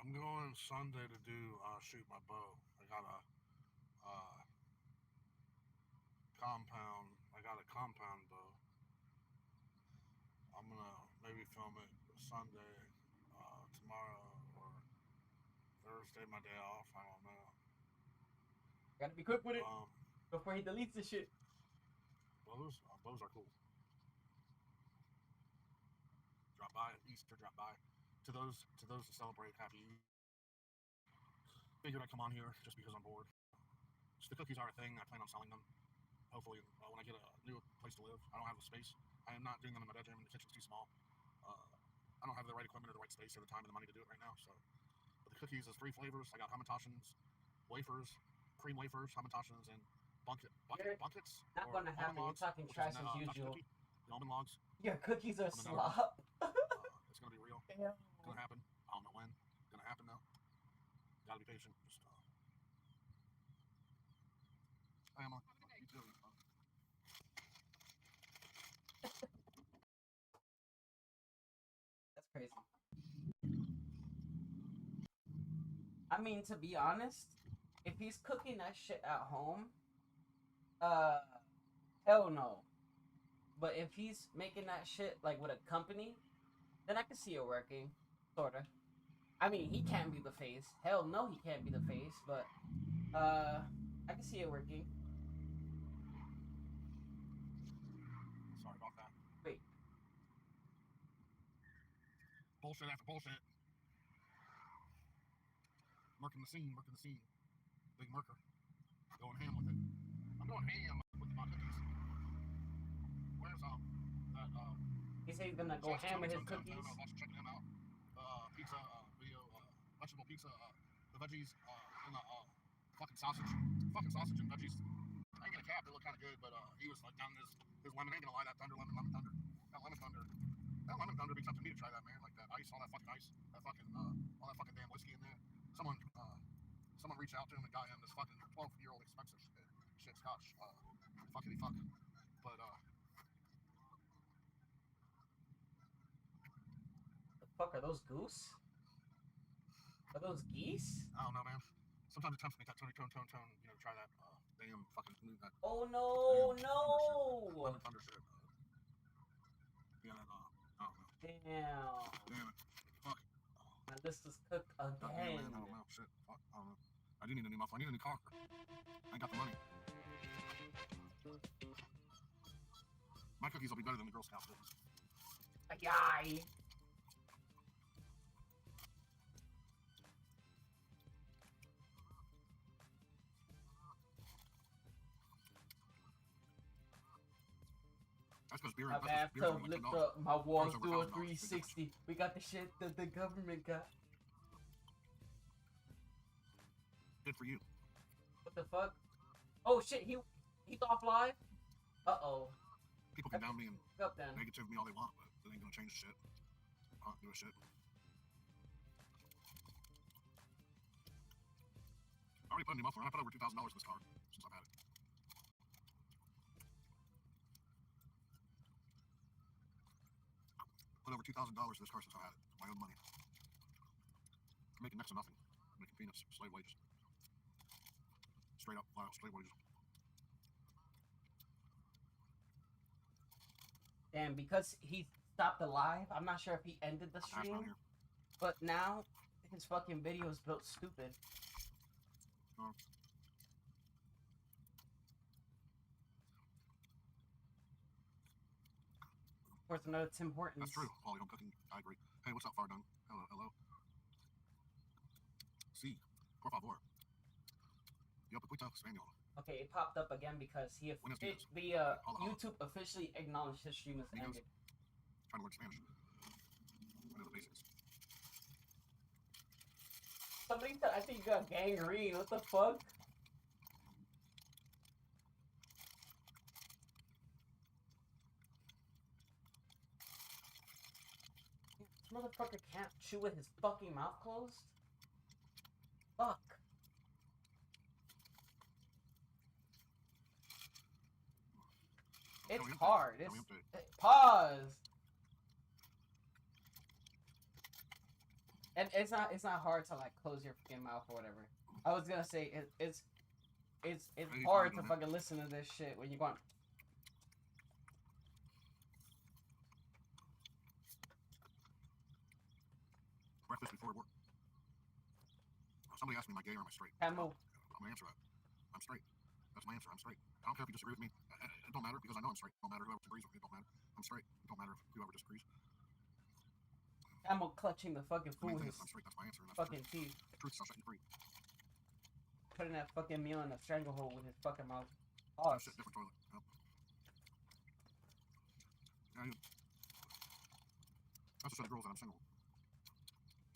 I'm going Sunday to do shoot my bow. I got a uh, compound. I got a compound bow. I'm gonna maybe film it Sunday, tomorrow or Thursday. My day off. I don't know. Gotta be quick with it Um, before he deletes the shit. bows are cool. Drop by at Easter. Drop by to those to celebrate Happy Easter. Figured I'd come on here just because I'm bored. So the cookies are a thing. I plan on selling them. Hopefully, when I get a new place to live. I don't have the space. I am not doing them in my bedroom. The kitchen's too small. Uh, I don't have the right equipment or the right space or the time or the money to do it right now. So, but the cookies is 3 flavors. I got hamantaschens, wafers, cream wafers, hamantaschens, and You're buckets not or gonna almond happen. You're logs, talking which is trash in that as Dutch usual. cookie. The almond logs Your cookies are from the Netherlands. slop. It's gonna be real. Damn. It's gonna happen. I don't know when. It's gonna happen though. Gotta be patient. Just I am. You too. That's crazy. I mean, to be honest, if he's cooking that shit at home, uh, hell no. But if he's making that shit like with a company, then I can see it working, sorta. I mean, he can't be the face. Hell no, he can't be the face. But I can see it working. Sorry about that. Wait, Bullshit after bullshit. Murking the scene. Murking the scene. Big murker. Going ham with it. I'm going ham with my cookies. Where's that he said he's gonna go Josh ham with Tony's his on town. cookies. I was checking him out. Pizza video, vegetable pizza, the veggies and the fucking sausage, and veggies. I ain't gonna cap. They look kind of good, but he was like down his lemon. I ain't gonna lie, that lemon thunder, that lemon thunder be something for me to try that, man. Like that ice, all that fucking ice, that fucking all that fucking damn whiskey in there. Someone reached out to him and got him this fucking 12-year-old expensive shit scotch. Fuckity fuck. But The fuck are those goose? Are those geese? I don't know, man. Sometimes it tempts me that tone, try that damn fucking that Oh damn no, no! lemon thunder shit. Yeah, that I don't know. Damn. Damn it. Fuck. My list is cooked God damn, man. again. I don't know. Shit. Fuck. I don't know. I do need a new muffler. I need a new car. I ain't got the money. My cookies will be better than the Girl Scout cookies. Ay. That's because beer. My That's because beer's bathtub only like lift $10. up, my walls Beer's over do a $1,000. 360. We got the shit that the government got. Good for you. What the fuck? Oh shit, he's off live? Uh-oh. People can down me and Up then. negative me all they want, but it ain't gonna change shit. Do a shit. I already put a new muffler. I put over $2,000 in this car since I've had it. Put over $2,000 in this car since I had it. My own money. I'm making next to nothing. I'm making peanuts, slave wages. Straight up, flat out, slave wages. And because he stopped the live, I'm not sure if he ended the stream, but now his fucking video is built stupid. Oh. Of course, another Tim Hortons. That's true. Polly home cooking. I agree. Hey, what's up, Fardung? Hello, hello. Si, por favor. Yo poquito español. Okay, it popped up again because the YouTube officially acknowledged his stream as ended. Trying to learn Spanish. I know the basics. Somebody said, I think you got gangrene. What the fuck? This motherfucker can't chew with his fucking mouth closed? Fuck. It's hard. Pause. And it's not hard to like close your fucking mouth or whatever. I was gonna say it's Hey, hard to man. fucking listen to this shit when you're going. Breakfast before work. Somebody asked me, am I gay or am I straight? Camel. I'm gonna answer that. I'm straight. That's my answer. I'm straight. I don't care if you disagree with me. It don't matter because I know I'm straight. It don't matter whoever disagrees with me. It don't matter. I'm straight. It don't matter if whoever disagrees. Camel clutching the fucking The main food thing with is his I'm straight. That's my answer. And that's fucking the truth. teeth. The truth shall set you free. Putting that fucking meal in a stranglehold with his fucking mouth. Oh, Pause. shit, different toilet. Yep. Yeah, that's to show the girls that I'm single.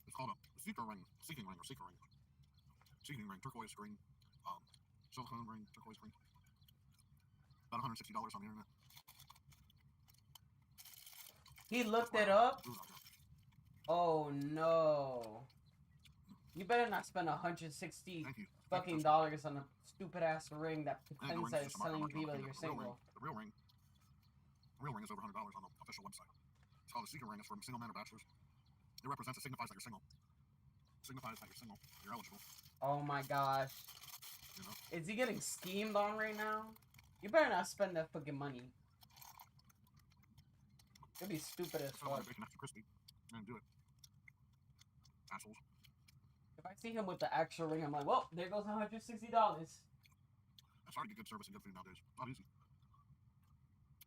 It's called a seeking ring, or seeker ring. Seeking ring, turquoise green, silicone ring, turquoise green. About $160 on the internet. He looked it up. Blue out here. Oh no! You better not spend 160 Thank you. fucking dollars on a stupid ass ring that pretends that it's telling people people you're single. The real ring is over $100 on the official website. It's called a seeker ring. It's for single men or bachelors. It represents, it signifies that you're single. It signifies that you're single. You're eligible. Oh my gosh. You know? Is he getting schemed on right now? You better not spend that fucking money. It'd be stupid as So I'm fuck. gonna bake an extra crispy and do it. Assholes. If I see him with the actual ring, I'm like, well, there goes $160. It's hard to get good service and good food nowadays. Not easy.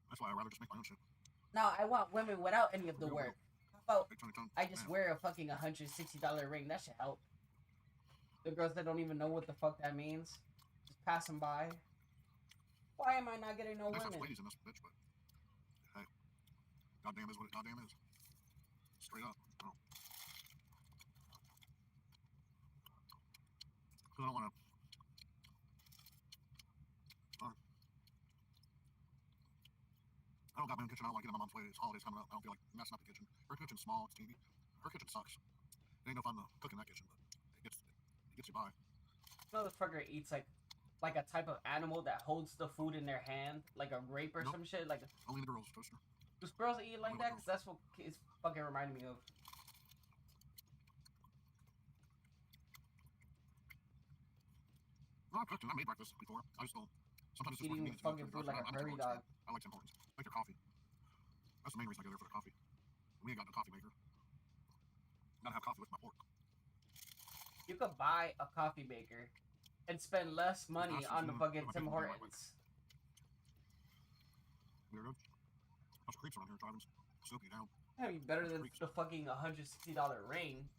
That's why I'd rather just make my own shit. Now I want women without any of the work. How about Big tone. I just wear a fucking $160 ring? That should help. The girls that don't even know what the fuck that means, just pass them by. Why am I not getting no There's women? some ladies in this bitch, but hey, goddamn is what it goddamn is. Straight up. No. Because I don't want to. I don't got my own kitchen. I don't like getting my mom's way. It's holidays coming up. I don't feel like messing up the kitchen. Her kitchen's small. It's teeny. Her kitchen sucks. It ain't no fun to cook in that kitchen, but it gets you by. Motherfucker eats like a type of animal that holds the food in their hand, like a grape or Nope. some shit. Like, Only the girls, toaster. does girls eat like that? 'Cause that's what it's fucking reminding me of. No, I've cooked and I made breakfast before. I just don't. Sometimes it's just Eating working to fucking food like a furry dog. I like Tim Hortons. Make their coffee. That's the main reason I go there for the coffee. We ain't got no coffee maker. Gotta have coffee with my pork. You could buy a coffee maker and spend less money on the fucking Tim Hortons. Weirdo. Bunch of creeps around here driving Snoopy down. That'd be better than the fucking $160 ring.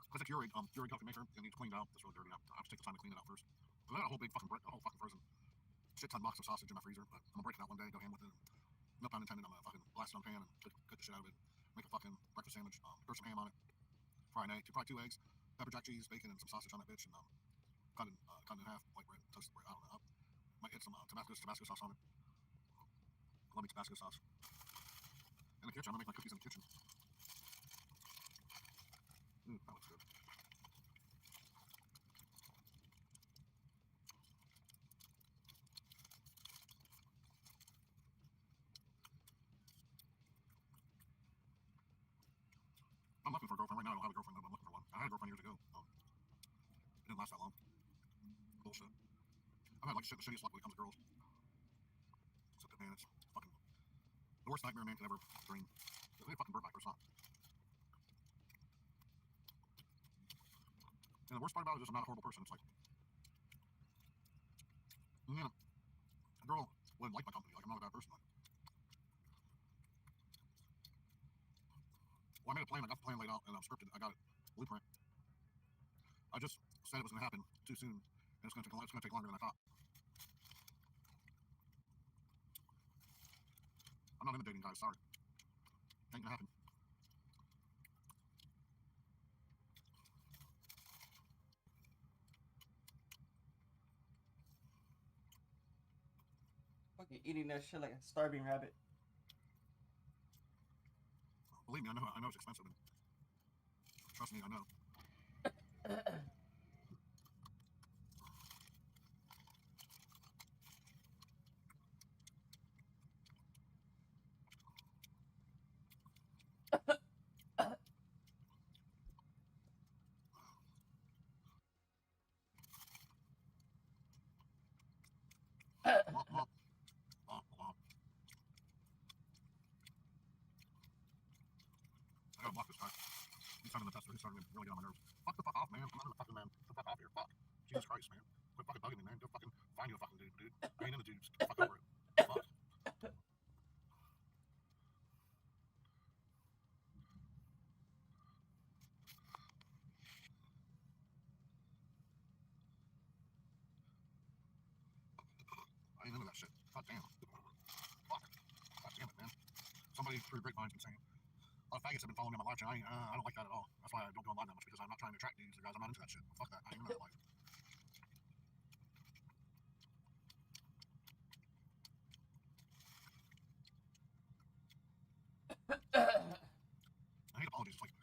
Because a Keurig coffee maker, it needs cleaned out. It's really dirty. I have to take the time to clean it out first. So I got a whole fucking frozen shit ton box of sausage in my freezer, but I'm gonna break it out one day, go ham with it. No pun intended. I'm gonna fucking blast it on a pan and cook the shit out of it. Make a fucking breakfast sandwich. Throw some ham on it. Fry an egg. Probably 2 eggs. Pepper jack cheese, bacon, and some sausage on that bitch, and cut it in half, white bread, toasted bread. I don't know. Might hit some Tabasco sauce on it. Love me Tabasco sauce. In the kitchen, I'm gonna make my cookies in the kitchen. That looks good. I'm looking for a girlfriend right now. I don't have a girlfriend, but I'm looking for one. I had a girlfriend years ago. It didn't last that long. Bullshit. I've had like the shittiest luck when it comes to girls. Except that, man, it's fucking the worst nightmare a man could ever dream. It's like a fucking bird bite, it's not. And the worst part about it is I'm not a horrible person. It's like, yeah, a girl wouldn't like my company. Like, I'm not a bad person. Like, well, I made a plan. I got the plan laid out and I'm scripted. I got it. Blueprint. I just said it was going to happen too soon, and it's going to take longer than I thought. I'm not into dating, guys. Sorry. Ain't gonna happen. Fucking eating that shit like a starving rabbit. Believe me, I know it's expensive. And trust me, I know. just starting to really get on my nerves. Fuck the fuck off, man. I'm not in the fucking man. Get the fuck off here. Fuck. Jesus Christ, man. Quit fucking bugging me, man. Go fucking find you a fucking dude, dude. I ain't in the dudes. Get the fuck over it. Fuck. I ain't into that shit. God damn. Fuck. God damn it, man. Somebody through grapevines been saying, a lot of faggots have been following me on my live channel. I don't like that at all. That's why I don't go online that much, because I'm not trying to attract dudes or guys. I'm not into that shit. Fuck that. I ain't into that life. I hate apologies. It's like,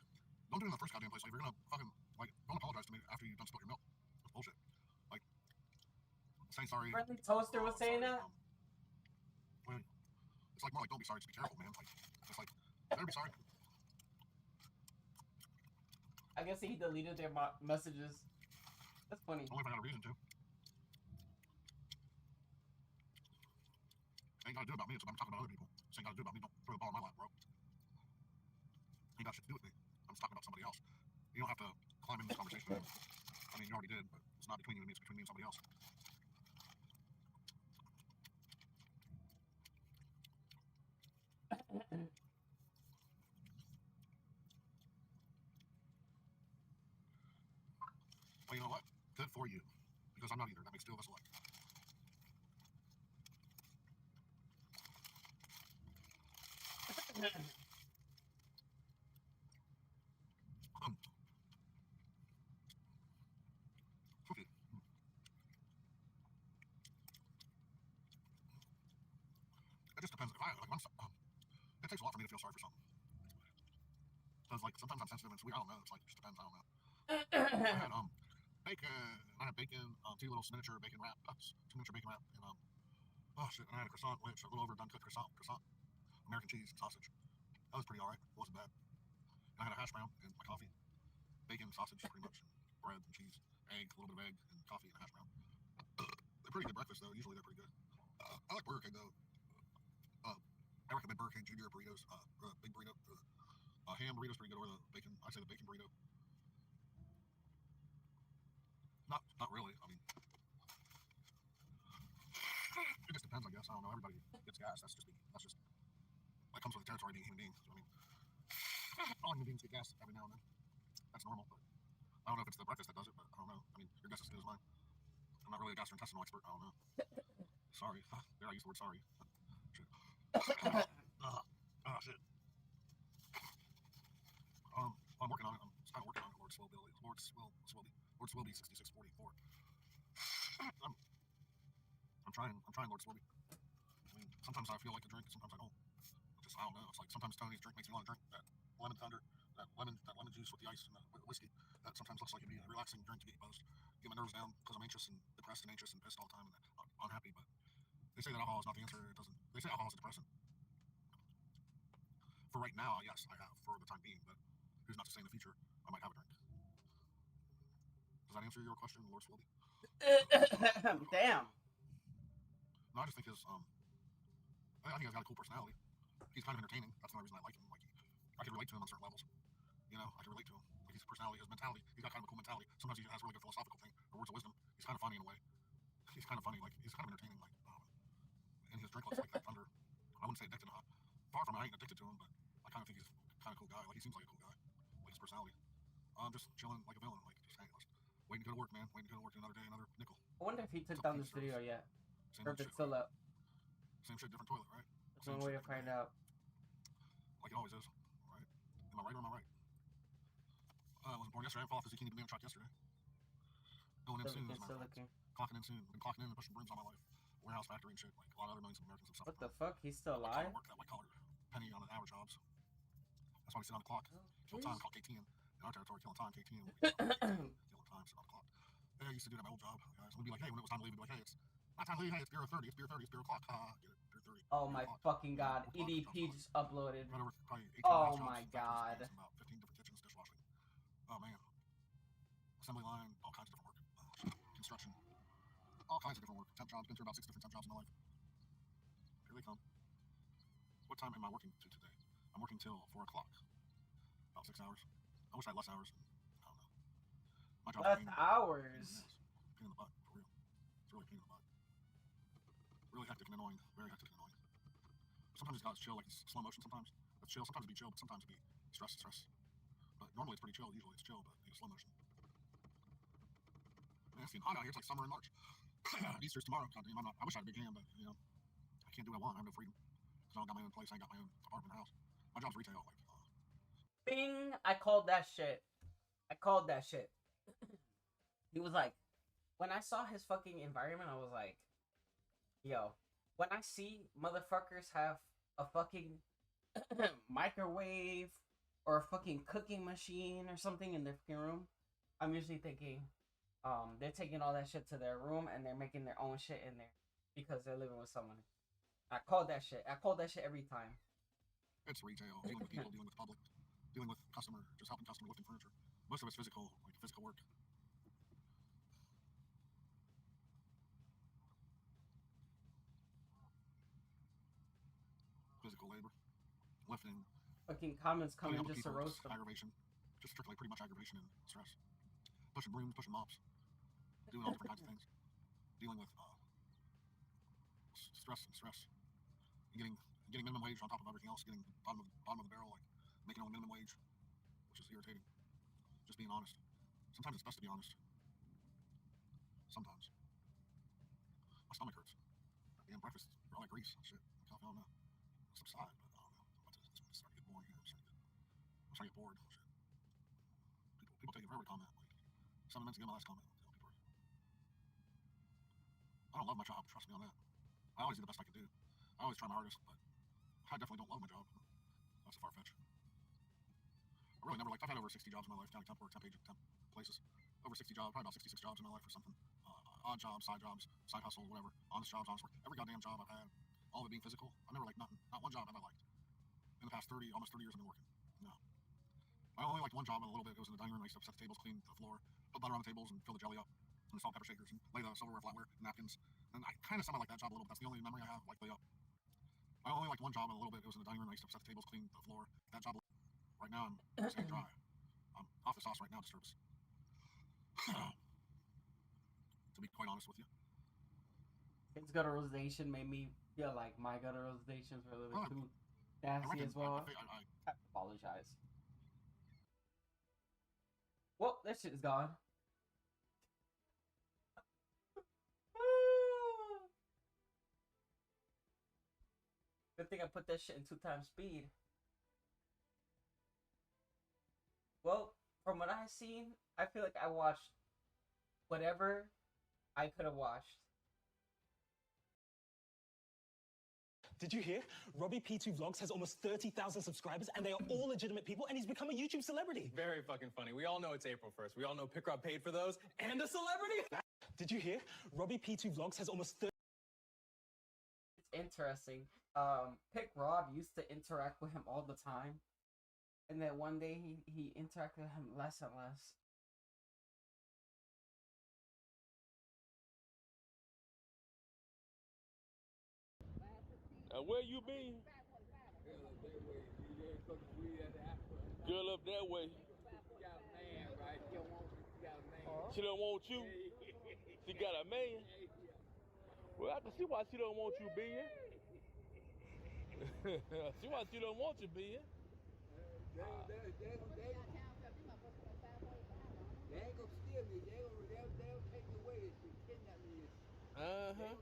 don't do it in the first goddamn place. Like, if you're gonna fucking, like, don't apologize to me after you've done spilt your milk. That's bullshit. Like, saying sorry. Friendly Toaster was saying sorry, that? Well, it's like more like, don't be sorry, just be careful, man. Like, it's like, better be sorry. I guess he deleted their messages. That's funny. Only if I got a reason to. Ain't gotta do about me. It's about I'm talking about other people. This ain't gotta do about me. Don't throw the ball in my lap, bro. Ain't got shit to do with me. I'm just talking about somebody else. You don't have to climb in this conversation. I mean, you already did, but it's not between you and me. It's between me and somebody else. Well, you know what? Good for you. Because I'm not either. That makes two of us alike. Okay. It just depends. If I, like, it takes a lot for me to feel sorry for something. Because, like, sometimes I'm sensitive and sweet. I don't know. It's like, it just depends. I don't know. I had bacon, 2 little miniature bacon wrap, 2 miniature bacon wrap, and oh shit, and I had a croissant, which a little overdone cooked croissant, American cheese and sausage. That was pretty alright. It wasn't bad. And I had a hash brown and my coffee, bacon, sausage, pretty much, and bread and cheese, egg, a little bit of egg, and coffee and a hash brown. They're pretty good breakfast though. Usually they're pretty good. I like Burger King though. I recommend Burger King Junior burritos, big burrito. Ham burrito's pretty good, or the bacon. I'd say the bacon burrito. Not really. I mean, it just depends, I guess. I don't know. Everybody gets gas. That comes with the territory of being a human being. So, I mean, all human beings get gas every now and then. That's normal. But I don't know if it's the breakfast that does it, but I don't know. I mean, your guess is as good as mine. I'm not really a gastrointestinal expert. I don't know. Sorry. There, I used the word sorry. Shit. Shit. I'm working on it. I'm just kind of working on it. Lord Swilby 6644. I'm trying Lord Swilby. I mean, sometimes I feel like a drink, sometimes I don't. I don't know. It's like sometimes Tony's drink makes me want to drink that lemon thunder, that lemon juice with the ice and the whiskey. That sometimes looks like it'd be a relaxing drink to get buzzed, get my nerves down because I'm anxious and depressed and anxious and pissed all the time and unhappy. But they say that alcohol is not the answer. It doesn't. They say alcohol is a depressant. For right now, yes, I have for the time being. But who's not to say in the future I might have a drink? Does that answer your question, Lord Swilby? Damn. No, I just think I think he's got a cool personality. He's kind of entertaining. That's the only reason I like him. Like, I can relate to him on certain levels. You know, I can relate to him. Like, his personality, his mentality. He's got kind of a cool mentality. Sometimes he has a really good philosophical thing or words of wisdom. He's kind of funny in a way. He's kind of funny. Like, he's kind of entertaining. Like, and his drink looks like that thunder. I wouldn't say addicted. Far from it, I ain't addicted to him, but I kind of think he's kind of cool guy. Like, he seems like a cool guy. Like his personality. I'm just chilling like a villain. Like, just hanging. Waiting to go to work, man. Waiting to go to work another day, another nickel. I wonder if he took down this video yet. Or if it's still up. Same shit, different toilet, right? There's one way to find out. Like it always is, right? Am I right or am I right? I wasn't born yesterday. I fell off the zucchini banana truck yesterday. Going in soon. Clocking in soon. Been clocking in and pushing brooms all my life. Warehouse, factory, and shit. Like a lot of other millions of Americans have suffered. What the fuck? He's still alive? Work that white collar penny on an hour jobs. That's why we sit on the clock. Kill time, call KTN. In our territory, killing time, KTN. Killing time, sit on the clock. Yeah, I used to do that at my old job. Guys, we'd be like, hey, when it was time to leave, we'd be like, hey, it's not time to leave. Hey, it's beer 30. It's beer 30. It's beer o'clock. Get it? Beer 30. Oh my fucking god. EDP just uploaded. Oh my god. About 15 different kitchens, dishwashing. Oh man. Assembly line, all kinds of different work. Construction. All kinds of different work. Temp jobs. Been through about 6 different temp jobs in my life. Here they come. What time am I working to today? I'm working till 4 o'clock. About 6 hours. I wish I had less hours. I don't know. My job's Less pain. hours. Pain in the butt, for real. It's really pain in the butt. Really hectic and annoying. Very hectic and annoying. Sometimes it's got chill, like it's slow motion sometimes. It's chill. Sometimes it'd be chill, but sometimes it'd be stress. But normally it's pretty chill. Usually it's chill, but it's slow motion. Man, it's getting hot out here. It's like summer in March. Easter's tomorrow. God damn, I wish I had a big hand, but you know, I can't do what I want. I have no freedom. Because I don't got my own place. I ain't got my own apartment or house. My job's retail. Like, Bing! I called that shit. He was like, when I saw his fucking environment, I was like, yo, when I see motherfuckers have a fucking microwave or a fucking cooking machine or something in their fucking room, I'm usually thinking, they're taking all that shit to their room and they're making their own shit in there because they're living with someone. I called that shit every time. it's retail. Dealing with people, dealing with public, dealing with customer, just helping customer lifting furniture. Most of it's physical, like physical work. Physical labor, lifting, Fucking comments putting coming up with just to people, roast just them. aggravation, just strictly pretty much aggravation and stress. Pushing brooms, pushing mops, doing all different kinds of things. Dealing with stress, and getting minimum wage on top of everything else. Getting bottom of the barrel, like making only minimum wage, which is irritating. Just being honest. Sometimes it's best to be honest. Sometimes my stomach hurts. Damn, breakfast all that grease, shit. I don't know. Subside, but I don't know. It's starting to get boring here. I'm starting to get bored. Shit. People take it forever to comment. Like 7 minutes ago, my last comment. I don't love my job. Trust me on that. I always do the best I can do. I always try my hardest, but I definitely don't love my job. That's a far fetch. I really never liked. I've had over 60 jobs in my life, counting temp work, temp places. Over 60 jobs, probably about 66 jobs in my life or something. Odd jobs, side hustle, whatever. Honest jobs, honest work. Every goddamn job I've had, all of it being physical. I never liked nothing. Not one job have I liked. In the past almost 30 years I've been working. No. I only liked one job in a little bit. It was in the dining room. I used to set the tables, clean the floor, put butter on the tables, and fill the jelly up, and the salt and pepper shakers, and lay the silverware, flatware, napkins. And I kind of sound like that job a little bit. That's the only memory I have, like lay up. I only liked one job in a little bit. It was in the dining room. I used to set the tables, clean the floor. That job. Right now I'm staying dry. I'm off the sauce right now, Disturbus. To be quite honest with you. His gutturalization made me feel like my gutturalizations were a little bit too nasty as well. I have to apologize. Well, that shit is gone. Good thing I put that shit in 2x speed. Well, from what I've seen, I feel like I watched whatever I could have watched. Did you hear? Robbie P2 Vlogs has almost 30,000 subscribers, and they are all legitimate people, and he's become a YouTube celebrity. Very fucking funny. We all know it's April 1st. We all know Pick Rob paid for those, and a celebrity. Did you hear? Robbie P2 Vlogs has almost 30. It's interesting. Pick Rob used to interact with him all the time, and then one day he interacted with him less and less. Where you been? Girl up that way. She don't want you. She got a man. Well, I can see why she don't want you, Ben. See why she don't want you, Ben. They ain't gonna steal me. They'll take it away if you kidnap me. Uh-huh.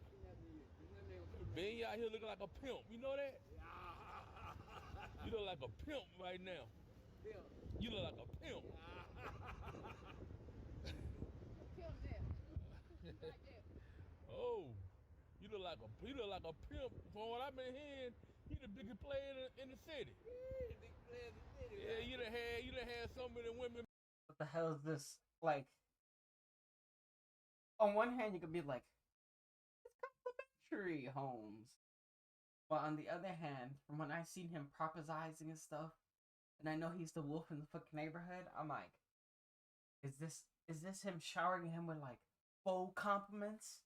Ben, you out here looking like a pimp. You know that? You look like a pimp right now. You look like a pimp. Oh, you look like a pimp. From what I've been hearing, he the biggest player in the city. Yeah, you done had so many women. What the hell is this? Like, on one hand, you could be like, it's complimentary homes. But on the other hand, from when I seen him proposing and stuff, and I know he's the wolf in the fucking neighborhood, I'm like, is this him showering him with like faux compliments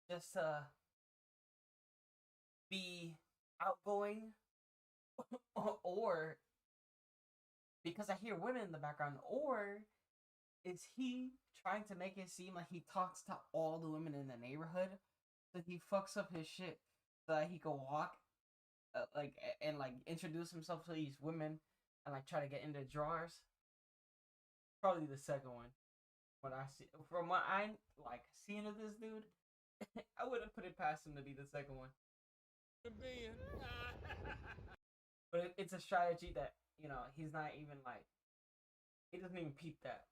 just to be outgoing, or because I hear women in the background, or is he trying to make it seem like he talks to all the women in the neighborhood, so he fucks up his shit so that he can walk, and like introduce himself to these women and like try to get into drawers? Probably the second one. What I see from what I like seeing of this dude, I wouldn't put it past him to be the second one. Being. But it's a strategy that he's not even like he doesn't even peep that.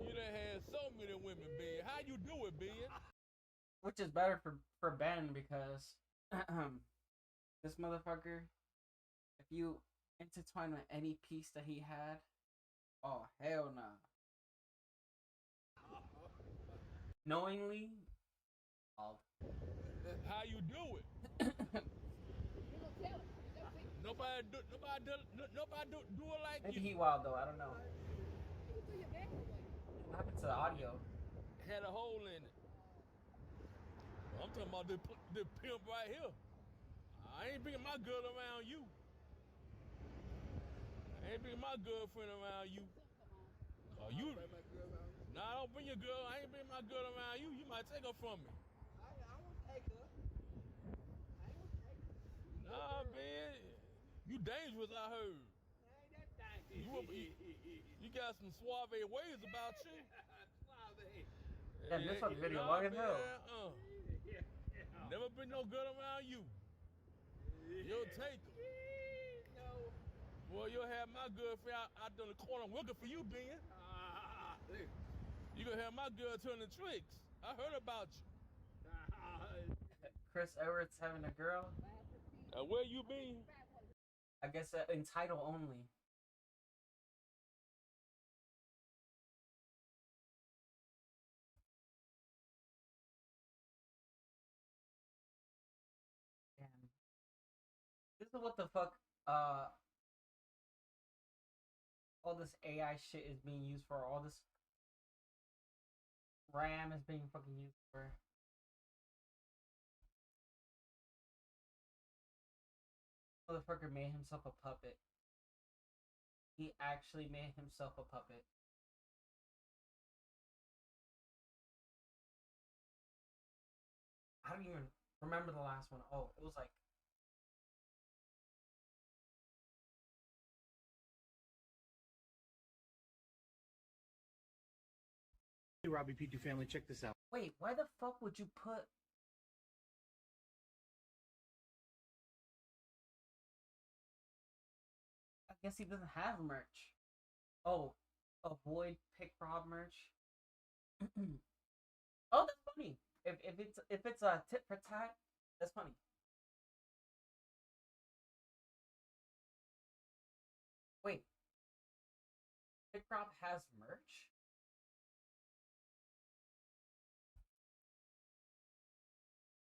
You done had so many women, Ben. How you do it, Ben? Which is better for Ben because this motherfucker, if you intertwine with any piece that he had, oh hell nah. Knowingly, How you do it? Nobody do it like maybe you. he wild though. I don't know. What happened to the audio? Had a hole in it. I'm talking about the pimp right here. I ain't bringing my girl around you. I ain't bringing my girlfriend around you. Oh, you? Nah, I don't bring your girl. I ain't bring my girl around you. You might take her from me. I won't take her. I ain't gonna take her. Nah, man. You dangerous, I heard. I ain't that dangerous. You got some suave ways about you. Suave. Damn, this fucking video long as hell. Never bring no girl around you. You'll take her. No. Well, you'll have my girlfriend out on the corner working for you, Ben. You gonna have my girl turning tricks. I heard about you. Chris Everett's having a girl. Where you been? I guess in title only. Damn. This is what the fuck all this AI shit is being used for. All this RAM is being fucking used for. Motherfucker made himself a puppet. He actually made himself a puppet. I don't even remember the last one. Oh, it was like Hey, Robbie P2 family, check this out. wait, why the fuck would you put I guess he doesn't have merch. Oh, avoid pick rob merch. Oh, that's funny. If it's a tit for tat, that's funny. Wait, pick rob has merch?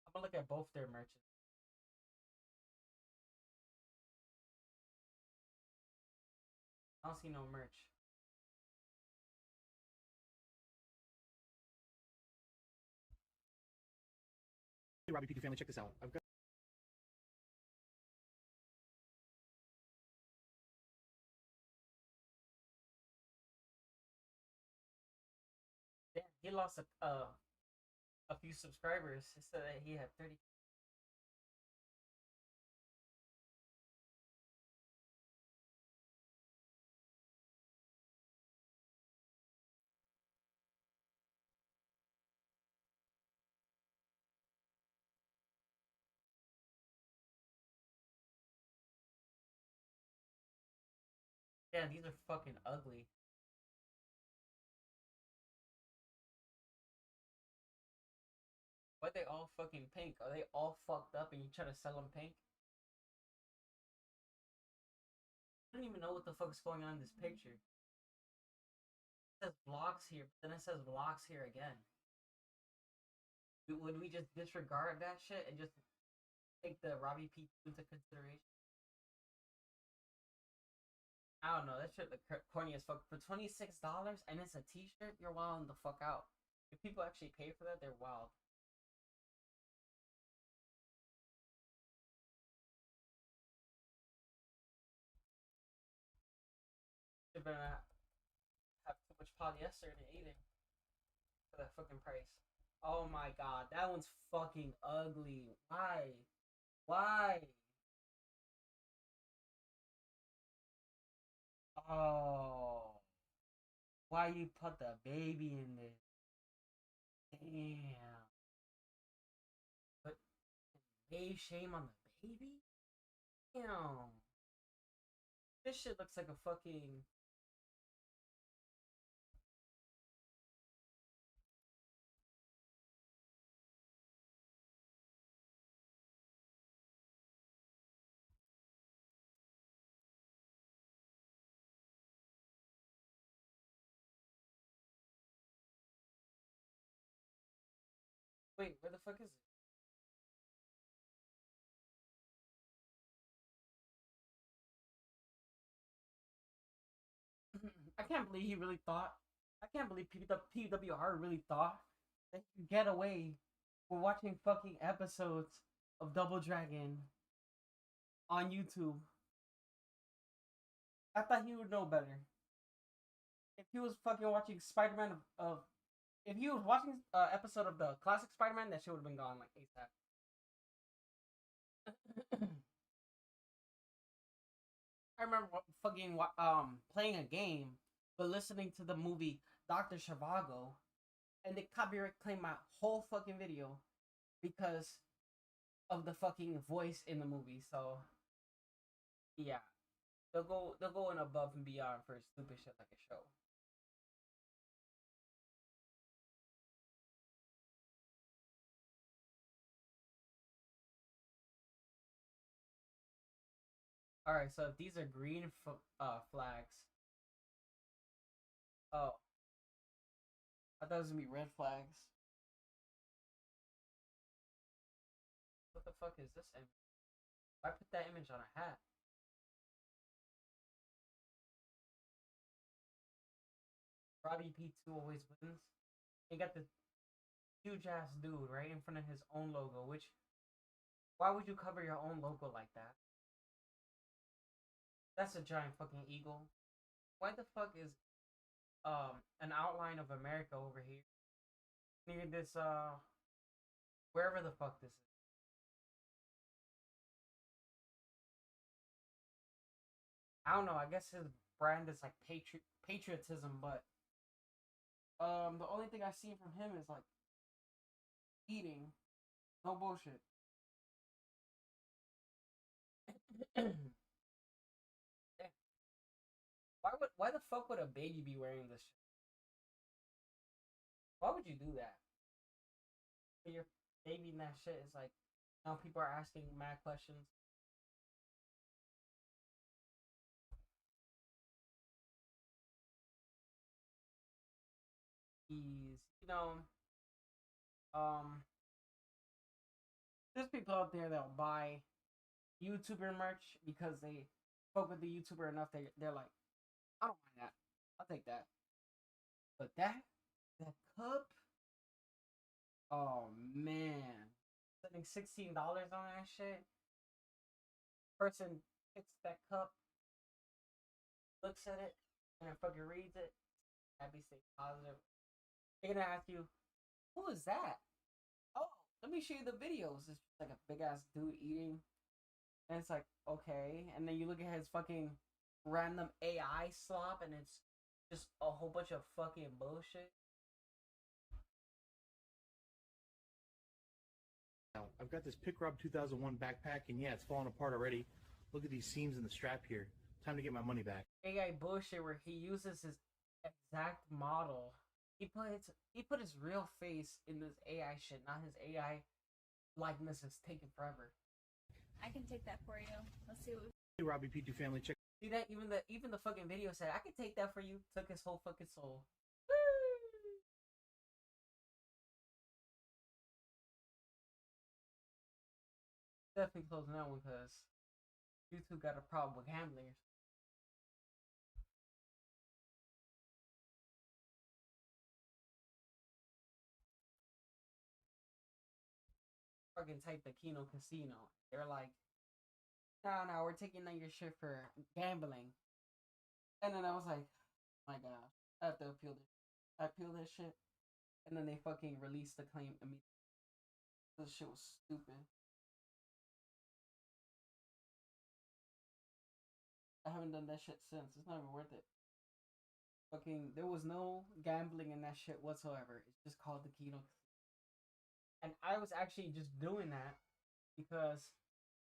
I'm gonna look at both their merches. I don't see no merch. Hey, Robbie P2 family, check this out. I've got Damn, he lost a few subscribers. He said that he had 30. Yeah, these are fucking ugly. Why they all fucking pink? Are they all fucked up and you try to sell them pink? I don't even know what the fuck's going on in this picture. It says vlogs here, but then it says vlogs here again. Would we just disregard that shit and just take the Robbie P into consideration? I don't know. That shit look corny as fuck. For $26 and it's a t-shirt, you're wilding the fuck out. If people actually pay for that, they're wild. You're gonna have too much polyester in eating for that fucking price. Oh my god, that one's fucking ugly. Why? Why? Oh, why you put the baby in there? Damn. But lay shame on the baby? Damn. This shit looks like a fucking. Wait, where the fuck is it? I can't believe he really thought. I can't believe PWR really thought that he could get away with watching fucking episodes of Double Dragon on YouTube. I thought he would know better. If he was fucking watching Spider-Man of if he was watching an episode of the classic Spider-Man, that shit would have been gone like ASAP. I remember fucking playing a game, but listening to the movie Doctor Zhivago, and they copyright claimed my whole fucking video because of the fucking voice in the movie. So yeah, they'll go in above and beyond for stupid shit like a show. All right, so if these are green flags, oh, I thought it was gonna be red flags. What the fuck is this image? Why put that image on a hat? Robbie P2 always wins. He got the huge ass dude right in front of his own logo, which why would you cover your own logo like that? That's a giant fucking eagle. Why the fuck is an outline of America over here near this wherever the fuck this is? I don't know. I guess his brand is like patriotism, but the only thing I see from him is like eating. No bullshit. Why the fuck would a baby be wearing this shit? Why would you do that? For your baby in that shit is like now people are asking mad questions. He's there's people out there that'll buy YouTuber merch because they spoke with the YouTuber enough. They're like, I don't mind that. I'll take that. But that cup, oh man, spending $16 on that shit. Person picks that cup, looks at it, and then fucking reads it. Happy, stay positive. They're gonna ask you, who is that? Oh, let me show you the videos. It's just like a big ass dude eating. And it's like, okay. And then you look at his fucking random AI slop and it's just a whole bunch of fucking bullshit. I've got this Pick Rob 2001 backpack, and yeah, it's falling apart already. Look at these seams in the strap here. Time to get my money back. AI bullshit where he uses his exact model. He put his real face in this AI shit, not his AI likeness is taking forever. I can take that for you. Let's see what we Hey, Robbie P2 family, check. See that even the fucking video said I can take that for you. Took his whole fucking soul. Definitely closing that one because YouTube got a problem with gambling. Fucking type the Kino Casino. They're like, no, we're taking down your shit for gambling. And then I was like, my God, I have to appeal this. I appeal this shit. And then they fucking released the claim immediately. This shit was stupid. I haven't done that shit since. It's not even worth it. Fucking, there was no gambling in that shit whatsoever. It's just called the Keno. And I was actually just doing that because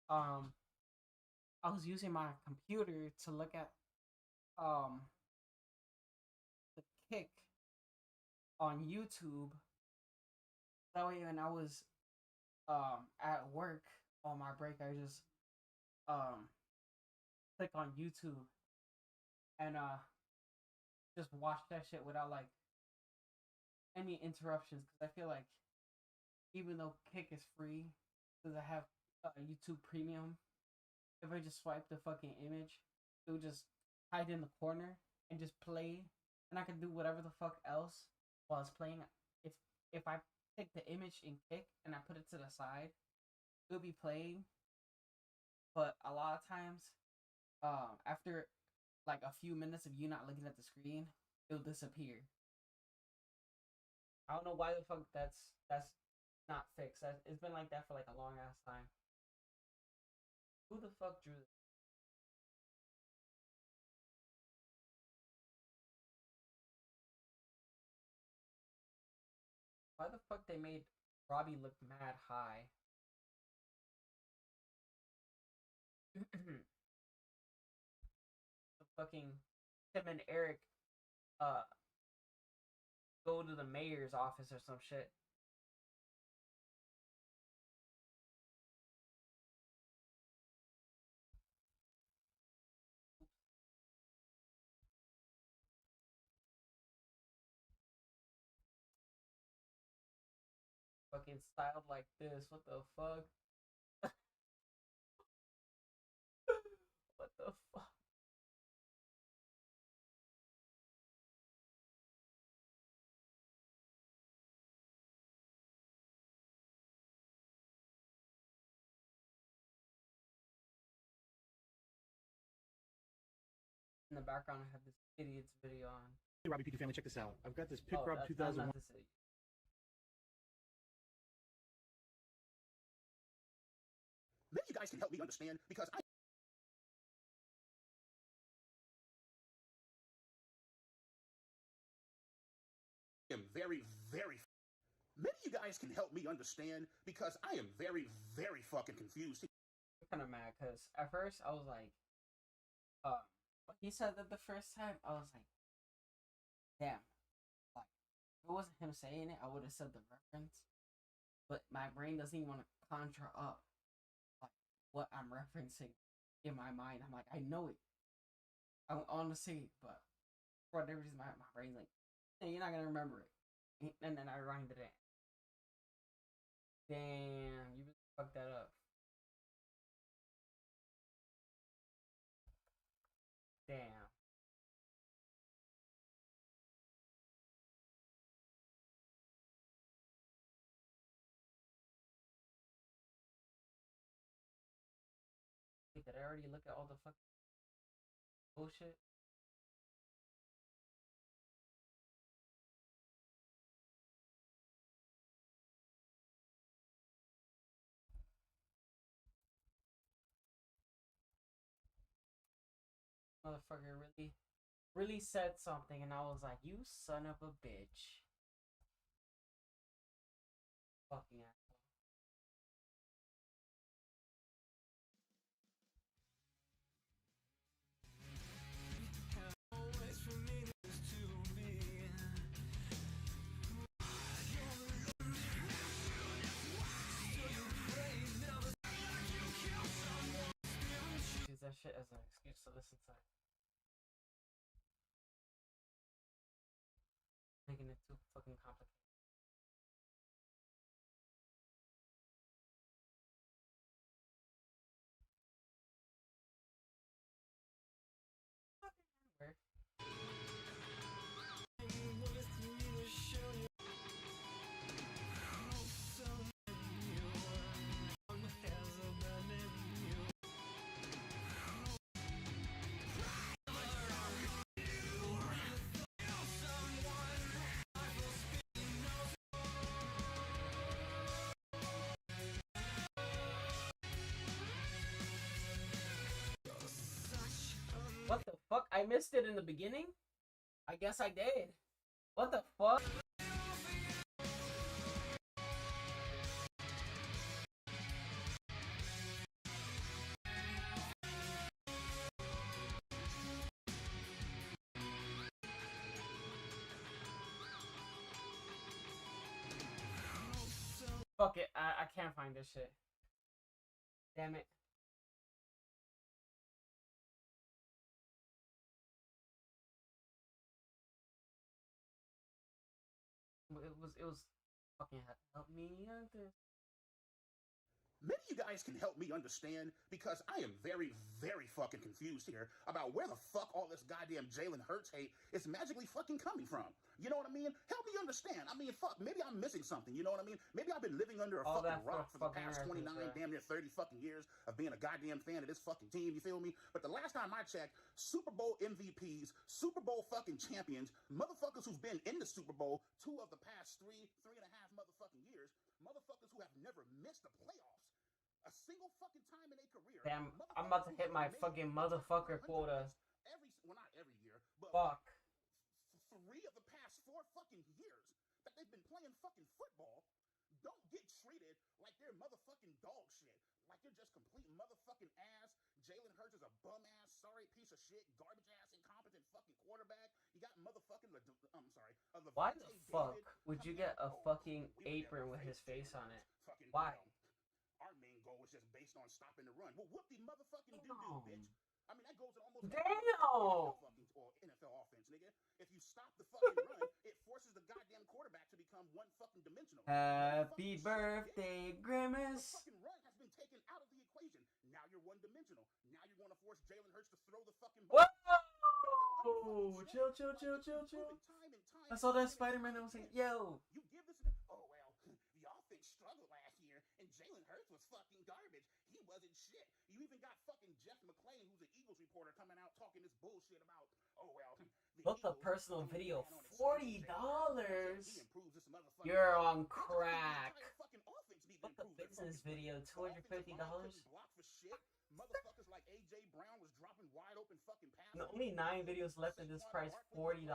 I was using my computer to look at the kick on YouTube. That way when I was at work on my break, I just click on YouTube and just watch that shit without like any interruptions, because I feel like even though Kick is free, because I have YouTube Premium, if I just swipe the fucking image, it would just hide in the corner and just play, and I can do whatever the fuck else while it's playing. If I take the image in Kick and I put it to the side, it'll be playing, but a lot of times, after like a few minutes of you not looking at the screen, it'll disappear. I don't know why the fuck that's not fixed. It's been like that for like a long ass time. Who the fuck drew this? Why the fuck they made Robbie look mad high? The fucking Tim and Eric go to the mayor's office or some shit. Fucking styled like this. What the fuck? What the fuck? In the background, I have this idiot's video on. Hey, Robbie P family, check this out. I've got this Pick Oh, Rob that's 2001. not this idiot. Maybe you guys can help me understand because I am very, very. Maybe you guys can help me understand because I am very, very fucking confused. I'm kind of mad because at first I was like, when he said that the first time, I was like, damn. Like, if it wasn't him saying it, I would have said the reference. But my brain doesn't even want to conjure up like what I'm referencing in my mind. I'm like, I know it. I want to say it, but for whatever reason, my brain's like, hey, you're not gonna remember it. And then I rhymed it in. Damn, you really fucked that up. Damn. Wait, did I already look at all the fucking bullshit? Motherfucker really said something, and I was like, you son of a bitch. Fucking asshole. Use that shit as an excuse to listen to. Making it too fucking complicated. I missed it in the beginning? I guess I did. What the fuck? Fuck it, I can't find this shit. Damn it. It was fucking help me understand. Maybe you guys can help me understand because I am very, very fucking confused here about where the fuck all this goddamn Jalen Hurts hate is magically fucking coming from. You know what I mean? Help me understand. I mean, fuck, maybe I'm missing something. You know what I mean? Maybe I've been living under a All fucking that rock for the fucking past 29, reference, damn near 30 fucking years of being a goddamn fan of this fucking team. You feel me? But the last time I checked, Super Bowl MVPs, Super Bowl fucking champions, motherfuckers who've been in the Super Bowl 2 of the past 3.5 motherfucking years, motherfuckers who have never missed the playoffs a single fucking time in a career. Damn, I'm about to hit my fucking motherfucker quota. Well, not every year, but Fuck. 3 of the past 4 fucking years that they've been playing fucking football don't get treated like they're motherfucking dog shit. Like you're just complete motherfucking ass. Jalen Hurts is a bum ass, sorry piece of shit, garbage ass, incompetent fucking quarterback. You got motherfucking Why the fuck would you get a fucking apron with his face on it? Why? Our main goal is just based on stopping the run. Well, whoop the motherfucking do, bitch. I mean, that goes in almost NFL offense, nigga. If you stop the fucking run, it forces the goddamn quarterback to become one fucking dimensional. Happy birthday, Grimace. The fucking run has been taken out of the equation. Now you're one dimensional. Now you're going to force Jalen Hurts to throw the fucking ball. Whoa! Chill. I saw that Spider-Man and I was like, yo. You give this. Oh well, the offense struggled last year, and Jalen Hurts was fucking garbage. He wasn't shit. You even got fucking Jeff McClain, who's an Eagles reporter, coming out talking this bullshit about. Oh well. Book a personal video, $40. You're on crack. Book a business video, $250. Motherfuckers like AJ Brown was dropping wide open fucking passes. Only 9 videos left at this price, $40.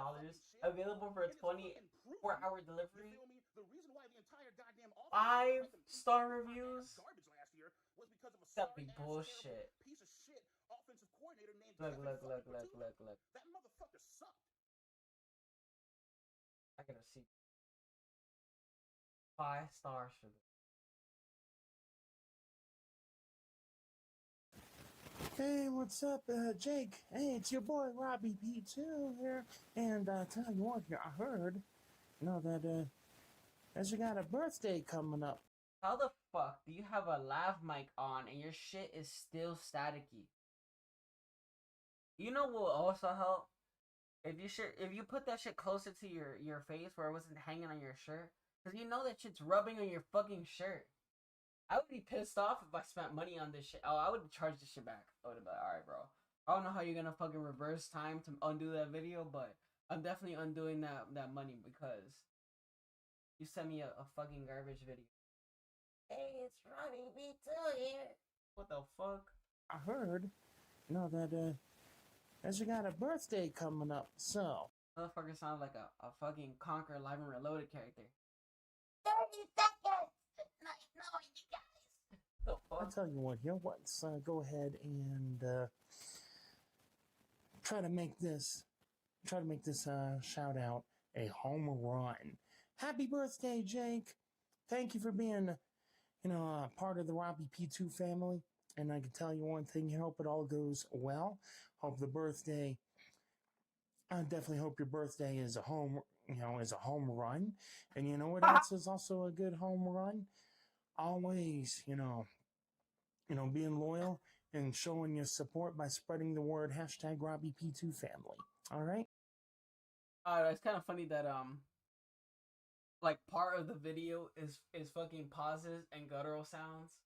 Available for a 24-hour delivery. The reason why the entire goddamn 5-star reviews. Garbage last year was because of a That'd be bullshit. piece of shit offensive coordinator named Look. That motherfucker sucked. I gotta see. 5 stars for this. Hey, what's up, Jake? Hey, it's your boy Robbie P2 here, and tell you what, here I heard, that you got a birthday coming up. How the fuck do you have a lav mic on and your shit is still staticky? You know what will also help? If you put that shit closer to your face where it wasn't hanging on your shirt, because you know that shit's rubbing on your fucking shirt. I would be pissed off if I spent money on this shit. Oh, I would charge this shit back. I would have been like, alright, bro. I don't know how you're gonna fucking reverse time to undo that video, but I'm definitely undoing that money because you sent me a fucking garbage video. Hey, it's Ronnie B2 here. What the fuck? I heard, that you got a birthday coming up, so. Motherfucker sounds like a fucking Conquer Live and Reloaded character. 30 seconds! Night, you guys! The fuck? I'll tell you what, here, let's go ahead and try to make this shout out a home run. Happy birthday, Jake! Thank you for being, part of the Robbie P2 family. And I can tell you one thing here, hope it all goes well. I definitely hope your birthday is a home run. And you know what else is also a good home run? Always, being loyal and showing your support by spreading the word #RobbieP2 family. All right? It's kind of funny that like part of the video is fucking pauses and guttural sounds.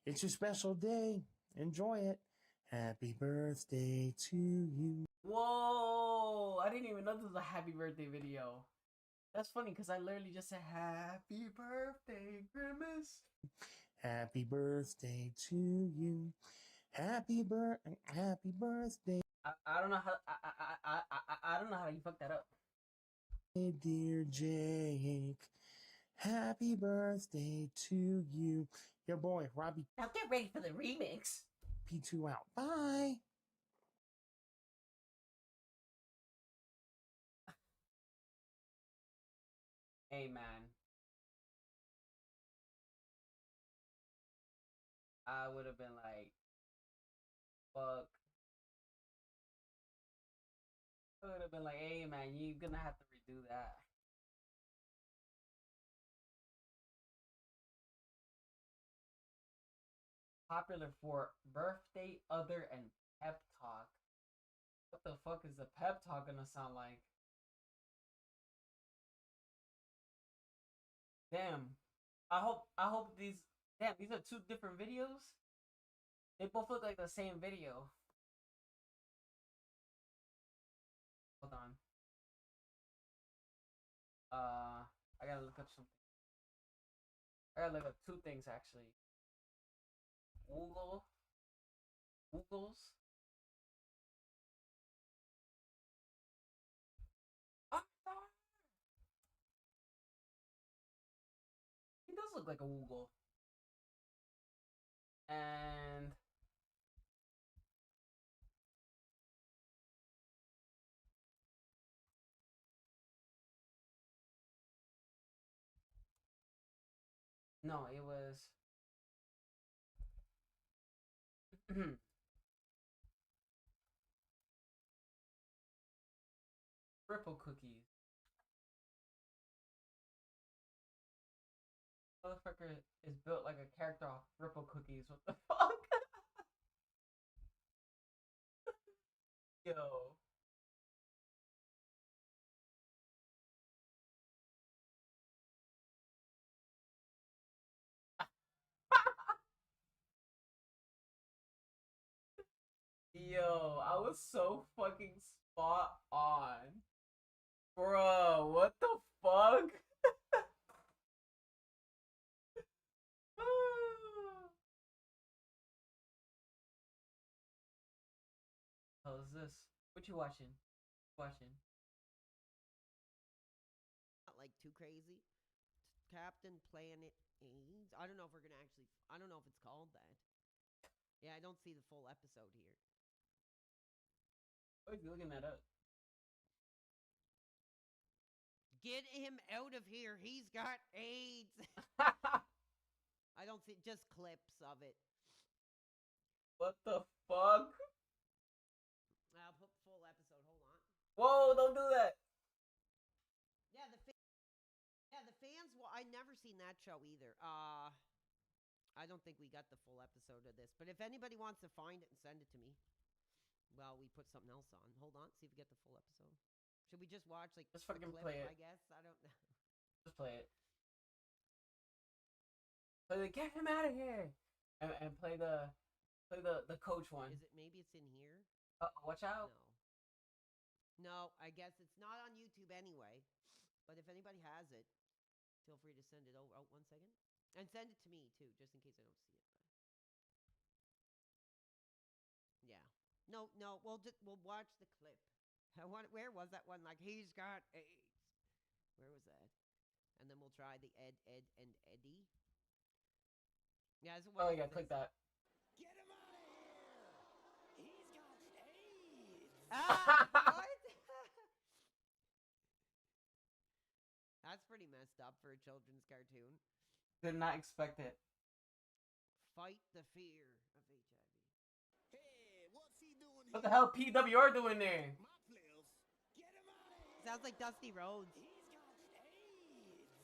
It's your special day. Enjoy it. Happy birthday to you. Whoa! I didn't even know this was a happy birthday video. That's funny because I literally just said happy birthday, Grimace. Happy birthday to you. Happy birthday, I don't know how I don't know how you fucked that up. dear Jake. Happy birthday to you. Your boy, Robbie Now get ready for the remix. P2 out. Bye. Hey man, I would have been like, fuck. I would have been like, hey man, you're gonna have to redo that. Popular for birthday, other, and pep talk. What the fuck is the pep talk gonna sound like? Damn. I hope these damn, these are two different videos. They both look like the same video. Hold on. I gotta look up something. I gotta look up two things actually. Googles. Ah, he does look like a Woogle. And no, it was Ripple cookies. Motherfucker is built like a character off Ripple cookies. What the fuck? Yo. Yo, I was so fucking spot on. Bro, what the fuck? How's this? What you watching? Watching? Not like too crazy. Captain Planet AIDS. I don't know if we're gonna actually. I don't know if it's called that. Yeah, I don't see the full episode here. Why are you looking that up? Get him out of here. He's got AIDS. I don't see just clips of it. What the fuck? I'll put full episode. Hold on. Whoa, don't do that. Yeah, the fans. Well, I never seen that show either. I don't think we got the full episode of this. But if anybody wants to find it and send it to me, well, we put something else on. Hold on, see if we get the full episode. Should we just watch like Just the fucking clip, play it. I guess I don't know. Just play it. Play the get him out of here, and play the coach one. Is it maybe it's in here? Watch out. No, I guess it's not on YouTube anyway. But if anybody has it, feel free to send it over. Oh, 1 second. And send it to me, too, just in case I don't see it. But yeah. No, we'll watch the clip. Where was that one? Like, he's got AIDS. Where was that? And then we'll try the Ed, and Eddie. Yeah, so Oh, yeah, click that. Get him out of here! He's got AIDS! What? That's pretty messed up for a children's cartoon. Did not expect it. Fight the fear of HIV. Hey, what's he doing What the hell PWR doing there? My players, get him out of here! Sounds like Dusty Rhodes. He's got AIDS!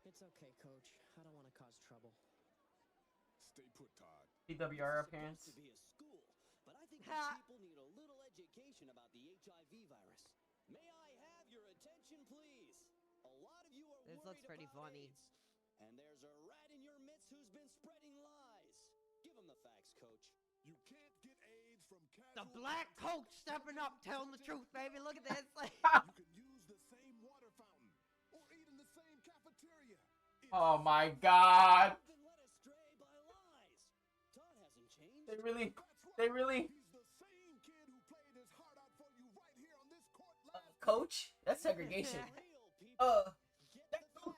It's okay, Coach. I don't want to cause trouble. Stay put, Todd. PWR appearance. To be a school, but I think Ha! people need a little education about the HIV virus. May I have your attention, please? A lot of you are This looks worried pretty about funny. AIDS, and there's a rat in your midst who's been spreading lies. Give him the facts, Coach. You can't get AIDS from casual The black coach stepping up, telling the truth, baby. Look at this. You can use the same water fountain or eat in the same cafeteria. It's Oh my god. You've been led astray by lies. Todd hasn't changed. They really. He's the same kid who played his heart out for you right here on this court Coach? That's segregation. Real people. Get the facts.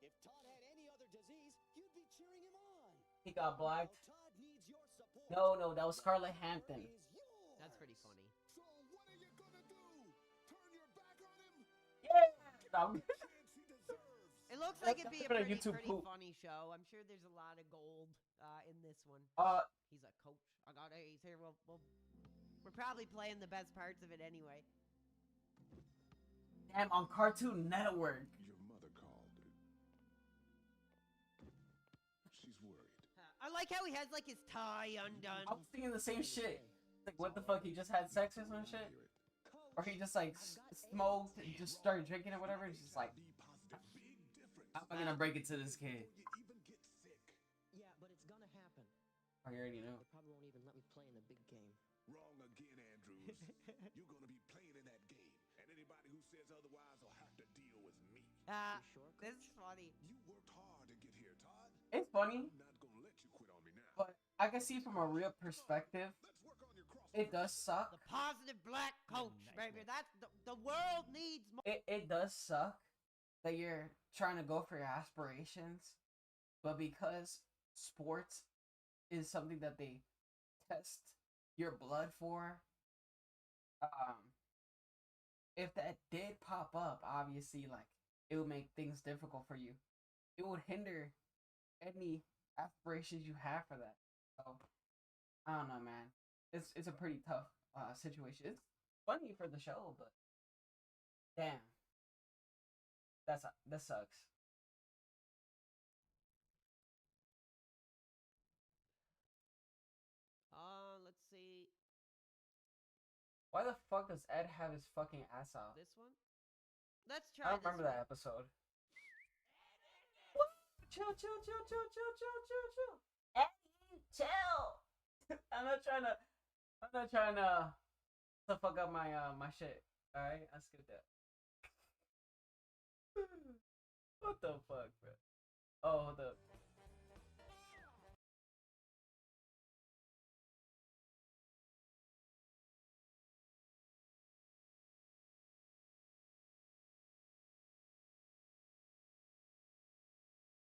If Todd had any other disease, you'd be cheering him on. He got blacked. Now Todd needs your support. No, that was Scarlett Hampton. Is yours. That's pretty funny. So what are you gonna do? Turn your back on him? Yeah. Chance he deserves. It looks like it'd be a That's a pretty, YouTube pretty poop. funny show. I'm sure there's a lot of gold in this one. He's a coach. I got A's here. We're probably playing the best parts of it anyway. Damn, on Cartoon Network. Your mother called. She's worried. I like how he has like his tie undone. I was thinking the same shit. Like, what the fuck? He just had sex or some shit? Or he just like smoked and just started drinking or whatever? He's just like, how am I gonna break it to this kid? Yeah, but it's gonna happen. I already know. They probably won't even let me play in the big game. Wrong again, Andrews. You're gonna be playing in that game, and anybody who says otherwise will have to deal with me. This is funny. You worked hard to get here, Todd. It's funny, I'm not gonna let you quit on me now. but I can see from a real perspective, Let's work on your cross. it does suck. The positive black coach, baby. That's the world needs more. It does suck that you're trying to go for your aspirations, but because sports is something that they test your blood for, if that did pop up, obviously, like, it would make things difficult for you. It would hinder any aspirations you have for that. So, I don't know, man. It's a pretty tough situation. It's funny for the show, but damn, that sucks. Let's see. Why the fuck does Ed have his fucking ass out? This one? Let's try I don't this remember one. that episode. Chill. Eddie, chill. I'm not trying to fuck up my my shit. All right, I skip that. What the fuck, bro? Oh, hold up.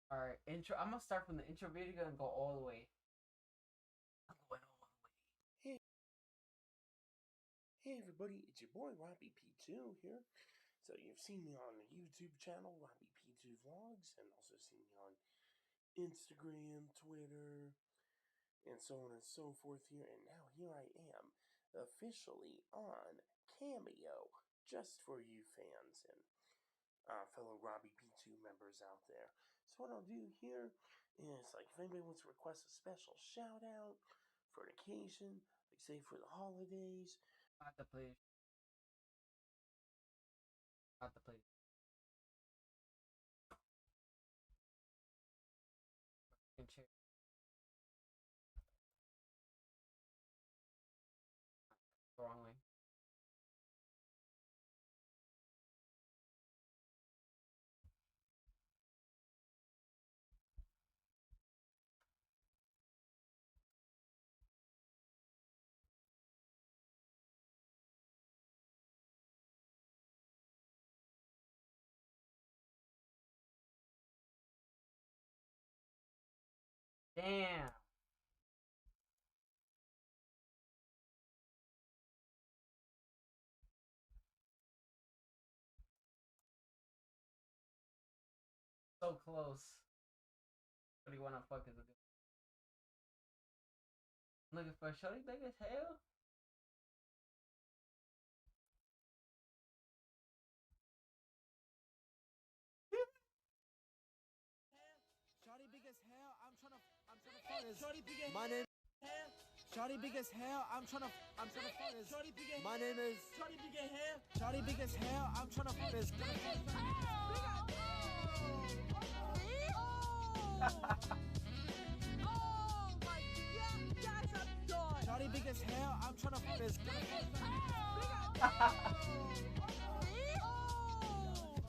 All right, intro. I'm gonna start from the intro video and go all the way. I'm going all the way. Hey everybody, it's your boy Robbie P2 here. So you've seen me on the YouTube channel, Robbie P2 Vlogs, and also seen me on Instagram, Twitter, and so on and so forth here. And now here I am, officially on Cameo, just for you fans and fellow Robbie P2 members out there. So what I'll do here is, like, if anybody wants to request a special shout out for an occasion, like say for the holidays. Not the place. Not the place. Chair. The wrong way. Damn. So close. What do you wanna fucking do? Looking for a shorty big as hell? Shorty big as hell. I'm trying to fuck this. Shorty big as my name. Shorty big as hell. I'm trying to fuck this. Shorty big as my name is. Shorty big as hell. Shorty big as hell. I'm trying to fuck this. Oh my god, guys, I'm done. Shorty big as hell. I'm trying to fuck this.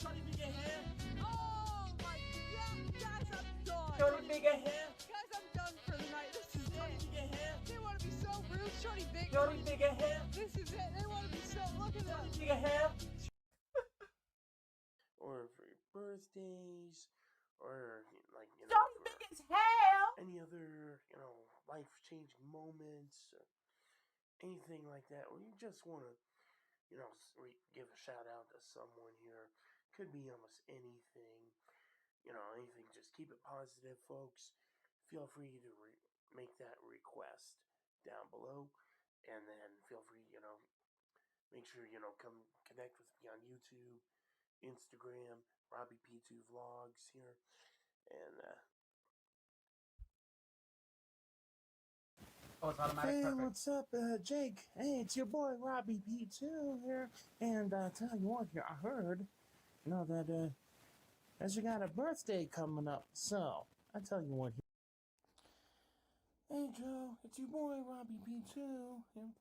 Shorty big as hell. Oh my god, guys, Shorty big. Shorty bigger hair. This is it. They want to be so. Look at that. Bigger hair. or for your birthdays, or like Shorty for big as hell. any other life-changing moments, or anything like that, or you just want to give a shout out to someone here. Could be almost anything, anything. Just keep it positive, folks. Feel free to make that request down below, and then feel free, make sure come connect with me on YouTube, Instagram, Robbie P2 Vlogs here, and Oh, it's automatic. hey, Perfect. what's up, Jake? Hey, it's your boy Robbie P2 here, and tell you what, here I heard, that as you got a birthday coming up, so I tell you what. Hey Joe, it's your boy Robbie P2 here.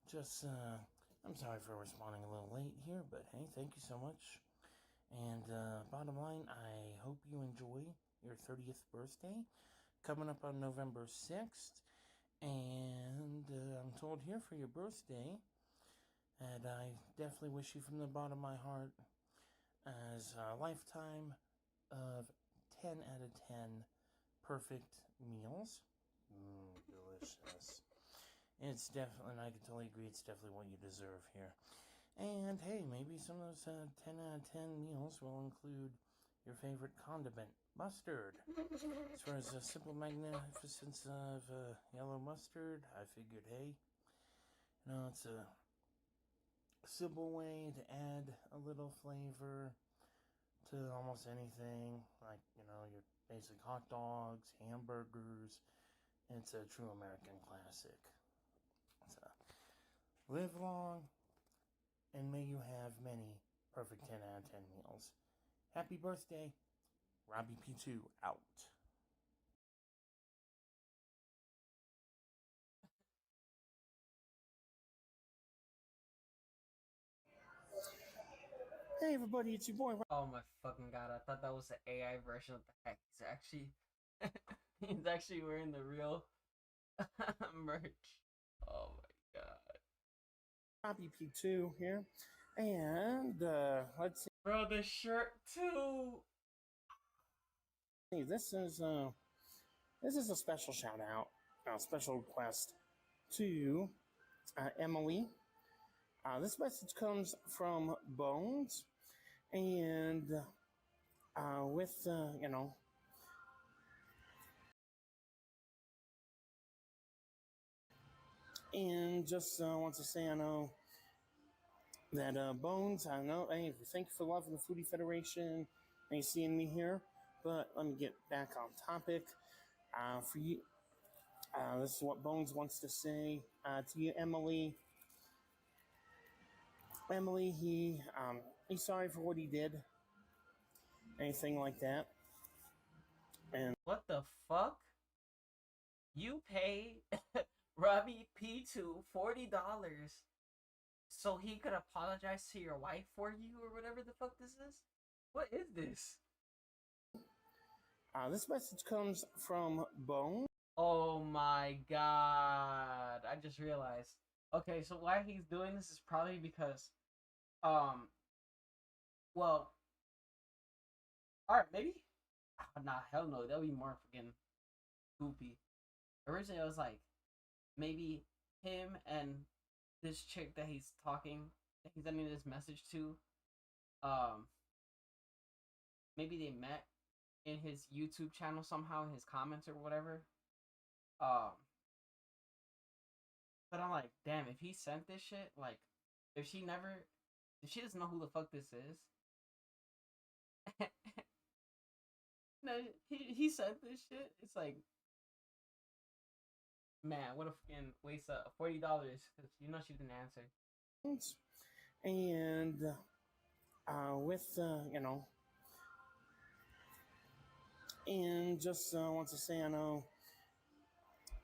Just I'm sorry for responding a little late here, but hey, thank you so much. And bottom line, I hope you enjoy your 30th birthday coming up on November 6th. And I'm told here for your birthday, and I definitely wish you from the bottom of my heart as a lifetime of 10 out of 10 perfect meals. Delicious. It's definitely, and I can totally agree, it's definitely what you deserve here. And hey, maybe some of those 10 out of 10 meals will include your favorite condiment, mustard. As far as the simple magnificence of yellow mustard, I figured, hey, it's a simple way to add a little flavor to almost anything, like, your basic hot dogs, hamburgers. It's a true American classic. So, live long, and may you have many perfect 10 out of 10 meals. Happy birthday, Robbie P2 out. Hey everybody, it's your boy. Oh my fucking god! I thought that was the AI version of the heck. He's actually wearing the real merch. Oh my god. Robbie P2 here, and let's see. Bro, the shirt too. Hey, this is a special shout out, special request to Emily. This message comes from Bones, and with and just wants to say, I know that Bones, I know, hey, thank you for loving the Foodie Federation and seeing me here, but let me get back on topic. For you, this is what Bones wants to say to you, Emily. Emily, he's sorry for what he did. Anything like that. And what the fuck? You pay Robbie P2 $40 so he could apologize to your wife for you or whatever the fuck this is? What is this? This message comes from Bone. Oh my god. I just realized. Okay, so why he's doing this is probably because, well, alright, maybe? Nah, hell no, that'll be more freaking goopy. Originally, I was like, maybe him and this chick that he's sending this message to, maybe they met in his YouTube channel somehow, in his comments or whatever. But I'm like, damn, if he sent this shit, like, if she doesn't know who the fuck this is. No, he sent this shit. It's like, man, what a fucking waste of $40 because she didn't answer. And with and just wants to say, I know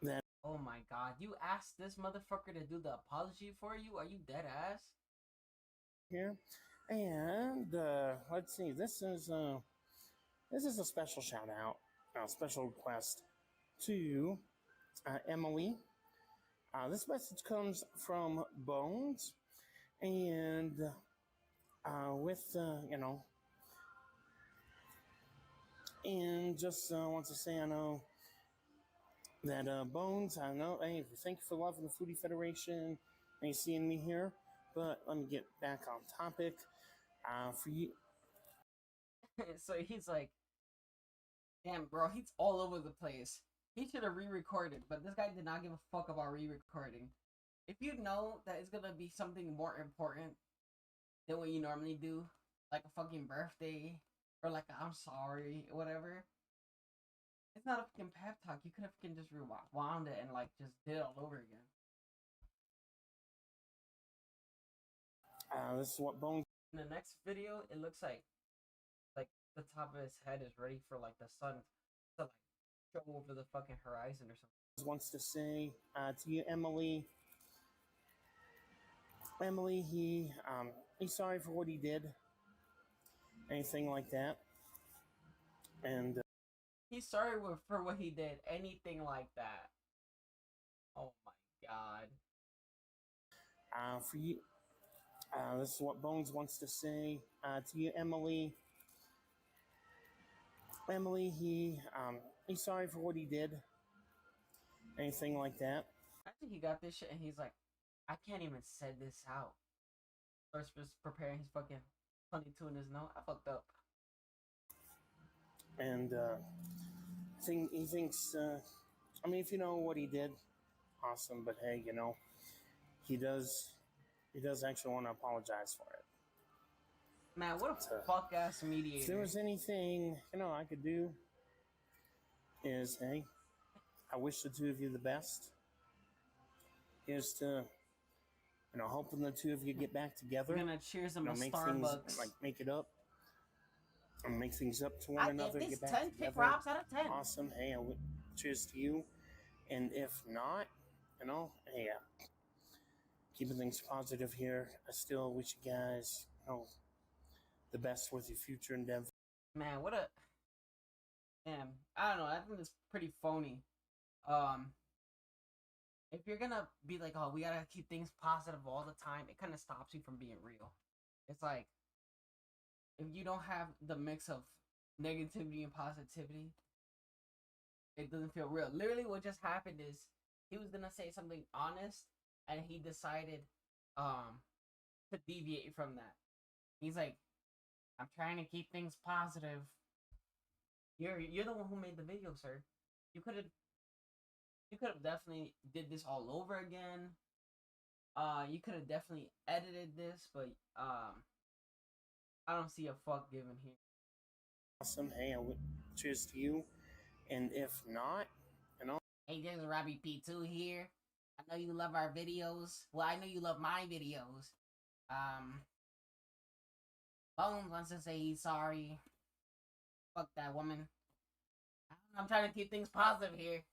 that. Oh my god, you asked this motherfucker to do the apology for you? Are you dead ass? Here, and let's see. This is a special shout out, a special request to Emily. This message comes from Bones, and with and just wants to say I know that Bones, I know, hey, thank you for loving the Foodie Federation and seeing me here, but let me get back on topic. For you, So he's like, damn, bro, he's all over the place. He should have re-recorded, but this guy did not give a fuck about re-recording. If you know that it's gonna be something more important than what you normally do, like a fucking birthday or like a I'm sorry, or whatever, it's not a fucking pep talk. You could have fucking just rewound it and like just did it all over again. this is what Bones. In the next video, it looks like the top of his head is ready for like the sun to like show over the fucking horizon or something. Wants to say to you, Emily. Emily, he's sorry for what he did. Anything like that, and he's sorry for what he did. Anything like that. Oh my god. For you, this is what Bones wants to say to you, Emily. Emily, he's sorry for what he did. Anything like that. Actually, he got this shit and he's like, I can't even say this out. Starts just preparing his fucking 22 in his note. I fucked up. And he thinks. I mean, if you know what he did, awesome. But hey, you know, he does actually want to apologize for it. Man, what a fuck ass mediator. If there was anything, I could do is, hey, I wish the two of you the best. Here's to, hoping the two of you get back together. We're gonna cheers them at make Starbucks. Things, make it up. And make things up to one another. Give get this back 10 together. pick Robs out of 10. Awesome. Hey, cheers to you. And if not, hey, keeping things positive here. I still wish you guys, the best with your future endeavors. Man, what a damn. I don't know. I think it's pretty phony. If you're gonna be like, oh, we gotta keep things positive all the time, it kind of stops you from being real. It's like if you don't have the mix of negativity and positivity, it doesn't feel real. Literally, what just happened is he was gonna say something honest, and he decided to deviate from that. He's like, I'm trying to keep things positive. You're the one who made the video, sir. You could have definitely did this all over again. You could have definitely edited this, but I don't see a fuck given here. Awesome. Hey, cheers to you. And if not, Hey, there's Robbie P2 here. I know you love our videos. Well, I know you love my videos. Bones wants to say he's sorry. Fuck that woman. I'm trying to keep things positive here.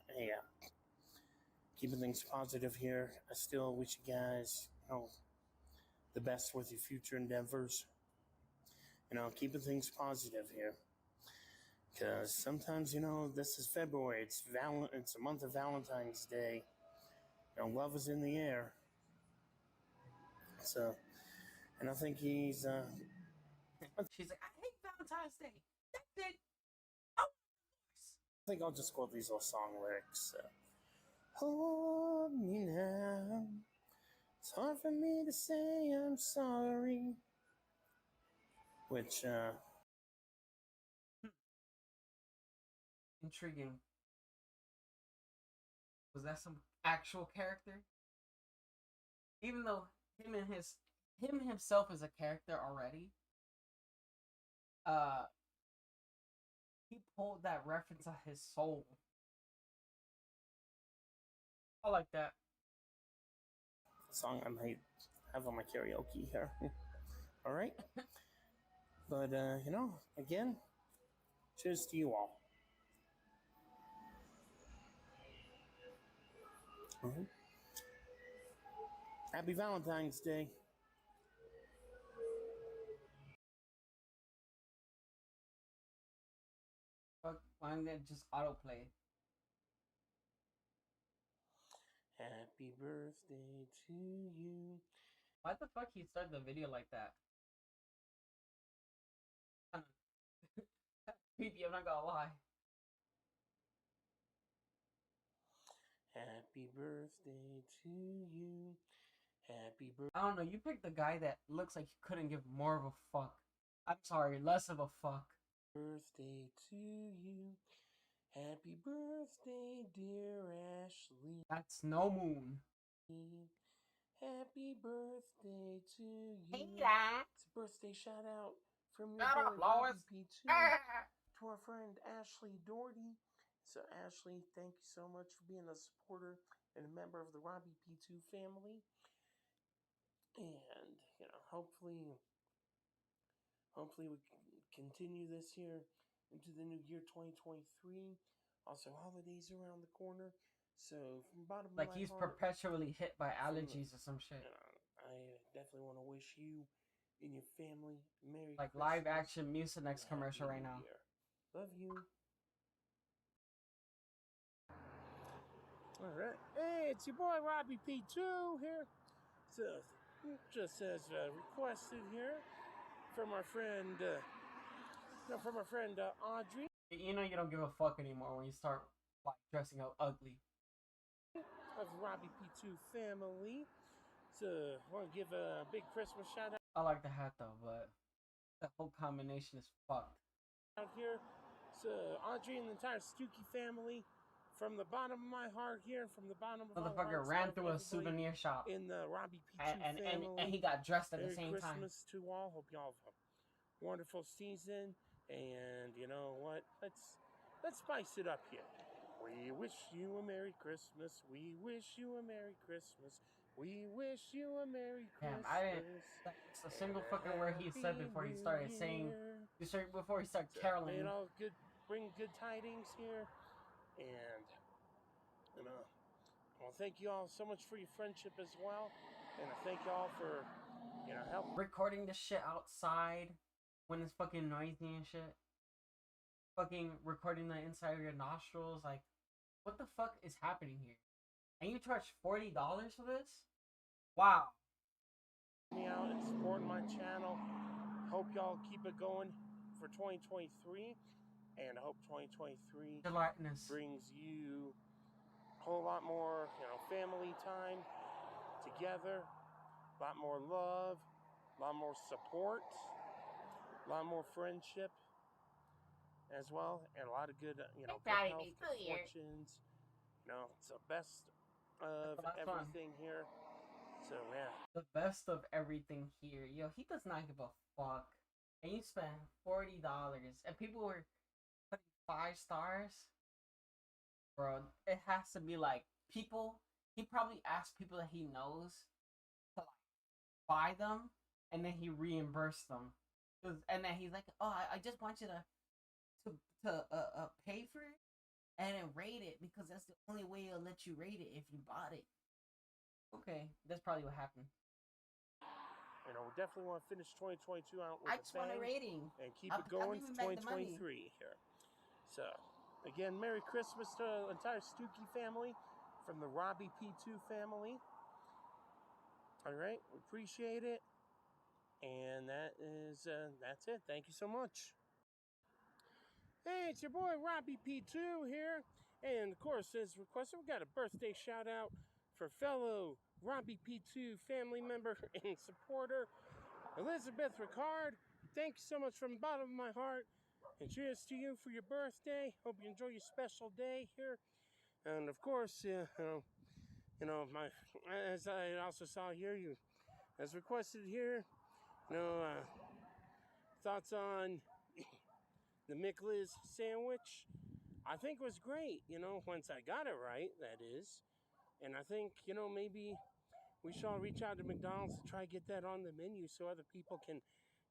Hey, keeping things positive here. I still wish you guys, the best with your future endeavors. Keeping things positive here. Because sometimes, this is February. It's a month of Valentine's Day. Love is in the air. So, and I think he's. She's like, I hate Valentine's Day. That's it. I think I'll just quote these little song lyrics. Hold me now. It's hard for me to say I'm sorry. Which, Intriguing. Was that some actual character? Even though him himself is a character already, he pulled that reference of his soul. I like that. Song I might have on my karaoke here. All right. But, again, cheers to you all. Mm-hmm. Happy Valentine's Day. Fuck, why didn't it just autoplay? Happy birthday to you. Why the fuck he started the video like that? Creepy, I'm not gonna lie. Happy birthday to you. Happy birthday. I don't know, you picked the guy that looks like he couldn't give more of a fuck. I'm sorry, less of a fuck. Birthday to you. Happy birthday, dear Ashley. That's No Moon. Happy birthday to you. Hey, that. It's a birthday shout out from your Shut boy up, Lois. Robbie P2 Ah. to our friend Ashley Doherty. So Ashley, thank you so much for being a supporter and a member of the Robbie P2 family. And hopefully we can continue this here into the new year 2023. Also, holidays around the corner. So from the bottom of Like my he's heart, perpetually hit by allergies or some shit. I definitely want to wish you and your family Merry Like Christmas. live action Mucinex commercial right now. Year. Love you. All right. Hey, it's your boy Robbie P2 here. So, just as requested here from our friend, Audrey. You know you don't give a fuck anymore when you start like dressing up ugly. Of Robbie P2 family. So, I want to give a big Christmas shout I like the hat though, but the whole combination is fucked. out here. So, Audrey and the entire Stookie family, from the bottom of my heart here, from the bottom of my Motherfucker heart, ran through a souvenir shop in the Robbie P2 family. and he got dressed at the same Merry time. Christmas to all. Hope y'all have a wonderful season. And you know what? Let's spice it up here. We wish you a Merry Christmas. We wish you a Merry Christmas. We wish you a Merry Christmas. Damn, I didn't. That's a single fucking word he said before he started saying. Before he started caroling. You know, bring good tidings here, and well, thank you all so much for your friendship as well, and I thank you all for helping. Recording this shit outside when it's fucking noisy and shit. Fucking recording the inside of your nostrils, like, what the fuck is happening here? And you charge $40 for this? Wow. Me out and supporting my channel. Hope y'all keep it going for 2023, and I hope 2023 brings you a whole lot more, family time together, a lot more love, a lot more support, a lot more friendship as well, and a lot of good, good health, fortunes. It's the best of everything here. So yeah, the best of everything here. Yo, he does not give a fuck. And you spend $40, and people were putting 5 stars. Bro, it has to be like people. He probably asked people that he knows to like buy them, and then he reimbursed them. And then he's like, "Oh, I just want you to pay for it and then rate it, because that's the only way it'll let you rate it if you bought it." Okay, that's probably what happened. We definitely want to finish 2022 out with I just want a rating and keep it going for 2023 here. So, again, Merry Christmas to the entire Stookie family from the Robbie P2 family. All right, we appreciate it. And that's it. Thank you so much. Hey, it's your boy Robbie P2 here. And of course, as requested, we got a birthday shout out for fellow Robbie P2 family member and supporter, Elizabeth Ricard. Thank you so much from the bottom of my heart. And cheers to you for your birthday. Hope you enjoy your special day here. And of course, as I also saw here, you as requested here, thoughts on the McLiz sandwich. I think it was great, once I got it right, that is. And I think, maybe we should all reach out to McDonald's to try to get that on the menu so other people can,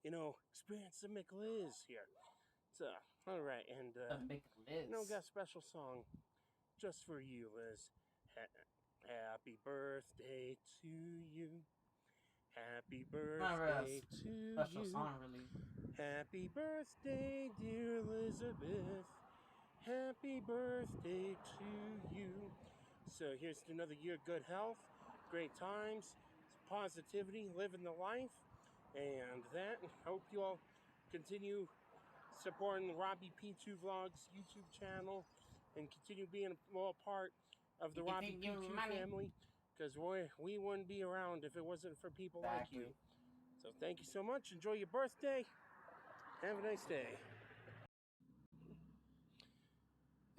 experience the McLiz here. So, all right, and, got a special song just for you, Liz. Happy birthday to you. Happy birthday to special you. Song, really. Happy birthday, dear Elizabeth. Happy birthday to you. So here's to another year of good health, great times, positivity, living the life, and that. Hope you all continue supporting Robbie P2 Vlogs YouTube channel and continue being a part of the Robbie P2 family, because we wouldn't be around if it wasn't for people like you. So thank you so much. Enjoy your birthday. Have a nice day.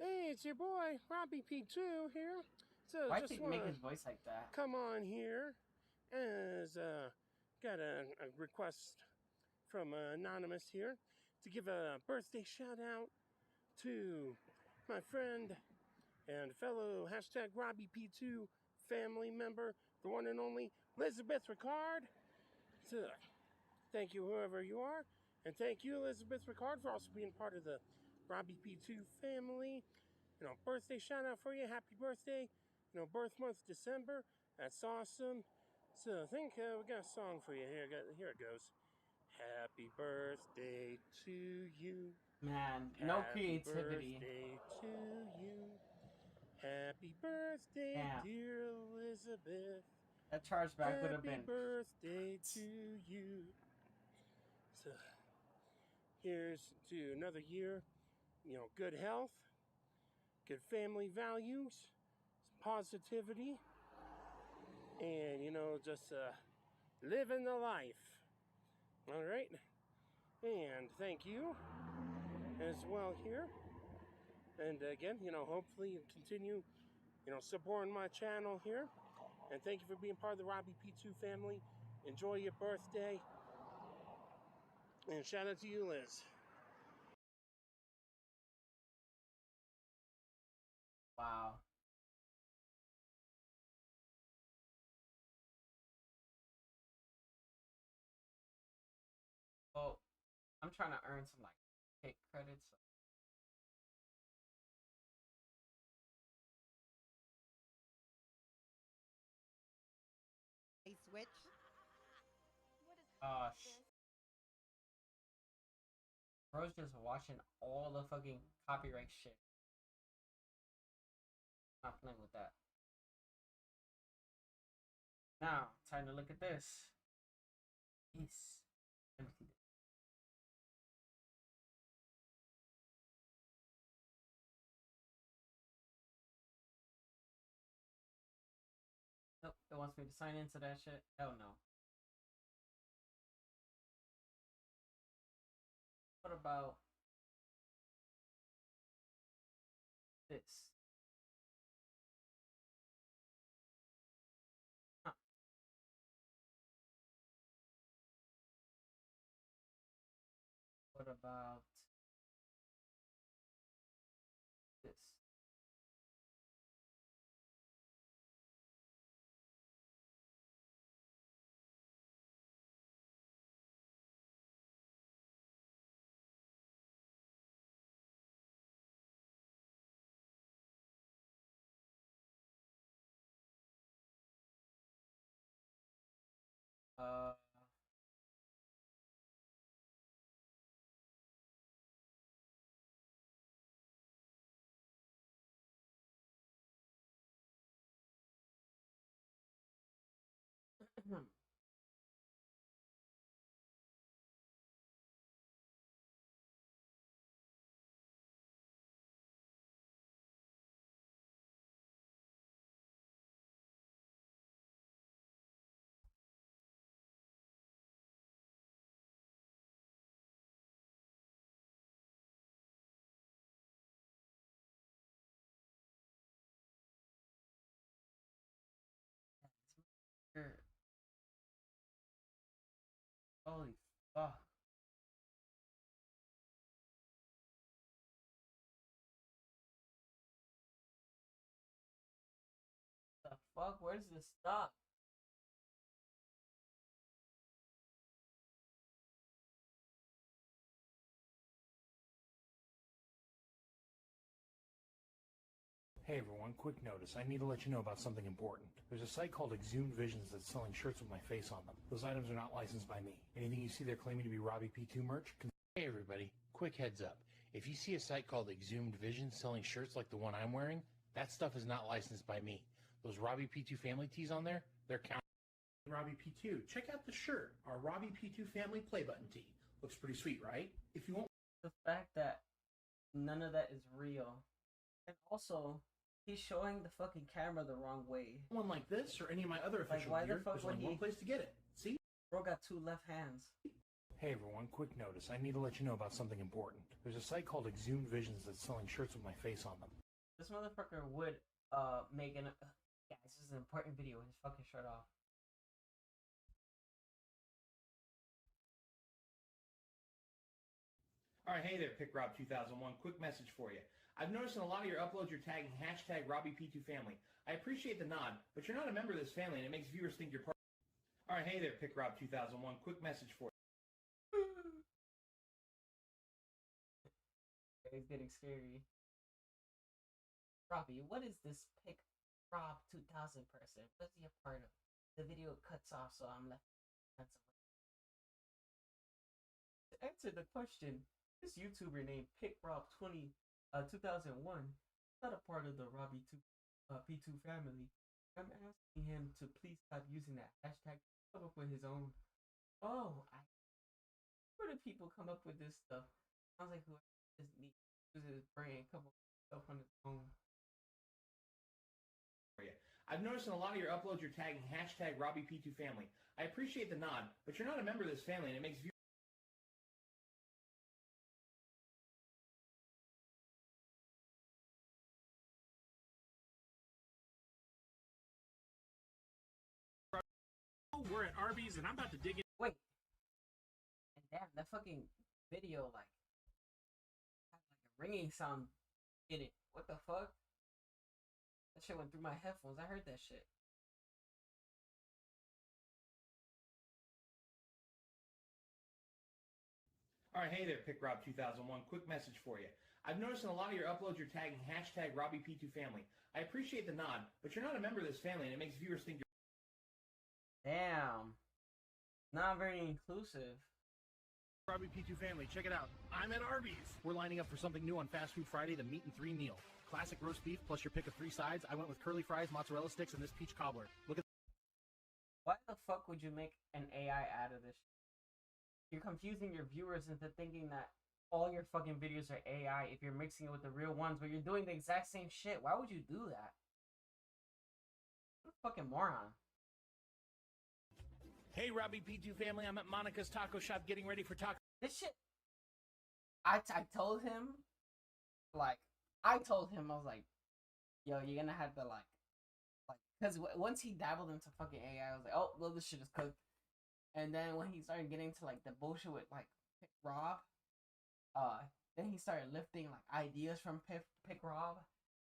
Hey, it's your boy, Robbie P2 here. So Why just did he wanna make his voice like that? come on here as got a request from Anonymous here to give a birthday shout out to my friend and fellow hashtag Robbie P2 family member, the one and only Elizabeth Ricard. So thank you, whoever you are. And thank you, Elizabeth Ricard, for also being part of the Robbie P2 family. You know, birthday shout out for you. Happy birthday. You know, birth month, December. That's awesome. So I think we got a song for you here. Here it goes. Happy birthday to you. Man, no creativity. Happy birthday to you. Happy birthday, Damn. dear Elizabeth. That chargeback would have been. Happy birthday to you. So here's to another year. You know, good health, good family values, positivity, and, you know, just living the life. All right. And thank you as well here. And again, you know, hopefully you continue, you know, supporting my channel here. And thank you for being part of the Robbie P2 family. Enjoy your birthday. And shout out to you, Liz. Wow. Well, I'm trying to earn some like hit credits. Hey, switch. Bro's just watching all the fucking copyright shit. Not playing with that. Now, time to look at this. Yes. Let me see this. Nope, it wants me to sign into that shit. Hell no. What about this? Huh. What about this? Uh, Holy fuck. The fuck? Where's this stuff? Hey everyone, quick notice. I need to let you know about something important. There's a site called Exhumed Visions that's selling shirts with my face on them. Those items are not licensed by me. Anything you see there claiming to be Robbie P2 merch? Hey everybody, quick heads up. If you see a site called Exhumed Visions selling shirts like the one I'm wearing, that stuff is not licensed by me. Those Robbie P2 family tees on there, they're counting. Robbie P2, check out the shirt, our Robbie P2 family play button tee. Looks pretty sweet, right? If you want The fact that none of that is real. And also, he's showing the fucking camera the wrong way. one like this or any of my other Like, official why the gear, fuck there's would only one he- place to get it. See? Bro got two left hands. Hey everyone, quick notice. I need to let you know about something important. There's a site called Exhumed Visions that's selling shirts with my face on them. This motherfucker would make an guys, this is an important video with his fucking shirt off. All right, hey there, PickRob2001. Quick message for you. I've noticed in a lot of your uploads you're tagging hashtag RobbieP2Family. I appreciate the nod, but you're not a member of this family and it makes viewers think you're part. All right, hey there, PickRob2001. Quick message for you. It's getting scary. Robbie, what is this Pick Rob 2000 person? What's he a part of? The video cuts off, so I'm left. To answer the question, this YouTuber named PickRob20 2001 not a part of the Robbie P2 family. I'm asking him to please stop using that hashtag. Come up with his own. Oh, where do people come up with this stuff? Sounds like whoever just needs to use his brain, come up with stuff on his own. I've noticed in a lot of your uploads you're tagging hashtag RobbieP2Family. I appreciate the nod, but you're not a member of this family and it makes viewers. We're at Arby's and I'm about to dig in. Wait. And damn, that fucking video like had like a ringing sound in it. What the fuck? That shit went through my headphones. I heard that shit. All right, hey there, PickRob2001. Quick message for you. I've noticed in a lot of your uploads you're tagging hashtag RobbieP2Family. I appreciate the nod, but you're not a member of this family and it makes viewers think you're. Damn. Not very inclusive. Robbie P2 Family, check it out. I'm at Arby's. We're lining up for something new on Fast Food Friday, the Meat and 3 meal. Classic roast beef plus your pick of 3 sides. I went with curly fries, mozzarella sticks, and this peach cobbler. Look at. Why the fuck would you make an AI out of this? You're confusing your viewers into thinking that all your fucking videos are AI if you're mixing it with the real ones, but you're doing the exact same shit. Why would you do that? What a fucking moron. Hey, Robbie P2 Family, I'm at Monica's Taco Shop getting ready for taco. This shit. I told him, I was like, yo, you're gonna have to because once he dabbled into fucking AI, I was like, oh, well, this shit is cooked. And then when he started getting to like the bullshit with like Pick Rob, then he started lifting like ideas from Pick Rob,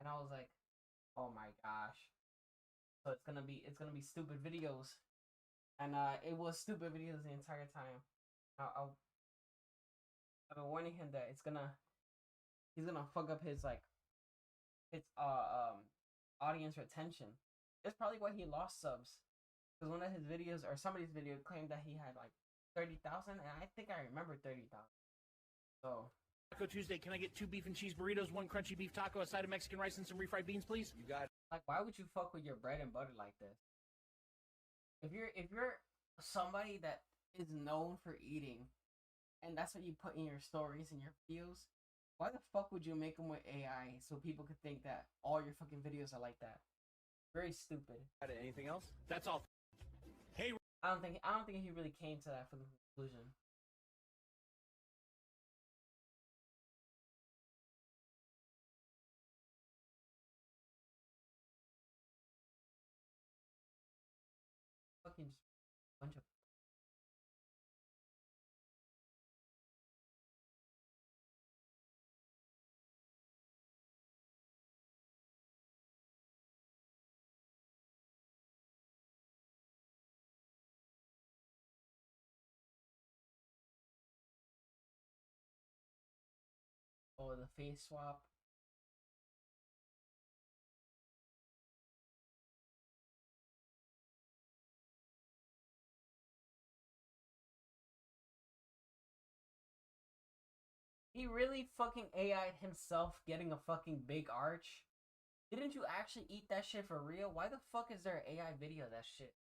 and I was like, oh my gosh. So it's gonna be stupid videos, and it was stupid videos the entire time. I've been warning him that he's gonna fuck up his audience retention. It's probably why he lost subs. Because one of his videos or somebody's video claimed that he had like 30,000, and I think I remember 30,000. So Taco Tuesday, can I get 2 beef and cheese burritos, 1 crunchy beef taco, a side of Mexican rice, and some refried beans, please? You got it. like, why would you fuck with your bread and butter like this? If you're somebody that is known for eating, and that's what you put in your stories and your videos, why the fuck would you make them with AI so people could think that all your fucking videos are like that? Very stupid. Got it. Anything else? That's all. Hey, I don't think he really came to that for the conclusion. Fucking bunch of. Oh, the face swap. He really fucking AI'd himself getting a fucking big arch. Didn't you actually eat that shit for real? Why the fuck is there an AI video of that shit?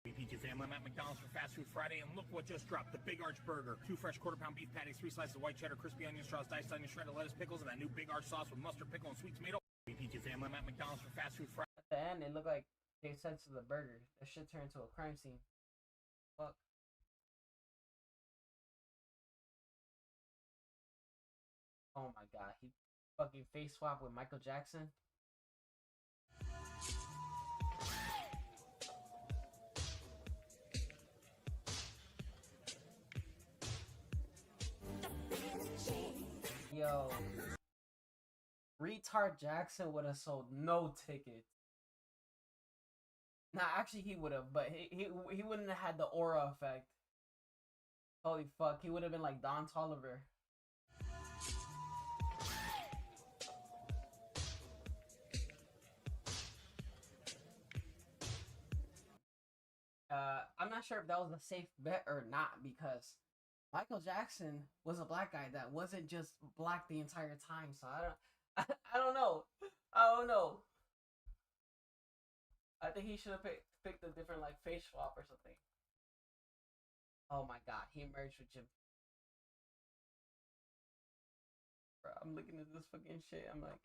P2 family, I'm at McDonald's for Fast Food Friday, and look what just dropped. The Big Arch Burger. 2 fresh quarter-pound beef patties, 3 slices of white cheddar, crispy onion straws, diced onion, shredded lettuce, pickles, and that new Big Arch sauce with mustard, pickle, and sweet tomato. P2 family, I'm at McDonald's for Fast Food Friday. At the end, it looked like they said to the burger. That shit turned into a crime scene. Fuck. Oh my god, he fucking face swapped with Michael Jackson. Yo, retard Jackson would have sold no tickets. Nah, actually he would have, but he wouldn't have had the aura effect. Holy fuck, he would have been like Don Toliver. I'm not sure if that was a safe bet or not, because Michael Jackson was a black guy that wasn't just black the entire time. So I don't know. I don't know. I think he should have picked a different like face swap or something. Oh my god, he merged with Jim. Bro, I'm looking at this fucking shit. I'm like,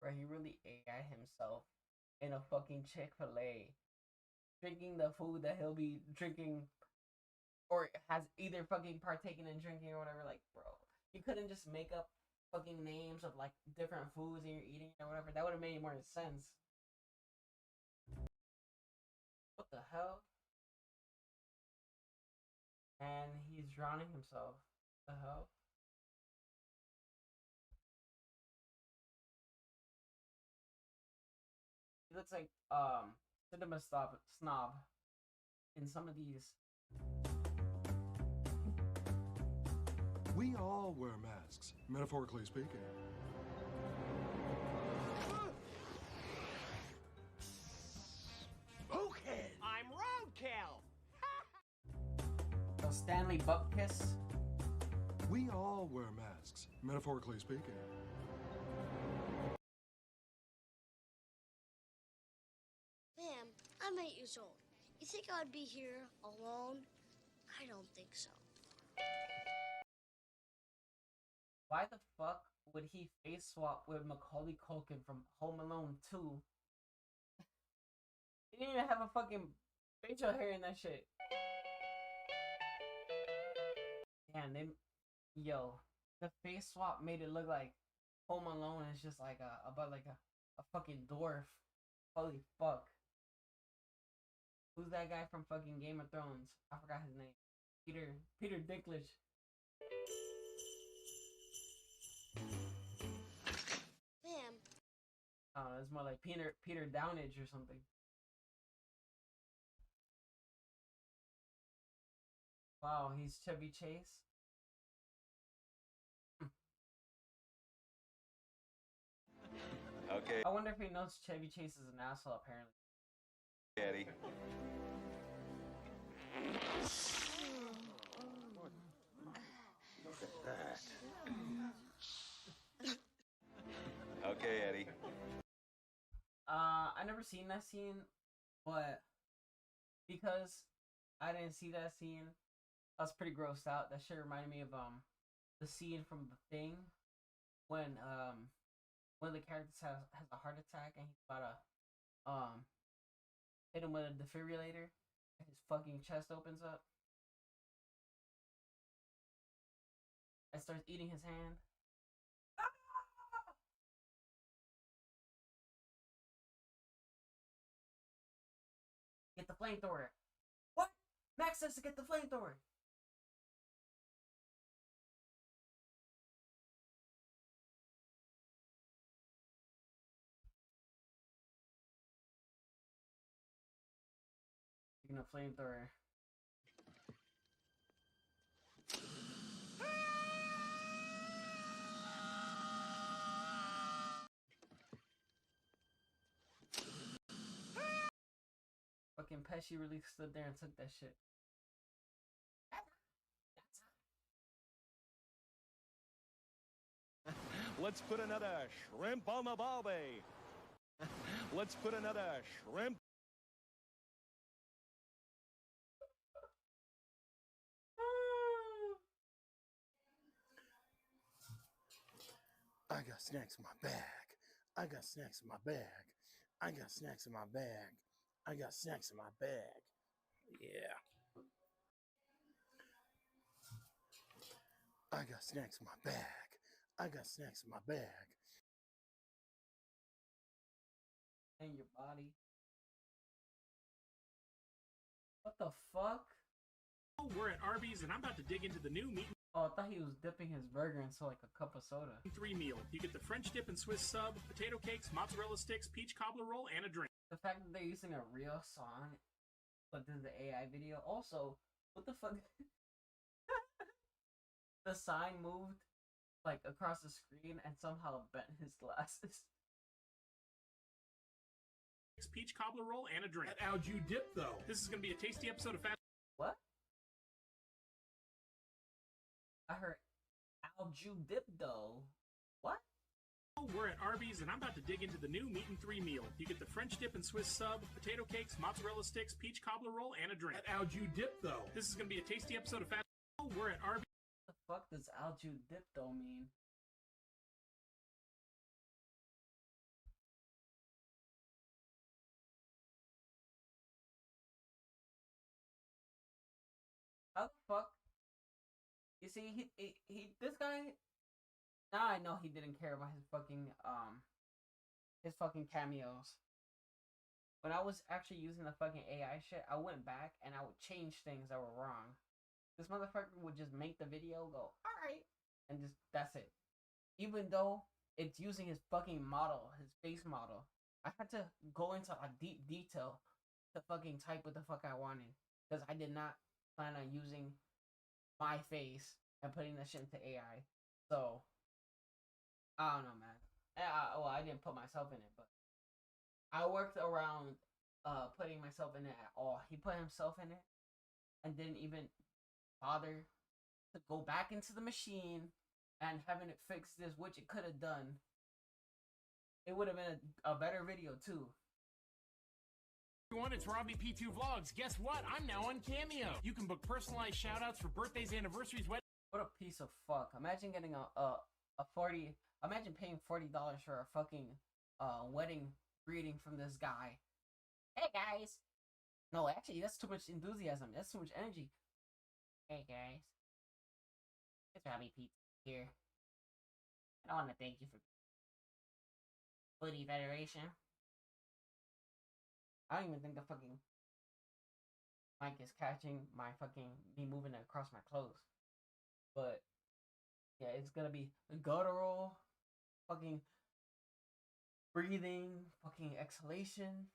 bro, he really AI himself in a fucking Chick-fil-A. Drinking the food that he'll be drinking, or has either fucking partaken in drinking or whatever. Like, bro, you couldn't just make up fucking names of like different foods and you're eating or whatever. That would have made more sense. What the hell? And he's drowning himself. What the hell? He looks like cinema snob in some of these. We all wear masks, metaphorically speaking. Okay. I'm roadkill. So Stanley Bupkis. We all wear masks, metaphorically speaking. Ma'am, I'm 8 years old. You think I'd be here alone? I don't think so. Why the fuck would he face swap with Macaulay Culkin from Home Alone 2? He didn't even have a fucking facial hair in that shit. Damn, yo, the face swap made it look like Home Alone is just like a fucking dwarf. Holy fuck. Who's that guy from fucking Game of Thrones? I forgot his name. Peter Dinklage. Ma'am. It's more like Peter Downage or something. Wow, he's Chevy Chase. Okay. I wonder if he knows Chevy Chase is an asshole, apparently. Eddie. Look at that. Okay, Eddie. I never seen that scene, but because I didn't see that scene, I was pretty grossed out. That shit reminded me of the scene from The Thing when one of the characters has a heart attack and he's about to hit him with a defibrillator and his fucking chest opens up and starts eating his hand. Get the flamethrower. What? Max says to get the flamethrower. Taking a flamethrower. Fucking Pesci really stood there and took that shit. Let's put another shrimp on the barbie. Let's put another shrimp. I got snacks in my bag. I got snacks in my bag. I got snacks in my bag. I got snacks in my bag. Yeah. I got snacks in my bag. I got snacks in my bag. And your body. What the fuck? Oh, we're at Arby's and I'm about to dig into the new meat Oh, I thought he was dipping his burger into like a cup of soda. and 3 meal. You get the French dip and Swiss sub, potato cakes, mozzarella sticks, peach cobbler roll, and a drink. The fact that they're using a real song, but this is the AI video. Also, what the fuck? The sign moved like across the screen and somehow bent his glasses. Peach cobbler roll and a drink. At Al Ju dip though. This is gonna be a tasty episode of Fast. What? I heard Alju dip though. What? Oh, we're at Arby's and I'm about to dig into the new meat and 3 meal. You get the French dip and Swiss sub, potato cakes, mozzarella sticks, peach cobbler roll, and a drink. At Al Ju dip though. This is gonna be a tasty episode of Fast. Oh, we're at Arby's. What the fuck does Alju dip though mean? How the fuck? You see, he this guy. Now I know he didn't care about his fucking cameos. When I was actually using the fucking AI shit, I went back and I would change things that were wrong. This motherfucker would just make the video go, alright, and just, that's it. Even though it's using his fucking model, his face model. I had to go into a deep detail to fucking type what the fuck I wanted. Because I did not plan on using my face and putting that shit into AI. So, I don't know, man. Well, I didn't put myself in it, but I worked around putting myself in it at all. He put himself in it and didn't even bother to go back into the machine and having it fix this, which it could have done. It would have been a better video too. Everyone, it's Robbie P2 Vlogs. Guess what? I'm now on Cameo. You can book personalized shoutouts for birthdays, anniversaries, weddings. What a piece of fuck. Imagine getting imagine paying $40 for a fucking wedding greeting from this guy. Hey guys. No, actually that's too much enthusiasm. That's too much energy. Hey guys. It's Robbie P here. I want to thank you for Hoodie Federation. I don't even think the fucking mic is catching my fucking me moving it across my clothes. But yeah, it's gonna be guttural, fucking breathing, fucking exhalation.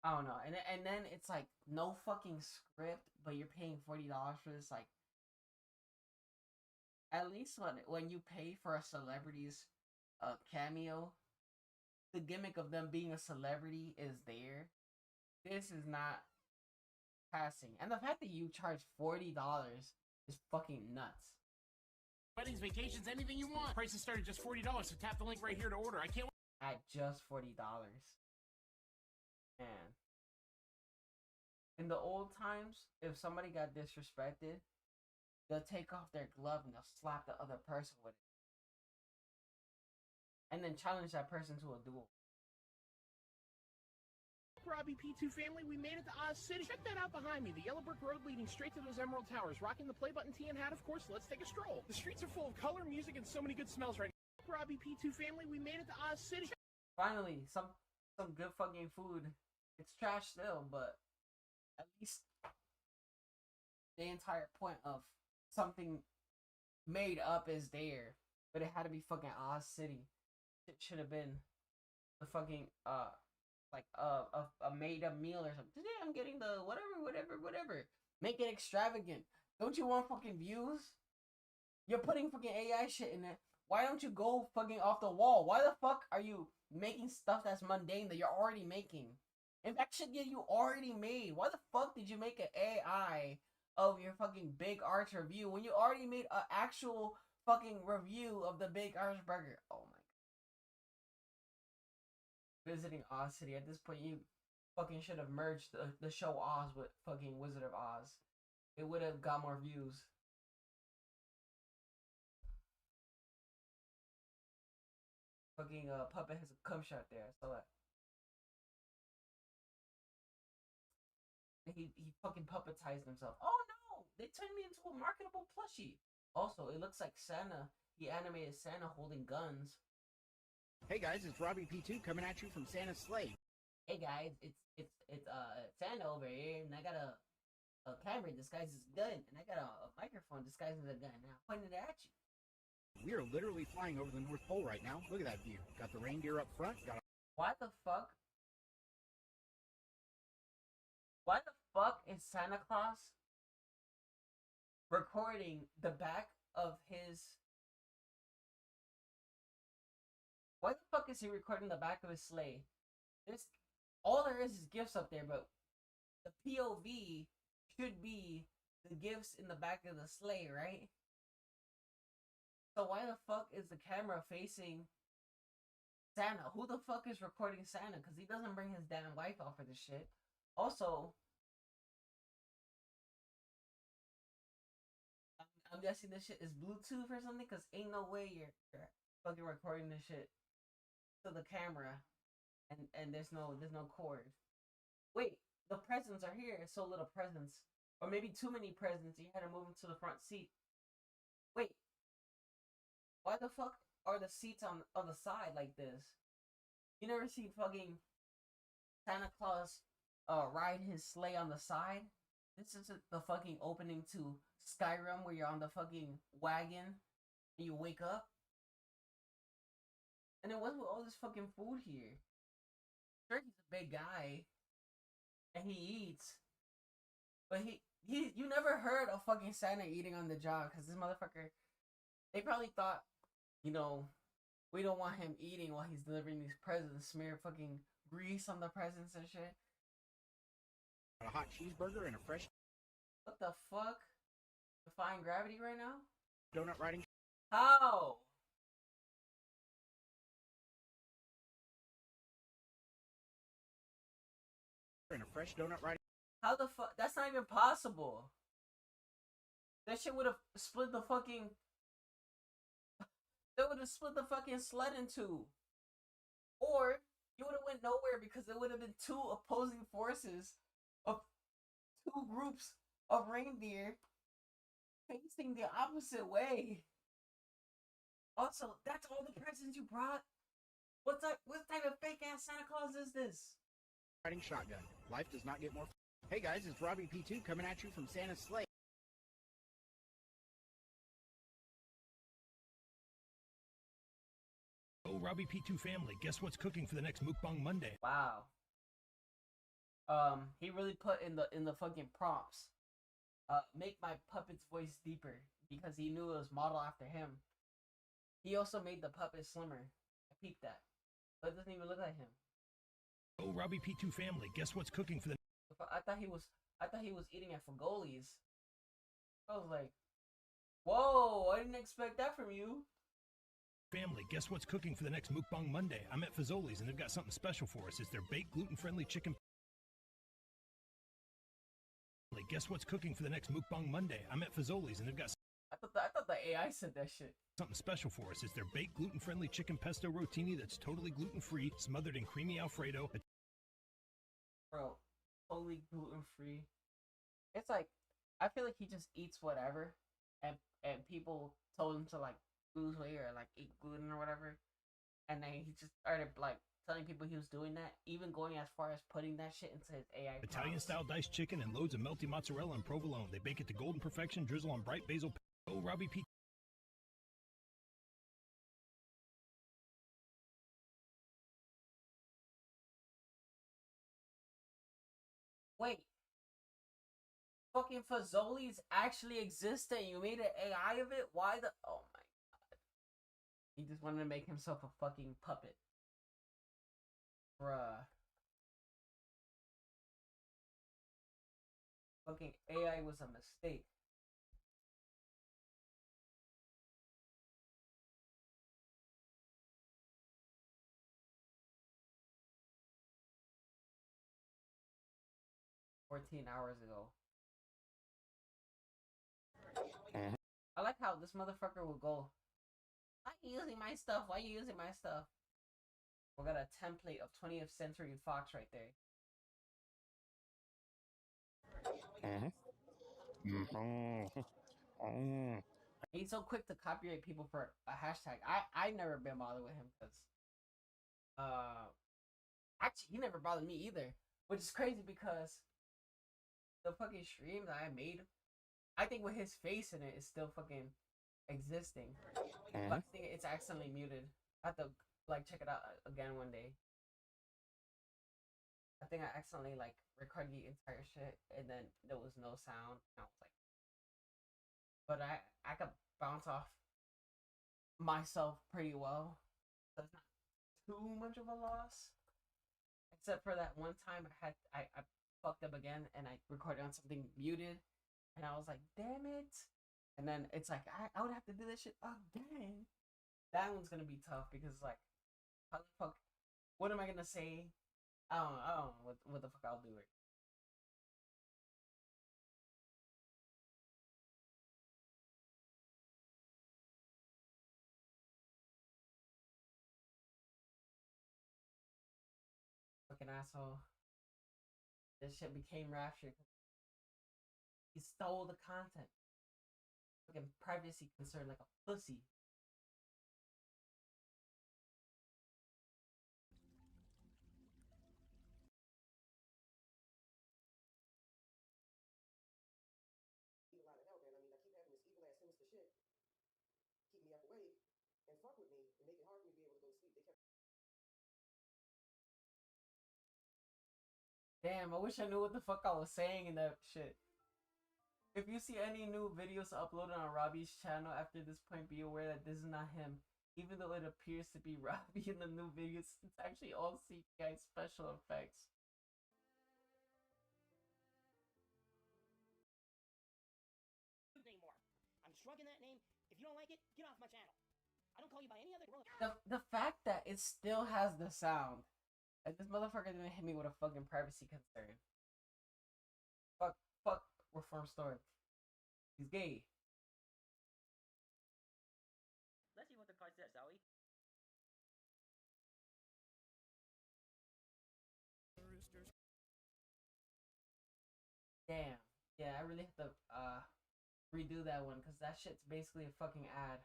I don't know. And then it's like no fucking script, but you're paying $40 for this. Like, at least when you pay for a celebrity's cameo, the gimmick of them being a celebrity is there. This is not passing. And the fact that you charge $40 is fucking nuts. Weddings, vacations, anything you want. Prices start at just $40, so tap the link right here to order. I can't wait. At just $40. Man. In the old times, if somebody got disrespected, they'll take off their glove and they'll slap the other person with it. And then challenge that person to a duel. Robbie P2 family, we made it to Oz City. Check that out behind me. The yellow brick road leading straight to those Emerald Towers. Rocking the play button tee and hat, of course. Let's take a stroll. The streets are full of color, music, and so many good smells right now. Robbie P2 family, we made it to Oz City. Finally, some good fucking food. It's trash still, but at least the entire point of something made up is there. But it had to be fucking Oz City. It should have been the fucking like a made up meal or something. Today I'm getting the whatever. Make it extravagant. Don't you want fucking views? You're putting fucking AI shit in it. Why don't you go fucking off the wall? Why the fuck are you making stuff that's mundane that you're already making? In fact, shit you already made. Why the fuck did you make an AI of your fucking Big Arch review when you already made an actual fucking review of the Big Arch burger? Oh my. visiting Oz City. At this point, you fucking should have merged the show Oz with fucking Wizard of Oz. It would have got more views. Fucking puppet has a cum shot there. I saw that. He fucking puppetized himself. Oh no! They turned me into a marketable plushie. Also, it looks like Santa. He animated Santa holding guns. Hey guys, it's Robbie P2 coming at you from Santa's sleigh. Hey guys, it's Santa over here, and I got a camera disguised as a gun, and I got a microphone disguised as a gun, and I'm pointing it at you. We are literally flying over the North Pole right now. Look at that view. Got the reindeer up front. Why the fuck is Santa Claus recording the back of his... Why the fuck is he recording the back of his sleigh? There's... All there is gifts up there, but the POV should be the gifts in the back of the sleigh, right? So why the fuck is the camera facing Santa? Who the fuck is recording Santa? Because he doesn't bring his damn wife out for this shit. Also, I'm guessing this shit is Bluetooth or something, because ain't no way you're fucking recording this shit to the camera and there's no cord. Wait, the presents are here. It's so little presents. Or maybe too many presents. You had to move them to the front seat. Wait. Why the fuck are the seats on the side like this? You never see fucking Santa Claus ride his sleigh on the side? This is the fucking opening to Skyrim where you're on the fucking wagon and you wake up. And then what's with all this fucking food here? Sure, he's a big guy and he eats, but you never heard of fucking Santa eating on the job, because this motherfucker, they probably thought, you know, we don't want him eating while he's delivering these presents, smear fucking grease on the presents and shit. A hot cheeseburger and a fresh... What the fuck? Defying gravity right now? Donut riding... How? And a fresh donut riding... How the fuck? That's not even possible. That shit would have split the fucking... They would have split the fucking sled in two. Or you would have went nowhere, because there would have been two opposing forces of two groups of reindeer facing the opposite way. Also, that's all the presents you brought? What type of fake ass Santa Claus is this? Riding shotgun. Life does not get more... Hey guys, it's Robbie P2 coming at you from Santa's sleigh. Oh, Robbie P2 family, guess what's cooking for the next Mukbang Monday? Wow. He really put in the fucking prompts. Make my puppet's voice deeper, because he knew it was modeled after him. He also made the puppet slimmer. I peeped that. But it doesn't even look like him. Oh, Robbie P2 family, guess what's cooking for the... I thought he was eating at Fagoli's. I was like, whoa, I didn't expect that from you. Family, guess what's cooking for the next Mukbang Monday? I'm at Fazoli's and they've got something special for us. It's their baked gluten-friendly chicken... Guess what's cooking for the next Mukbang Monday? I'm at Fazoli's and they've got... I thought the AI said that shit. Something special for us. It's their baked gluten-friendly chicken pesto rotini that's totally gluten-free, smothered in creamy Alfredo. Bro, totally gluten-free. It's like, I feel like he just eats whatever, and people told him to like lose weight or like eat gluten or whatever, and then he just started like telling people he was doing that, even going as far as putting that shit into his AI. Italian-style diced chicken and loads of melty mozzarella and provolone. They bake it to golden perfection, drizzle on bright basil. Oh, Robbie P. Wait. Fucking Fazoli's actually existed and you made an AI of it? Why the... Oh my god. He just wanted to make himself a fucking puppet. Bruh. Fucking AI was a mistake. 14 hours ago. Mhm. I like how this motherfucker will go, why you using my stuff? Why you using my stuff? We got a template of 20th Century Fox right there. He's so quick to copyright people for a hashtag. I never been bothered with him because actually he never bothered me either, which is crazy because the fucking stream that I made, I think with his face in it is still fucking existing. But I think it's accidentally muted. I have to like check it out again one day. I think I accidentally like recorded the entire shit and then there was no sound. And I was like, but I could bounce off myself pretty well. So it's not too much of a loss. Except for that one time I fucked up again and I recorded on something muted and I was like, damn it. And then it's like I would have to do this shit again. That one's gonna be tough because like how the fuck, what am I gonna say? I don't know what the fuck I'll do it. Fucking asshole. This shit became Rapture. He stole the content. Fucking privacy concern like a pussy. A lot of help, man. I mean, I keep having this evil ass sinister shit keep me up awake and fuck with me and make it hard for me to be able to go to sleep. They kept. Damn, I wish I knew what the fuck I was saying in that shit. If you see any new videos uploaded on Robbie's channel after this point, be aware that this is not him. Even though it appears to be Robbie in the new videos, it's actually all CGI special effects. Anymore. I'm shrugging that name. If you don't like it, get off my channel. I don't call you by any other. The fact that it still has the sound. Like this motherfucker didn't hit me with a fucking privacy concern. Fuck, Reform Store. He's gay. Let's see what the card says, shall we? Damn. Yeah, I really have to redo that one because that shit's basically a fucking ad.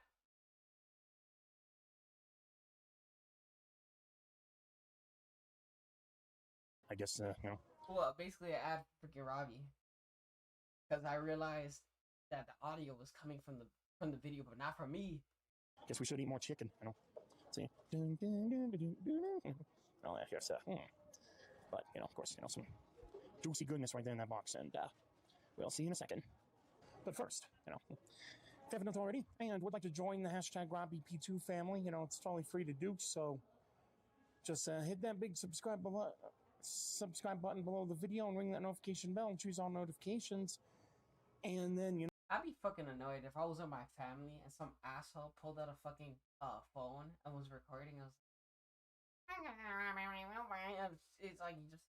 I guess, you know. Well, basically an ad for freaking Robbie. Because I realized that the audio was coming from the video, but not from me. Guess we should eat more chicken, you know. See? Oh, yeah, yes, but, you know, of course, you know, some juicy goodness right there in that box, and we'll see you in a second. But first, you know, if you haven't done so already, and would like to join the hashtag RobbieP2 family, you know, it's totally free to do, so just hit that big subscribe button below the video and ring that notification bell and choose all notifications. And then, you know, I'd be fucking annoyed if I was with my family and some asshole pulled out a fucking phone and was recording. I was it's like you just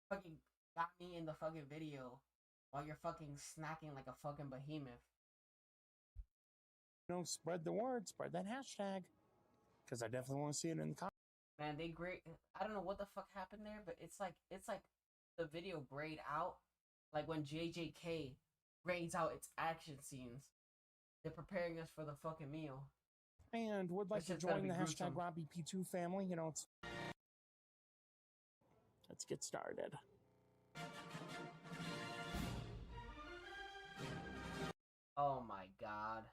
fucking got me in the fucking video while you're fucking snacking like a fucking behemoth. you know, spread the word, spread that hashtag, because I definitely want to see it in the comments. Man, they grade. I don't know what the fuck happened there, but it's like the video grayed out, like when JJK grades out its action scenes. They're preparing us for the fucking meal. And would like to join the hashtag RobbieP2 family, you know, let's get started. Oh my god.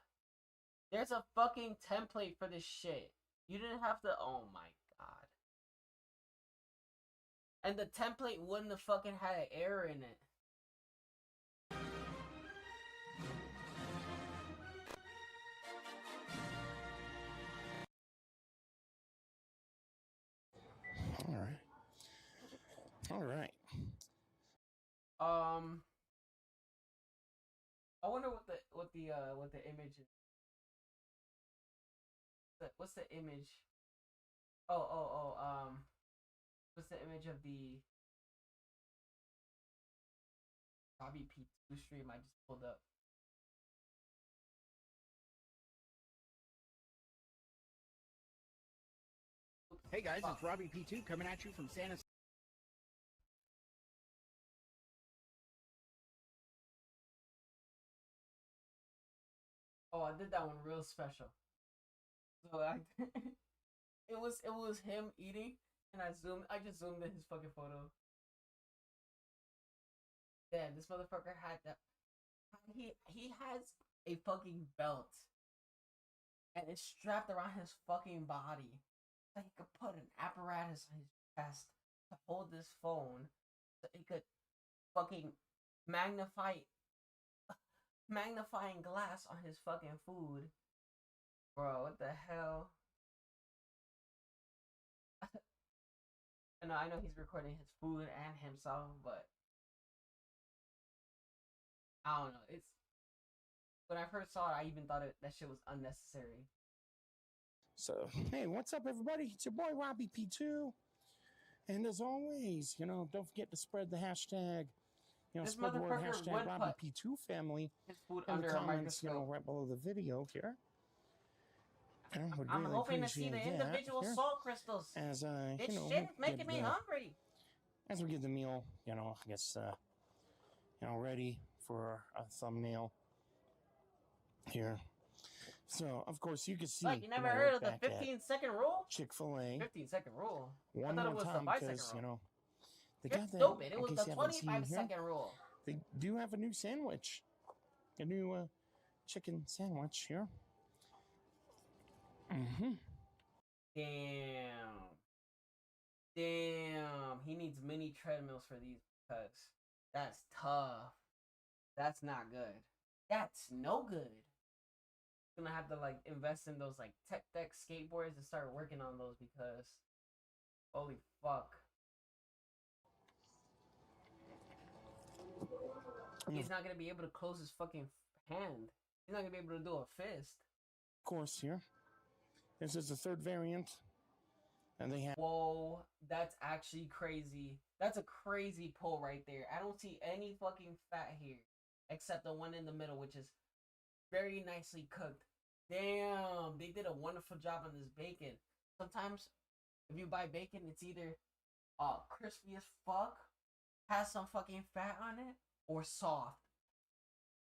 There's a fucking template for this shit. You didn't have to. Oh my god. And the template wouldn't have fucking had an error in it. All right. I wonder what the image is. What's the image? What's the image of the Robbie P2 stream I just pulled up. Hey guys, it's Robbie P2 coming at you from Santa. Oh, I did that one real special. So it was him eating, and I just zoomed in his fucking photo. Damn, this motherfucker had that. He has a fucking belt, and it's strapped around his fucking body. So he could put an apparatus on his chest to hold this phone, so he could fucking magnifying glass on his fucking food. Bro, what the hell? I know he's recording his food and himself, but I don't know. It's when I first saw it, I even thought that shit was unnecessary. So, hey, what's up, everybody? It's your boy Robbie P2, and as always, don't forget to spread the hashtag. This Spread the word motherfucker hashtag would Robbie put P2 family his food in the under a comments, microscope. right below the video here. Would I'm really hoping to see the appreciate that individual here. salt crystals. As This shit is making me hungry. As we get the meal, I guess ready for a thumbnail here. So, of course, you can see. Like, you never heard of the back at 15-second rule? Chick-fil-A. 15-second rule. One I thought more it was time, the 5-second because rule. they You're got that. stupid. It in was case the you haven't seen here, 25-second rule. They do have a new sandwich, a new chicken sandwich here. Damn. He needs mini treadmills for these because that's tough. That's not good. That's no good. Gonna have to invest in those tech deck skateboards and start working on those because holy fuck. He's not gonna be able to close his fucking hand. He's not gonna be able to do a fist. Of course, here. This is the third variant. And they have. Whoa, that's actually crazy. That's a crazy pull right there. I don't see any fucking fat here. Except the one in the middle, which is very nicely cooked. Damn, they did a wonderful job on this bacon. Sometimes, if you buy bacon, it's either crispy as fuck, has some fucking fat on it, or soft,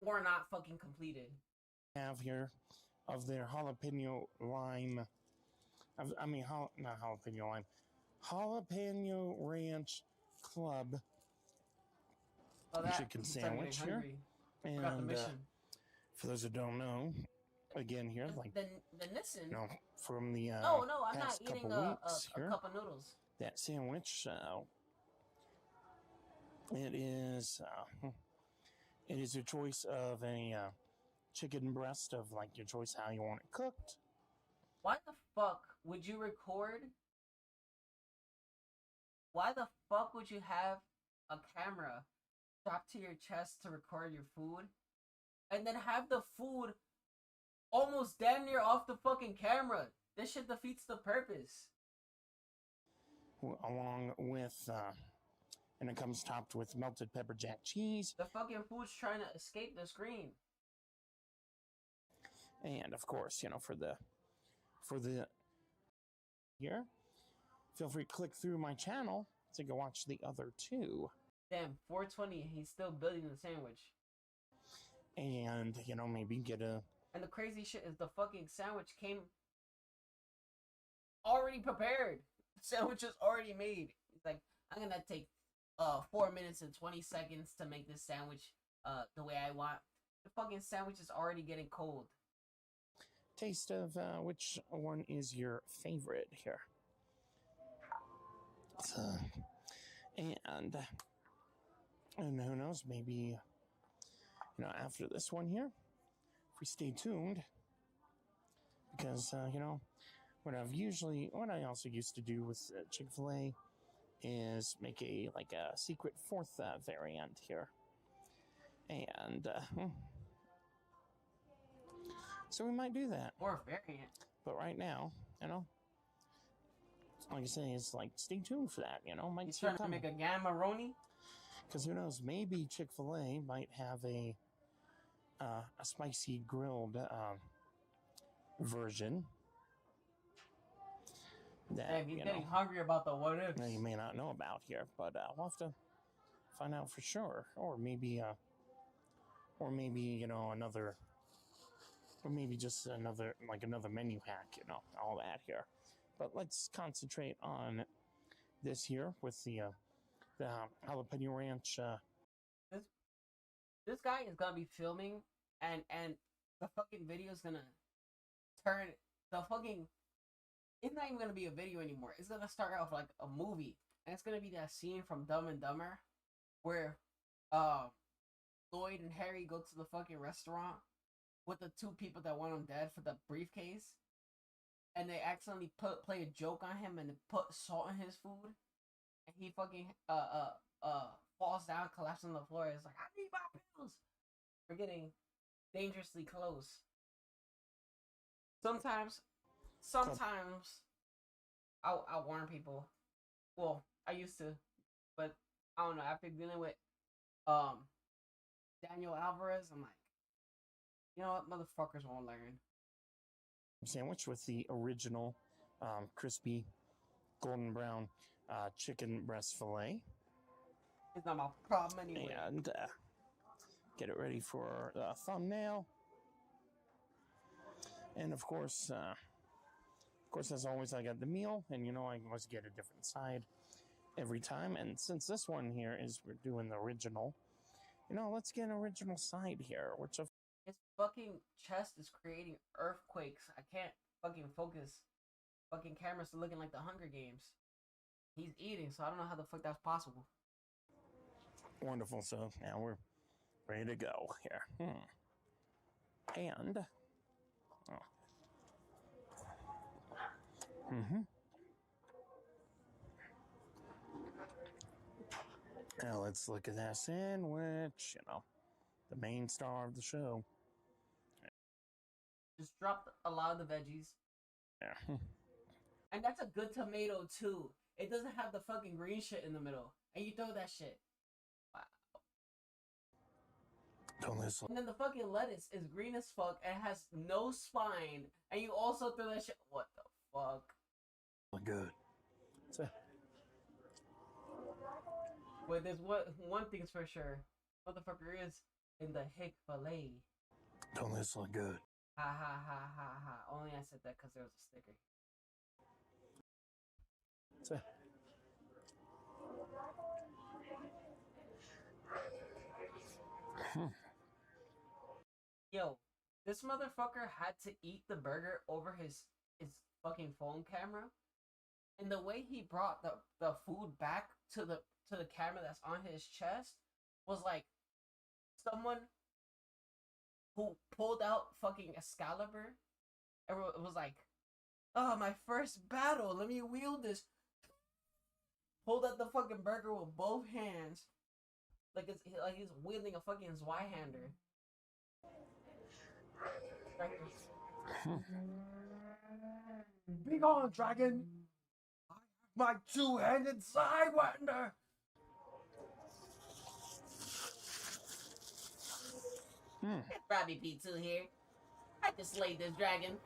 or not fucking completed. Have here of their jalapeno lime. Not jalapeno lime. Jalapeno ranch club chicken sandwich here. And for those who don't know, again here, the Nissan. From the no, I'm not past eating couple a weeks here, cup of noodles. That sandwich, it is your choice of a chicken breast of your choice how you want it cooked. Why the fuck would you record? Why the fuck would you have a camera strapped to your chest to record your food, and then have the food almost damn near off the fucking camera? This shit defeats the purpose. Along with, and it comes topped with melted pepper jack cheese. The fucking food's trying to escape the screen. And of course, for the here, feel free to click through my channel to go watch the other two. Damn, 420, he's still building the sandwich. And, maybe get a... And the crazy shit is the fucking sandwich came already prepared. The sandwich is already made. It's like, I'm gonna take 4 minutes and 20 seconds to make this sandwich the way I want. The fucking sandwich is already getting cold. Taste of which one is your favorite here. So, and who knows, maybe, after this one here, if we stay tuned, because, what I also used to do with Chick-fil-A is make a secret fourth variant here. And, so we might do that. Or variant. But right now, like I say, it's stay tuned for that, might He's trying to make a gamma-roni? Because who knows? Maybe Chick-fil-A might have a spicy grilled version. That, Damn, he's getting hungry about the what ifs. You may not know about here, but we'll have to find out for sure. Or maybe another, or maybe just another menu hack, all that here. But let's concentrate on this here with the jalapeno ranch. This guy is gonna be filming, and the fucking video is gonna turn the fucking. It's not even gonna be a video anymore. It's gonna start off like a movie, and it's gonna be that scene from Dumb and Dumber, where Lloyd and Harry go to the fucking restaurant with the two people that want him dead for the briefcase, and they accidentally play a joke on him and put salt in his food, and he fucking falls down, collapses on the floor. It's like, I need my pills. We're getting dangerously close. Sometimes I warn people. Well, I used to, but I don't know. After dealing with Daniel Alvarez, I'm like, you know what, motherfuckers won't learn. Sandwich with the original crispy golden brown chicken breast fillet. It's not my problem anyway. And get it ready for the thumbnail. And of course, as always, I got the meal, and I always get a different side every time. And since this one here we're doing the original, let's get an original side here, which of his fucking chest is creating earthquakes. I can't fucking focus. Fucking cameras are looking like the Hunger Games. He's eating, so I don't know how the fuck that's possible. Wonderful. So now we're ready to go here. And now let's look at that sandwich. The main star of the show. Just dropped a lot of the veggies. Yeah. And that's a good tomato too. It doesn't have the fucking green shit in the middle, and you throw that shit. Wow. Don't listen. And then the fucking lettuce is green as fuck and has no spine, and you also throw that shit. What the fuck? Good. Wait, there's one thing's for sure. Motherfucker is in the Hick-fil-A. Don't listen good. Ha ha ha ha ha. Only I said that because there was a sticker. Yo, this motherfucker had to eat the burger over his fucking phone camera, and the way he brought the food back to the camera that's on his chest was like someone who pulled out fucking Excalibur and it was like, oh, my first battle, let me wield this. Pulled out the fucking burger with both hands, like he's wielding a fucking Zweihander. Be gone, dragon! I have my two-handed Sidewinder! Robbie P2 here. I just slayed this dragon.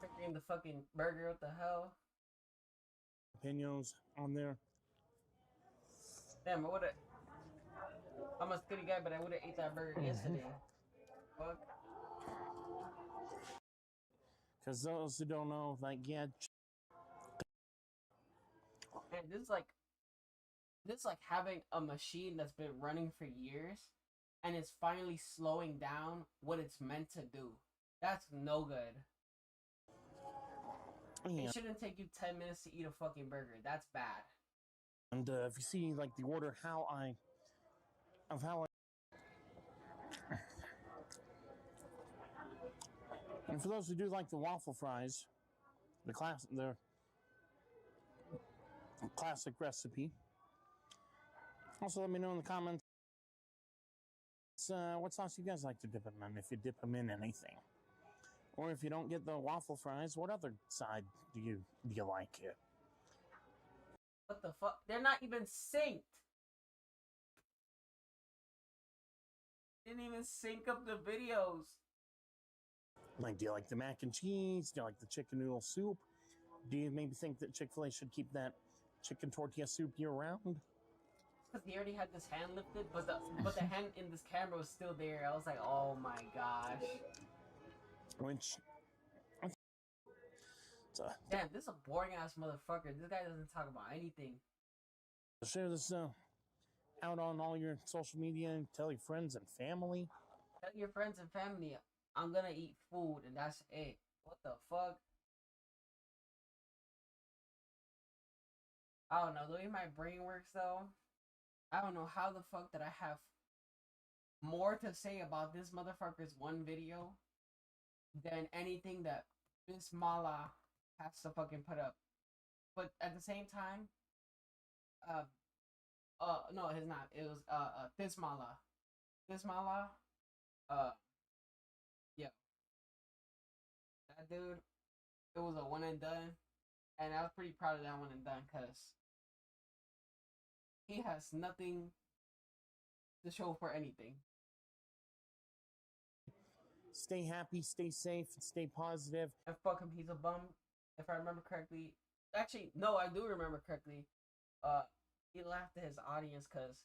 Freaking the fucking burger, what the hell? Jalapenos on there. Damn, I'm a skinny guy, but I would've ate that burger yesterday. Fuck. Because those who don't know, man, this is like having a machine that's been running for years, and it's finally slowing down what it's meant to do. That's no good. Yeah. It shouldn't take you 10 minutes to eat a fucking burger. That's bad. And if you see like the order, and for those who do like the waffle fries, the classic recipe. Also, let me know in the comments what sauce you guys like to dip them in, if you dip them in anything. Or if you don't get the waffle fries, what other side do you like it? What the fuck? They're not even synced. Didn't even sync up the videos. Like, do you like the mac and cheese? Do you like the chicken noodle soup? Do you maybe think that Chick-fil-A should keep that chicken tortilla soup year round? Because he already had this hand lifted, but the hand in this camera was still there. I was like, oh my gosh. Which, damn, this is a boring ass motherfucker. This guy doesn't talk about anything. share this out on all your social media and tell your friends and family. Tell your friends and family, I'm gonna eat food and that's it. What the fuck? I don't know. The way my brain works though, I don't know how the fuck that I have more to say about this motherfucker's one video than anything that Miss Mala has to fucking put up. But at the same time, no, it's not. It was Thismala. Thismala, yeah. That dude, it was a one and done, and I was pretty proud of that one and done because he has nothing to show for anything. Stay happy, stay safe, stay positive. And fuck him, he's a bum. If I remember correctly, actually, no, I do remember correctly. He laughed at his audience because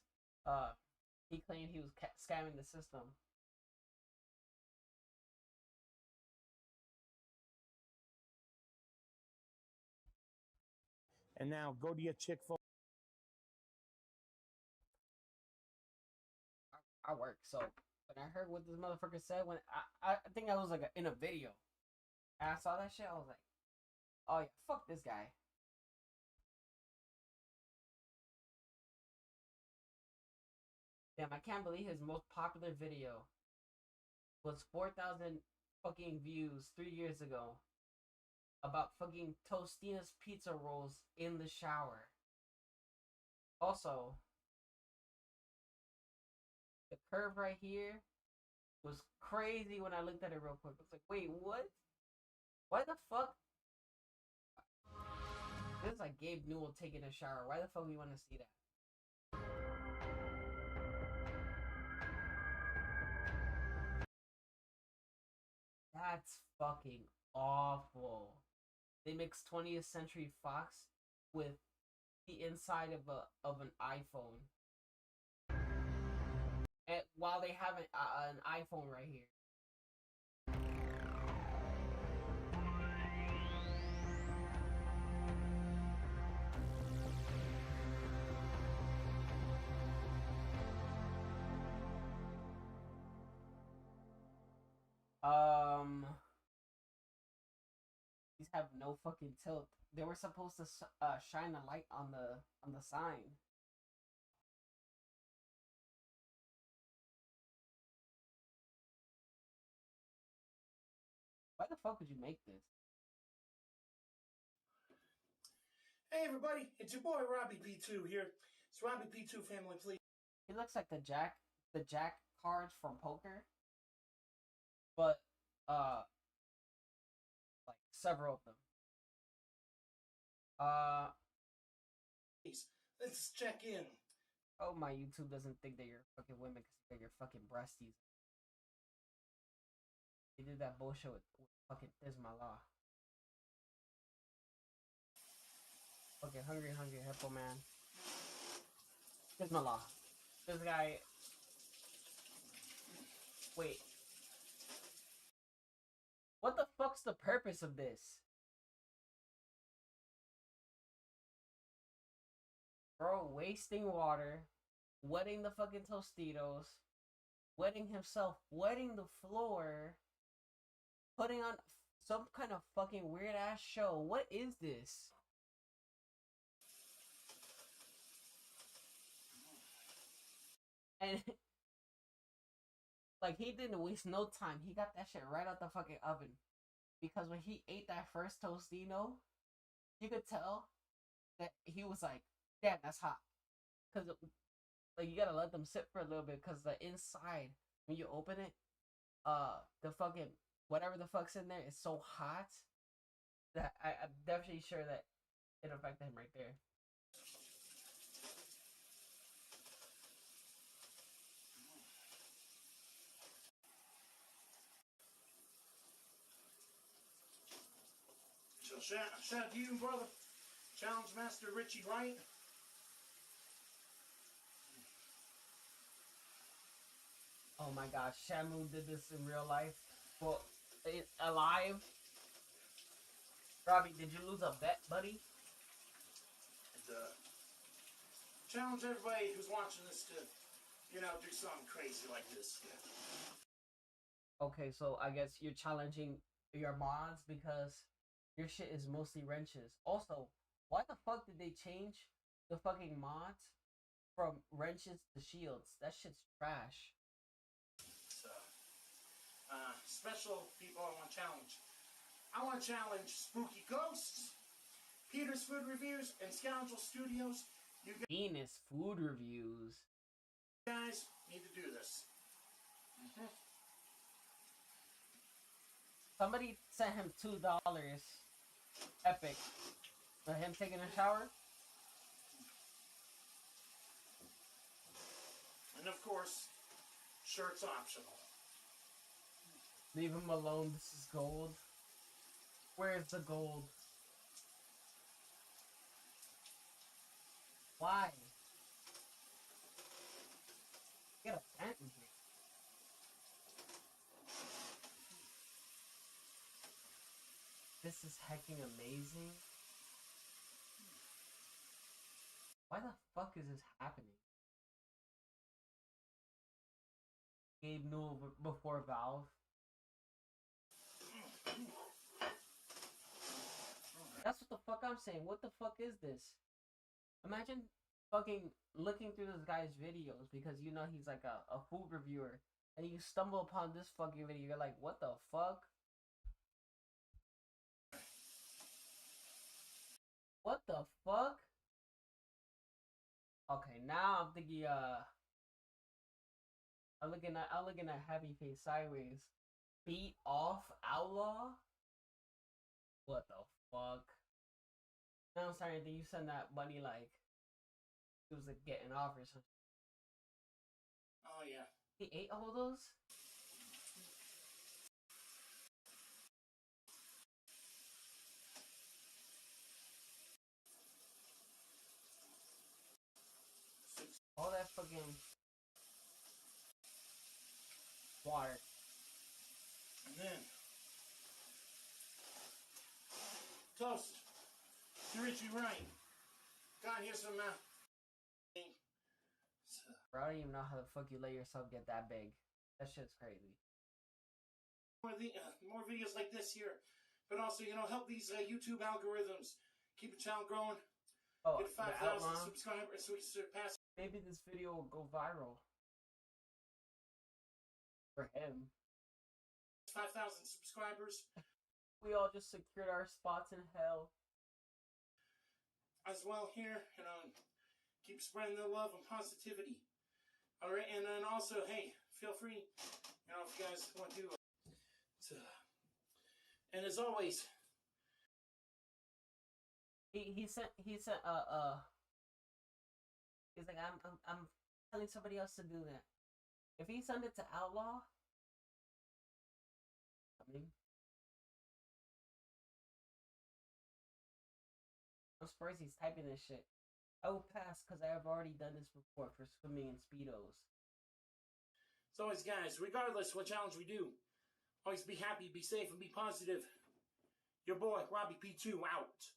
he claimed he was scamming the system. And now go to your Chick-fil-A. I work, so when I heard what this motherfucker said, when I think I was like in a video, and I saw that shit, I was like, oh yeah, fuck this guy. Damn, I can't believe his most popular video was 4,000 fucking views 3 years ago about fucking Tostina's pizza rolls in the shower. Also, the curve right here was crazy when I looked at it real quick. I was like, wait, what? Why the fuck? This is like Gabe Newell taking a shower. Why the fuck we want to see that? That's fucking awful. They mix 20th Century Fox with the inside of an iPhone. And while they have an iPhone right here. These have no fucking tilt. They were supposed to shine a light on the sign. Why the fuck would you make this? Hey everybody, it's your boy Robbie P2 here. It's Robbie P2 family, please. He looks like the Jack cards from poker. But like several of them. Let's check in. Oh, my YouTube doesn't think that you're fucking women because they're your fucking breasties. They did that bullshit with fucking Ismala. Okay, hungry hippo man. Ismala. This guy. Wait. What the fuck's the purpose of this? Bro, wasting water, wetting the fucking Tostitos, wetting himself, wetting the floor, putting on some kind of fucking weird ass show. What is this? And like, he didn't waste no time. He got that shit right out the fucking oven. Because when he ate that first Tostino, you could tell that he was like, damn, that's hot. Because, like, you gotta let them sit for a little bit. Because the inside, when you open it, the fucking, whatever the fuck's in there is so hot that I'm definitely sure that it affected him right there. shout out to you, brother. Challenge Master Richie Wright. Oh my gosh, Shamu did this in real life. Well, alive. Robbie, did you lose a bet, buddy? And, challenge everybody who's watching this to, you know, do something crazy like this. Okay, so I guess you're challenging your mods because your shit is mostly wrenches. Also, why the fuck did they change the fucking mods from wrenches to shields? That shit's trash. So, special people I want to challenge. I want to challenge Spooky Ghosts, Peter's Food Reviews, and Scoundrel Studios. You Venus Food Reviews. guys need to do this. Somebody sent him $2. Epic. For him taking a shower? And of course, shirts optional. Leave him alone. This is gold. Where's the gold? Why? Get a tent in here. This is hecking amazing. Why the fuck is this happening? Gabe knew before Valve. That's what the fuck I'm saying. What the fuck is this? Imagine fucking looking through this guy's videos because you know he's like a food reviewer, and you stumble upon this fucking video. You're like, what the fuck? What the fuck? Okay, now I'm thinking I'm looking at Happy Face sideways. Beat off Outlaw? What the fuck? Now I'm starting to think you send that money like it was like getting off or something. Oh yeah. He ate all those? All that fucking water. And then toast to Richie Wright. God, here's some Bro, I don't even know how the fuck you let yourself get that big. That shit's crazy. more videos like this here, but also, you know, help these YouTube algorithms keep the channel growing. Oh, get 5,000 subscribers so we can surpass. Maybe this video will go viral. For him. 5,000 subscribers. We all just secured our spots in hell. As well here, you know, keep spreading the love and positivity. All right, and then also, hey, feel free, you know, if you guys want to. And as always, he sent he's like I'm telling somebody else to do that. If he sent it to Outlaw, I mean, I'm surprised he's typing this shit. I will pass because I have already done this before for swimming in Speedos. So always, guys, regardless what challenge we do, always be happy, be safe, and be positive. Your boy, Robbie P2, out.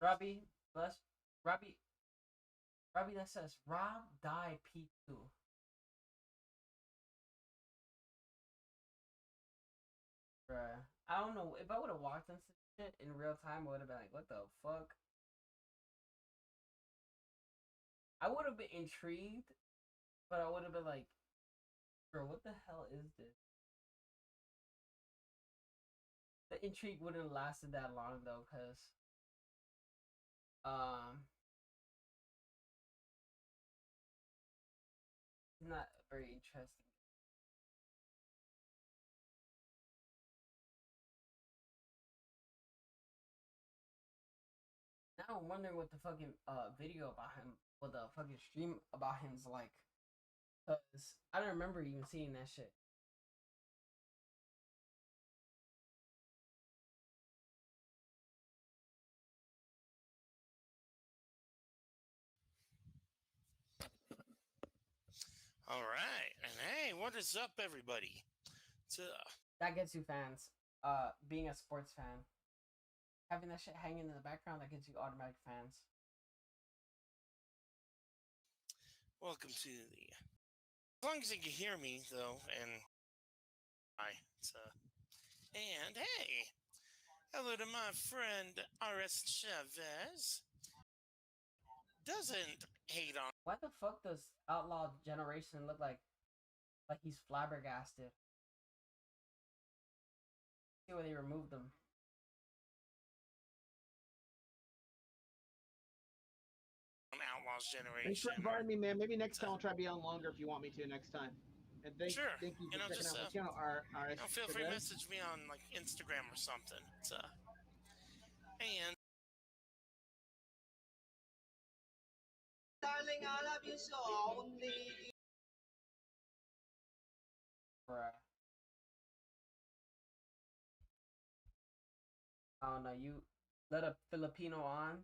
Robbie that says Rob die P2. Bruh. I don't know. If I would have walked into shit in real time, I would have been like, what the fuck? I would have been intrigued, but I would have been like, bro, what the hell is this? The intrigue wouldn't have lasted that long though, cause it's not very interesting. Now I'm wondering what the fucking video about him, what the fucking stream about him's like. Cause I don't remember even seeing that shit. All right, and hey, what is up, everybody? That gets you fans. Being a sports fan, having that shit hanging in the background, that gets you automatic fans. Welcome to the. As long as you can hear me, though, and hi, and hey, hello to my friend R.S. Chavez. Doesn't hate on. Why the fuck does Outlaw Generation look like he's flabbergasted? See where they removed him. Outlaws Generation. Thanks for inviting me, man. Maybe next time I'll try to be on longer if you want me to next time. And thank you for checking out my channel. Feel free to message me on like Instagram or something. And darling, I love you so only. Bruh. I don't know. You let a Filipino on,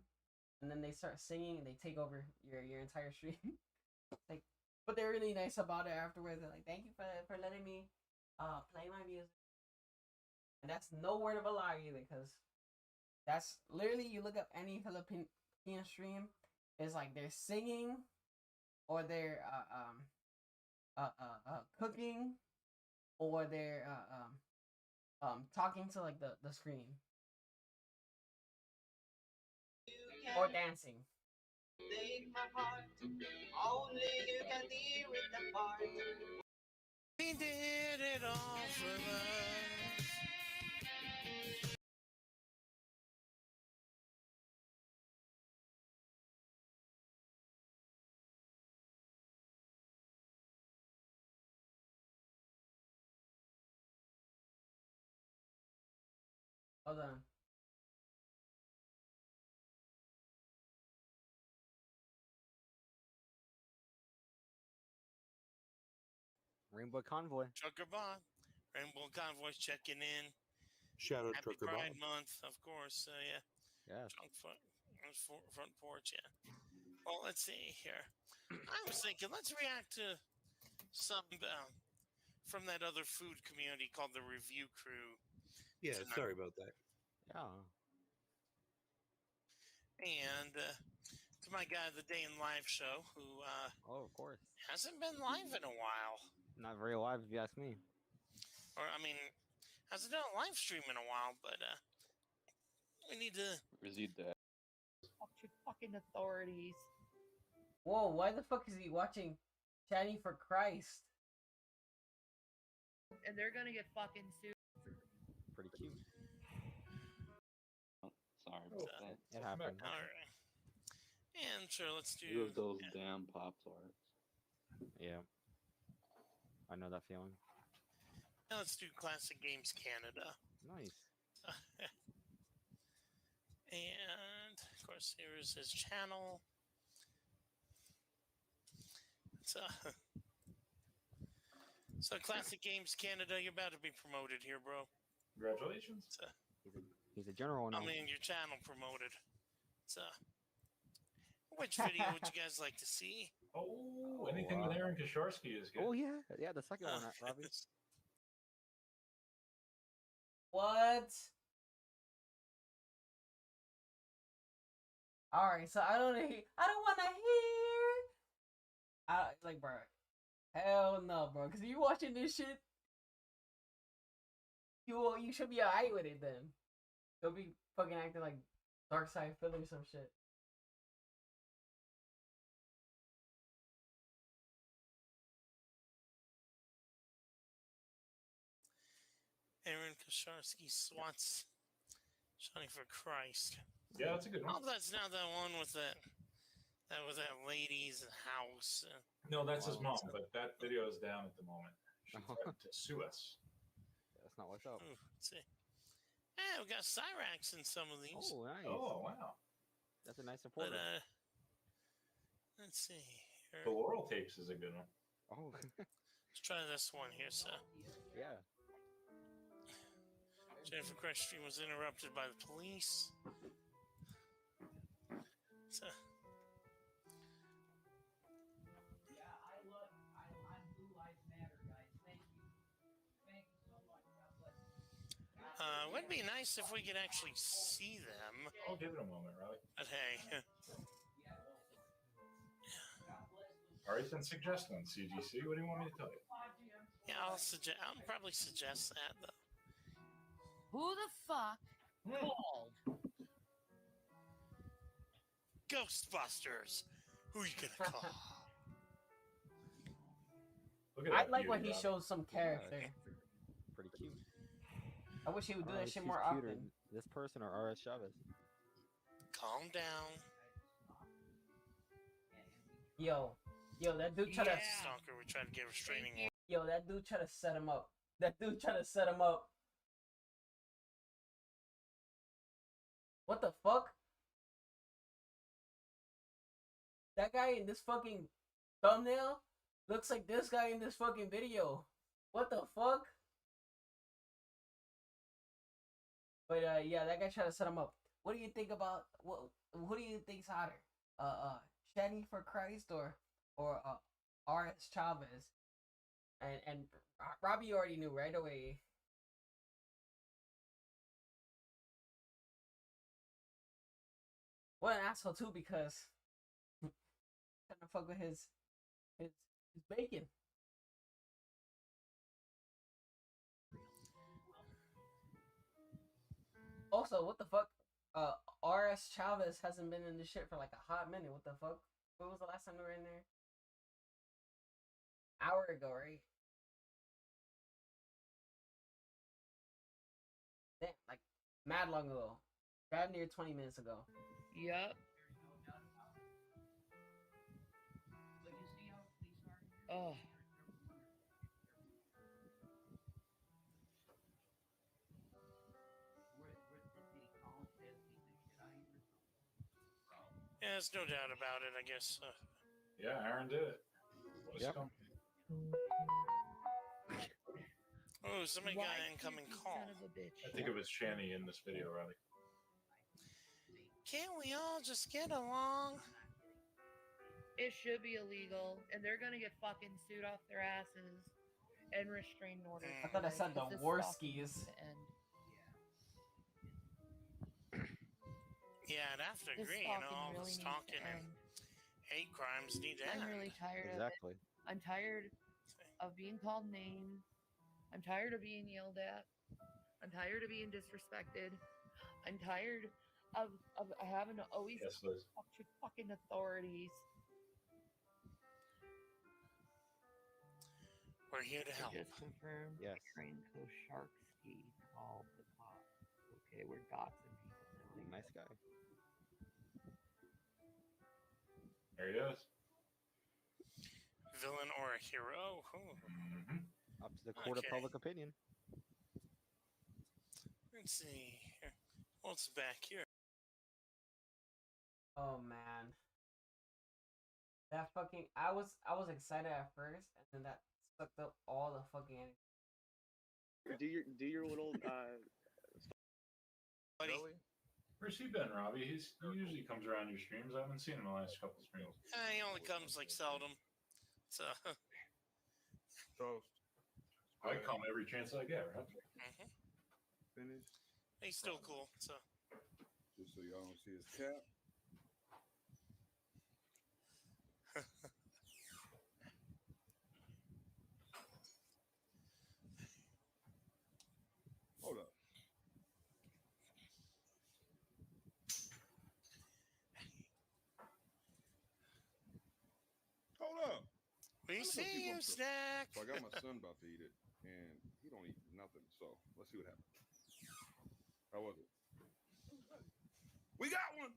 and then they start singing, and they take over your entire stream. Like, but they're really nice about it afterwards. They're like, "Thank you for letting me play my music." And that's no word of a lie either, because that's literally, you look up any Filipino stream, it's like they're singing, or they're cooking, or they're talking to like the screen, or dancing. Take my heart, only you can hear it apart. We did it all for love. Hold on. Rainbow Convoy. Trucker Bob. Rainbow Convoy's checking in. Shout out Happy Trucker Pride Bob. Month, of course. Yeah. Yes. Front porch, yeah. Well, let's see here. I was thinking, let's react to some from that other food community called the Review Crew. Yeah, tonight. sorry about that. Yeah. And to my guy, the Day in Live show, who oh, of course, hasn't been live in a while. Not very live, if you ask me. Or I mean, hasn't done a live stream in a while. But we need to. Is he dead? Fuck your fucking authorities. Whoa, why the fuck is he watching Channy for Christ? And they're gonna get fucking sued. Pretty cute. Oh, sorry about that. It happened. All right. And sure, let's do. You have those damn Pop Tarts. Yeah. I know that feeling. Now let's do Classic Games Canada. Nice. And of course, here's his channel. So Classic Games Canada, you're about to be promoted here, bro. Congratulations. He's a general now. I mean, your channel promoted. Which video would you guys like to see? Oh, anything with Aaron Kasharsky is good. Oh yeah, the second one, Robbie. What? All right, so I don't want to hear. Like, bro, hell no, bro. Cause you watching this shit, you should be alright with it then. You'll be fucking acting like Dark Side Philly or some shit. Aaron Kasharsky swats Johnny for Christ. Yeah, that's a good one. Oh, that's not that one with that lady's house. No, that's his mom, but that video is down at the moment. She threatened to sue us. That's not what's up. Ooh, let's see. Yeah, we got Cyrax in some of these. Oh, nice. Oh, wow. That's a nice But supporter. let's see here. The Laurel Tapes is a good one. Oh. Let's try this one here. So Yeah. Jennifer Crush stream was interrupted by the police. So, would be nice if we could actually see them. I'll give it a moment, Riley. But hey. All right, then suggest one, CGC. What do you want me to tell you? Yeah, I'll probably suggest that though. Who the fuck called? Ghostbusters. Who are you gonna call? Look at I that like beauty, when he Rob. shows some character. Pretty cute. I wish he would do that shit she's more cuter, often. this person or RS Chavez? Calm down. Yo, that dude tried to. Stalker, we tried to get restraining order. Yo, that dude tried to set him up. That dude tried to set him up. What the fuck? That guy in this fucking thumbnail looks like this guy in this fucking video. What the fuck? But yeah, that guy tried to set him up. What do you think about who do you think's hotter? Jenny for Christ or RS Chavez? And Robbie already knew right away. What an asshole too, because trying to fuck with his bacon. Also, what the fuck? RS Chavez hasn't been in this shit for like a hot minute. What the fuck? When was the last time they were in there? Hour ago, right? Damn, like mad long ago. Bad near 20 minutes ago. Yep. Oh. Yeah, there's no doubt about it, I guess. Yeah, Aaron did it. Yep. Oh, somebody got an incoming call. I think it was Shani in this video, Riley. Can't we all just get along? It should be illegal, and they're gonna get fucking sued off their asses and restrained orders. I thought I said the Warskis. Yeah, I'd have to This agree. stalking All really this needs to talking and end. hate crimes need to I'm end. really tired Exactly. of it. I'm tired of being called names. I'm tired of being yelled at. I'm tired of being disrespected. I'm tired of having to always talk to fucking authorities. We're here to help. Just confirmed. Yes. Trainco Sharksky called the cops. Okay, we're doxing people now. Nice guy. There he is. Villain or a hero? Up to the court of public opinion. Let's see here. What's back here? Oh man. That fucking I was excited at first, and then that sucked up all the fucking energy. Do your little Buddy. Where's he been, Robbie? He usually comes around your streams. I haven't seen him the last couple streams. He only comes like seldom. So I come every chance I get, right? Finish. He's still cool. So Just so y'all don't see his cap. Hold up. Hold up. We Let's see keep you, on truck. Snack. So I got my son about to eat it, and he don't eat nothing. So let's see what happens. How was it? We got one.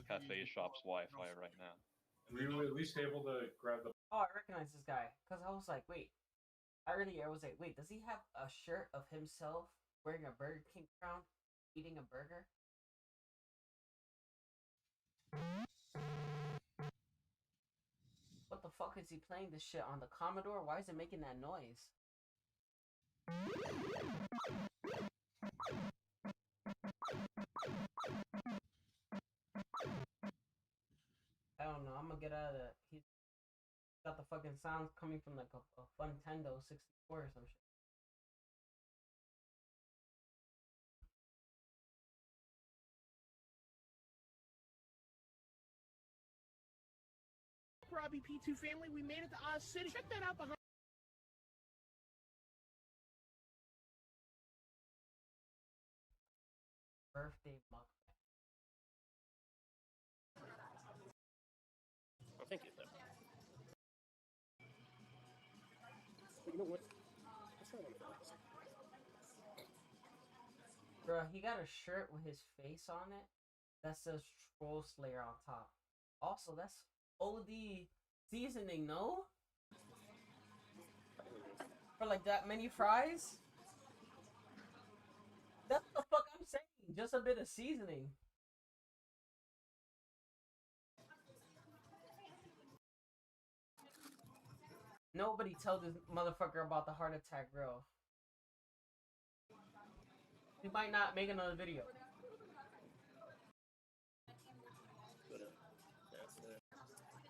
Cafe shop's Wi-Fi right now. Were you at least able to grab the? Oh, I recognize this guy because I was like, wait. Earlier I was like, wait, does he have a shirt of himself wearing a Burger King crown, eating a burger. What the fuck is he playing this shit on the Commodore? Why is it making that noise? I don't know. I'm gonna get out of that. He got the fucking sounds coming from like a Nintendo 64 or some shit. Robbie P2 family, we made it to Oz City. Check that out behind. Birthday mukbang. Oh, thank you. But you know what? That's not on the list. Bruh, he got a shirt with his face on it that says Troll Slayer on top. Also, that's OD seasoning, no? For like that many fries? That's what the fuck I'm saying. Just a bit of seasoning. Nobody tell this motherfucker about the heart attack grill. He might not make another video.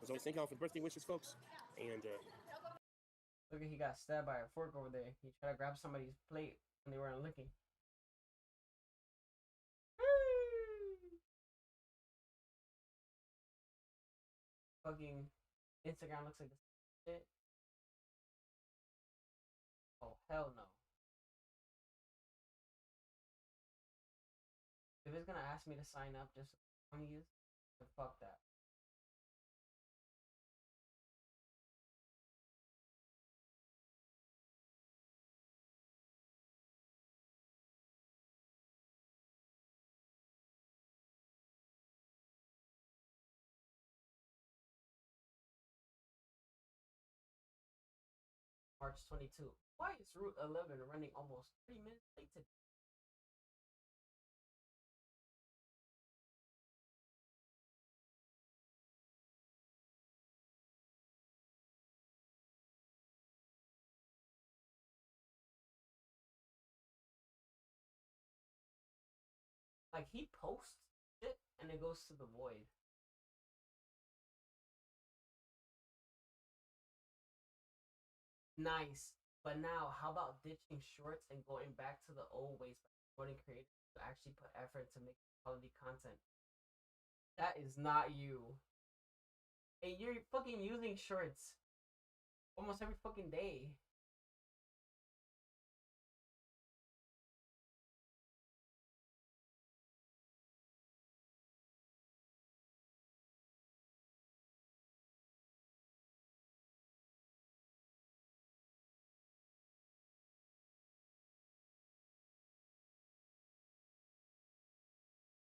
But, thank y'all for the birthday wishes, folks. And look at he got stabbed by a fork over there. He tried to grab somebody's plate when they weren't looking. Fucking Instagram looks like this shit. Oh hell no. If it's gonna ask me to sign up just to use, then fuck that. March 22. Why is Route 11 running almost 3 minutes late today? Like he posts it and it goes to the void. Nice. But now, how about ditching shorts and going back to the old ways by supporting creators to actually put effort to make quality content? That is not you. And you're fucking using shorts almost every fucking day.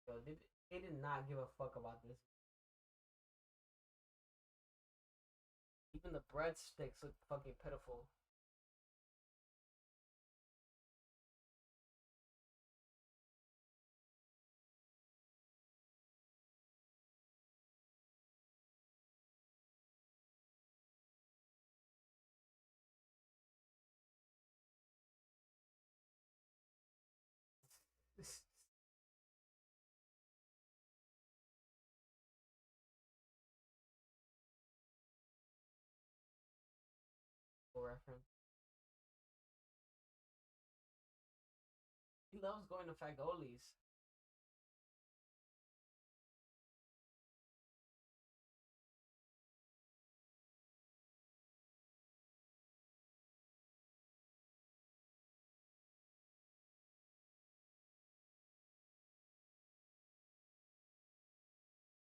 Yo, they did not give a fuck about this. Even the breadsticks look fucking pitiful. Reference. He loves going to Fagoli's.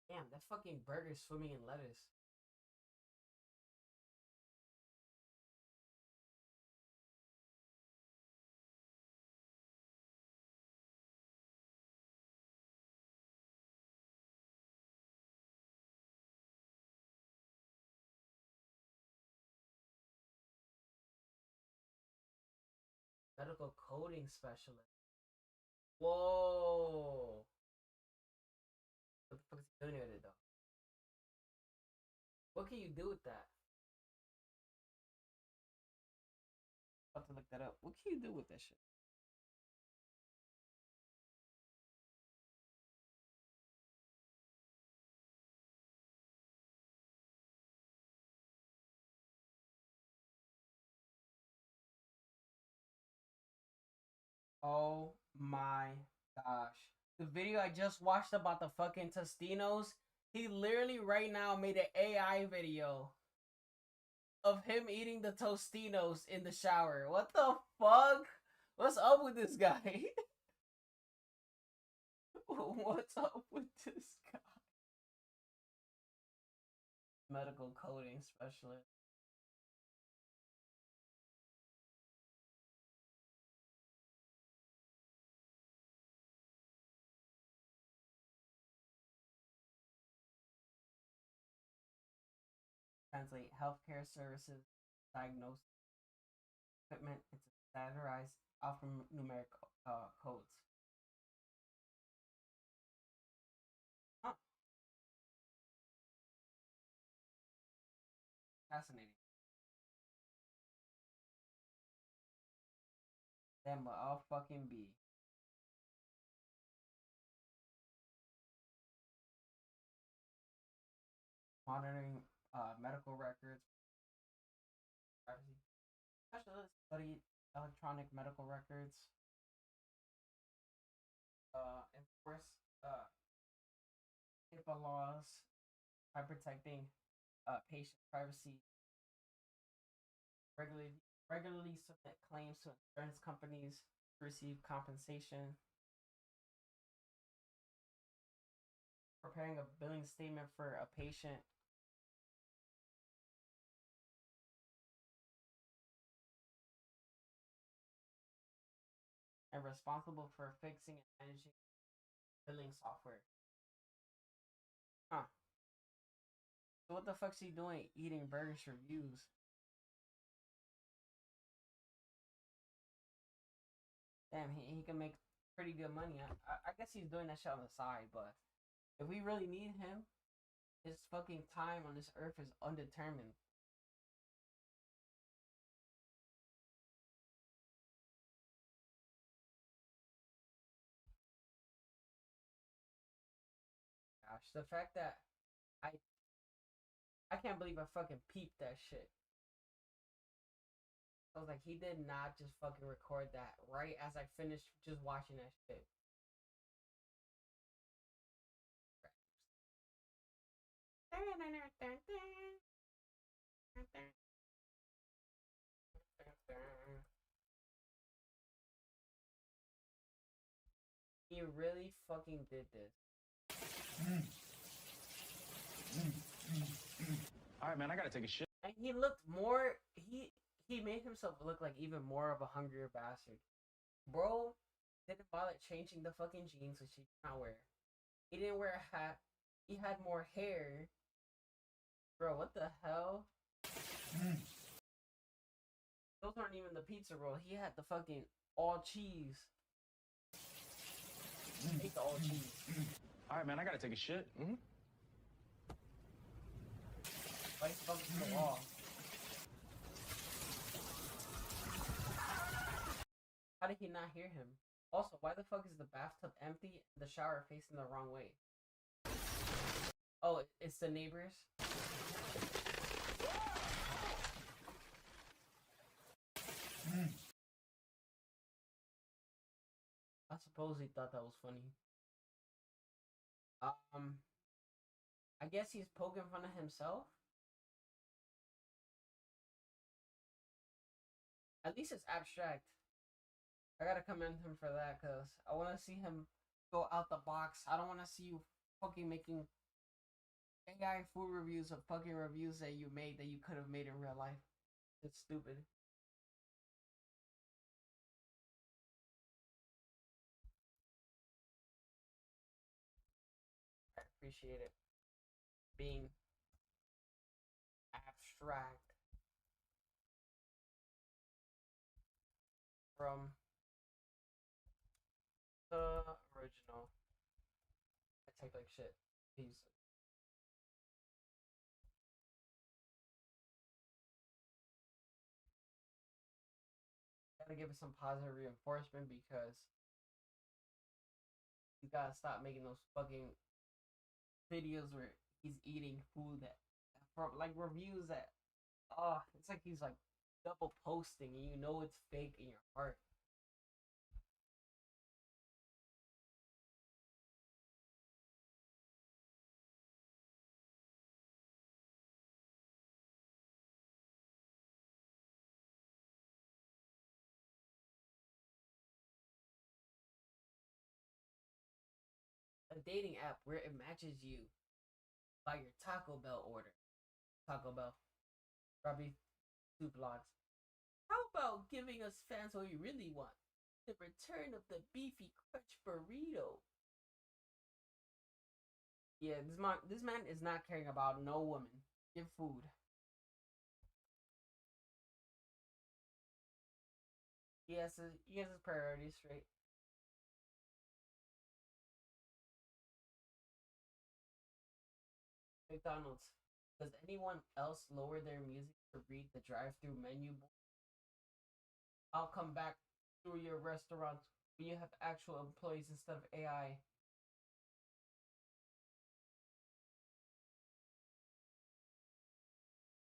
Damn, that fucking burger's swimming in lettuce. Medical coding specialist. Whoa. What the fuck is he doing with it though? What can you do with that? About to look that up. What can you do with that shit? Oh my gosh. The video I just watched about the fucking Tostinos, he literally right now made an AI video of him eating the Tostinos in the shower. What the fuck? What's up with this guy? What's up with this guy? Medical coding specialist. Translate healthcare services, diagnosis, equipment into standardized alphanumeric codes. Huh. Fascinating. Damn, but I'll fucking be. Monitoring medical records. Privacy. Specialists study electronic medical records. Enforce HIPAA laws by protecting patient privacy. Regularly submit claims to insurance companies to receive compensation. Preparing a billing statement for a patient. And responsible for fixing and managing billing software. Huh. So what the fuck's he doing eating burgers for views? Damn, he can make pretty good money. I guess he's doing that shit on the side, but if we really need him, his fucking time on this earth is undetermined. Gosh, the fact that I can't believe I fucking peeped that shit. I was like, he did not just fucking record that right as I finished just watching that shit. He really fucking did this. All right, man, I gotta take a shit. And he looked more. He made himself look like even more of a hungrier bastard. Bro didn't bother changing the fucking jeans, which he did not wear. He didn't wear a hat. He had more hair. Bro, what the hell? Those aren't even the pizza roll. He had the fucking all cheese. He ate the all cheese. All right, man, I gotta take a shit. Why he's bumping to the wall? How did he not hear him? Also, why the fuck is the bathtub empty and the shower facing the wrong way? Oh, it's the neighbors? I suppose he thought that was funny. I guess he's poking fun of himself. At least it's abstract. I gotta commend him for that, cause I want to see him go out the box. I don't want to see you fucking making AI food reviews of fucking reviews that you made that you could have made in real life. It's stupid. I appreciate it being abstract from Original. I type like shit. Peace. Gotta give it some positive reinforcement because you gotta stop making those fucking videos where he's eating food that from like reviews that it's like he's like double posting and you know it's fake in your heart. A dating app where it matches you by your Taco Bell order. Taco Bell. Robbie two vlogs. How about giving us fans what we really want? The return of the beefy crunch burrito. Yeah, this man is not caring about no woman. Give food. He has his priorities straight. McDonald's. Does anyone else lower their music to read the drive-through menu? I'll come back through your restaurant when you have actual employees instead of AI.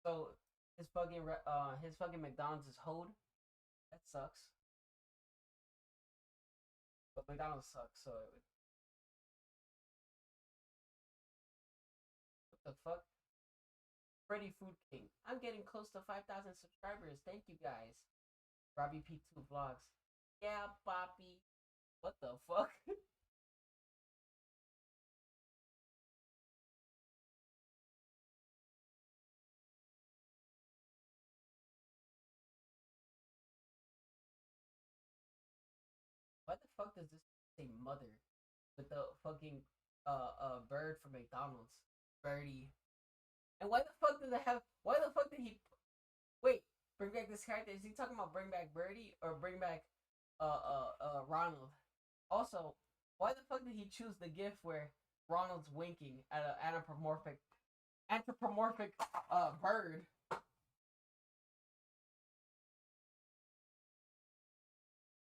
So his fucking McDonald's is hold. That sucks. But McDonald's sucks, so it would. What the fuck? Freddy Food King. I'm getting close to 5,000 subscribers. Thank you guys. Robbie P2 Vlogs. Yeah, Poppy. What the fuck? Why the fuck does this say mother with the fucking bird from McDonald's? Birdie. And why the fuck did they have why the fuck did he wait, bring back this character? Is he talking about bring back Birdie or bring back Ronald? Also, why the fuck did he choose the gif where Ronald's winking at an anthropomorphic bird?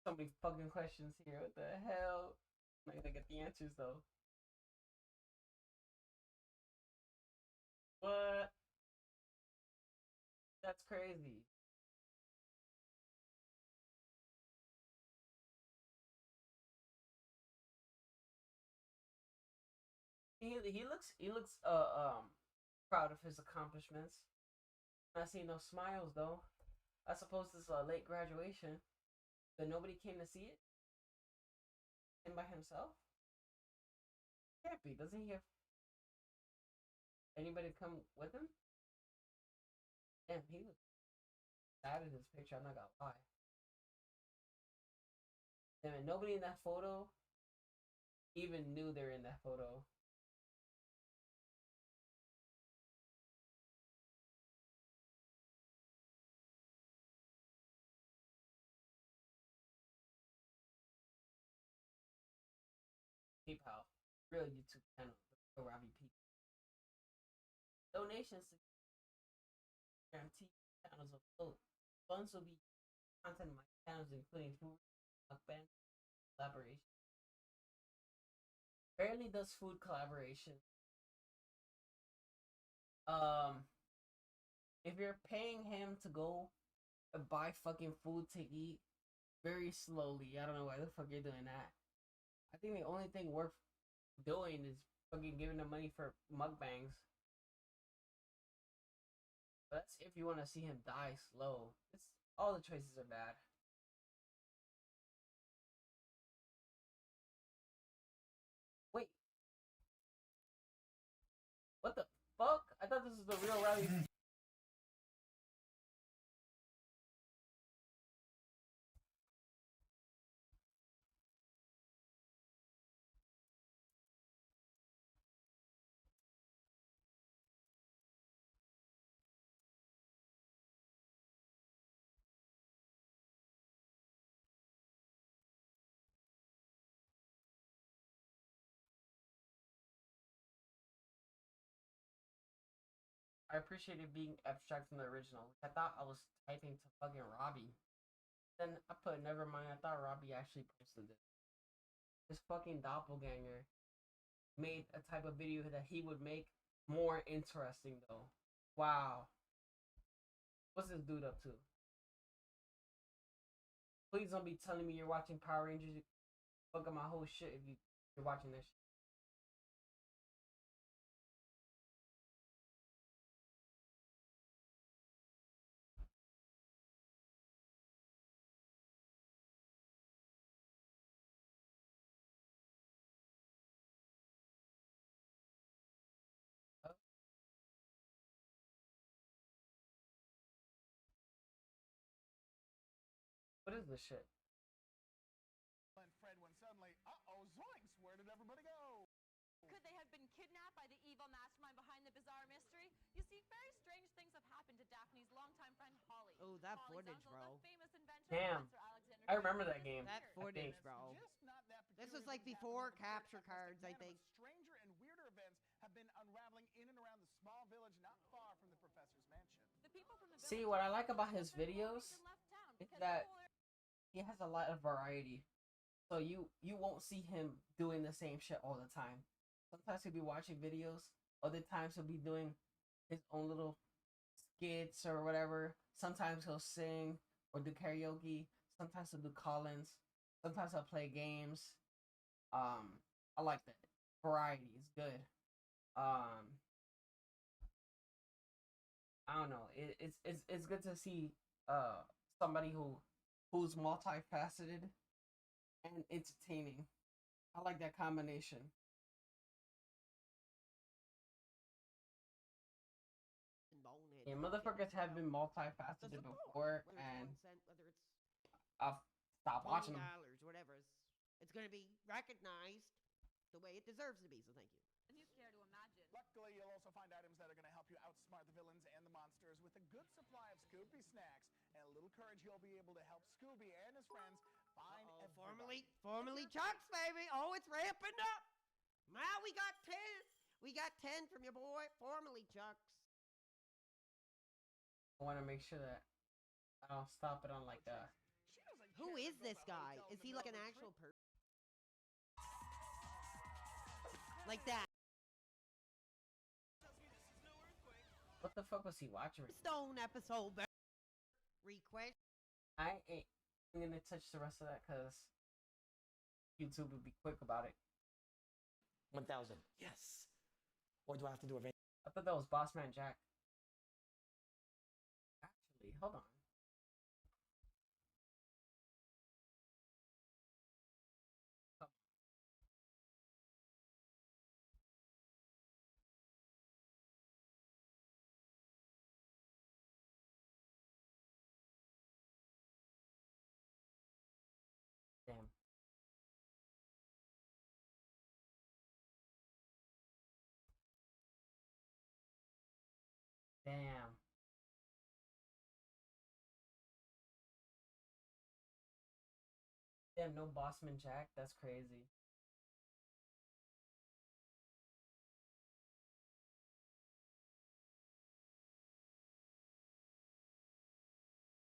So many fucking questions here. What the hell? I'm not gonna get the answers though. What? That's crazy. He looks proud of his accomplishments. Not seeing no smiles though. I suppose this is a late graduation, but nobody came to see it. Him by himself? Can't be. Doesn't he have anybody come with him? Damn, he was sad in his picture. I'm not gonna lie. Damn it, nobody in that photo even knew they were in that photo. PayPal, real YouTube channel, Robbie P. Donations to guarantee channels of float. Funds will be content of my channels, including food, mukbang, collaboration. Barely does food collaboration. If you're paying him to go and buy fucking food to eat very slowly, I don't know why the fuck you're doing that. I think the only thing worth doing is fucking giving them money for mukbangs. But that's if you want to see him die slow. It's all the choices are bad. Wait. What the fuck? I thought this was the real rally. I appreciate it being abstract from the original. I thought I was typing to fucking Robbie. Then I put never mind. I thought Robbie actually posted this. His fucking doppelganger made a type of video that he would make more interesting though. Wow. What's this dude up to? Please don't be telling me you're watching Power Rangers. Fuck up my whole shit if you're watching this shit. What is this shit? And Fred when suddenly, uh-oh, zoinks, where did everybody go? Could they have been kidnapped by the evil mastermind behind the bizarre mystery? You see, very strange things have happened to Daphne's longtime friend Holly. Oh, that Holly's footage, uncle, bro. the famous inventor, Damn. Professor Alexander I remember that game. That footage, bro. This was like before capture cards, I think. Stranger and weirder events have been unraveling in and around the small village not far from the professor's mansion. The people from the See, what I like about his videos is that he has a lot of variety. So you won't see him doing the same shit all the time. Sometimes he'll be watching videos. Other times he'll be doing his own little skits or whatever. Sometimes he'll sing or do karaoke. Sometimes he'll do call-ins. Sometimes he'll play games. I like that. Variety is good. I don't know. It's good to see somebody who's multifaceted and entertaining. I like that combination. Yeah, motherfuckers have been multifaceted before, and I've stopped watching them. $20, whatever. It's going to be recognized the way it deserves to be, so thank you. And you care to imagine. Luckily, you'll also find items that are going to help you outsmart the villains and the monsters with a good supply of Scooby snacks and a little courage. You'll be able to help Scooby and his friends find Formerly Chucks, baby. Oh, it's ramping up. Now we got 10. We got 10 from your boy, formerly Chucks. I want to make sure that I don't stop it on like that. Who is this guy? Is he like an actual person? Like that. What the fuck was he watching? Stone episode. Request. I ain't gonna touch the rest of that because YouTube would be quick about it. 1,000. Yes. Or do I have to do a I thought that was Bossman Jack. Actually, hold on. Damn. Damn. Damn, no Bossman Jack? That's crazy.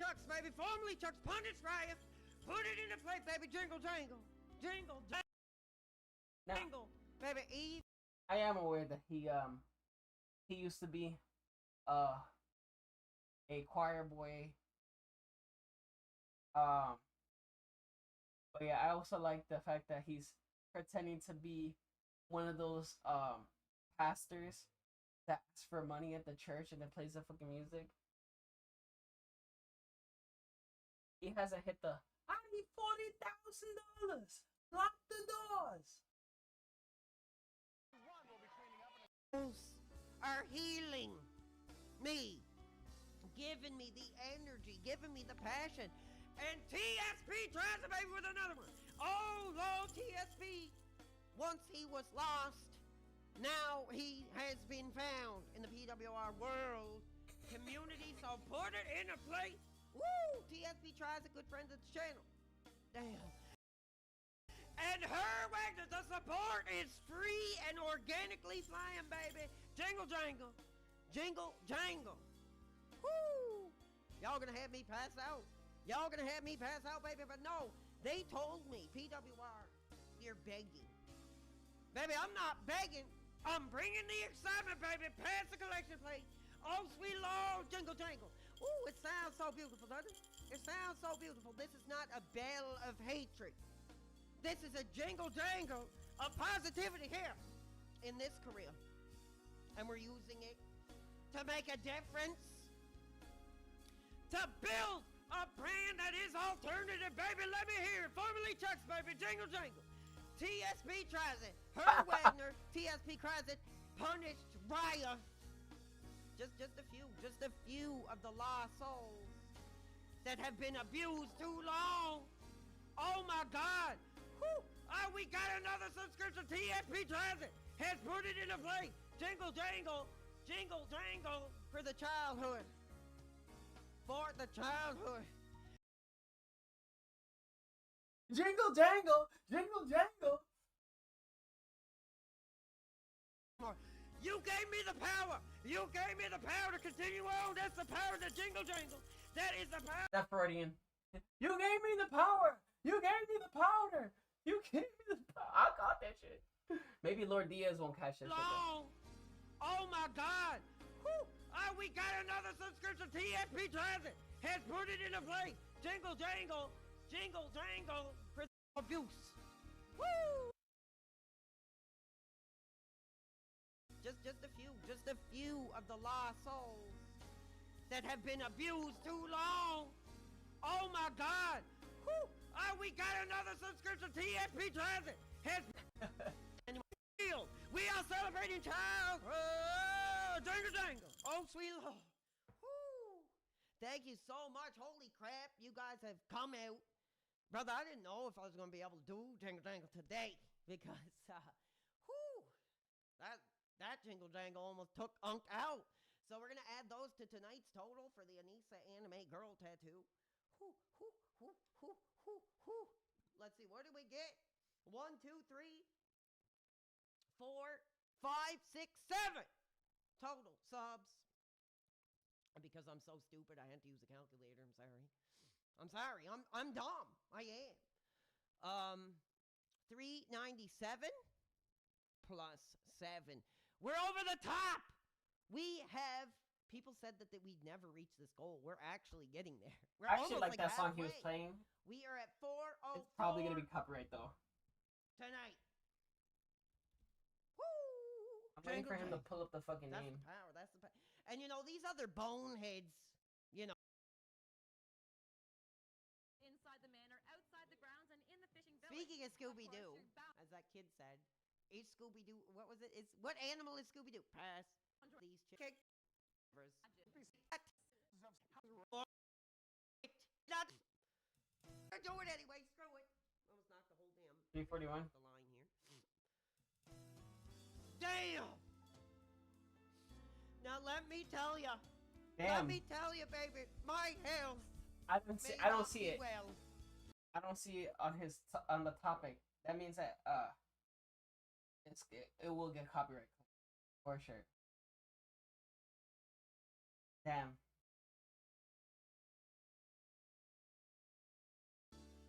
Chucks, baby. Formerly Chucks. Pundits Riot. Put it into play, baby. Jingle, jangle. Jingle, jangle. Baby, Eve. I am aware that he used to be a choir boy. But yeah, I also like the fact that he's pretending to be one of those pastors that asks for money at the church and then plays the fucking music. He hasn't hit the I need $40,000. Lock the doors. Are healing me, giving me the energy, giving me the passion. And TSP tries to baby with another one. Oh, Lord, TSP. Once he was lost, now he has been found in the PWR world community. So put it into play. Woo! TSP tries a good friend of the channel. Damn. And her way to the support is free and organically flying, baby. Jingle jangle. jingle jangle. Woo! Y'all gonna have me pass out. Y'all gonna have me pass out, baby. But no, they told me, PWR, you're begging. Baby, I'm not begging. I'm bringing the excitement, baby. Pass the collection plate. Oh, sweet Lord, jingle jangle. Ooh, it sounds so beautiful, doesn't it? It sounds so beautiful. This is not a bell of hatred. This is a jingle jangle of positivity here in this career. And we're using it to make a difference. To build a brand that is alternative, baby. Let me hear it. Formerly Chuck's, baby. Jingle jangle. TSP tries it. Her Wagner, TSP cries it. Punished Raya. Just a few of the lost souls that have been abused too long. Oh my God. Whew. Oh, we got another subscription. TSP tries it. Has put it into play. Jingle jangle for the childhood. For the childhood. Jingle jangle, jingle jangle. You gave me the power. You gave me the power to continue on. That's the power of the jingle jangle. That is the power. That's Freudian. You gave me the power. You gave me the powder. You gave me the power. I got that shit. Maybe Lord Diaz won't catch that shit. Long. Oh my God. Whew. Oh, we got another subscription. TSP Transit has put it into play. Jingle jangle for abuse. Woo! Just a few of the lost souls that have been abused too long. Oh my God. Whew. Oh, we got another subscription. TSP Transit has we are celebrating childhood. Jingle jangle. Oh, sweet Lord. Woo. Thank you so much. Holy crap, you guys have come out. Brother, I didn't know if I was going to be able to do jingle jangle today because, that jingle jangle almost took Unk out. So we're going to add those to tonight's total for the Anissa anime girl tattoo. Let's see, what did we get? 1, 2, 3, 4, 5, 6, 7 total subs. And because I'm so stupid, I had to use a calculator. I'm sorry. I'm dumb. I am. 397 plus 7. We're over the top. We have people said that we'd never reach this goal. We're actually getting there. We're I actually like that halfway. song he was playing. We are at 404. It's probably gonna be copyright though. Tonight. Woo! I'm waiting for him to pull up the fucking That's name. the power. That's the power. And you know, these other boneheads, you know. Inside the manor, outside the grounds, and in the fishing village. Speaking of Scooby-Doo, as that kid said, is Scooby-Doo, what was it? What animal is Scooby-Doo? Pass. These chick. Do it anyway. Screw it. Almost knocked the whole damn 341. the line here. Damn. Now let me tell you. Let Damn. me tell you, baby. My health. I don't see it. Well. I don't see it on on the topic. That means that it will get copyright for sure. Damn.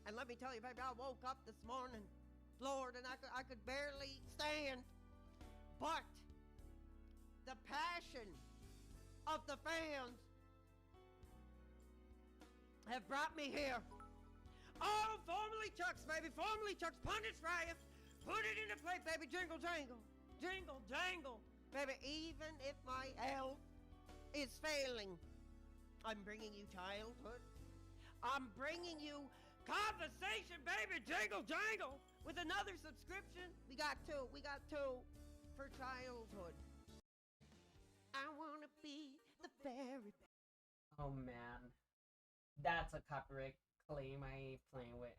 And let me tell you, baby, I woke up this morning, Lord, and I could barely stand. But the passion of the fans have brought me here. Oh, formerly Chuck's, baby, formerly Chuck's Punish Riot. Put it into play, baby, jingle jangle. Jingle jangle. Baby, even if my health is failing, I'm bringing you childhood. I'm bringing you conversation, baby, jingle jangle, with another subscription. We got two for childhood. I wanna be the very best. Oh man, that's a copyright claim I ain't playing with.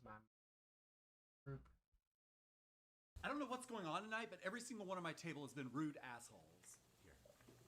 my group. I don't know what's going on tonight, but every single one of my table has been rude assholes. Here.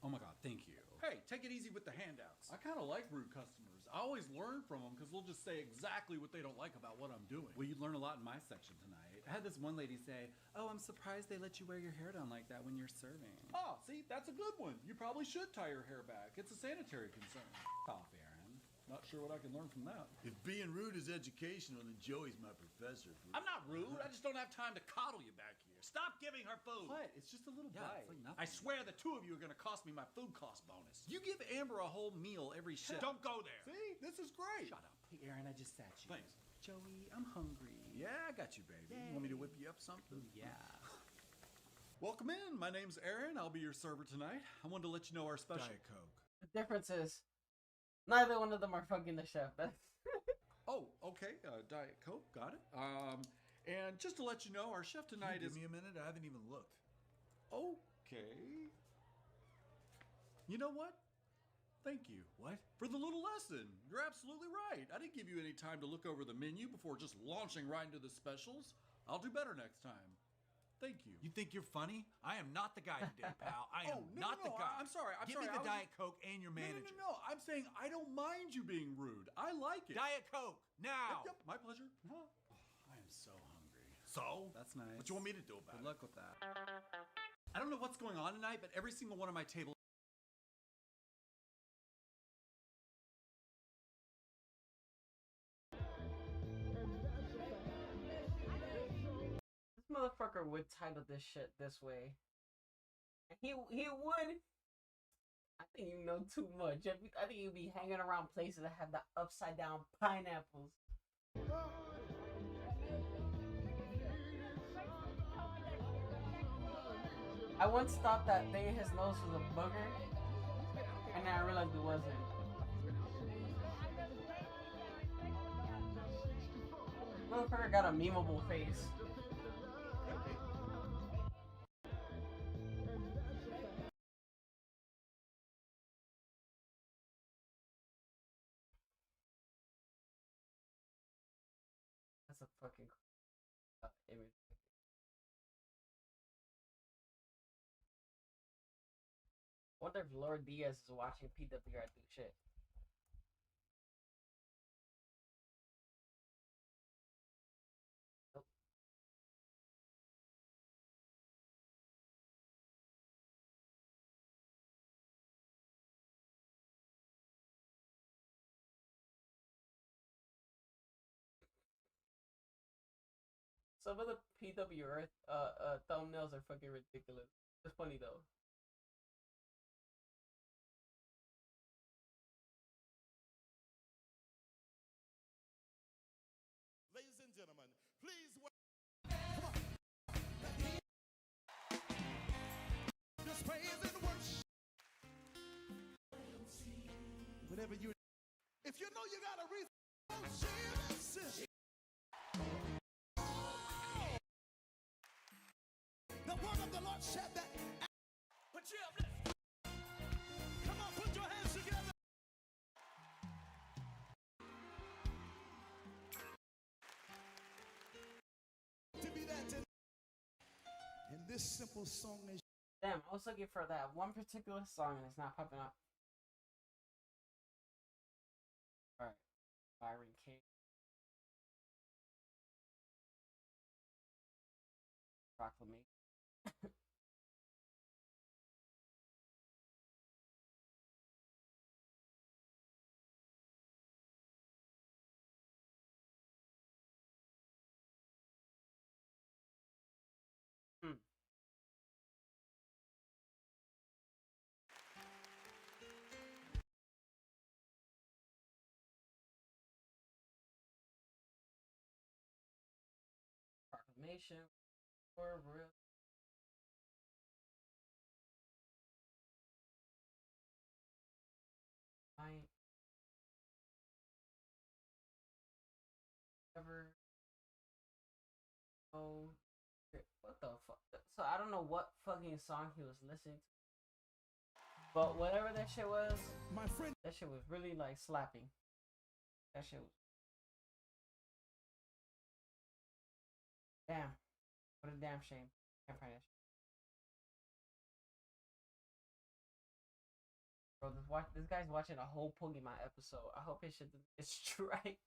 Oh my god, thank you. Hey, take it easy with the handouts. I kind of like rude customers. I always learn from them because they'll just say exactly what they don't like about what I'm doing. Well, you'd learn a lot in my section tonight. I had this one lady say, "Oh, I'm surprised they let you wear your hair down like that when you're serving." Oh, see, that's a good one. You probably should tie your hair back. It's a sanitary concern. Off, Aaron. Not sure what I can learn from that. If being rude is educational, then Joey's my professor. I'm not rude. I just don't have time to coddle you back here. Stop giving her food. What? It's just a little bite. It's like nothing. I swear the two of you are going to cost me my food cost bonus. You give Amber a whole meal every shift. Don't go there. See? This is great. Shut up. Hey, Aaron, I just sat you. Thanks. Joey, I'm hungry. Yeah, I got you, baby. You want me to whip you up something? Yeah. Welcome in. My name's Aaron. I'll be your server tonight. I wanted to let you know our special Diet Coke. The difference is, neither one of them are fucking the chef. Oh, okay. Diet Coke. Got it. And just to let you know, our chef tonight Give is... me a minute. I haven't even looked. Okay. You know what? Thank you. What? For the little lesson. You're absolutely right. I didn't give you any time to look over the menu before just launching right into the specials. I'll do better next time. Thank you. You think you're funny? I am not the guy today, pal. I am not the guy. I'm sorry. Give me the Diet Coke and your manager. No. I'm saying I don't mind you being rude. I like it. Diet Coke, now. Yep, my pleasure. No. I am so hungry. So? That's nice. What you want me to do about it? Good luck with that. I don't know what's going on tonight, but every single one of my tables... This motherfucker would title this shit this way. He would. I think you know too much. I think you'd be hanging around places that have the upside down pineapples. I once thought that thing in his nose was a booger, and then I realized it wasn't. Motherfucker got a memeable face. That's a fucking image. Wonder if Lord Diaz is watching PWR do shit. Nope. Some of the PWR thumbnails are fucking ridiculous. It's funny though. Ladies and gentlemen, please just praise and worship. Whatever you, if you know you got a reason, the word of the Lord said that. Put your uplift. Come on, put your hands together. To be that, and this simple song is. Damn, I was looking for that one particular song and it's not popping up. Alright. Byron King. Proclamation. Proclamation for real. I ever. Oh, what the fuck? So I don't know what fucking song he was listening to, but whatever that shit was, my friend, that shit was really like slapping. That shit was. Damn. What a damn shame. Can't find that shit. Bro, this guy's watching a whole Pokemon episode. I hope his shit doesn't get strike.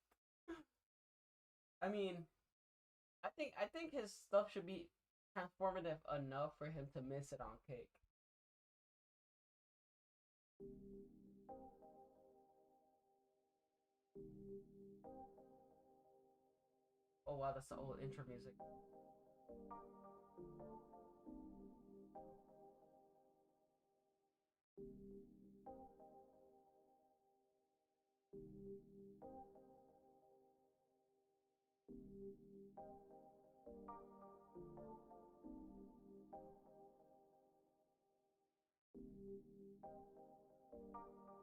I mean, I think his stuff should be transformative enough for him to miss it on Cake. Oh wow, that's the old intro music.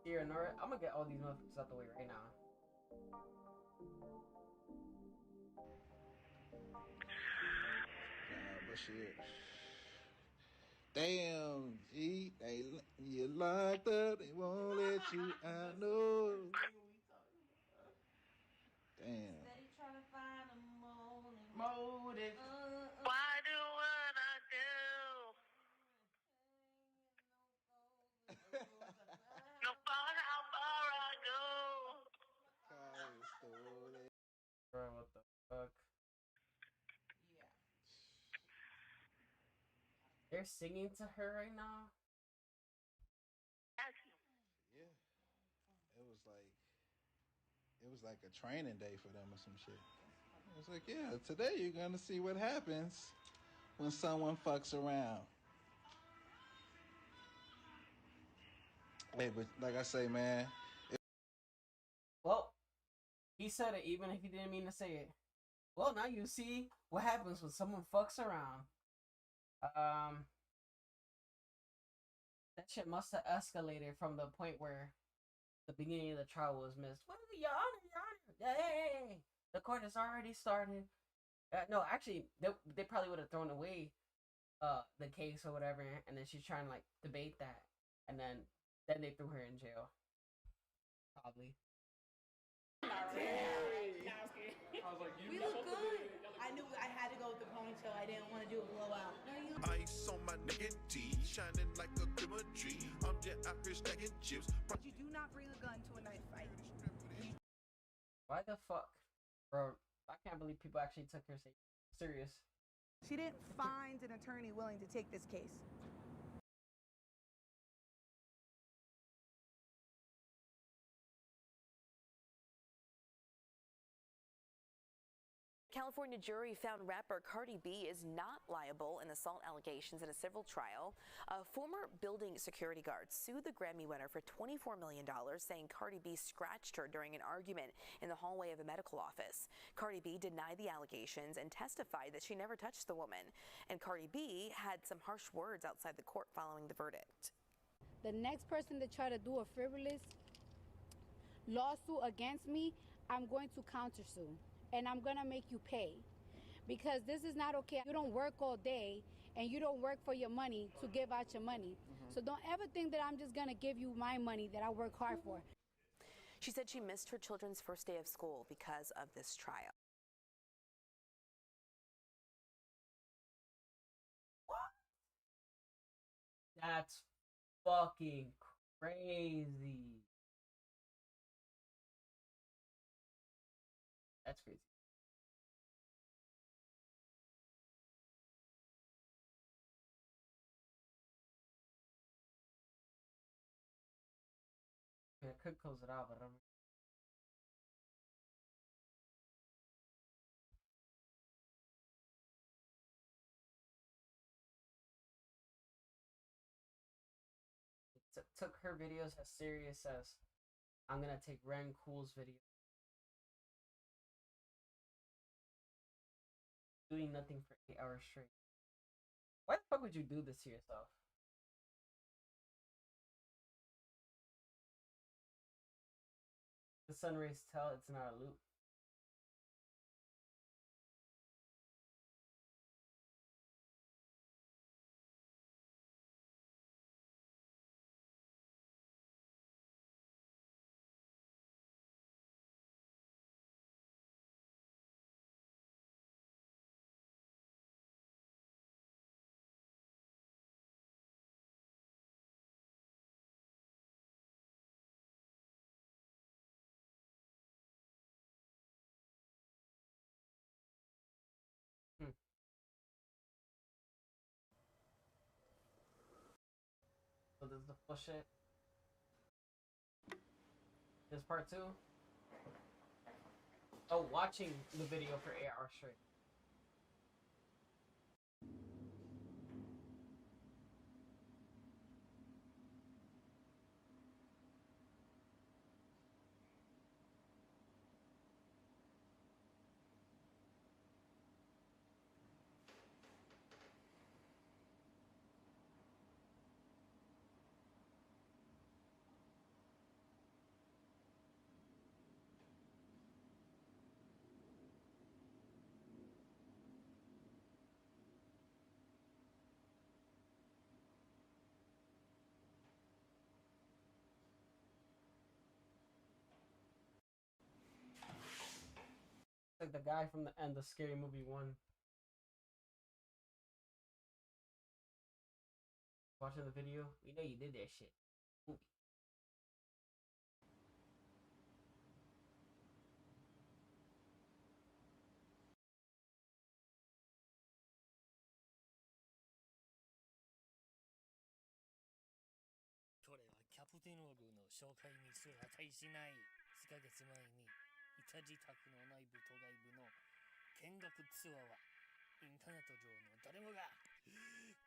Here, Nora, I'm gonna get all these motherfuckers out the way right now. But shit. Damn, G, you locked up, they won't let you out, no. Damn. Steady trying to find a motive. Why do what I do? No matter how far I go. Bro, what the fuck? They're singing to her right now? Yeah. It was like a training day for them or some shit. It was like, yeah, today you're gonna see what happens when someone fucks around. Hey, but like I say, man. Well, he said it even if he didn't mean to say it. Well, now you see what happens when someone fucks around. That shit must have escalated from the point where the beginning of the trial was missed. What is it, Your Honor? Hey, the court has already started. No, actually, they probably would have thrown away the case or whatever, and then she's trying to like debate that, and then they threw her in jail. Probably. We look good. I knew I had to go with the ponytail. I didn't want to do a blowout. Ice on my nigga T, shining like a Christmas tree. I'm just out here stacking chips. You do not bring a gun to a knife fight. Why the fuck, bro? I can't believe people actually took her serious. She didn't find an attorney willing to take this case. California jury found rapper Cardi B is not liable in assault allegations in a civil trial. A former building security guard sued the Grammy winner for $24 million, saying Cardi B scratched her during an argument in the hallway of a medical office. Cardi B denied the allegations and testified that she never touched the woman. And Cardi B had some harsh words outside the court following the verdict. The next person to try to do a frivolous lawsuit against me, I'm going to countersue. And I'm gonna make you pay, because this is not okay. You don't work all day and you don't work for your money to give out your money. So don't ever think that I'm just gonna give you my money that I work hard for. She said she missed her children's first day of school because of this trial. That's fucking crazy. That's crazy. I could close it out, but I don't. Took her videos as serious as I'm gonna take Ren Cool's video. Doing nothing for 8 hours straight. Why the fuck would you do this to yourself? The sun rays tell it's not a loop. this is the full shit. This part 2. Oh, watching the video for 8 hours straight. Like the guy from the end of Scary Movie 1. Watching the video, we know you did that shit. Movie. これはキャプテンログの紹介にすら値しない。数ヶ月前にいた自宅の内部と外部の見学ツアーはインターネット上の誰もが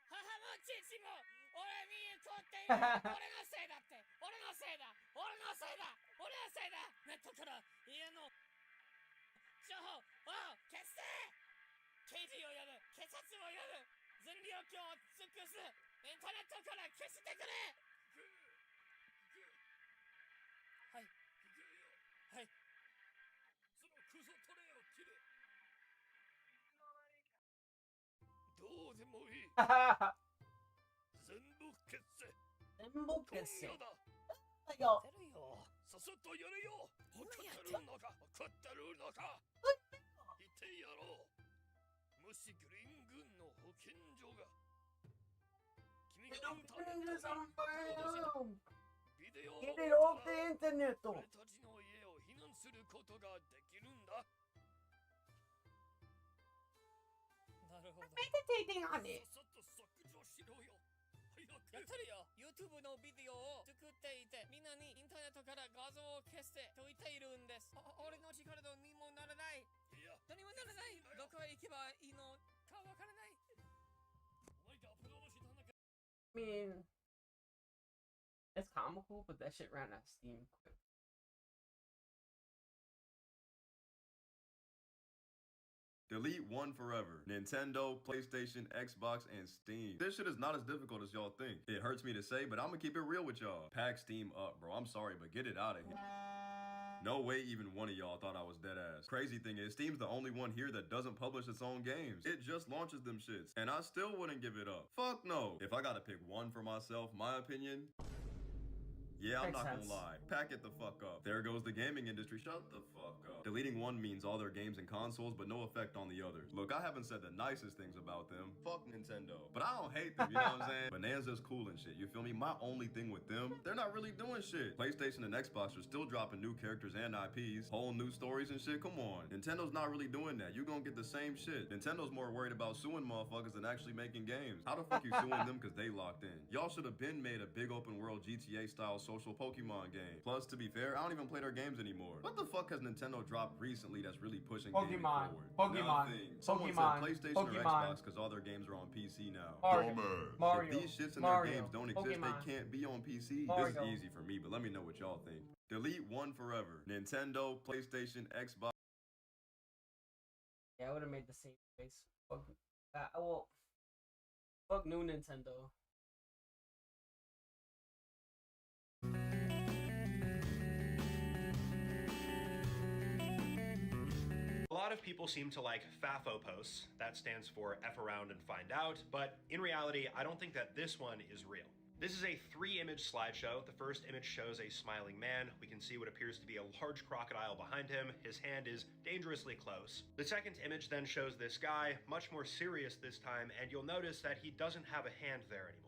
母も父も俺に怒っている。俺のせいだって、俺のせいだ、俺のせいだ、俺のせいだ。ネットから家の情報を消して刑事を呼ぶ、警察を呼ぶ、全力を尽くす。インターネットから消してくれ。はい。はい。そのクソトレを切れ。どうでもいい。全部消せ。全部消せ。今夜だ。はいよ。やるよ。さっさとやれよ。分かってるのか。分かってるのか。言ってやろう。もしグリーン軍の保健所が君がインターネットにビデオを Get it off the internet! 俺たちの家を避難することができるんだ。なるほど。Meditating on it! さっと削除しろよ。やってるよ。YouTube のビデオを作っていて、みんなにインターネットから画像を消してと言っているんです。俺の力どうにもならない。いや、何もならない。どこへ行けばいいのかわからない。お前がアップロードしたんだか。I mean, it's comical, but that shit ran out of steam quick. Delete one forever. Nintendo, PlayStation, Xbox, and Steam. This shit is not as difficult as y'all think. It hurts me to say, but I'm gonna keep it real with y'all. Pack Steam up, bro. I'm sorry, but get it out of here. No way even one of y'all thought I was dead ass. Crazy thing is, Steam's the only one here that doesn't publish its own games. It just launches them shits, and I still wouldn't give it up. Fuck no. If I gotta pick one for myself, my opinion, yeah, I'm not gonna lie. Pack it the fuck up. There goes the gaming industry. Shut the fuck up. Deleting one means all their games and consoles, but no effect on the others. Look, I haven't said the nicest things about them. Fuck Nintendo. But I don't hate them, you know what I'm saying? Bonanza's cool and shit, you feel me? My only thing with them, they're not really doing shit. PlayStation and Xbox are still dropping new characters and IPs, whole new stories and shit. Come on. Nintendo's not really doing that. You're gonna get the same shit. Nintendo's more worried about suing motherfuckers than actually making games. How the fuck you suing them because they locked in? Y'all should have been made a big open world GTA style social Pokemon game. Plus, to be fair, I don't even play their games anymore. What the fuck has Nintendo dropped recently that's really pushing gaming forward? Nothing. Someone said PlayStation or Xbox because all their games are on PC now. Mario. If these shits in their games don't exist, they can't be on PC. This is easy for me, but let me know what y'all think. Delete one forever. Nintendo, PlayStation, Xbox. Yeah, I would have made the same face. Fuck, well, fuck new Nintendo. A lot of people seem to like FAFO posts, that stands for F around and find out, but in reality, I don't think that this one is real. This is a 3-image slideshow. The first image shows a smiling man. We can see what appears to be a large crocodile behind him. His hand is dangerously close. The second image then shows this guy, much more serious this time, and you'll notice that he doesn't have a hand there anymore.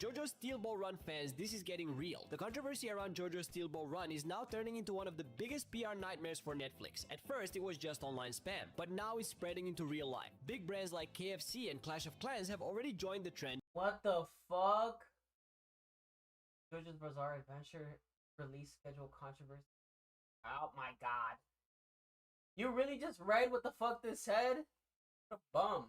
JoJo's Steel Ball Run fans, this is getting real. The controversy around JoJo's Steel Ball Run is now turning into one of the biggest PR nightmares for Netflix. At first, it was just online spam, but now it's spreading into real life. Big brands like KFC and Clash of Clans have already joined the trend. What the fuck? JoJo's Bizarre Adventure release schedule controversy. Oh my god. You really just read what the fuck this said? What a bum.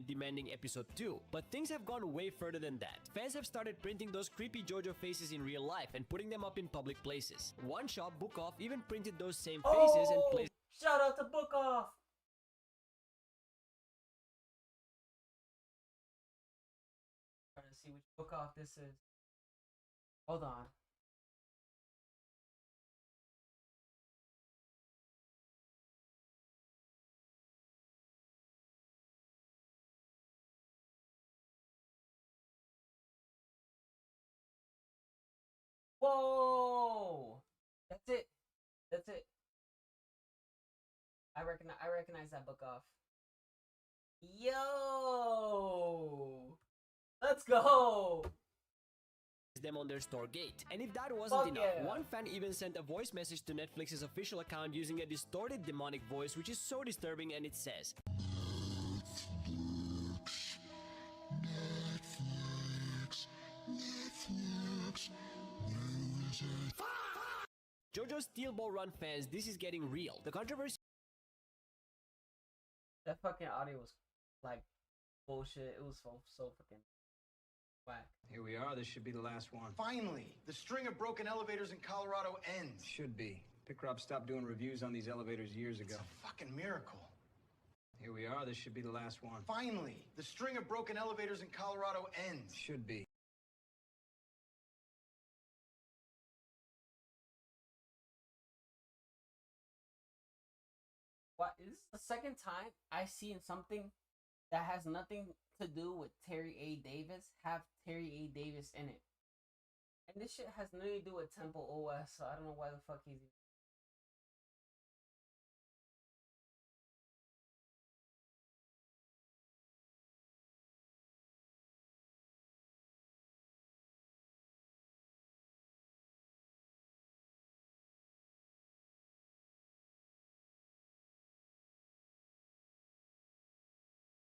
Demanding episode 2, but things have gone way further than that. Fans have started printing those creepy JoJo faces in real life and putting them up in public places. One shop, Book Off, even printed those same faces and placed. Shout out to Book Off! Trying to see which Book Off this is. Hold on. Whoa! That's it. That's it. I recognize that Book Off. Yo! Let's go! Them on their store gate. And if that wasn't Fuck enough, yeah. one fan even sent a voice message to Netflix's official account using a distorted demonic voice, which is so disturbing, and it says, JoJo's Steel Ball Run fans, this is getting real. The controversy. That fucking audio was like bullshit. It was so fucking whack. Here we are. This should be the last one. Finally, the string of broken elevators in Colorado ends. Should be. Pickrop stopped doing reviews on these elevators years ago. It's a fucking miracle. Here we are. This should be the last one. Finally, the string of broken elevators in Colorado ends. Should be. What is this the second time I seen something that has nothing to do with Terry A. Davis have Terry A. Davis in it? And this shit has nothing to do with Temple OS, so I don't know why the fuck he's.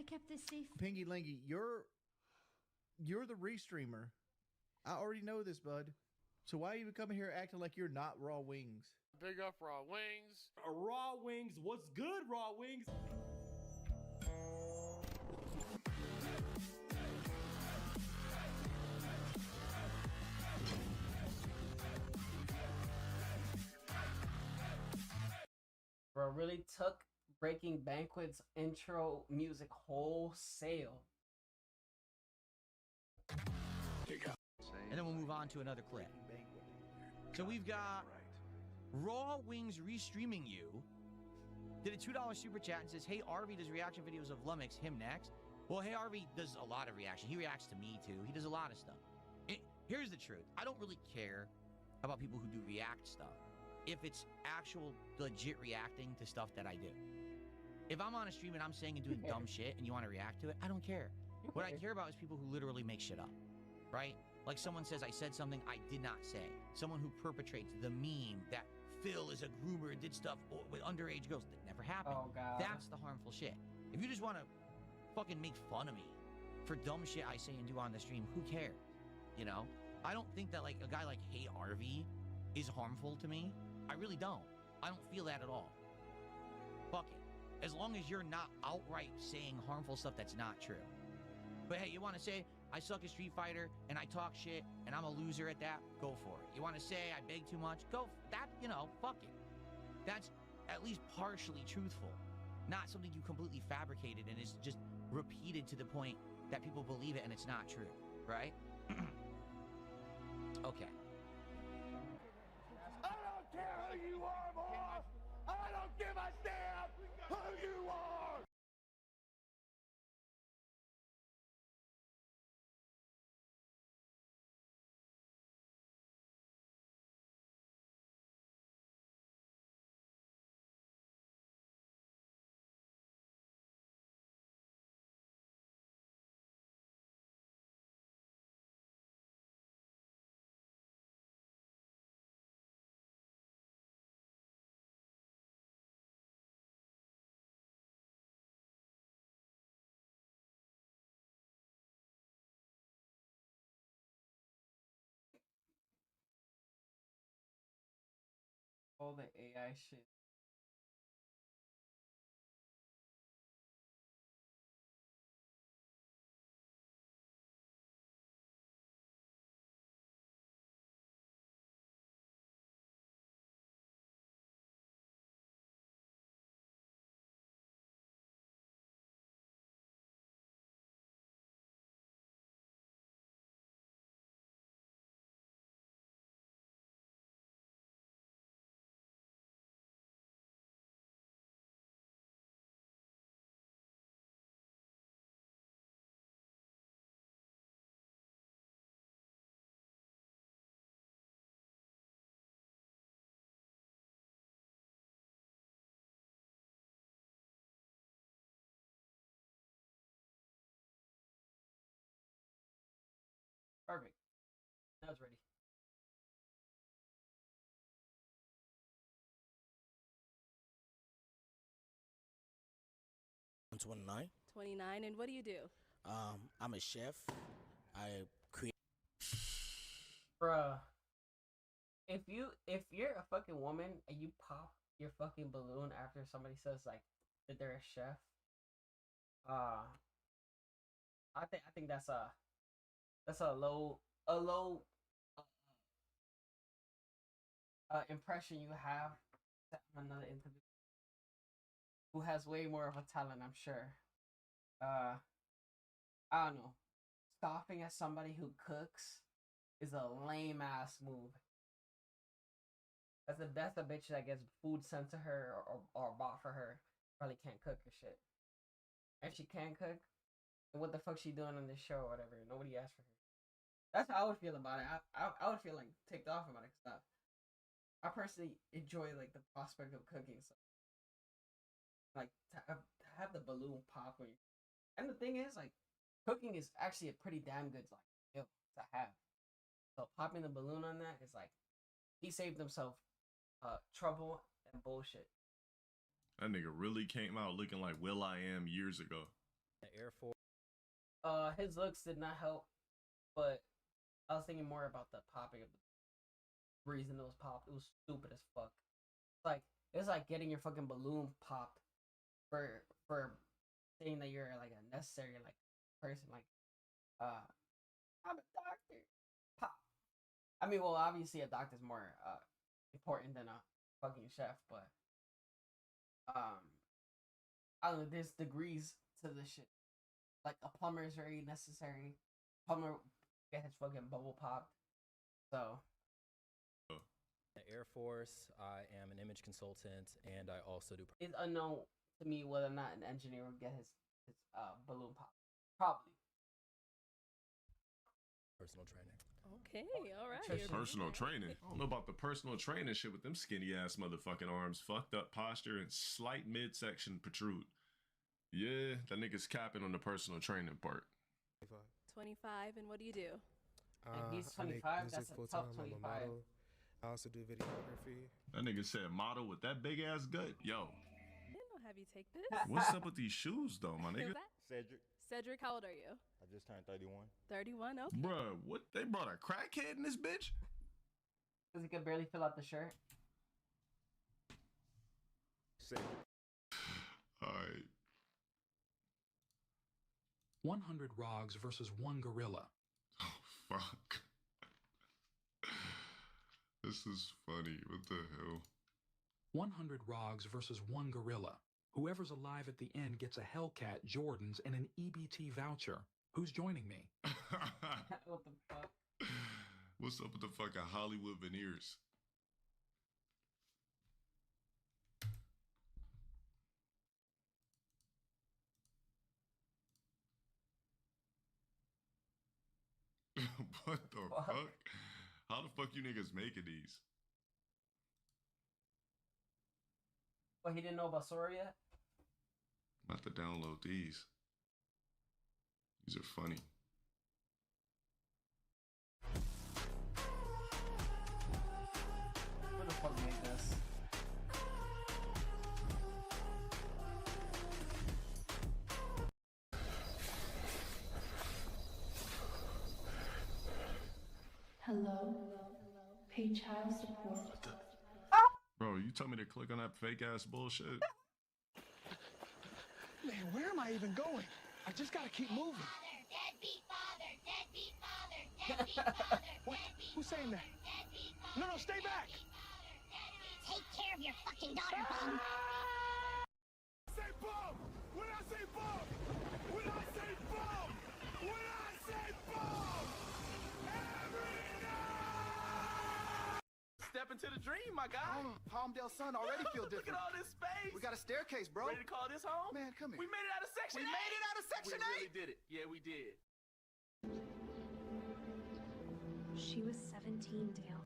I kept this safe. Pinky Linky, you're the restreamer. I already know this, bud. So why are you coming here acting like you're not Raw Wings? Big up Raw Wings. Raw Wings, what's good, Raw Wings? Bro, really took Breaking Banquet's intro music wholesale. And then we'll move on to another clip. So we've got Raw Wings restreaming you. Did a $2 super chat and says, hey, Arby does reaction videos of Lumix, him next. Well, hey, Arby does a lot of reaction. He reacts to me, too. He does a lot of stuff. Here's the truth. I don't really care about people who do react stuff if it's actual legit reacting to stuff that I do. If I'm on a stream and I'm saying and doing dumb shit and you want to react to it, I don't care. What I care about is people who literally make shit up, right? Like someone says I said something I did not say. Someone who perpetrates the meme that Phil is a groomer and did stuff with underage girls. That never happened. Oh, God. That's the harmful shit. If you just want to fucking make fun of me for dumb shit I say and do on the stream, who cares? You know? I don't think that like a guy like Hey RV is harmful to me. I really don't. I don't feel that at all. Fuck it. As long as you're not outright saying harmful stuff that's not true. But hey, you want to say I suck at Street Fighter and I talk shit and I'm a loser at that? Go for it. You want to say I beg too much? Go. That, you know, fuck it. That's at least partially truthful. Not something you completely fabricated and is just repeated to the point that people believe it and it's not true. Right? Okay. I don't care who you are, boy. I don't give a damn who you are. All the AI shit. Perfect. That was ready. I'm 29. 29, and what do you do? I'm a chef. I create. Bruh. If you're a fucking woman and you pop your fucking balloon after somebody says like that they're a chef, I think that's a low impression you have on another individual who has way more of a talent, I'm sure. I don't know. Scoffing at somebody who cooks is a lame ass move. That's the bitch that gets food sent to her or bought for her. Probably can't cook or shit. If she can cook, then what the fuck she doing on this show or whatever? Nobody asked for her. That's how I would feel about it. I would feel like ticked off about it. Stuff. I personally enjoy like the prospect of cooking. So like to have the balloon pop when you. And the thing is, like, cooking is actually a pretty damn good like skill to have. So popping the balloon on that is like he saved himself trouble and bullshit. That nigga really came out looking like Will I Am years ago. The Air Force. His looks did not help, but I was thinking more about the popping of the reason it was popped. It was stupid as fuck. It's like getting your fucking balloon popped for saying that you're like a necessary like person. Like, I'm a doctor. Pop. I mean, well, obviously a doctor's more important than a fucking chef, but I don't know. There's degrees to this shit. Like a plumber is very necessary. Plumber get his fucking bubble popped. So. The Air Force. I am an image consultant, and I also do. It's unknown to me whether or not an engineer would get his balloon pop. Probably. Personal training. Okay, all right. Personal training. I don't know about the personal training shit with them skinny ass motherfucking arms, fucked up posture, and slight midsection protrude. Yeah, that nigga's capping on the personal training part. 25, and what do you do? He's 25. That's a tough 25. I also do videography. That nigga said model with that big ass gut. Yo. I didn't have you take this. What's up with these shoes though, my nigga? Cedric, how old are you? I just turned 31. 31, okay. Bruh, what? They brought a crackhead in this bitch? Because he could barely fill out the shirt. Alright. 100 Rogs versus 1 gorilla. Oh, fuck. This is funny. What the hell? 100 Rogs versus 1 gorilla. Whoever's alive at the end gets a Hellcat, Jordans, and an EBT voucher. Who's joining me? What the fuck? What's up with the fucking Hollywood veneers? What the fuck? How the fuck you niggas making these? Well, he didn't know about Sora yet? I'm about to download these. These are funny. Who the fuck made this? Hello. Pay child support. Bro, told me to click on that fake ass bullshit. Man, where am I even going? I just gotta keep moving. What? Who's saying that? No, stay back. Take care of your fucking daughter, bum. Say bum! When I say bum! When I say bum! When I say bum! Every night! Step into the dream, my guy. Palmdale Sun already feel different. Look at all this space. We got a staircase, bro. Ready to call this home? Man, come here. We made it out of Section 8. We made it out of Section 8. We really did it. Yeah, we did. She was 17, Dale.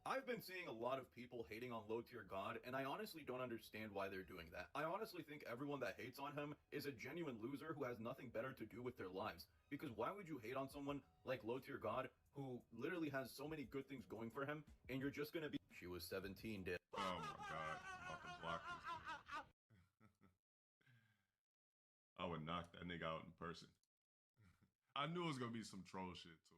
I've been seeing a lot of people hating on Low Tier God, and I honestly don't understand why they're doing that. I honestly think everyone that hates on him is a genuine loser who has nothing better to do with their lives. Because why would you hate on someone like Low Tier God, who literally has so many good things going for him, and you're just gonna be— She was 17, Dale. Oh my god, I'm about to block this. I would knock that nigga out in person. I knew it was gonna be some troll shit too.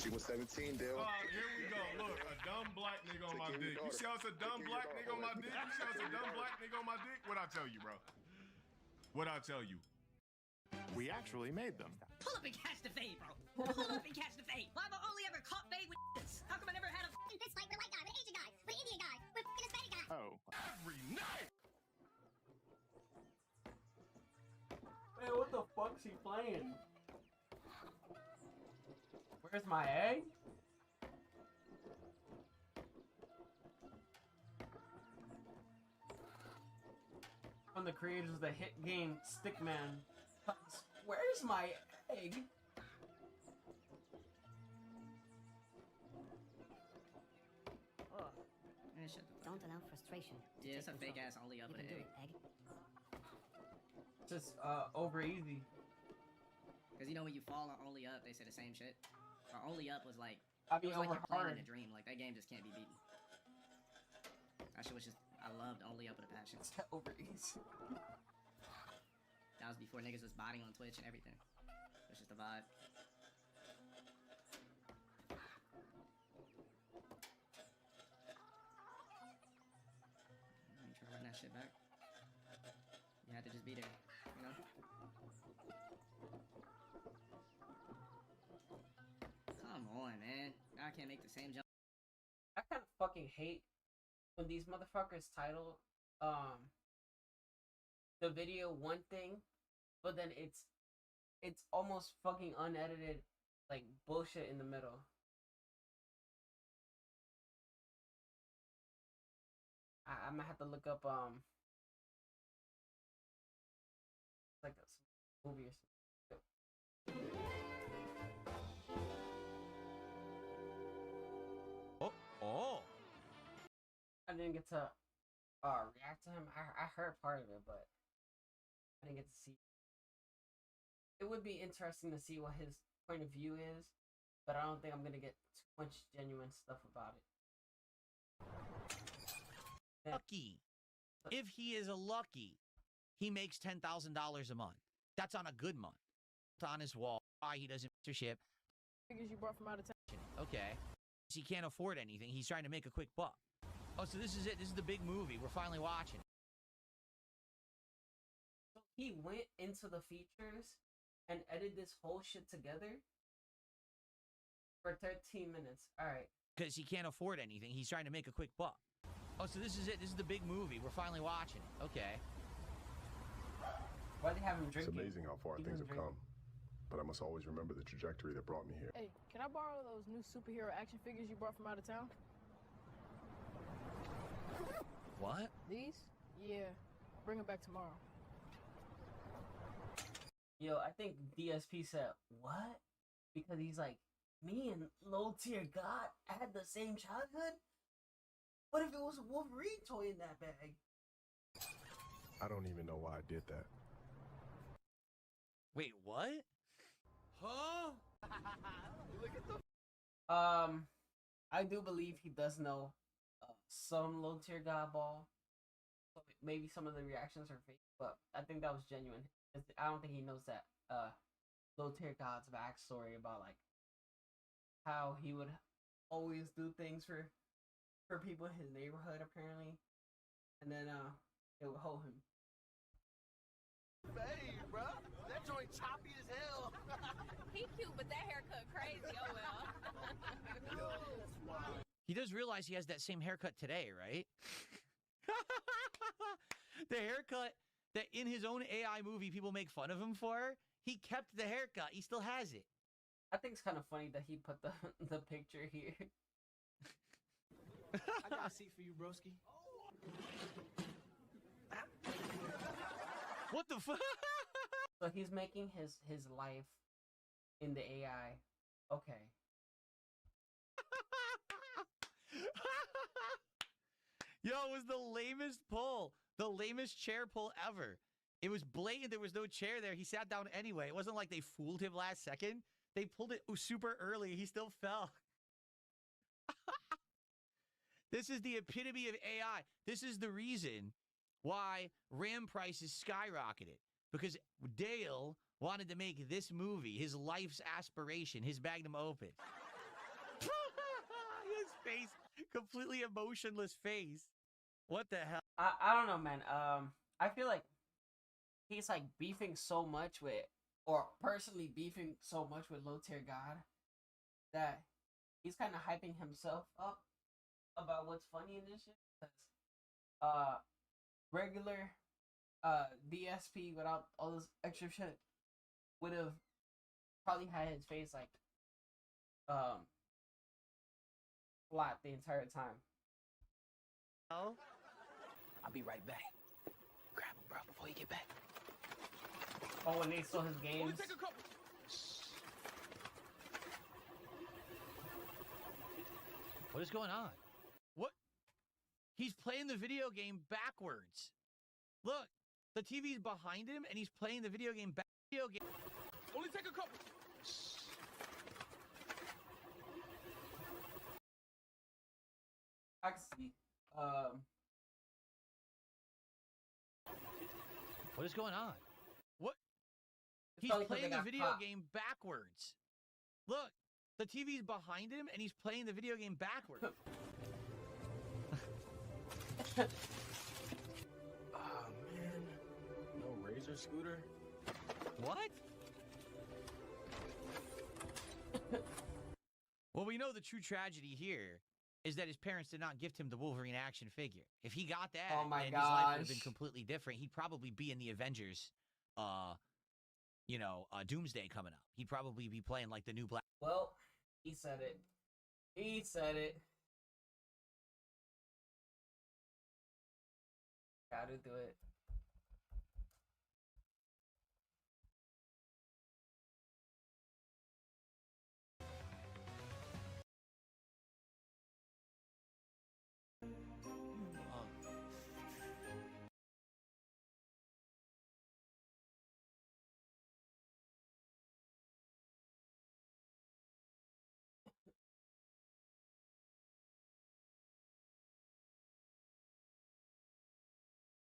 She was 17, Dale. Here we go. Look, a dumb black nigga on my dick. You see how it's a dumb black nigga on my dick? You see how it's a dumb black nigga on my dick? What'd I tell you, bro? What'd I tell you? We actually made them. Pull up and catch the fade, bro. Pull up and catch the fade. Why have I only ever caught fade with this? How come I never had a fucking fist fight with a white guy, with an Asian guy, with an Indian guy, with a fucking Hispanic guy? Oh. Every night! Man, what the fuck's he playing? Where's my egg? From the creators of the hit game Stickman. Where's my egg? Don't allow frustration. Yeah, it's a fake ass only up with an egg. Just over easy. Cause you know when you fall on only up, they say the same shit. Or only up was like, I it mean, was like over you're playing hard. in a dream. Like that game just can't be beaten. That shit was just, I loved only up with a passion. Over easy. That was before niggas was botting on Twitch and everything. It was just a vibe. You try to run that shit back. You had to just be there, you know? Come on, man. Now I can't make the same jump. I kind of fucking hate when these motherfuckers title the video one thing, but then it's almost fucking unedited, like bullshit in the middle. I'm gonna have to look up like a movie or something. Oh. I didn't get to react to him. I heard part of it, but I didn't get to see. It would be interesting to see what his point of view is, but I don't think I'm gonna get too much genuine stuff about it. Lucky. If he is a lucky, he makes $10,000 a month. That's on a good month. On his wall, why he doesn't ship. Figures you brought from out of town. Okay. He can't afford anything. He's trying to make a quick buck. Oh, so this is it. This is the big movie. We're finally watching it. So he went into the features and edited this whole shit together for 13 minutes. All right. Because he can't afford anything. He's trying to make a quick buck. Oh, so this is it. This is the big movie. We're finally watching it. Okay. Why they have him drinking? It's amazing how far things have come. But I must always remember the trajectory that brought me here. Hey, can I borrow those new superhero action figures you brought from out of town? What? These? Yeah. Bring them back tomorrow. Yo, I think DSP said, what? Because he's like, me and Low Tier God had the same childhood? What if it was a Wolverine toy in that bag? I don't even know why I did that. Wait, what? Huh? Look at the. I do believe he does know some Low Tier God ball. So maybe some of the reactions are fake, but I think that was genuine. I don't think he knows that Low Tier God's backstory about like how he would always do things for people in his neighborhood apparently, and then it would hold him. Hey, bro, that joint choppy as hell. He cute, but that haircut crazy. Oh well. He does realize he has that same haircut today, right? The haircut that in his own AI movie people make fun of him for, he kept the haircut. He still has it. I think it's kind of funny that he put the picture here. I got a seat for you, broski. What the fuck? So he's making his life in the AI. Okay. Yo, it was the lamest pull. The lamest chair pull ever. It was blatant. There was no chair there. He sat down anyway. It wasn't like they fooled him last second. They pulled it super early. He still fell. This is the epitome of AI. This is the reason why RAM prices skyrocketed. Because Dale wanted to make this movie his life's aspiration, his magnum opus. His face, completely emotionless face. What the hell? I don't know, man. I feel like he's like beefing so much with, or personally beefing so much with Low Tier God, that he's kind of hyping himself up about what's funny in this shit. Because regular DSP without all this extra shit would have probably had his face like flat the entire time. Oh, I'll be right back. Grab him, bro, before you get back. Oh, and they stole his games. What is going on? What? He's playing the video game backwards. Look, the TV's behind him, and he's playing the video game back. Only take a couple. I can see. What is going on? What? He's probably 'cause they playing the got video caught. game backwards. Look, the TV's behind him, and he's playing the video game backwards. Oh man, no Razor scooter. What? Well, we know the true tragedy here is that his parents did not gift him the Wolverine action figure. If he got that, Oh my then his life would have been gosh. completely different. He'd probably be in the Avengers, Doomsday coming up. He'd probably be playing like the new Black. Well, he said it. He said it. Gotta do it.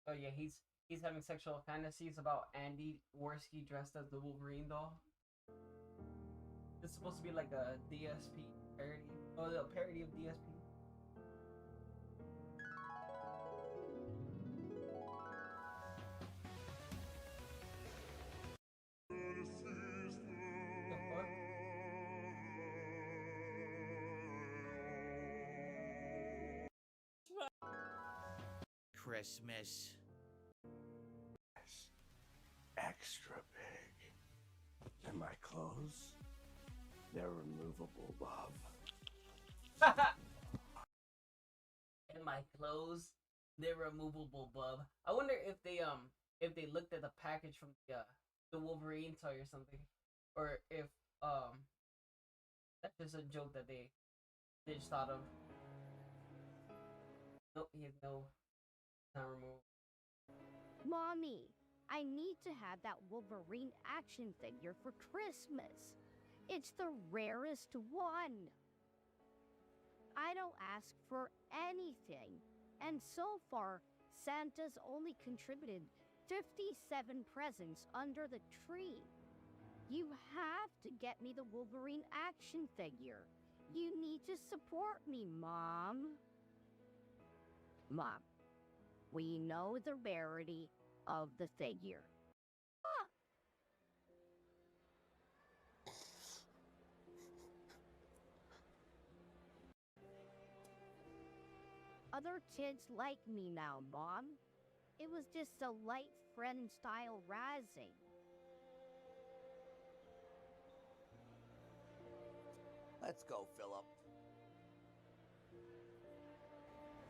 Oh yeah, he's having sexual fantasies about Andy Worski dressed as the Wolverine doll. It's supposed to be like a DSP parody, or a parody of DSP. The fuck? Christmas. Extra big. And my clothes, they're removable, Bob. And my clothes, they're removable, bub. I wonder if they looked at the package from the Wolverine toy or something, or if that's just a joke that they just thought of. Nope, he has no. Not removed. Mommy, I need to have that Wolverine action figure for Christmas. It's the rarest one. I don't ask for anything, and so far, Santa's only contributed 57 presents under the tree. You have to get me the Wolverine action figure. You need to support me, Mom. Mom, we know the rarity of the figure. Ah. Other kids like me now, Mom. It was just a light friend-style razzing. Let's go, Philip.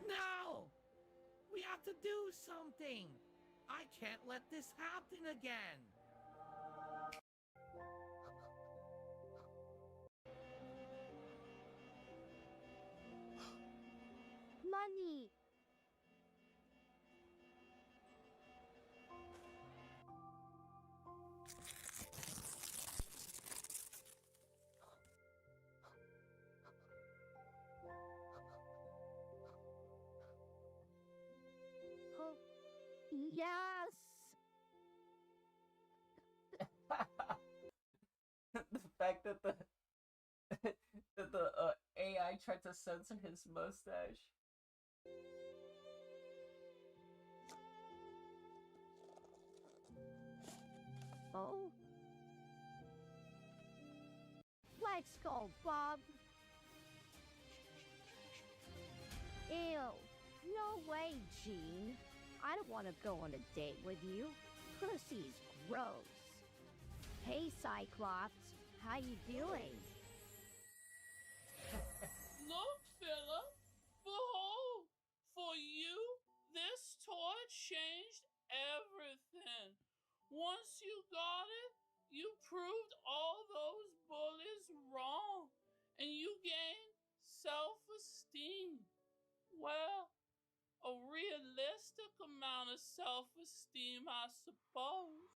No! We have to do something! I can't let this happen again! Money! Oh, yes! The fact that the AI tried to censor his mustache. Oh? Let's go, Bob. Ew. No way, Gene. I don't want to go on a date with you. Pussy's gross. Hey, Cyclops. How you doing? Look, Philip. Behold, for you, this toy changed everything. Once you got it, you proved all those bullies wrong, and you gained self-esteem. Well, a realistic amount of self-esteem, I suppose.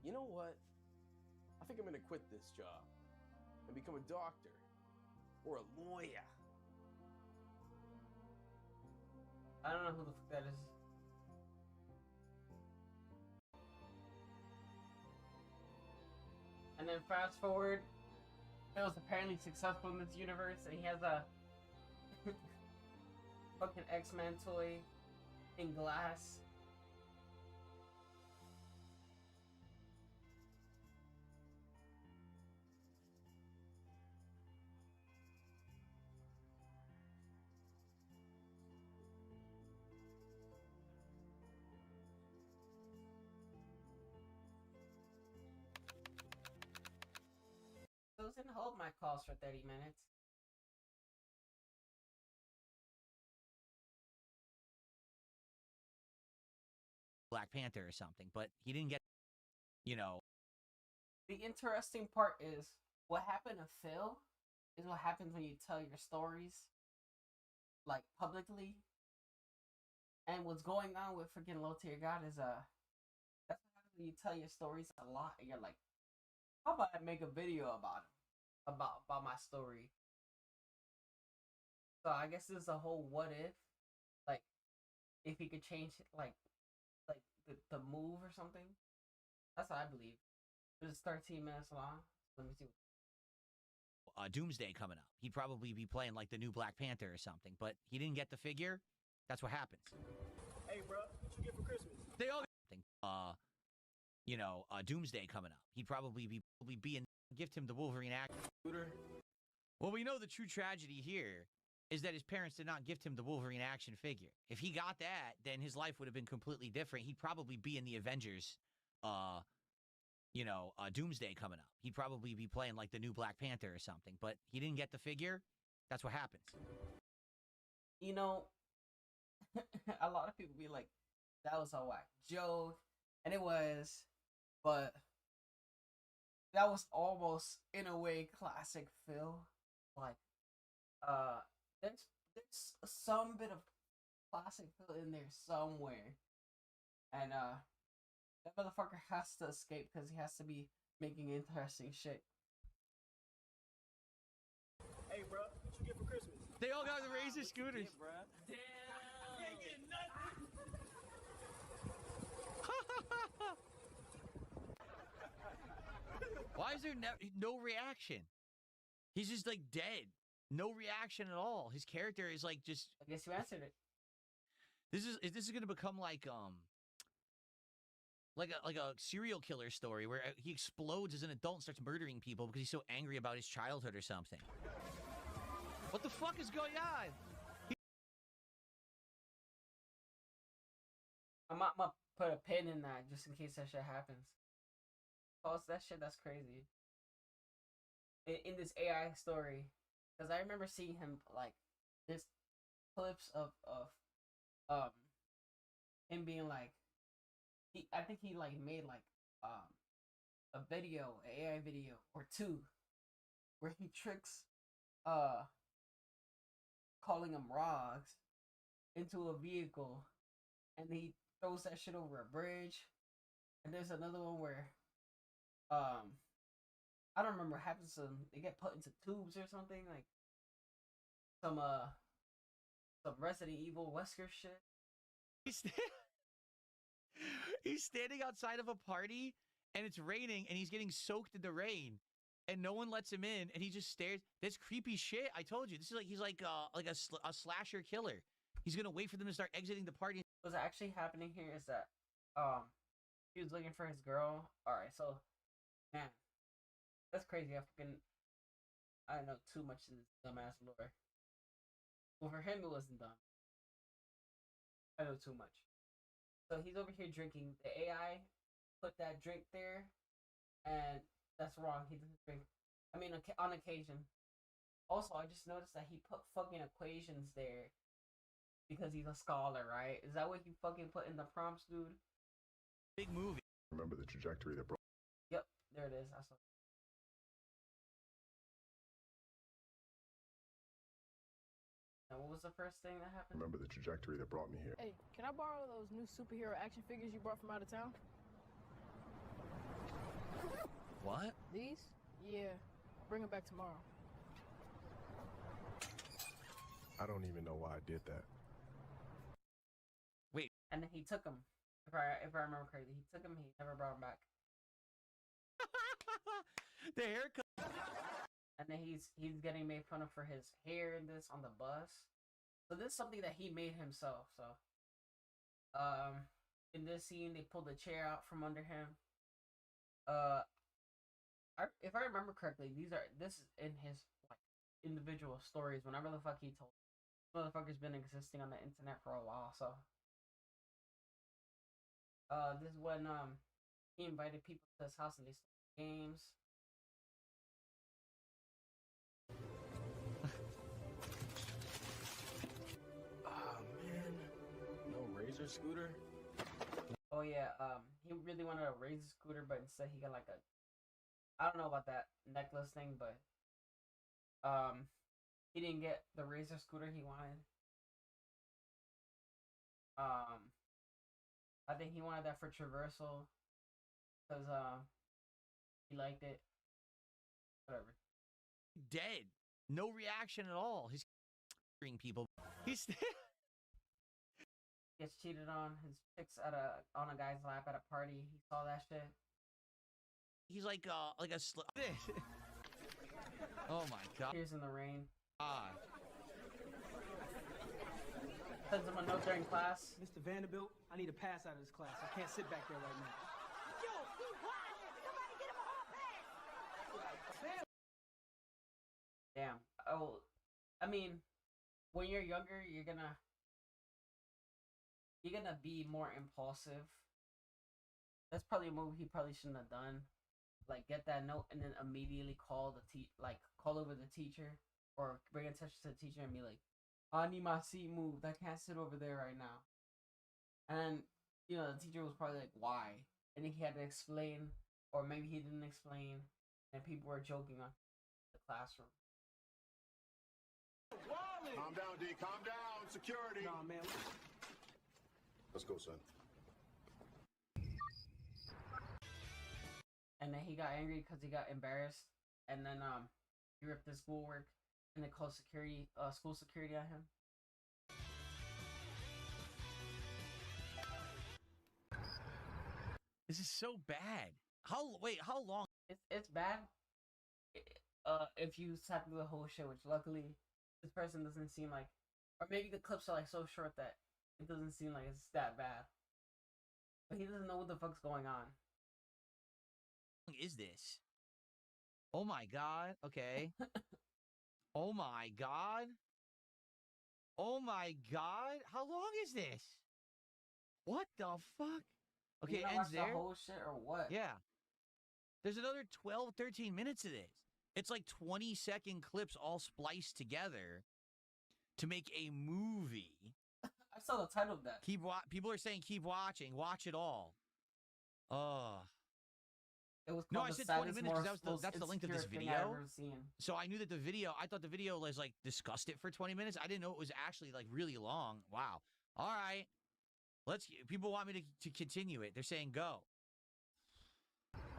You know what? I think I'm gonna quit this job and become a doctor or a lawyer. I don't know who the fuck that is. And then fast forward, Phil's apparently successful in this universe, and he has a fucking X-Men toy in glass. Doesn't hold my calls for 30 minutes. Black Panther or something, but he didn't get, you know. The interesting part is what happened to Phil is what happens when you tell your stories, like, publicly. And what's going on with freaking Low Tier God is that's what happens when you tell your stories a lot, and you're like, how about I make a video about him, about my story? So I guess this is a whole what if, like, if he could change like the move or something. That's what I believe. It's 13 minutes long. Let me see. Doomsday coming up. He'd probably be playing like the new Black Panther or something, but he didn't get the figure. That's what happens. Hey, bro, what you get for Christmas? They all Doomsday coming up. He'd probably be in gift him the Wolverine act. Well, we know the true tragedy here is that his parents did not gift him the Wolverine action figure. If he got that, then his life would have been completely different. He'd probably be in the Avengers, Doomsday coming up. He'd probably be playing like the new Black Panther or something, but he didn't get the figure. That's what happens. You know, a lot of people be like, that was a whack joke, and it was, but that was almost, in a way, classic Phil. Like, there's some bit of classic Phil in there somewhere, and that motherfucker has to escape because he has to be making interesting shit. Hey, bro, what you get for Christmas? They all got the Razor scooters. Damn. I ain't getting nothing. Why is there no reaction? He's just like dead. No reaction at all. His character is like just. I guess you answered it. This is gonna become like a serial killer story where he explodes as an adult and starts murdering people because he's so angry about his childhood or something. What the fuck is going on? I'm gonna put a pin in that just in case that shit happens. Cause that shit, that's crazy. In this AI story, because I remember seeing him like this clips of him being like, I think he like made like a video, an AI video or two, where he tricks calling him Rogs into a vehicle, and he throws that shit over a bridge. And there's another one where I don't remember what happens to them. They get put into tubes or something, like some Resident Evil Wesker shit. He's standing outside of a party and it's raining and he's getting soaked in the rain and no one lets him in and he just stares. That's creepy shit. I told you. This is like he's like a slasher killer. He's gonna wait for them to start exiting the party. What's actually happening here is that he was looking for his girl. Alright, so man, that's crazy. I don't know too much of this dumbass lore. Well, for him it wasn't dumb. I know too much. So he's over here drinking. The AI put that drink there, and that's wrong. He doesn't drink. I mean, on occasion. Also, I just noticed that he put fucking equations there because he's a scholar, right? Is that what he fucking put in the prompts, dude? Big movie. Remember the trajectory that brought. Yep, there it is. I saw. Now, what was the first thing that happened? Remember the trajectory that brought me here. Hey, can I borrow those new superhero action figures you brought from out of town? What? These? Yeah. Bring them back tomorrow. I don't even know why I did that. Wait. And then he took them. If I remember correctly, he took them. He never brought them back. The haircut. And then he's getting made fun of for his hair in this on the bus. So this is something that he made himself. So in this scene they pulled the chair out from under him. If I remember correctly, this is in his like individual stories. Whenever the fuck he told, motherfucker's been existing on the internet for a while. So this is when he invited people to his house and they started games. Scooter? Oh yeah, he really wanted a Razor scooter, but instead he got like I don't know about that necklace thing, but he didn't get the Razor scooter he wanted. I think he wanted that for traversal because he liked it. Whatever. Dead. No reaction at all. He's people. He's gets cheated on. His chick's on a guy's lap at a party. He saw that shit. He's like a oh my god. Tears in the rain. Ah. Sends him a note during class. Mr. Vanderbilt, I need a pass out of this class. I can't sit back there right now. Yo, be quiet! Somebody get him a hall pass! Damn. Oh, I mean, when you're younger, you're gonna be more impulsive. That's probably a move he probably shouldn't have done. Like, get that note and then immediately call call over the teacher or bring attention to the teacher and be like, I need my seat moved. I can't sit over there right now. And, you know, the teacher was probably like, why? And then he had to explain, or maybe he didn't explain, and people were joking on the classroom. Calm down, D. Calm down. Security. Nah, man. Let's go, son. And then he got angry because he got embarrassed. And then he ripped his schoolwork and they called school security on him. This is so bad. How long? It's bad. If you sat through the whole show, which luckily this person doesn't seem like, or maybe the clips are like so short that it doesn't seem like it's that bad. But he doesn't know what the fuck's going on. Is this? Oh my god. Okay. Oh my god. Oh my god. How long is this? What the fuck? Okay, You it gonna ends watch there. the whole shit or what? Yeah. There's another 12, 13 minutes of this. It's like 20-second clips all spliced together to make a movie. I saw the title of that. People are saying keep watching. Watch it all. It was No, called I the said 20 saddest, minutes because most that's the length of this insecure thing I've video. ever seen. So I knew that the video, I thought the video was like discussed it for 20 minutes. I didn't know it was actually like really long. Wow. All right. People want me to continue it. They're saying go.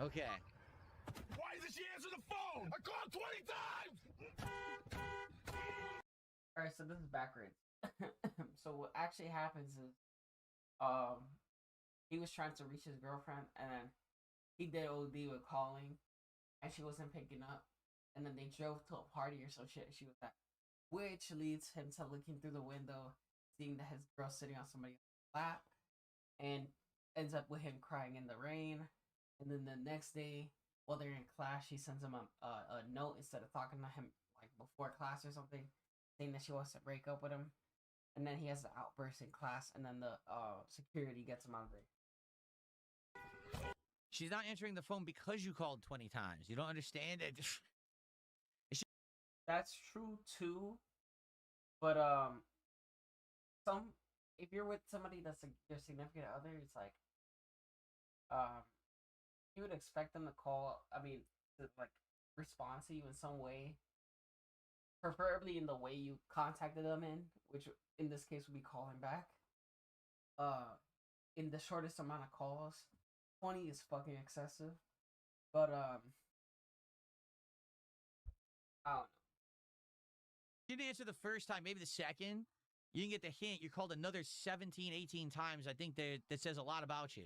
Okay. Why doesn't she answer the phone? I called 20 times! Alright, so this is backwards. So what actually happens is, he was trying to reach his girlfriend, and he did OD with calling, and she wasn't picking up, and then they drove to a party or some shit. She was at, which leads him to looking through the window, seeing that his girl's sitting on somebody's lap, and ends up with him crying in the rain. And then the next day, while they're in class, she sends him a note instead of talking to him like before class or something, saying that she wants to break up with him. And then he has the outburst in class, and then the security gets him out of there. She's not answering the phone because you called 20 times. You don't understand it. That's true too, but if you're with somebody that's your significant other, it's like you would expect them to call. I mean, to like respond to you in some way, preferably in the way you contacted them in, which in this case would be calling back. In the shortest amount of calls, 20 is fucking excessive, but I don't know. You didn't answer the first time, maybe the second. You didn't get the hint. You called another 17, 18 times. I think that says a lot about you.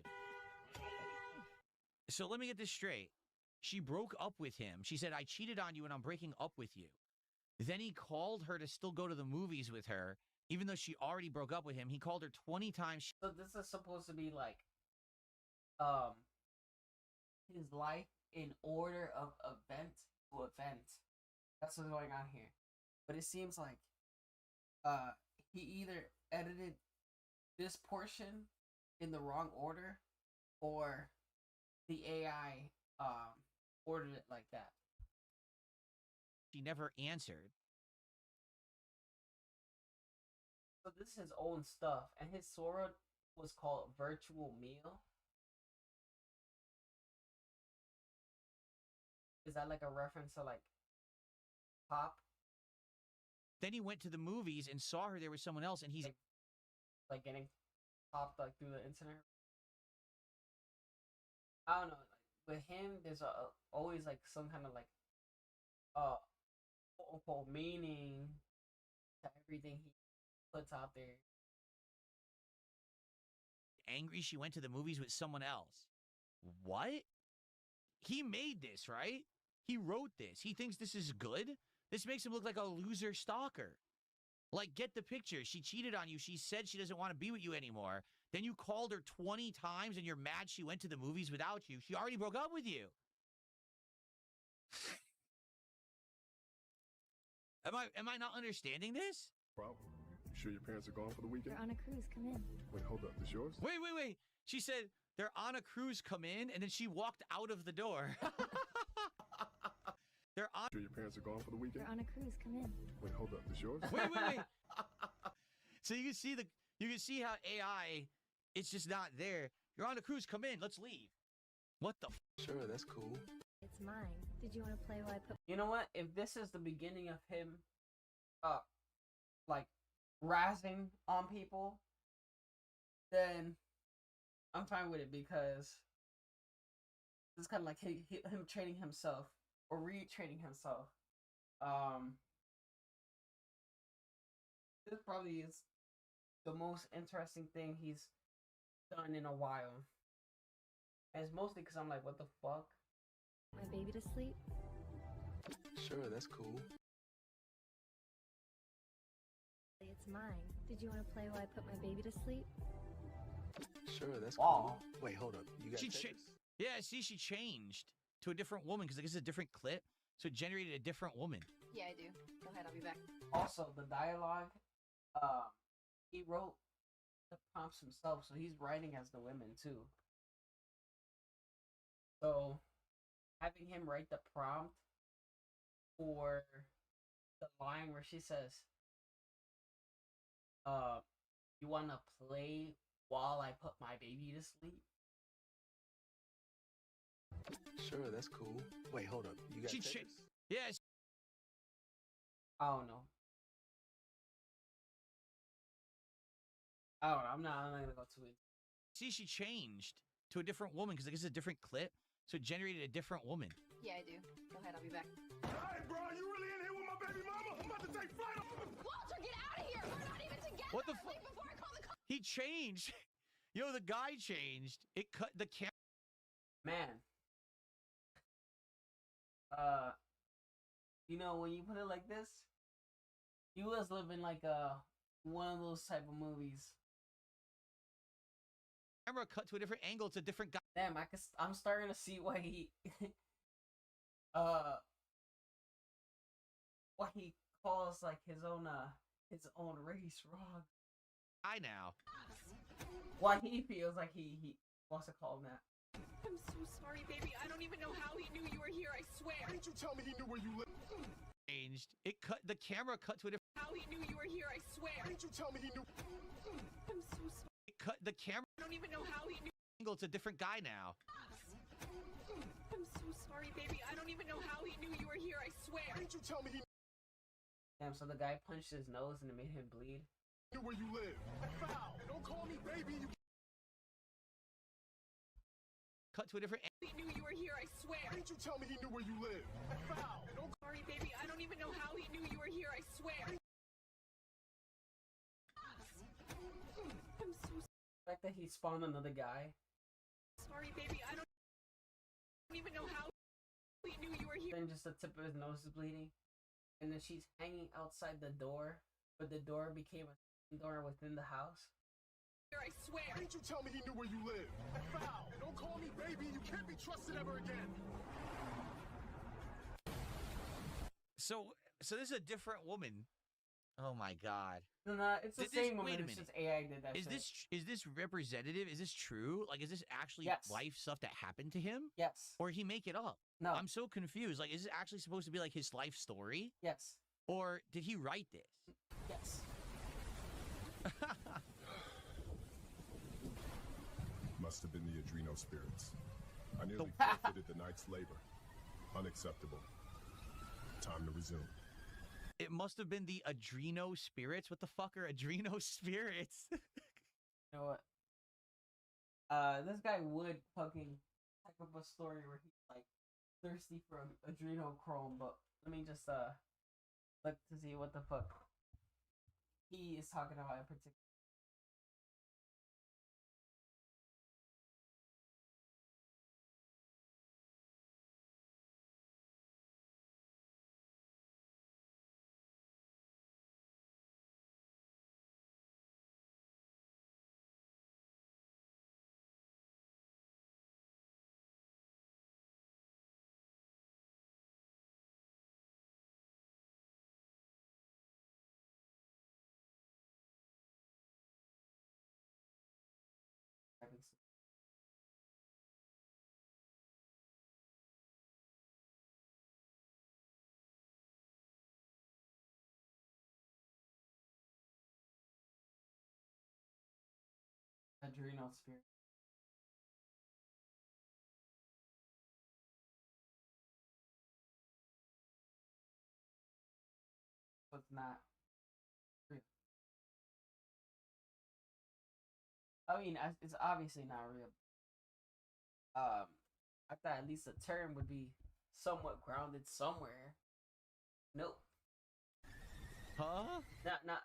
So let me get this straight. She broke up with him. She said, I cheated on you and I'm breaking up with you. Then he called her to still go to the movies with her, even though she already broke up with him. He called her 20 times. So this is supposed to be like his life in order of event to event. That's what's going on here. But it seems like he either edited this portion in the wrong order, or the AI ordered it like that. She never answered. So this is his own stuff, and his Sora was called Virtual Meal. Is that like a reference to like Pop? Then he went to the movies and saw her there with someone else, and he's like getting popped like through the internet. I don't know. Like, with him, there's always like some kind of like quote unquote meaning to everything he puts out there. angry she went to the movies with someone else. What? He made this, right? He wrote this. He thinks this is good? This makes him look like a loser stalker. Like, get the picture. She cheated on you. She said she doesn't want to be with you anymore. Then you called her 20 times and you're mad she went to the movies without you. She already broke up with you. Am I not understanding this? Problem. You sure your parents are gone for the weekend? They're on a cruise. Come in. Wait, hold up. This yours? Wait. She said they're on a cruise, come in, and then she walked out of the door. They're on. Sure your parents are gone for the weekend? They're on a cruise. Come in. Wait, hold up. This yours? Wait. So you can see how AI, it's just not there. You're on a cruise, come in, let's leave. What the? Sure, that's cool. It's mine. Did you want to play while I put? You know what? If this is the beginning of him, like, razzing on people, then I'm fine with it, because it's kind of like him training himself or retraining himself. This probably is the most interesting thing he's done in a while. And it's mostly because I'm like, what the fuck? My baby to sleep? Sure, that's cool. It's mine. Did you want to play while I put my baby to sleep? Sure, that's Wow. cool. Wait, hold up. You got Yeah, see, she changed to a different woman because I guess it's a different clip, so it generated a different woman. Yeah, I do. Go ahead, I'll be back. Also, the dialogue, he wrote the prompts himself, so he's writing as the women too. So, having him write the prompt for the line where she says, you wanna play while I put my baby to sleep? Sure, that's cool. Wait, hold up. You got Yes. I don't know. I don't know. I'm not gonna go too in. See, she changed to a different woman because I guess it's a different clip, so it generated a different woman. Yeah, I do. Go ahead, I'll be back. Hey, bro, you really in here with my baby mama? I'm about to take flight. Walter, get out of here! We're not even together! What the Leave before I call the cops! He changed. Yo, the guy changed. It cut the camera. Man. You know, when you put it like this, you was living like one of those type of movies. Camera cut to a different angle. It's a different guy. Damn, I'm starting to see why he why he calls like his own race wrong. I now. Why he feels like he wants to call him that. I'm so sorry, baby. I don't even know how he knew you were here, I swear. Why didn't you tell me he knew where you live? Changed. It cut the camera cut to a different. How he knew you were here, I swear. Why didn't you tell me he knew? I'm so sorry. It cut the camera. I don't even know how he knew. Angle. It's a different guy now. I'm so sorry, baby. I don't even know how he knew you were here, I swear. Why didn't you tell me he Damn, so the guy punched his nose and it made him bleed. knew where you live? Foul. Don't call me baby. You Cut to a different. He knew you were here, I swear. Why didn't you tell me he knew where you live? Foul. Don't Sorry, baby. I don't even know how he knew you were here, I swear. I'm so The fact that he spawned another guy. sorry, baby. I don't even know how he knew you were here. Then just the tip of his nose is bleeding. And then she's hanging outside the door, but the door became a door within the house. I swear. Why didn't you tell me he knew where you live? Foul. Don't call me baby. You can't be trusted ever again. So this is a different woman. Oh my god. No, it's the Did same this- woman. wait a It's minute. just AI did that. Is shit. this representative? Is this true? Like, is this actually Yes. life stuff that happened to him? Yes. Or he make it up? No. I'm so confused. Like, is this actually supposed to be like his life story? Yes. Or did he write this? Yes. Must have been the Adreno spirits. I nearly forfeited the night's labor. Unacceptable. Time to resume. It must have been the Adreno spirits. What the fuck are Adreno spirits? You know what? This guy would fucking type up a story where he's like thirsty for adrenochrome, but let me just look to see what the fuck he is talking about in particular. Adrenal spirit. So it's not real. I mean, it's obviously not real. I thought at least a term would be somewhat grounded somewhere. Nope. Huh? Not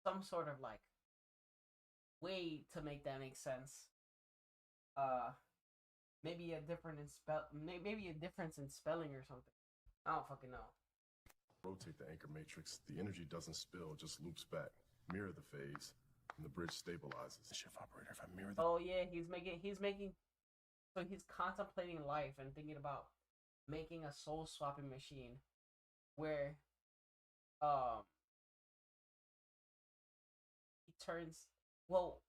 some sort of like way to make that make sense. Maybe a different in spell. Maybe a difference in spelling or something. I don't fucking know. Rotate the anchor matrix. The energy doesn't spill, just loops back. Mirror the phase, and the bridge stabilizes. Shift operator, if I mirror the... Oh yeah, he's making. So he's contemplating life and thinking about making a soul swapping machine, where, he turns. Well,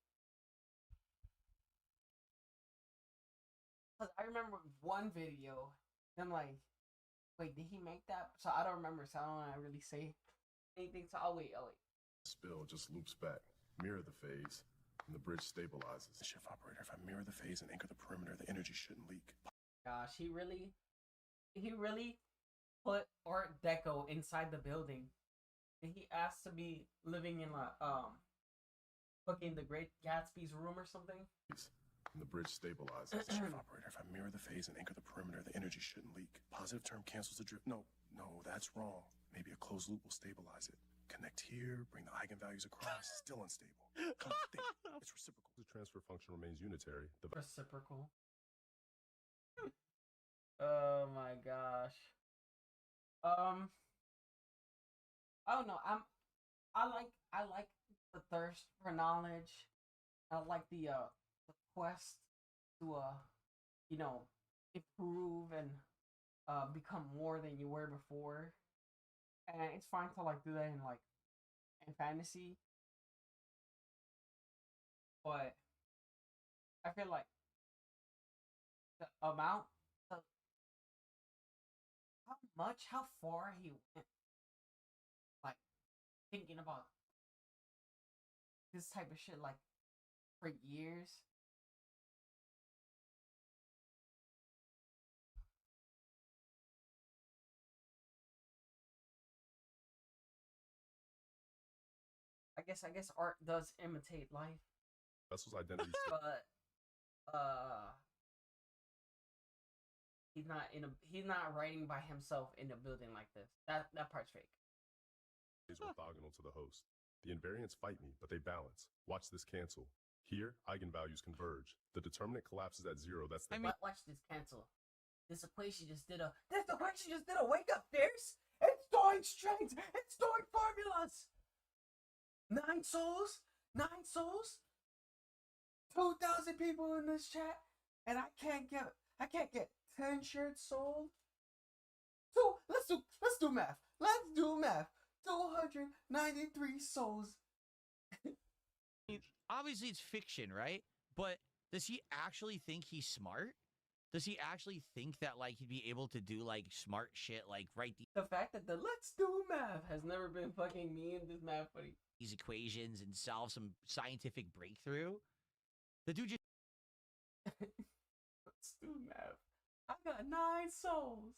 cause I remember one video. I'm like, wait, did he make that? So I don't remember. So I don't want to really say anything. So I'll wait. Spill just loops back. Mirror the phase, and the bridge stabilizes. Shift operator, if I mirror the phase and anchor the perimeter, the energy shouldn't leak. Gosh, he really put Art Deco inside the building. And he asked to be living in fucking the Great Gatsby's room or something. And the bridge stabilizes. Shift operator, if I mirror the phase and anchor the perimeter, the energy shouldn't leak. Positive term cancels the drift. No, that's wrong. Maybe a closed loop will stabilize it. Connect here, bring the eigenvalues across. Still unstable. Come on, think. It's reciprocal. The transfer function remains unitary. The Reciprocal. Oh my gosh. I don't know. I like the thirst for knowledge. I like the quest to improve and become more than you were before. And it's fine to like do that in fantasy. But I feel like the amount of how far he went, like thinking about this type of shit, like for years. I guess art does imitate life. vessel's identity. But he's not writing by himself in a building like this. That part's fake. Is orthogonal to the host. The invariants fight me, but they balance. Watch this cancel. Here, eigenvalues converge. The determinant collapses at zero. That's the... Watch this cancel. This equation just did a wake up fierce. It's storing strength. It's storing formulas. 9 souls. 2,000 people in this chat, and I can't get 10 shirts sold. So let's do math. 293 souls. Obviously, it's fiction, right? But does he actually think he's smart? Does he actually think that like he'd be able to do like smart shit, like write the fact that the let's do math has never been fucking me in this math buddy. These equations and solve some scientific breakthrough? The dude just let's do math. I got 9 souls.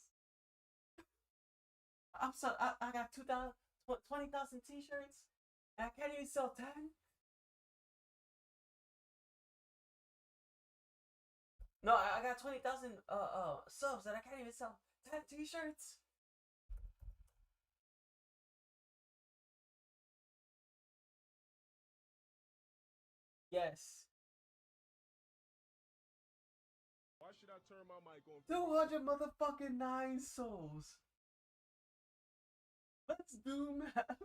I got 20,000 t-shirts, and I can't even sell 10. No, I got 20,000 subs, and I can't even sell 10 t-shirts. Yes. Why should I turn my mic on? 200 motherfucking 9 souls. Let's do math.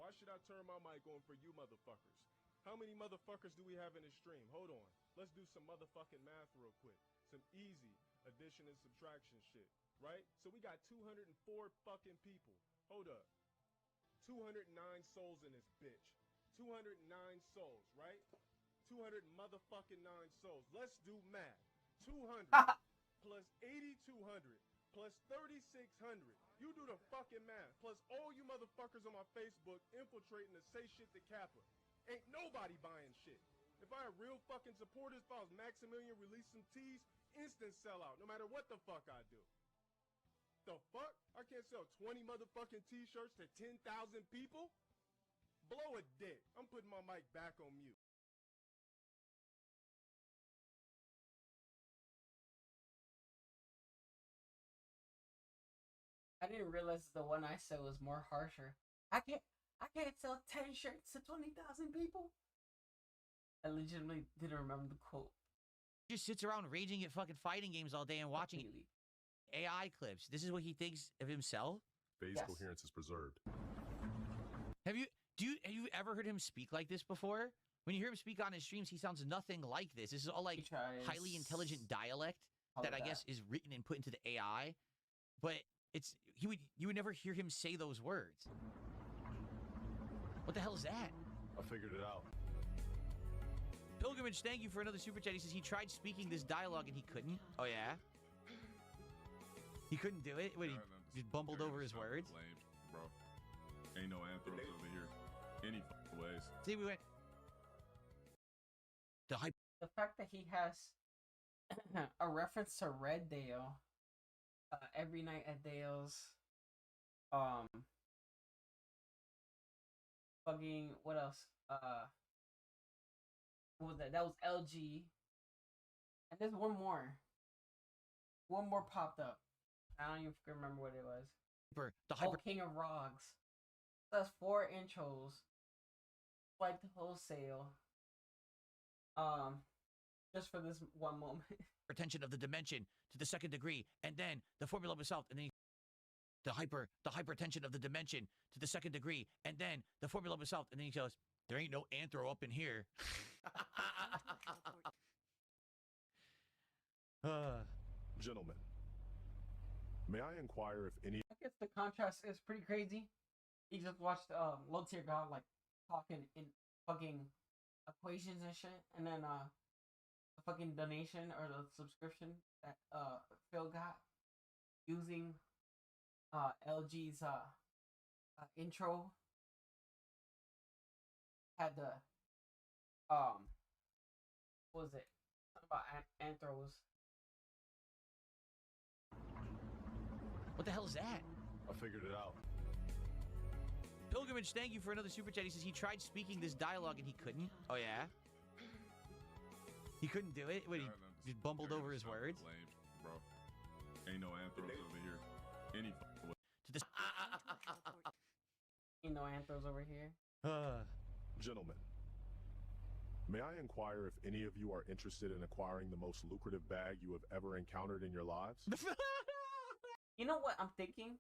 Why should I turn my mic on for you motherfuckers? How many motherfuckers do we have in the stream? Hold on. Let's do some motherfucking math real quick. Some easy addition and subtraction shit, right? So we got 204 fucking people. Hold up. 209 souls in this bitch. 209 souls, right? 200 motherfucking 9 souls. Let's do math. 200 plus 8,200 plus 3,600. You do the fucking math. Plus all you motherfuckers on my Facebook infiltrating to say shit to Kappa. Ain't nobody buying shit. If I had real fucking supporters, if I was Maximilian, release some teas, instant sellout, no matter what the fuck I do. The fuck? I can't sell 20 motherfucking t-shirts to 10,000 people? Blow a dick. I'm putting my mic back on mute. I didn't realize the one I said was more harsher. I can't sell 10 shirts to 20,000 people. I legitimately didn't remember the quote. just sits around raging at fucking fighting games all day and watching AI clips. This is what he thinks of himself? Phase coherence is preserved. Have you ever heard him speak like this before? When you hear him speak on his streams, he sounds nothing like this. This is all like highly intelligent dialect that I guess is written and put into the AI. But you would never hear him say those words. What the hell is that? I figured it out. Pilgrimage, thank you for another super chat. He says he tried speaking this dialogue and he couldn't. Oh yeah? He couldn't do it? What, he bumbled over his words? Blamed, bro. Ain't no anthros over here. Any ways. See, we went... The fact that he has a reference to Red Dale, Every Night at Dale's, fucking, what else? What was that? That was LG. And there's one more. One more popped up. I don't even remember what it was. King of Rogs. That's 4 intros. Like the wholesale. Just for this one moment. Retention of the dimension to the 2nd degree, and then the formula of itself, and then the hypertension of the dimension to the 2nd degree, and then the formula of itself, and then he goes, there ain't no anthro up in here. Gentlemen, may I inquire if any... I guess the contrast is pretty crazy. He just watched low tier god like talking in fucking equations and shit, and then the fucking donation or the subscription that Phil got using LG's intro had the what was it? Something about anthros. What the hell is that? I figured it out. Pilgrimage, thank you for another super chat. He says he tried speaking this dialogue and he couldn't. Oh yeah? He couldn't do it? What, he bumbled over his words? Blamed, bro. Ain't no anthros over here. Any way. To the... Ain't no anthros over here. Gentlemen, may I inquire if any of you are interested in acquiring the most lucrative bag you have ever encountered in your lives? You know what I'm thinking?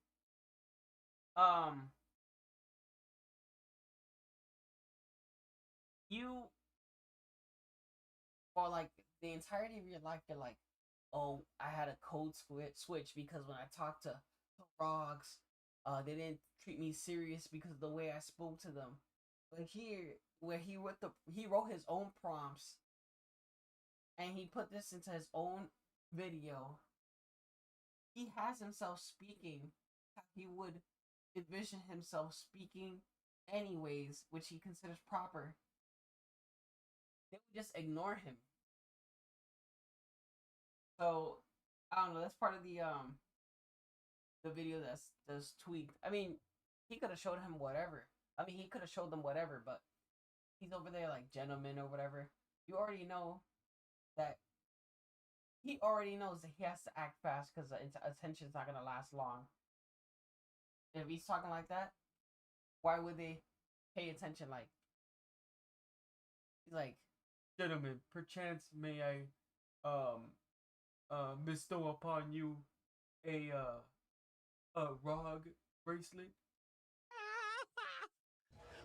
You, for like the entirety of your life, you're like, oh, I had a code switch because when I talked to Rogs, they didn't treat me serious because of the way I spoke to them. But here, where he wrote his own prompts, and he put this into his own video. He has himself speaking how he would envision himself speaking anyways, which he considers proper. They would just ignore him. So I don't know. That's part of the video that's tweaked. I mean, he could have showed him whatever. I mean, he could have showed them whatever, but he's over there like gentleman or whatever. You already know that. He already knows that he has to act fast because the attention's not gonna last long. If he's talking like that, why would they pay attention? Like, he's like, gentlemen, perchance may I bestow upon you a ROG bracelet?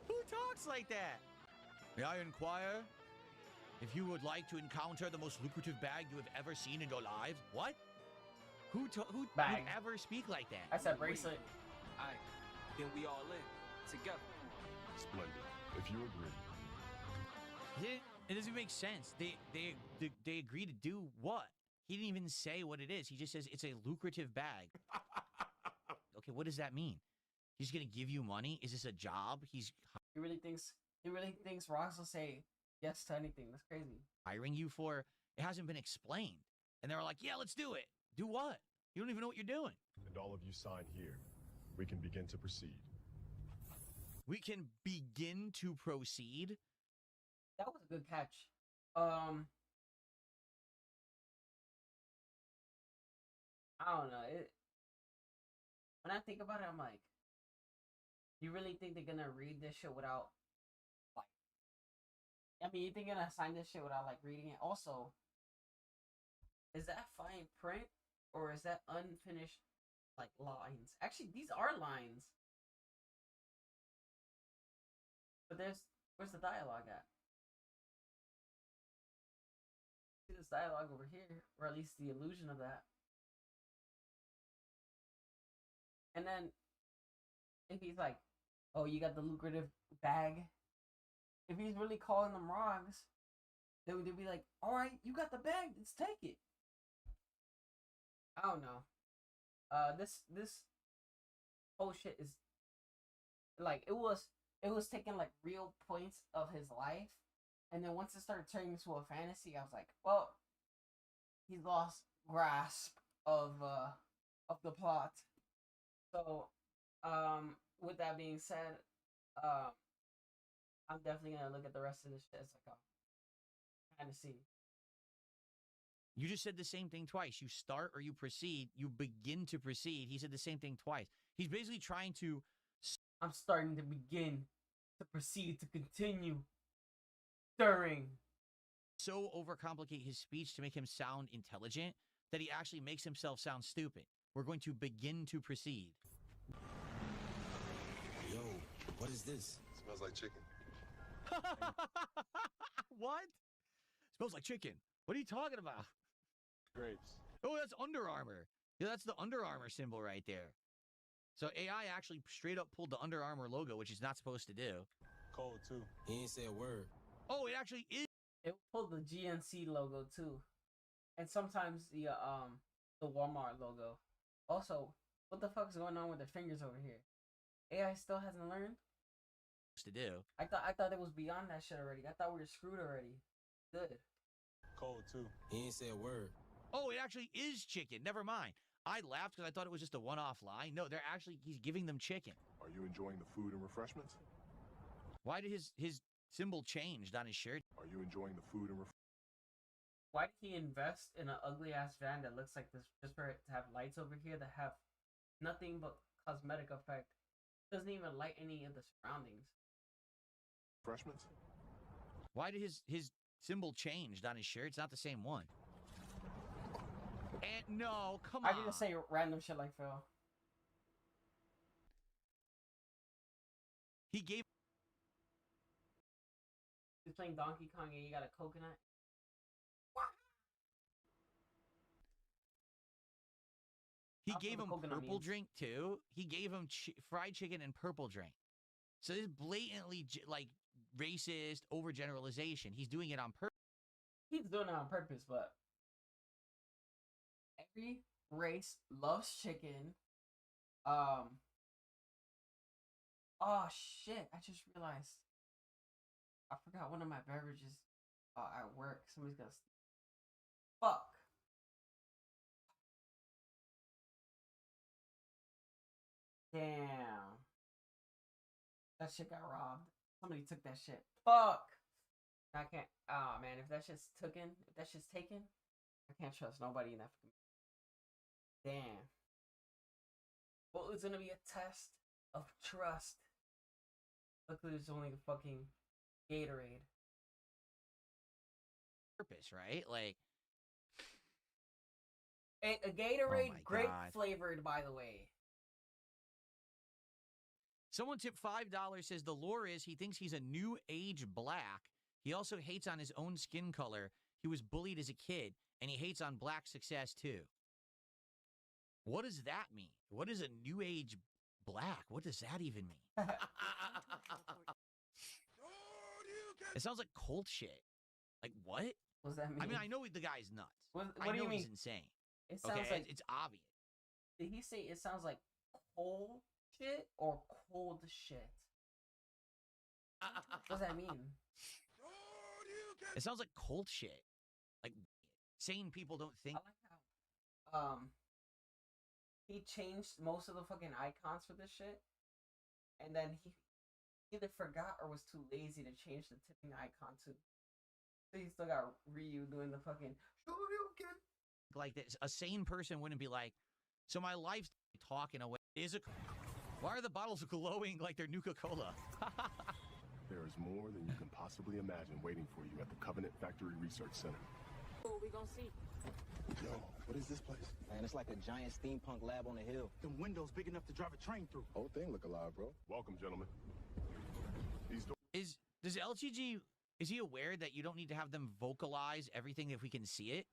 Who talks like that? May I inquire if you would like to encounter the most lucrative bag you have ever seen in your lives? What? Who would ever speak like that? I said bracelet. Alright, then we all in together. Splendid. If you agree. It doesn't make sense. They agree to do what? He didn't even say what it is. He just says it's a lucrative bag. Okay, what does that mean? He's gonna give you money? Is this a job? He really thinks Ross will say yes to anything. That's crazy. Hiring you for it hasn't been explained. And they were like, yeah, let's do it. Do what? You don't even know what you're doing. And all of you sign here. We can begin to proceed. We can begin to proceed? That was a good catch. I don't know. When I think about it, I'm like, you really think they're gonna read this shit without, like, I mean, you think they're gonna sign this shit without, like, reading it? Also, Is that fine print or is that unfinished like lines? Actually, these are lines. But where's the dialogue at? See this dialogue over here, or at least the illusion of that. And then if he's like, oh, you got the lucrative bag. If he's really calling them rogs, then they'd be like, all right, you got the bag, let's take it. I don't know. This whole shit is like it was taking like real points of his life, and then once it started turning into a fantasy, I was like, well, he's lost grasp of the plot. So, with that being said, I'm definitely gonna look at the rest of this shit as like a fantasy. You just said the same thing twice. You start or you proceed. You begin to proceed. He said the same thing twice. He's basically trying to... I'm starting to begin to proceed to continue stirring. So overcomplicate his speech to make him sound intelligent that he actually makes himself sound stupid. We're going to begin to proceed. Yo, what is this? Smells like chicken. What? Smells like chicken. What are you talking about? Grapes. Oh, that's Under Armour. Yeah, that's the Under Armour symbol right there. So AI actually straight up pulled the Under Armour logo, which it's not supposed to do. Cold, too. He ain't say a word. Oh, it actually is. It pulled the GNC logo too, and sometimes the Walmart logo. Also, what the fuck is going on with their fingers over here? AI still hasn't learned. To do. I thought it was beyond that shit already. I thought we were screwed already. Good. Cold, too. He ain't say a word. Oh, it actually is chicken. Never mind. I laughed because I thought it was just a one-off line. No, he's giving them chicken. Are you enjoying the food and refreshments? Why did his symbol changed on his shirt? Are you enjoying the food and Why did he invest in an ugly ass van that looks like this just for it to have lights over here that have nothing but cosmetic effect? Doesn't even light any of the surroundings. refreshments? Why did his symbol changed on his shirt? It's not the same one. And no, come on. I just say random shit like Phil. He gave. He's playing Donkey Kong and you got a coconut. He gave him purple drink too. He gave him fried chicken and purple drink. So this is blatantly like racist overgeneralization. He's doing it on purpose. He's doing it on purpose, but every race loves chicken. Oh shit! I just realized I forgot one of my beverages at work. Somebody's gonna. Fuck. Damn. That shit got robbed. Somebody took that shit. Fuck. I can't. Oh man, if that shit's taken, I can't trust nobody in that fucking. Damn. Well, it's gonna be a test of trust. Luckily, it's only a fucking Gatorade. Purpose, right? Like. A Gatorade, Oh grape God. flavored, by the way. Someone tipped $5, says the lore is he thinks he's a new age black. He also hates on his own skin color. He was bullied as a kid, and he hates on black success too. What does that mean? What is a new age black? What does that even mean? It sounds like cult shit. Like what? What does that mean? I mean, I know the guy's nuts. What I do know you mean? he's insane. It sounds okay, like it's obvious. Did he say it sounds like cold shit or cold shit? What does that mean? It sounds like cult shit. Like sane people don't think. I like how he changed most of the fucking icons for this shit, and then he either forgot or was too lazy to change the tipping icon too. So he still got Ryu doing the fucking Shoryuken. Like this, a sane person wouldn't be like, so my life's talking away. Is it? Why are the bottles glowing like they're Nuka-Cola? There is more than you can possibly imagine waiting for you at the Covenant Factory Research Center. What we gonna see? Yo, what is this place? Man, it's like a giant steampunk lab on a hill. Them windows big enough to drive a train through. Whole thing look alive, bro. Welcome, gentlemen. These doors. Does LTG, is he aware that you don't need to have them vocalize everything if we can see it?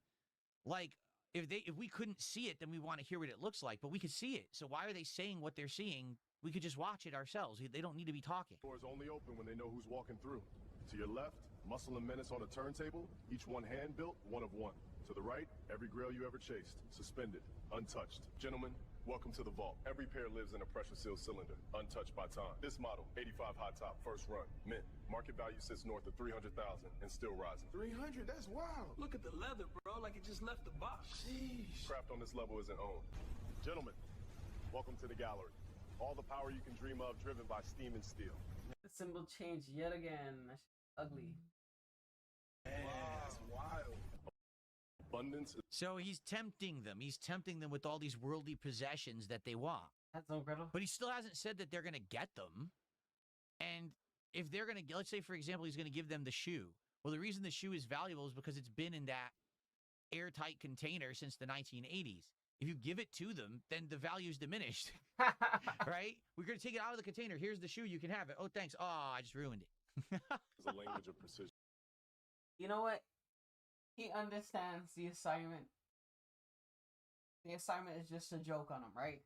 Like, if we couldn't see it, then we want to hear what it looks like, but we could see it. So why are they saying what they're seeing? We could just watch it ourselves. They don't need to be talking. Doors only open when they know who's walking through. To your left, Muscle and Menace on a turntable, each one hand-built, one of one. To the right, every grail you ever chased, suspended, untouched. Gentlemen, welcome to the vault. Every pair lives in a pressure-sealed cylinder, untouched by time. This model, 85 high top, first run, mint. Market value sits north of 300,000 and still rising. 300? That's wild. Look at the leather, bro, like it just left the box. Sheesh. Craft on this level isn't owned. Gentlemen, welcome to the gallery. All the power you can dream of, driven by steam and steel. The symbol changed yet again. That's ugly. Man, that's wild. Abundance. So he's tempting them. He's tempting them with all these worldly possessions that they want. That's incredible. But he still hasn't said that they're going to get them. And if they're going to, let's say, for example, he's going to give them the shoe. Well, the reason the shoe is valuable is because it's been in that airtight container since the 1980s. If you give it to them, then the value's diminished. Right? We're going to take it out of the container. Here's the shoe. You can have it. Oh, thanks. Oh, I just ruined it. It's a language of precision. You know what? He understands the assignment. The assignment is just a joke on him, right?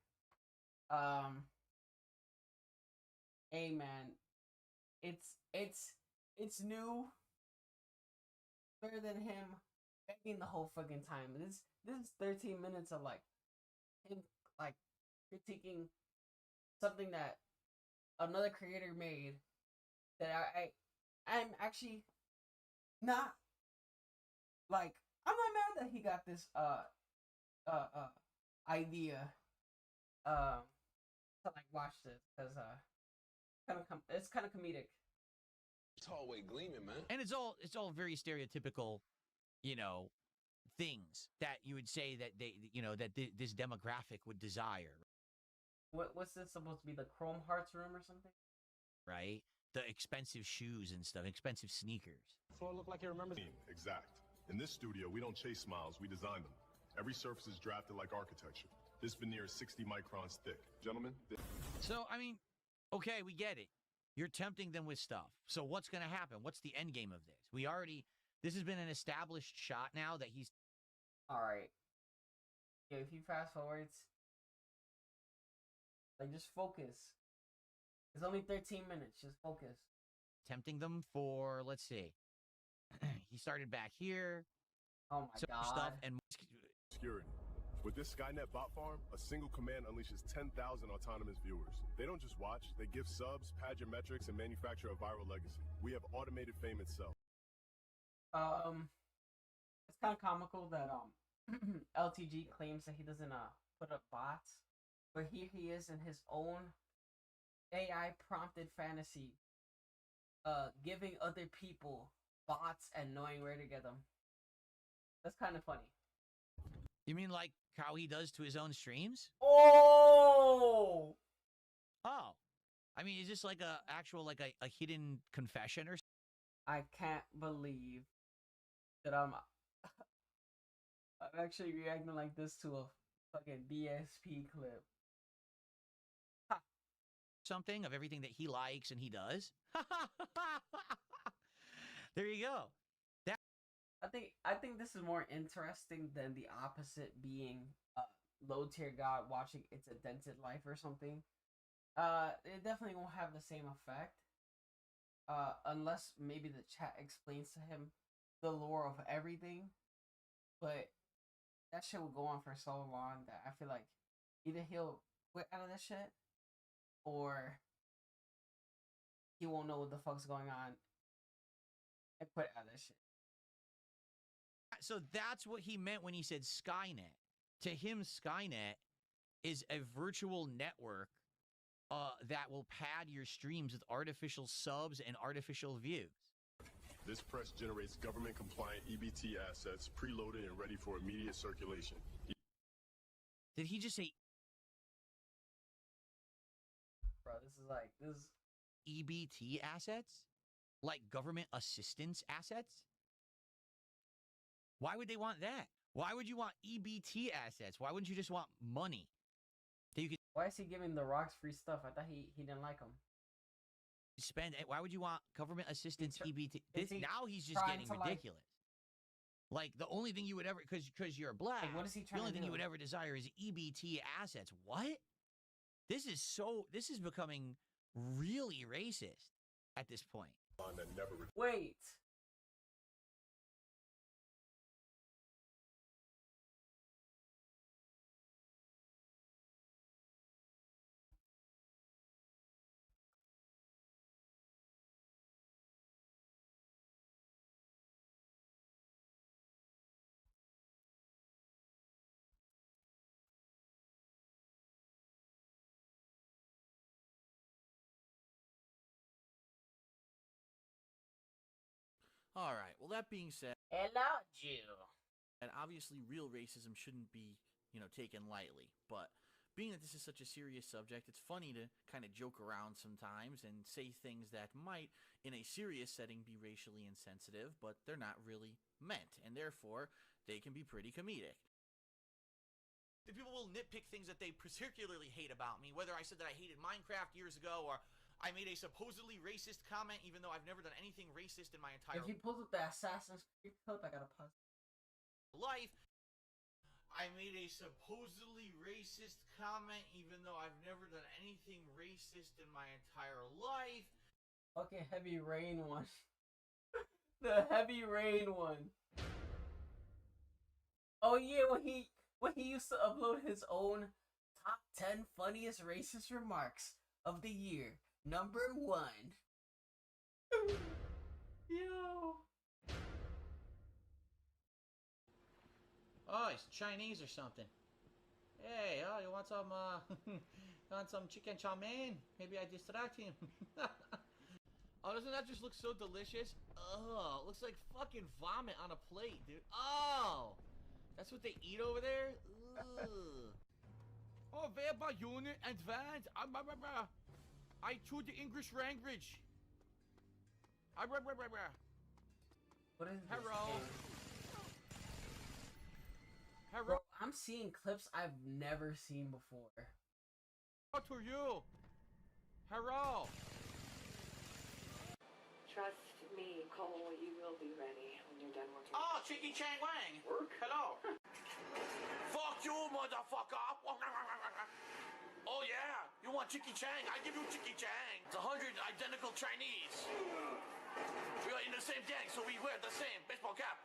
Hey man, it's new. Better than him begging the whole fucking time. This is 13 minutes of like him like critiquing something that another creator made that I'm actually not like, I'm not mad that he got this idea to like watch this, because it's kind of comedic. It's hallway gleaming, man. And it's all very stereotypical, you know, things that you would say that they, you know, that this demographic would desire. What's this supposed to be, the Chrome Hearts room or something? Right? The expensive shoes and stuff, expensive sneakers. Floor look like it remembers. Exact. In this studio, we don't chase smiles, we design them. Every surface is drafted like architecture. This veneer is 60 microns thick. Gentlemen. So, I mean, okay, we get it. You're tempting them with stuff. So what's going to happen? What's the end game of this? This has been an established shot now that he's... All right. Yeah, if you fast forwards, like, just focus. It's only 13 minutes. Just focus. Tempting them for, let's see. He started back here. Oh my God. Stuff and security. With this Skynet bot farm, a single command unleashes 10,000 autonomous viewers. They don't just watch, they give subs, pad your metrics, and manufacture a viral legacy. We have automated fame itself. It's kind of comical that LTG claims that he doesn't put up bots, but here he is in his own AI prompted fantasy, giving other people bots and knowing where to get them. That's kind of funny. You mean like how he does to his own streams? Oh! I mean, is this like a actual, like a hidden confession or something? I can't believe that I'm actually reacting like this to a fucking DSP clip. Something of everything that he likes and he does. There you go. I think this is more interesting than the opposite being low tier god watching It's a Dented Life or something. It definitely won't have the same effect. Unless maybe the chat explains to him the lore of everything. But that shit will go on for so long that I feel like either he'll quit out of this shit or he won't know what the fuck's going on and quit out of this shit. So that's what he meant when he said Skynet. To him, Skynet is a virtual network that will pad your streams with artificial subs and artificial views. This press generates government-compliant EBT assets, preloaded and ready for immediate circulation. Did he just say... Bro, this is... EBT assets? Like government assistance assets? Why would they want that? Why would you want EBT assets? Why wouldn't you just want money that you could Why is he giving the Rocks free stuff? I thought he didn't like them. spend? Why would you want government assistance EBT? Now he's just trying getting to, like- ridiculous. Like the only thing you would ever, because you're black, Like, what is he the trying only to thing you do? would ever desire is EBT assets. What? This is becoming really racist at this point. Wait. All right. Well, that being said, Hello, Jew. and obviously real racism shouldn't be, taken lightly, but being that this is such a serious subject, it's funny to kind of joke around sometimes and say things that might, in a serious setting, be racially insensitive, but they're not really meant, and therefore, they can be pretty comedic. The people will nitpick things that they particularly hate about me, whether I said that I hated Minecraft years ago, or I made a supposedly racist comment, even though I've never done anything racist in my entire If he pulls up the Assassin's Creed clip, I gotta pause. life. I made a supposedly racist comment, even though I've never done anything racist in my entire life. Fucking Heavy Rain one. The Heavy Rain one. Oh yeah, when he used to upload his own top 10 funniest racist remarks of the year. Number 1. Yo. Oh, he's Chinese or something. Hey, you want some, you want some chicken chow mein? Maybe I distract him. Oh, doesn't that just look so delicious? Oh, it looks like fucking vomit on a plate, dude. Oh, that's what they eat over there? Ugh. Oh, Verba Unit Advanced. I choose the English language. What is this? Hello. game? Hello. Bro, I'm seeing clips I've never seen before. How to you? Hello. Trust me, Cole, you will be ready when you're done working. Oh, Chicky Chang Wang. Work? Hello. Fuck you, motherfucker. Oh, yeah. You want Chicky Chang? I give you Chicky Chang. It's 100 identical Chinese. We are in the same gang, so we wear the same baseball cap.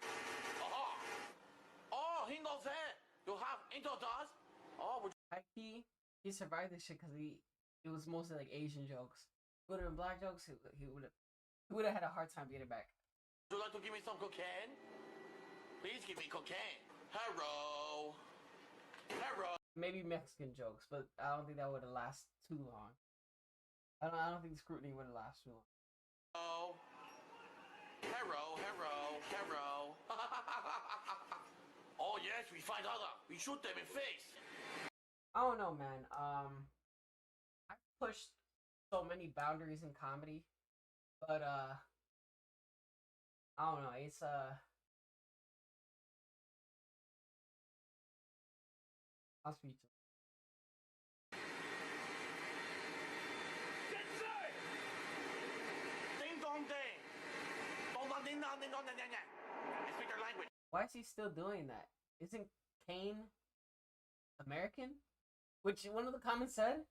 Oh, he knows that. You have Intel does? Oh, He survived this shit because it was mostly like Asian jokes. Would have been black jokes, he would have had a hard time getting back. would you like to give me some cocaine? Please give me cocaine. Hello. Hello. Maybe Mexican jokes, but I don't think that would have lasted too long. I don't think the scrutiny would have lasted too long. Oh. Hello. Oh yes, we find other. We shoot them in face. I don't know, man. I pushed so many boundaries in comedy, but I don't know. It's I'll speak to. Ding dong ding. Ding dong ding dong ding ding. I speak their language. Why is he still doing that? Isn't Kane American? Which one of the comments said?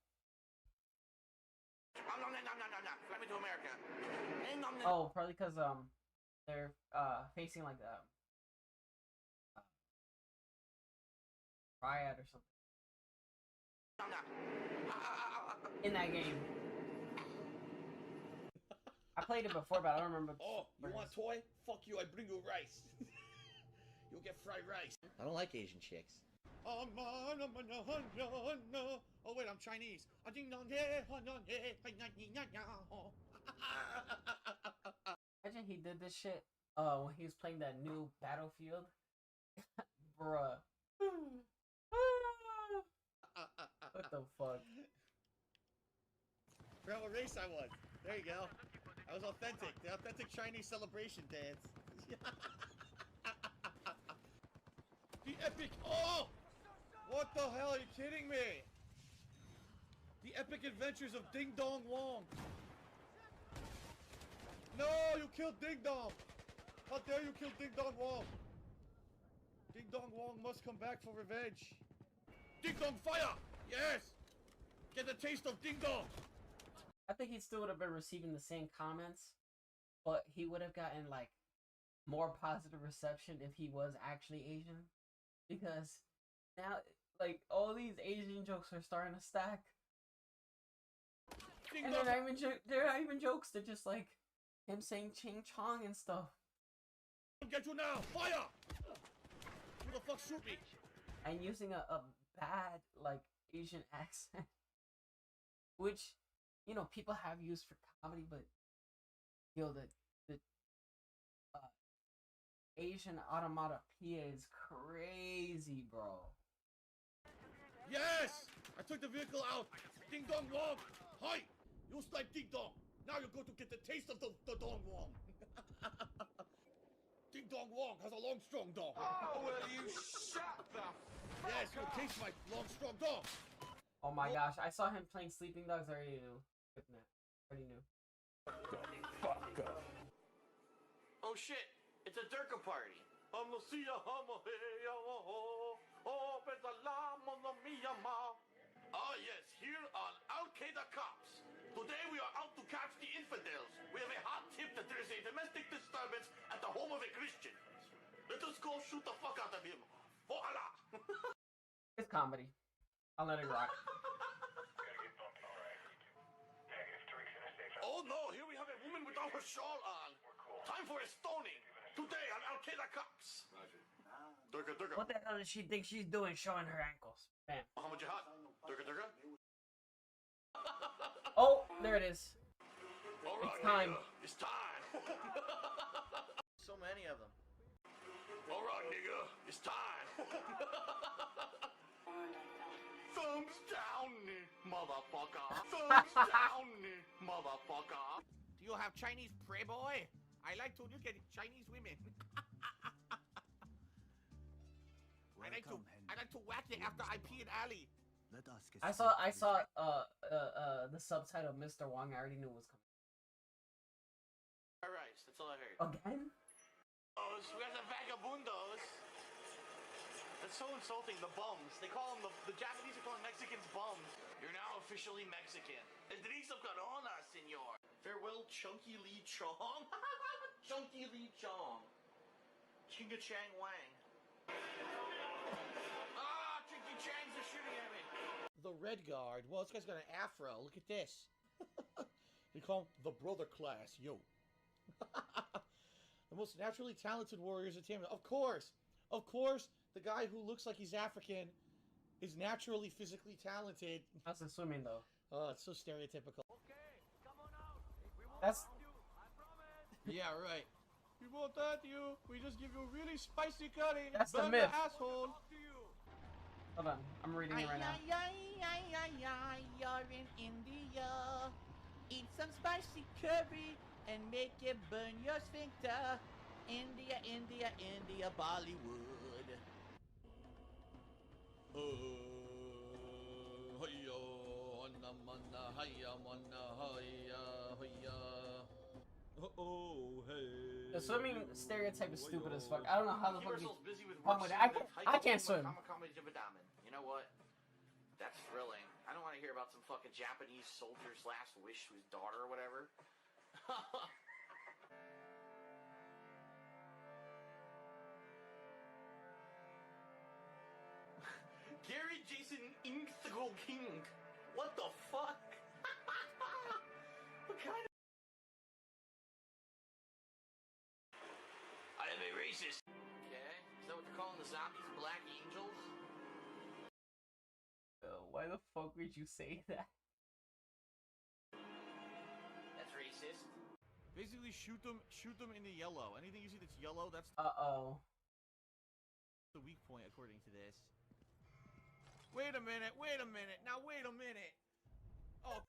Let me to America. Oh, probably because they're facing like a riot or something in that game. I played it before, but I don't remember. Oh, you want toy? Fuck you! I bring you rice. You'll get fried rice. I don't like Asian chicks. Oh wait, I'm Chinese. Imagine he did this shit when he was playing that new Battlefield. Bruh. What the fuck? Forgot what race I was. There you go. I was authentic. The authentic Chinese celebration dance. The epic. Oh! What the hell? Are you kidding me? The epic adventures of Ding Dong Wong. No, you killed Ding Dong. How dare you kill Ding Dong Wong? Ding Dong Wong must come back for revenge. Ding Dong fire! Yes! Get the taste of Ding Dong! I think he still would have been receiving the same comments, but he would have gotten like more positive reception if he was actually Asian, because now like all these Asian jokes are starting to stack, and they're not even jokes. They're just like him saying "ching chong" and stuff. Get you now! Fire! Who the fuck shoot me? And using a bad like Asian accent, which, you know, people have used for comedy, but yo, the Asian automatopoeia is crazy, bro. Yes! I took the vehicle out. Ding Dong Wong. Hi! You like Ding Dong. Now you're going to get the taste of the Dong Wong. Ding Dong Wong has a long, strong dong. Oh, will you shut the fuck Yes, you taste my long, strong dong. Oh my gosh, I saw him playing Sleeping Dogs. I already knew. Already knew. Oh shit! It's a Durka party. Oh yes, here on Al Qaeda Cops. Today we are out to catch the infidels. We have a hot tip that there is a domestic disturbance at the home of a Christian. Let us go shoot the fuck out of him. Voila! It's comedy. I'll let it rock. Oh no, here we have a woman without her shawl on. Time for a stoning. Today on Al Qaeda Cops. Durka. What the hell does she think she's doing showing her ankles? Bam. Muhammad Jihad. Durka. Oh, there it is. All right, It's time. Nigga. It's time. So many of them. All right, nigga. It's time. Thumbs down, motherfucker. Thumbs down, motherfucker. Do you have Chinese prey boy? I like to look at Chinese women. I like to whack it after I pee in alley. Let us get I saw the subtitle Mr. Wong. I already knew it was coming. Alright, that's all I heard. Again? We got the vagabundos. That's so insulting, the bums. They call them, the Japanese are calling Mexicans bums. You're now officially Mexican. Idris of Corona, senor. Farewell, Chunky Lee Chong. Chunky Lee Chong. Chinga Chang Wang. Ah, Chinky Changs are shooting at me. The Red Guard. Well, this guy's got an afro. Look at this. They call him the Brother Class. Yo. The most naturally talented warriors of Tamil. Of course, the guy who looks like he's African is naturally physically talented. That's assuming, though. Oh, it's so stereotypical. That's... Yeah, right. We won't hurt you. We just give you really spicy curry. That's the Burn myth. asshole. Hold on, I'm reading it right now. You're in India. Eat some spicy curry and make it burn your sphincter. India, Bollywood. The swimming stereotype is stupid as fuck. I don't know how the fuck you wrong with it. I can't swim. You know what? That's thrilling. I don't want to hear about some fucking Japanese soldier's last wish to his daughter or whatever. Gary Jason Inkthgo King. What the fuck? What kind of... I am a racist. Okay, is that what they're calling the zombies? Black angels? Why the fuck would you say that? That's racist. Basically, shoot them in the yellow. Anything you see that's yellow, that's Uh-oh. the weak point, according to this. Wait a minute. Now, wait a minute. Oh.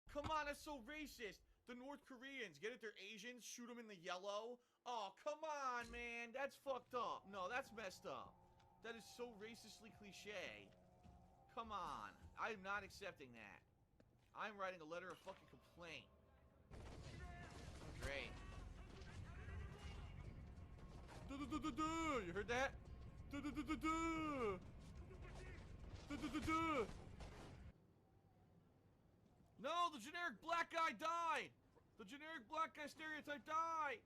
Come on, that's so racist. The North Koreans, get it? They're Asians, shoot them in the yellow. Oh, come on, man. That's fucked up. No, that's messed up. That is so racistly cliche. Come on. I'm not accepting that. I'm writing a letter of fucking complaint. Great. You heard that? No, the generic black guy died! The generic black guy stereotype died!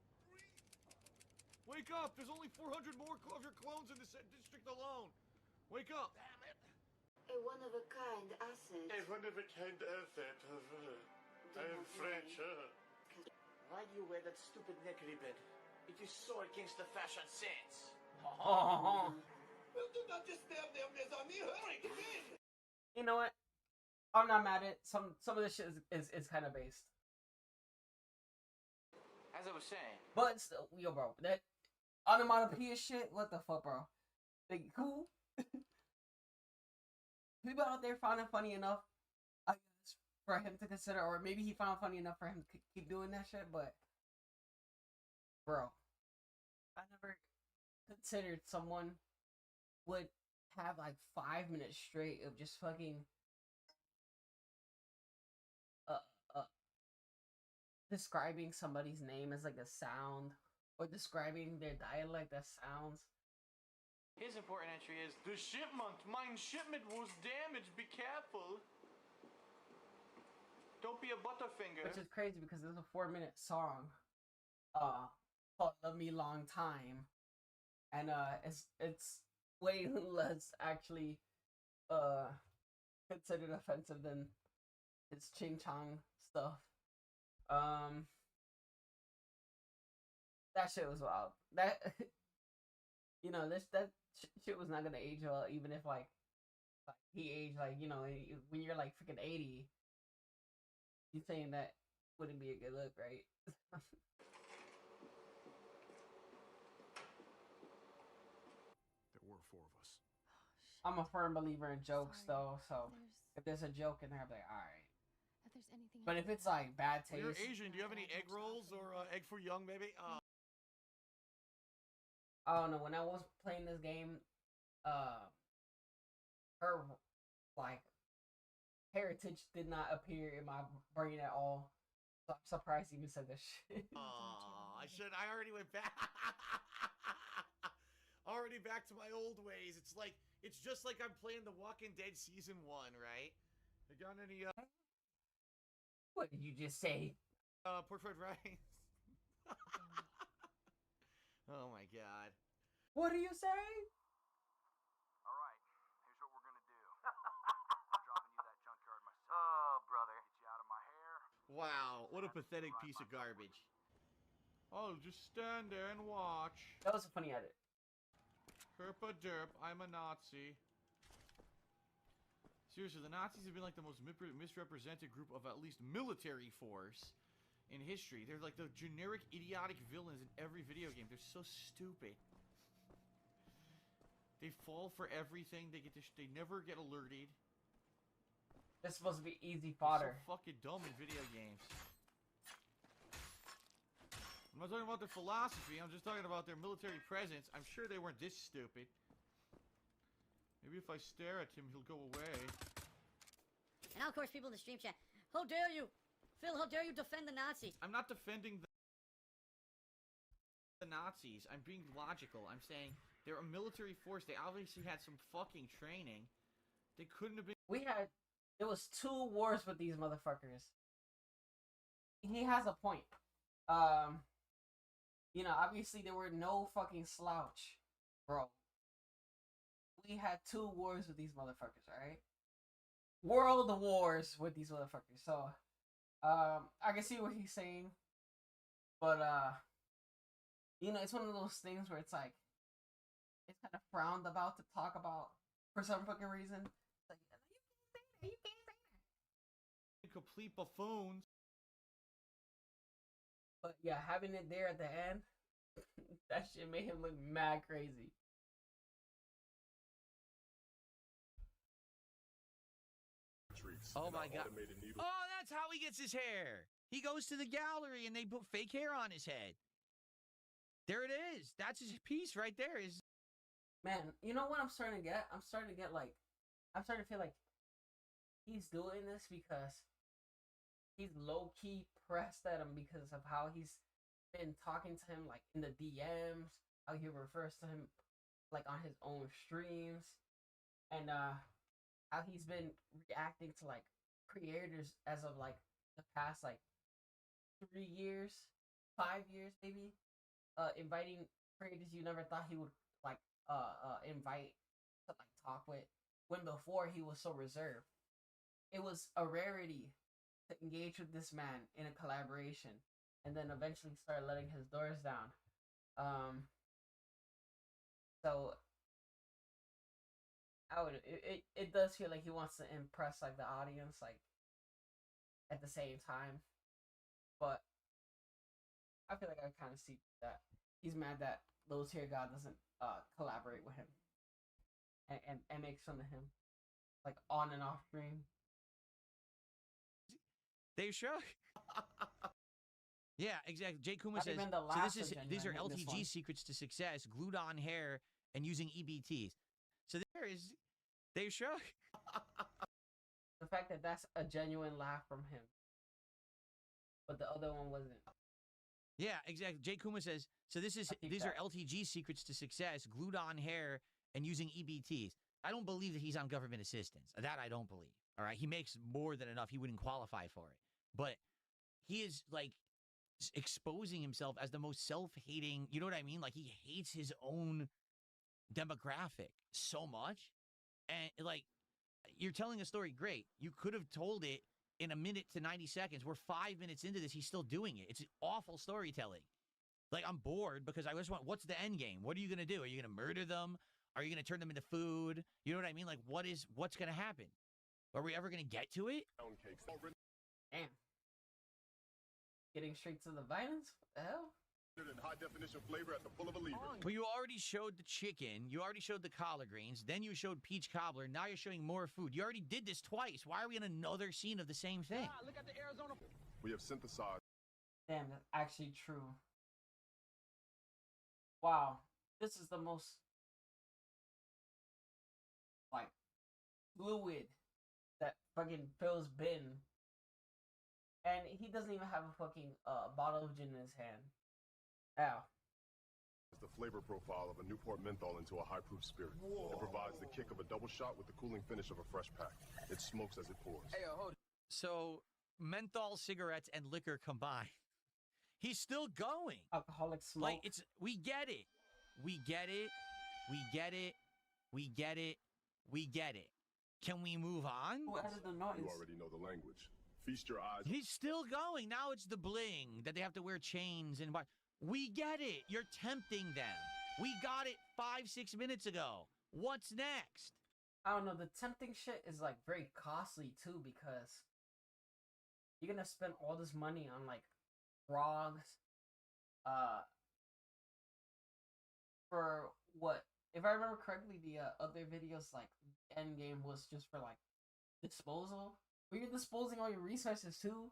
Wake up! There's only 400 more of your clones in this district alone! Wake up! Damn it! A one-of-a-kind asset. A one-of-a-kind asset. I am French. Why do you wear that stupid neck ribbon? It is so against the fashion sense. Well, do not disturb them, mes amis. Hurry, come in. You know what? I'm not mad at it. Some of this shit is kind of based. As I was saying. But still, yo, bro, that onomatopoeia shit. What the fuck, bro? Like, cool. People out there found it funny enough, I guess, for him to consider, or maybe he found it funny enough for him to keep doing that shit. But, bro, I never considered someone would have like 5 minutes straight of just fucking describing somebody's name as like a sound, or describing their dialect as sounds. His important entry is, the shipment, mine shipment was damaged, be careful. Don't be a butterfinger. Which is crazy because there's a 4-minute song called Love Me Long Time. And it's way less actually considered offensive than his Ching Chong stuff. That shit was wild. That you know, that shit was not gonna age well, even if like he aged like, you know, when you're like freaking 80, you saying that wouldn't be a good look, right? There were 4 of us. I'm a firm believer in jokes, though, so if there's a joke in there, I'm like, alright. If there's anything But if it's like bad taste, You're Asian. Do you have any egg rolls or egg foo young, maybe? I don't know. When I was playing this game, her like heritage did not appear in my brain at all. So I'm surprised he even said this shit. Oh, I already went back. Already back to my old ways. It's just like I'm playing The Walking Dead Season 1, right? I got any, What did you just say? Pork fried rice. Oh my god. What do you say? Alright, here's what we're gonna do. I'm dropping you that junkyard myself. Oh, brother. Get you out of my hair. Wow, what a pathetic piece of garbage. Oh, just stand there and watch. That was a funny edit. Herpa derp, I'm a Nazi. Seriously, the Nazis have been like the most misrepresented group of at least military force in history. They're like the generic idiotic villains in every video game. They're so stupid. They fall for everything. They never get alerted. This is supposed to be easy fodder. They're so fucking dumb in video games. I'm not talking about their philosophy. I'm just talking about their military presence. I'm sure they weren't this stupid. Maybe if I stare at him, he'll go away. And now, of course, people in the stream chat. How dare you? Phil, how dare you defend the Nazis? I'm not defending the Nazis. I'm being logical. I'm saying they're a military force. They obviously had some fucking training. They couldn't have been... It was 2 wars with these motherfuckers. He has a point. You know, obviously there were no fucking slouch, bro. We had 2 wars with these motherfuckers, alright? World wars with these motherfuckers. So, I can see what he's saying. But, you know, it's one of those things where it's like, it's kind of frowned about to talk about for some fucking reason. It's like, you can't say that. Complete buffoons. But yeah, having it there at the end, that shit made him look mad crazy. Oh my god. Oh, that's how he gets his hair. He goes to the gallery and they put fake hair on his head. There it is. That's his piece right there. Is Man, you know what I'm starting to get? I'm starting to get like, I'm starting to feel like he's doing this because he's low key pressed at him because of how he's been talking to him like in the DMs, how he refers to him like on his own streams, and how he's been reacting to like creators as of like the past like 3 years, 5 years maybe, inviting creators you never thought he would like invite to like talk with, when before he was so reserved. It was a rarity to engage with this man in a collaboration, and then eventually start letting his doors down. So I would it does feel like he wants to impress like the audience like at the same time, but I feel like I kind of see that he's mad that Little Tier God doesn't collaborate with him and makes fun of him like on and off stream. Dave Show? Yeah, exactly. Jay Kuma Not says, even the so last these are Genuine in this one. LTG secrets to success, glued on hair and using EBTs. So there is Dave Show. The fact that that's a genuine laugh from him, but the other one wasn't. Yeah, exactly. Jay Kuma says, so these are LTG secrets to success, glued on hair and using EBTs. I don't believe that he's on government assistance. That I don't believe. All right, he makes more than enough. He wouldn't qualify for it. But he is like exposing himself as the most self-hating, you know what I mean? Like he hates his own demographic so much. And like, you're telling a story, great. You could have told it in a minute to 90 seconds. We're 5 minutes into this. He's still doing it. It's awful storytelling. Like, I'm bored because I just want, what's the end game? What are you going to do? Are you going to murder them? Are you going to turn them into food? You know what I mean? Like, what's going to happen? Are we ever going to get to it? Damn. Getting straight to the violence? What the hell? High definition flavor at the pull of a lever. Well, you already showed the chicken. You already showed the collard greens. Then you showed peach cobbler. Now you're showing more food. You already did this twice. Why are we in another scene of the same thing? Look at the Arizona. We have synthesized. Damn, that's actually true. Wow. This is the most like fluid that fucking Phil's been. And he doesn't even have a fucking bottle of gin in his hand. Ow. The flavor profile of a Newport menthol into a high-proof spirit. Whoa. It provides the kick of a double shot with the cooling finish of a fresh pack. It smokes as it pours. Hey, hold. So, menthol, cigarettes, and liquor combined. He's still going. Alcoholic smoke. Like, it's, we get it. We get it. We get it. We get it. We get it. Can we move on? Who added the noise? You already know the language. Feast your eyes. He's still going. Now it's the bling that they have to wear chains and what. We get it. You're tempting them. We got it 5-6 minutes ago. What's next? I don't know. The tempting shit is like very costly too, because you're gonna spend all this money on like frogs. For what? If I remember correctly, the other videos like end game was just for like disposal. Where you're disposing all your resources too.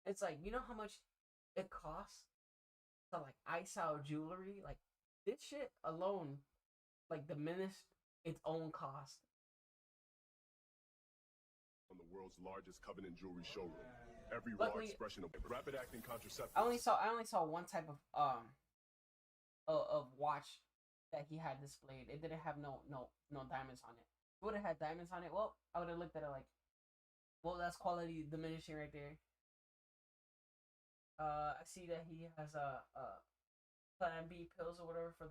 It's like, you know how much it costs to like ice out jewelry? Like this shit alone like diminished its own cost. On the world's largest Covenant jewelry showroom. Every Luckily, raw expression of rapid acting contraceptives. I only saw one type of watch that he had displayed. It didn't have no diamonds on it. If it would have had diamonds on it, well, I would have looked at it like, well, that's quality diminishing right there. I see that he has a Plan B pills or whatever for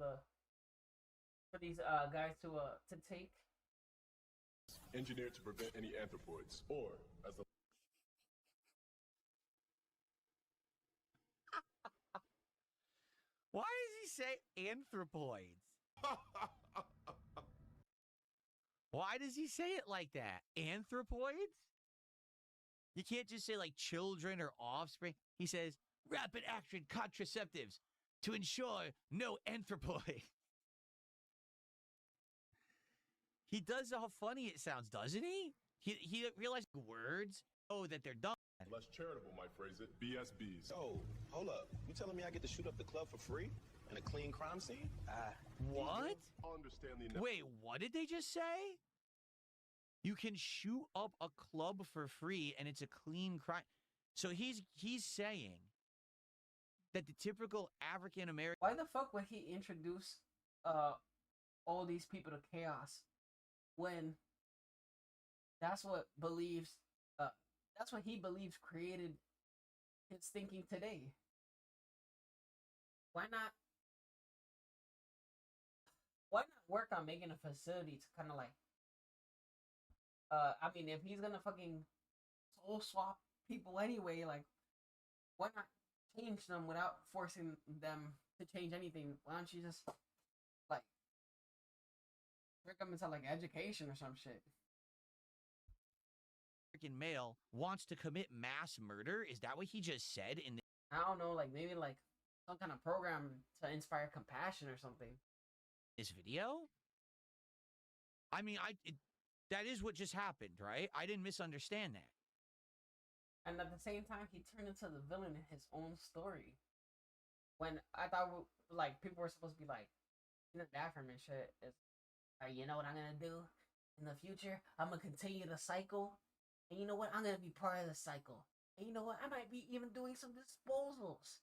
these guys to take. Engineered to prevent any anthropoids, or as the Why does he say anthropoids? Why does he say it like that? Anthropoids? You can't just say like children or offspring. He says rapid action contraceptives to ensure no anthropoid. He does how funny it sounds, doesn't he? He realized words. Oh, that they're done. Less charitable might phrase it. BSBs. Oh, hold up. You telling me I get to shoot up the club for free? In a clean crime scene? What? I'll understand the... Wait, what did they just say? You can shoot up a club for free and it's a clean crime. So he's saying that the typical African American... Why the fuck would he introduce all these people to chaos when that's what he believes created his thinking today? Why not work on making a facility to kind of like I mean, if he's gonna fucking soul swap people anyway, like, why not change them without forcing them to change anything? Why don't you just like trick them into like education or some shit? American male wants to commit mass murder? Is that what he just said in the... I don't know, like maybe like some kind of program to inspire compassion or something. This video? I mean, that is what just happened, right? I didn't misunderstand that. And at the same time, he turned into the villain in his own story. When I thought, like, people were supposed to be like, that from and shit. Is, you know what I'm gonna do in the future? I'm gonna continue the cycle. And you know what? I'm gonna be part of the cycle. And you know what? I might be even doing some disposals.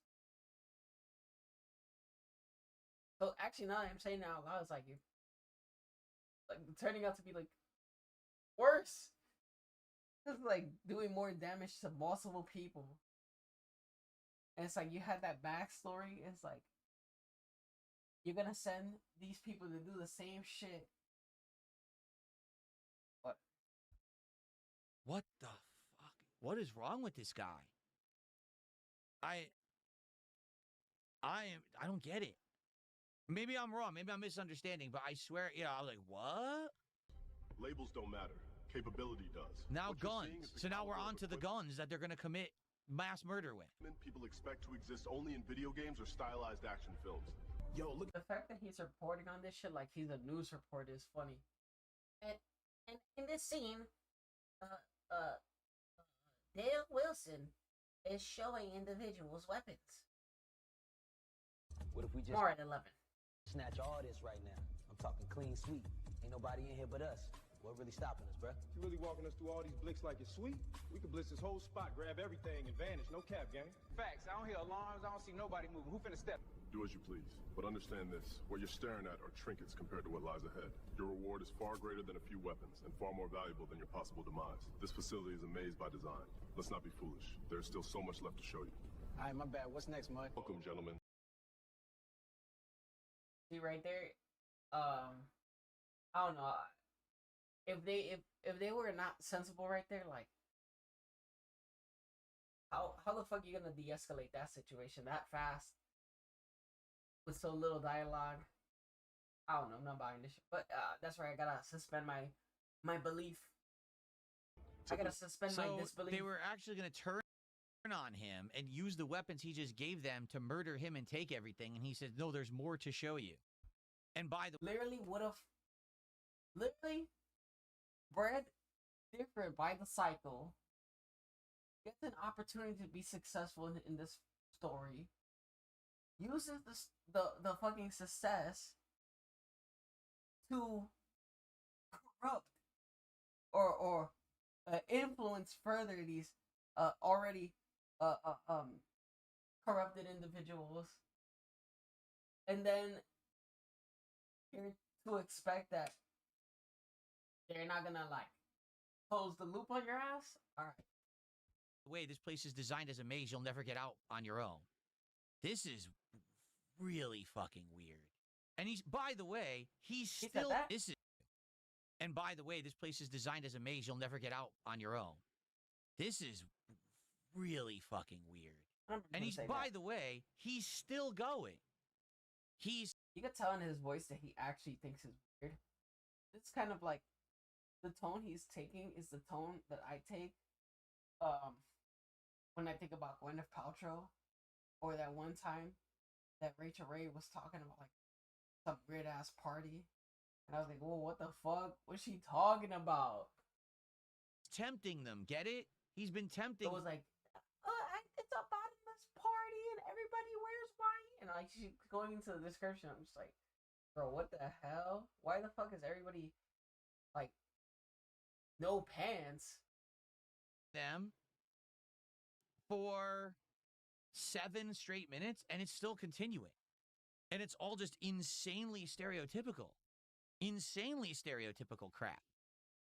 So actually, now that I'm saying that out loud, it's like you, like turning out to be like worse. It's like doing more damage to multiple people. And it's like you had that backstory. It's like you're gonna send these people to do the same shit. What the fuck? What is wrong with this guy? I don't get it. Maybe I'm wrong. Maybe I'm misunderstanding, but I swear, I was like, what? Labels don't matter. Capability does. Now What you're seeing guns. is the So now we're caliber on of to the guns that they're going to commit mass murder with. People expect to exist only in video games or stylized action films. Yo, look, the fact that he's reporting on this shit like he's a news reporter is funny. And in this scene, Dale Wilson is showing individuals weapons. What if we just More at 11. snatch all this right now? I'm talking clean sweep. Ain't nobody in here but us. What really stopping us, bruh? You really walking us through all these blicks like it's sweet? We could blitz this whole spot, grab everything, and vanish. No cap, gang. Facts. I don't hear alarms. I don't see nobody moving. Who finna step? Do as you please, but understand this. What you're staring at are trinkets compared to what lies ahead. Your reward is far greater than a few weapons, and far more valuable than your possible demise. This facility is a maze by design. Let's not be foolish. There's still so much left to show you. All right, my bad. What's next, Mud? Welcome, gentlemen. See right there, I don't know. If they were not sensible right there, like how the fuck you gonna de-escalate that situation that fast with so little dialogue? I don't know. I'm not buying this shit, but that's right. I gotta suspend my belief. I gotta suspend my disbelief. They were actually gonna turn on him and use the weapons he just gave them to murder him and take everything, and he said, "No, there's more to show you." And by the literally bred different by the cycle, gets an opportunity to be successful in this story, uses the fucking success to corrupt or influence further these already corrupted individuals, and then you're to expect that they're not gonna like close the loop on your ass. All right. The way this place is designed as a maze, you'll never get out on your own. This is really fucking weird. And by the way, he's still this is. And by the way, this place is designed as a maze, you'll never get out on your own. This is really fucking weird. And by the way, he's still going. You can tell in his voice that he actually thinks it's weird. It's kind of like the tone he's taking is the tone that I take when I think about Gwyneth Paltrow, or that one time that Rachel Ray was talking about like some weird ass party, and I was like, "Whoa, what the fuck? What's she talking about?" Tempting them, get it? He's been tempting. It was like everybody wears white. And I keep going into the description. I'm just like, bro, what the hell? Why the fuck is everybody like no pants? Them for 7 straight minutes, and it's still continuing. And it's all just insanely stereotypical. Insanely stereotypical crap.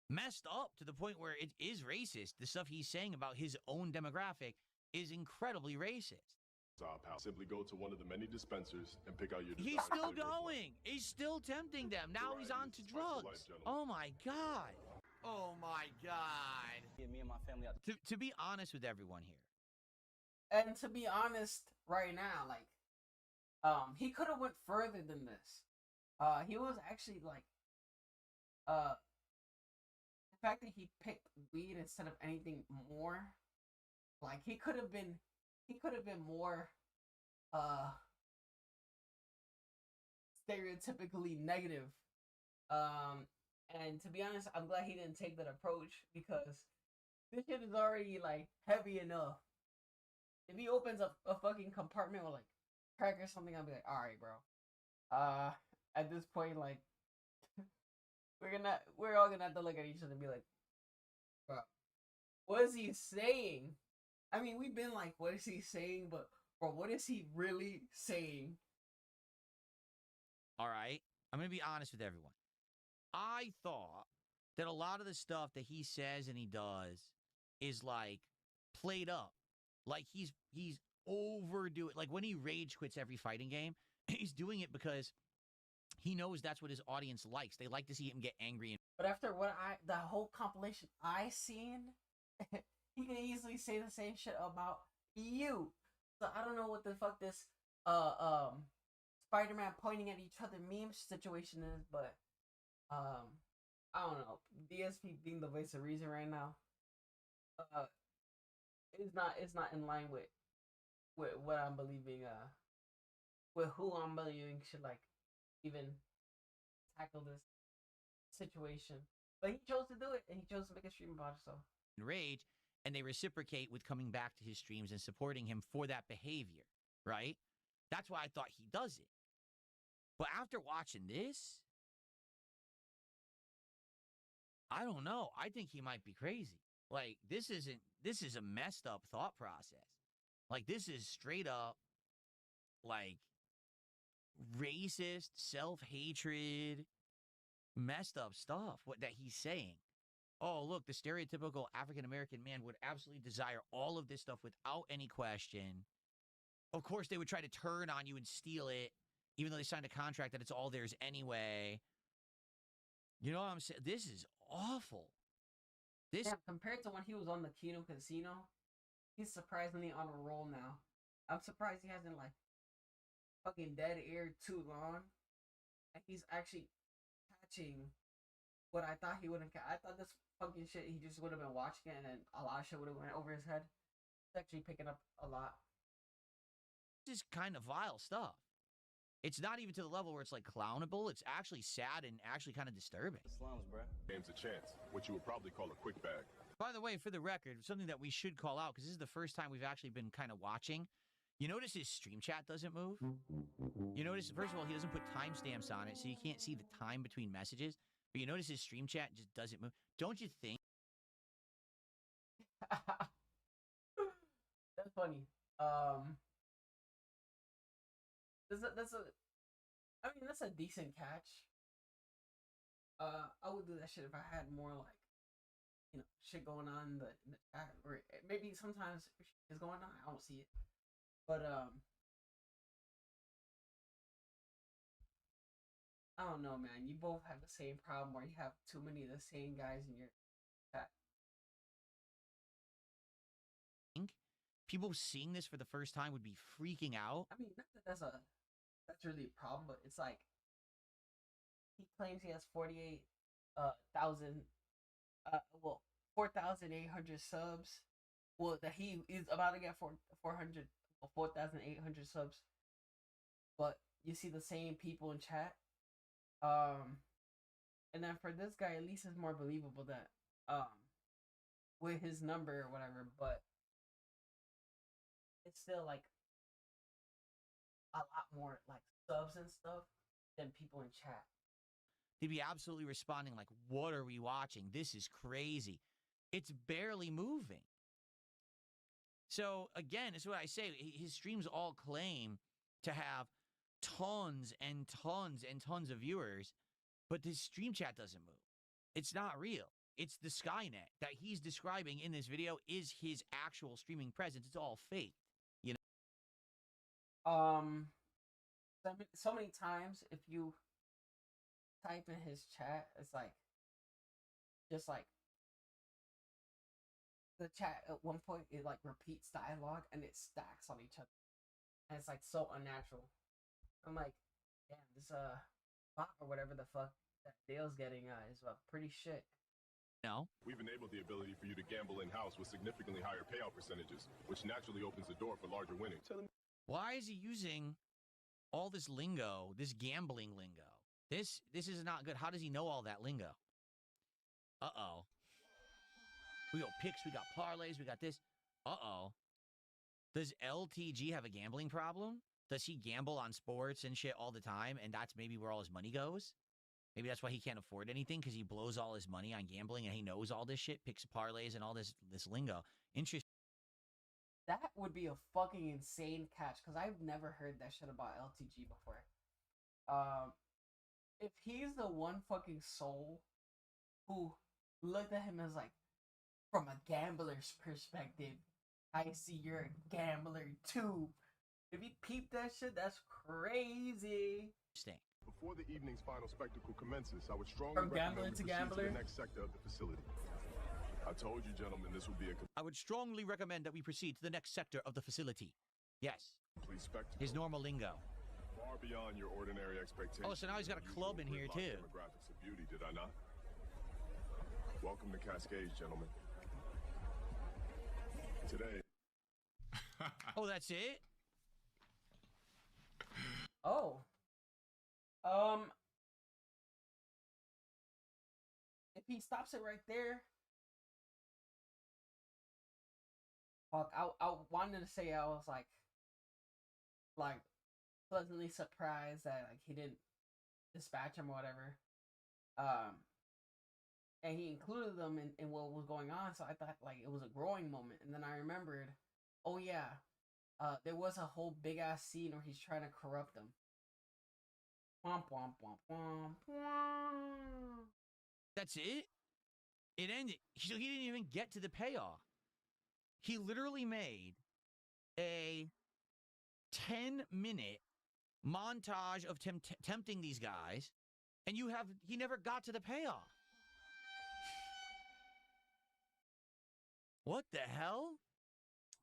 Messed up to the point where it is racist. The stuff he's saying about his own demographic is incredibly racist. Pal. Simply go to one of the many dispensers and pick out your He's desired still flavor of going. He's still tempting them. Now he's on to drugs. Oh my God. Oh my God. Yeah, me and my family out. To be honest with everyone here. And to be honest, right now, like, he could have went further than this. He was actually like, the fact that he picked weed instead of anything more, like he could have been more, stereotypically negative. And to be honest, I'm glad he didn't take that approach because this shit is already like heavy enough. If he opens up a fucking compartment with like crack or something, I'll be like, all right, bro. At this point, like, we're all gonna have to look at each other and be like, bro, what is he saying? I mean, we've been like, what is he saying? But, bro, what is he really saying? All right. I'm going to be honest with everyone. I thought that a lot of the stuff that he says and he does is like played up. Like he's overdoing. Like when he rage quits every fighting game, he's doing it because he knows that's what his audience likes. They like to see him get angry. But after the whole compilation I seen, he can easily say the same shit about you. So I don't know what the fuck this Spider-Man pointing at each other meme situation is, but I don't know. DSP being the voice of reason right now, it's not in line with what I'm believing. With who I'm believing should like even tackle this situation. But he chose to do it, and he chose to make a stream about it. So Rage, and they reciprocate with coming back to his streams and supporting him for that behavior, right? That's why I thought he does it. But after watching this, I don't know. I think he might be crazy. Like, this is a messed up thought process. Like, this is straight up, like, racist, self-hatred, messed up stuff that he's saying. Oh, look, the stereotypical African-American man would absolutely desire all of this stuff without any question. Of course, they would try to turn on you and steal it, even though they signed a contract that it's all theirs anyway. You know what I'm saying? This is awful. This compared to when he was on the Kino Casino, he's surprisingly on a roll now. I'm surprised he hasn't like fucking dead air too long. And he's actually catching what I thought he wouldn't catch. I thought this fucking shit he just would have been watching it and then a lot of shit would have went over his head. It's actually picking up a lot. This is kind of vile stuff. It's not even to the level where it's like clownable. It's actually sad and actually kind of disturbing. Slums, bro. Game's a chance, what you would probably call a quick bag. By the way, for the record, something that we should call out, because this is the first time we've actually been kind of watching. You notice his stream chat doesn't move? You notice, first of all, he doesn't put timestamps on it, so you can't see the time between messages. But you notice his stream chat just doesn't move. Don't you think? That's funny. That's a decent catch. I would do that shit if I had more like, you know, shit going on in the chat, or maybe sometimes shit is going on, I don't see it. But I don't know, man. You both have the same problem where you have too many of the same guys in your chat. People seeing this for the first time would be freaking out. I mean, not that that's really a problem, but it's like he claims he has 4,800 subs. Well, that he is about to get 4,800 subs. But you see the same people in chat. And then for this guy, at least it's more believable that with his number or whatever, but it's still like a lot more like subs and stuff than people in chat. They'd be absolutely responding like, what are we watching? This is crazy. It's barely moving. So, again, it's what I say. His streams all claim to have tons and tons and tons of viewers, but this stream chat doesn't move. It's not real. It's the Skynet that he's describing in this video is his actual streaming presence. It's all fake, you know? So many times if you type in his chat, it's like, just like, the chat at one point, it like repeats dialogue and it stacks on each other. And it's like so unnatural. I'm like, damn, this bot or whatever the fuck that Dale's getting is pretty shit. No. We've enabled the ability for you to gamble in-house with significantly higher payout percentages, which naturally opens the door for larger winnings. Why is he using all this lingo, this gambling lingo? This is not good. How does he know all that lingo? Uh-oh. We got picks, we got parlays, we got this. Uh-oh. Does LTG have a gambling problem? Does he gamble on sports and shit all the time, and that's maybe where all his money goes? Maybe that's why he can't afford anything, because he blows all his money on gambling, and he knows all this shit, picks parlays and all this lingo. Interesting. That would be a fucking insane catch, because I've never heard that shit about LTG before. If he's the one fucking soul who looked at him as like, from a gambler's perspective, I see you're a gambler too. If you peep that shit, that's crazy. Before the evening's final spectacle commences, I would strongly From gambler recommend to we proceed gambler? to the next sector of the facility. I told you, gentlemen, this would be a I would strongly recommend that we proceed to the next sector of the facility. Yes. complete spectacle. His normal lingo. Far beyond your ordinary expectations. Oh, so now he's got a club in here, too. Demographics of beauty, did I not? Welcome to Cascades, gentlemen. Today. Oh, that's it? Oh. If he stops it right there, fuck, I wanted to say I was like pleasantly surprised that like he didn't dispatch him or whatever. And he included them in what was going on, so I thought like it was a growing moment. And then I remembered, oh yeah, there was a whole big ass scene where he's trying to corrupt them. Womp womp womp womp womp. That's it? It ended. He didn't even get to the payoff. He literally made a 10-minute montage of tempting these guys, and he never got to the payoff. What the hell?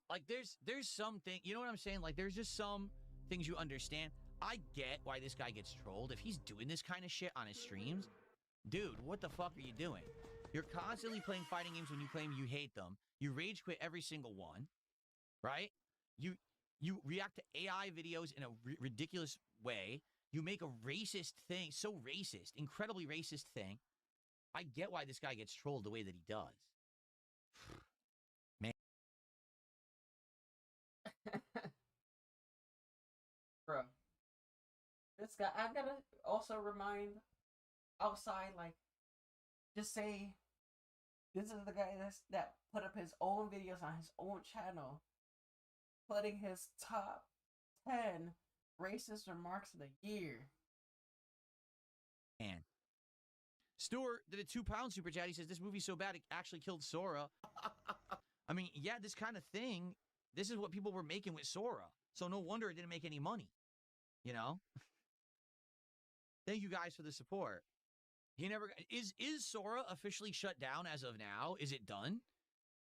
Like, there's something, you know what I'm saying? Like, there's just some things you understand. I get why this guy gets trolled. If he's doing this kind of shit on his streams, dude, what the fuck are you doing? You're constantly playing fighting games when you claim you hate them. You rage quit every single one, right? You react to AI videos in a ridiculous way. You make a racist thing, so racist, incredibly racist thing. I get why this guy gets trolled the way that he does. Man. Bro. This guy, I gotta also remind outside, like, just say, this is the guy that put up his own videos on his own channel, putting his top 10 racist remarks of the year. Man. Stuart did a £2 super chat. He says, this movie's so bad it actually killed Sora. I mean, yeah, this kind of thing, this is what people were making with Sora. So no wonder it didn't make any money. You know? Thank you guys for the support. He never... Is Sora officially shut down as of now? Is it done?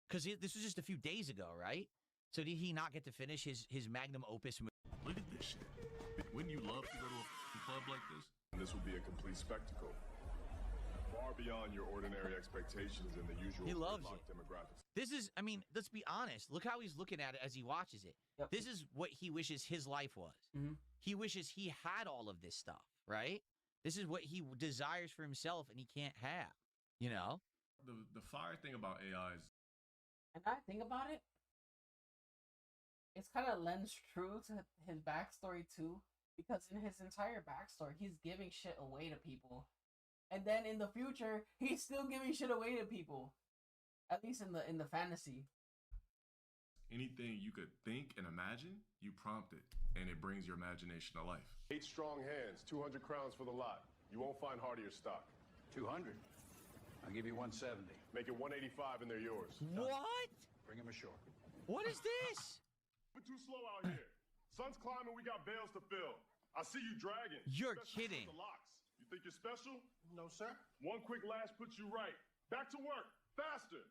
Because this was just a few days ago, right? So did he not get to finish his magnum opus movie? Look at this shit. Wouldn't you love to go to a club like this? This would be a complete spectacle. Far beyond your ordinary expectations and the usual He loves it. demographics. This is, I mean, let's be honest. Look how he's looking at it as he watches it. Yep. This is what he wishes his life was. Mm-hmm. He wishes he had all of this stuff, right? This is what he desires for himself and he can't have, you know? The fire thing about AI is... And I think about it, it's kind of lends true to his backstory too, because in his entire backstory, he's giving shit away to people, and then in the future, he's still giving shit away to people. At least in the fantasy. Anything you could think and imagine, you prompt it, and it brings your imagination to life. 8 strong hands, 200 crowns for the lot. You won't find hardier stock. 200. I'll give you 170. Make it 185 and they're yours. What? Bring him ashore. What is this? We're too slow out here. Sun's climbing, we got bales to fill. I see you dragging. You're Especially kidding. with the locks. You think you're special? No, sir. One quick lash puts you right. Back to work. Faster.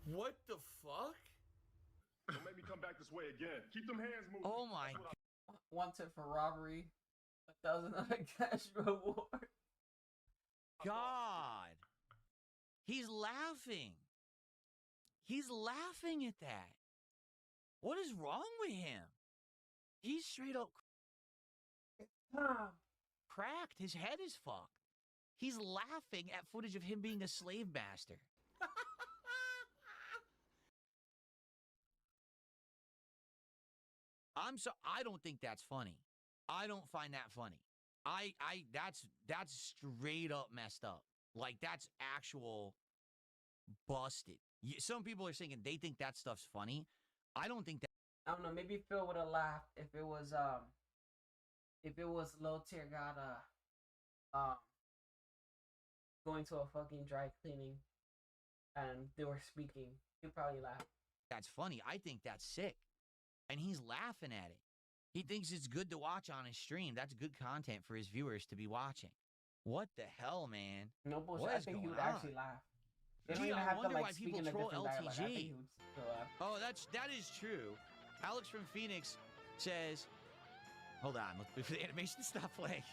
What the fuck? Don't make me come back this way again. Keep them hands moving. Oh my God. Wanted for robbery. $1,000 cash reward. God. He's laughing. He's laughing at that. What is wrong with him? He's straight up cracked. His head is fucked. He's laughing at footage of him being a slave master. I don't think that's funny. I don't find that funny. That's straight up messed up. Like, that's actual busted. Some people are saying they think that stuff's funny. I don't think that. I don't know. Maybe Phil would have laughed if it was Lil Tirgata going to a fucking dry cleaning and they were speaking. He'd probably laugh. That's funny. I think that's sick. And he's laughing at it. He thinks it's good to watch on his stream. That's good content for his viewers to be watching. What the hell, man? No bullshit. What I is think he going would on? actually laugh. They don't Gee, even I have to wonder like why speak people in a troll different dialect. I think LTG. he would still laugh. Oh, that is true. Alex from Phoenix says, hold on, let's for the animation stop playing.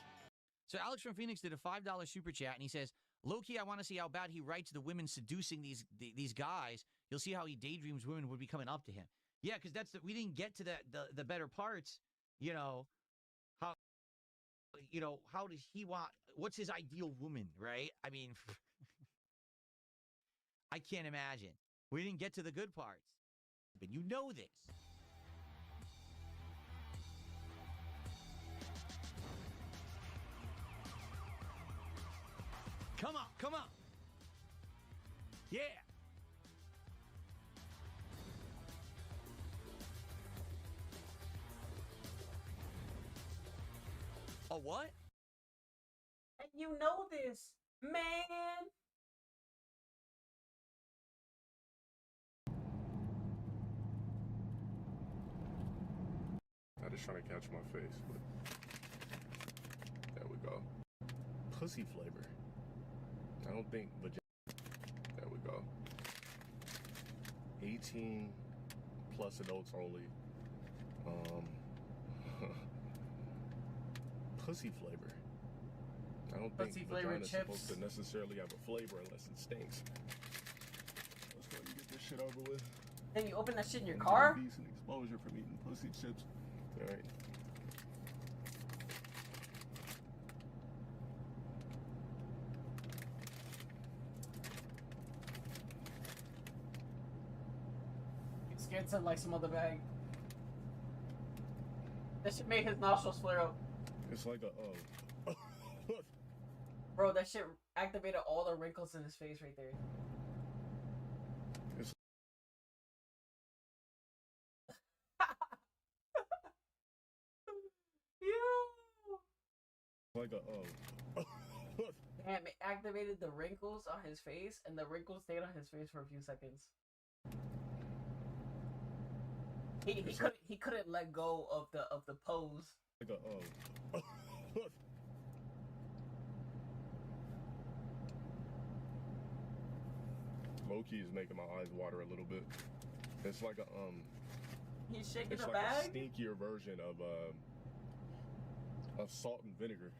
So Alex from Phoenix did a $5 super chat, and he says, low-key, I want to see how bad he writes the women seducing these guys. You'll see how he daydreams women would be coming up to him. Yeah, because we didn't get to the better parts. You know, how does he want, what's his ideal woman, right? I mean, I can't imagine. We didn't get to the good parts. But you know this. Come on, come on. Yeah. A what? And you know this, man. I just trying to catch my face, but there we go. Pussy flavor. I don't think vagina. There we go. 18 plus adults only. Pussy flavor. I don't Pussy think flavored vagina's chips. supposed to necessarily have a flavor unless it stinks. Let's go and get this shit over with. And you open that shit in your car? Decent exposure from eating pussy chips. All right. He's scared to like some other bag. That shit made his nostrils flare up. It's like a Bro, that shit activated all the wrinkles in his face right there. It's like a Damn, it activated the wrinkles on his face, and the wrinkles stayed on his face for a few seconds. He couldn't let go of the pose. Like a Loki is making my eyes water a little bit. It's like a He's shaking it's the like bag. a stinkier version of salt and vinegar.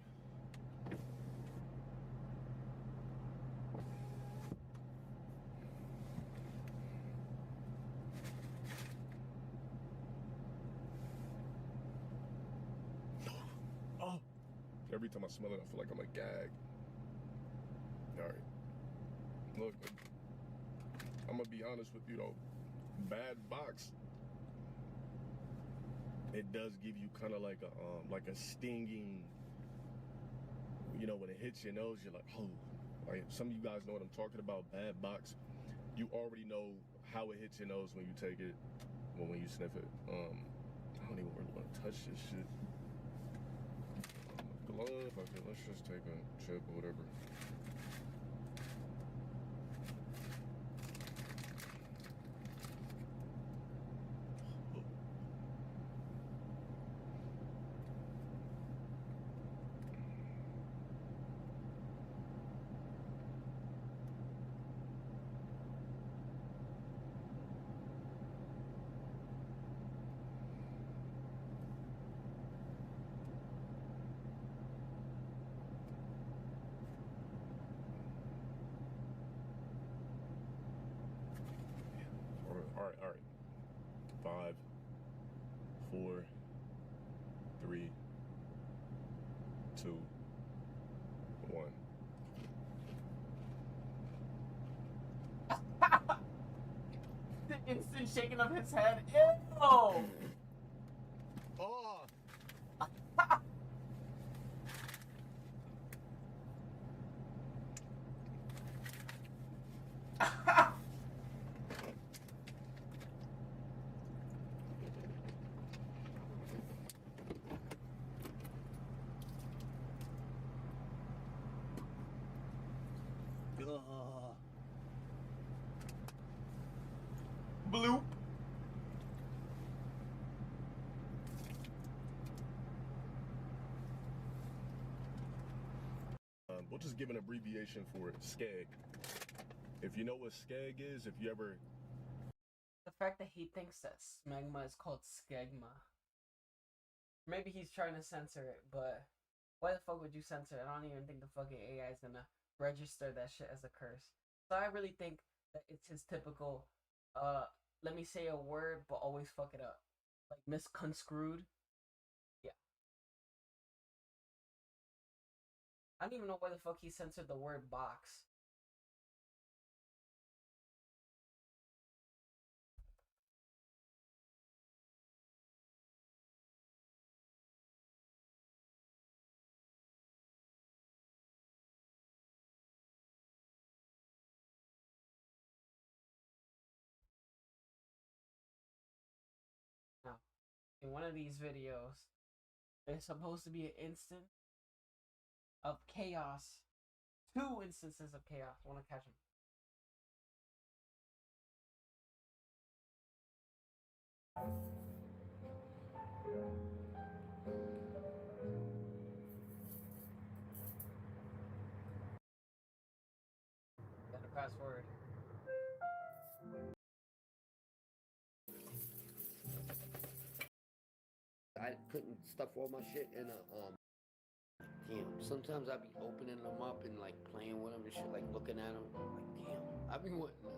Oh! Every time I smell it, I feel like I'm gonna gag. All right. Look, I'm gonna be honest with you though. bad box, it does give you kind of like a stinging. You know, when it hits your nose, you're like, oh. Like some of you guys know what I'm talking about. Bad box. You already know how it hits your nose when you take it, when you sniff it. I don't even really want to touch this shit. Glove. Okay, let's just take a chip or whatever. All right. 5, 4, 3, 2, 1. The instant shaking of his head. Ew! Oh! Bloop. We'll just give an abbreviation for it, SCAG. If you know what SCAG is, if you ever... The fact that he thinks that smegma is called skegma. Maybe he's trying to censor it, but why the fuck would you censor it? I don't even think the fucking AI is gonna register that shit as a curse. So I really think that it's his typical, let me say a word, but always fuck it up. Like misconstrued. Yeah. I don't even know why the fuck he censored the word box. Now, in one of these videos, there's supposed to be an instant of chaos. 2 instances of chaos. I want to catch him. Got a password. I putting stuff all my shit in a damn. Sometimes I be opening them up and like playing with them and shit, like looking at them. Like damn, I be wanting to.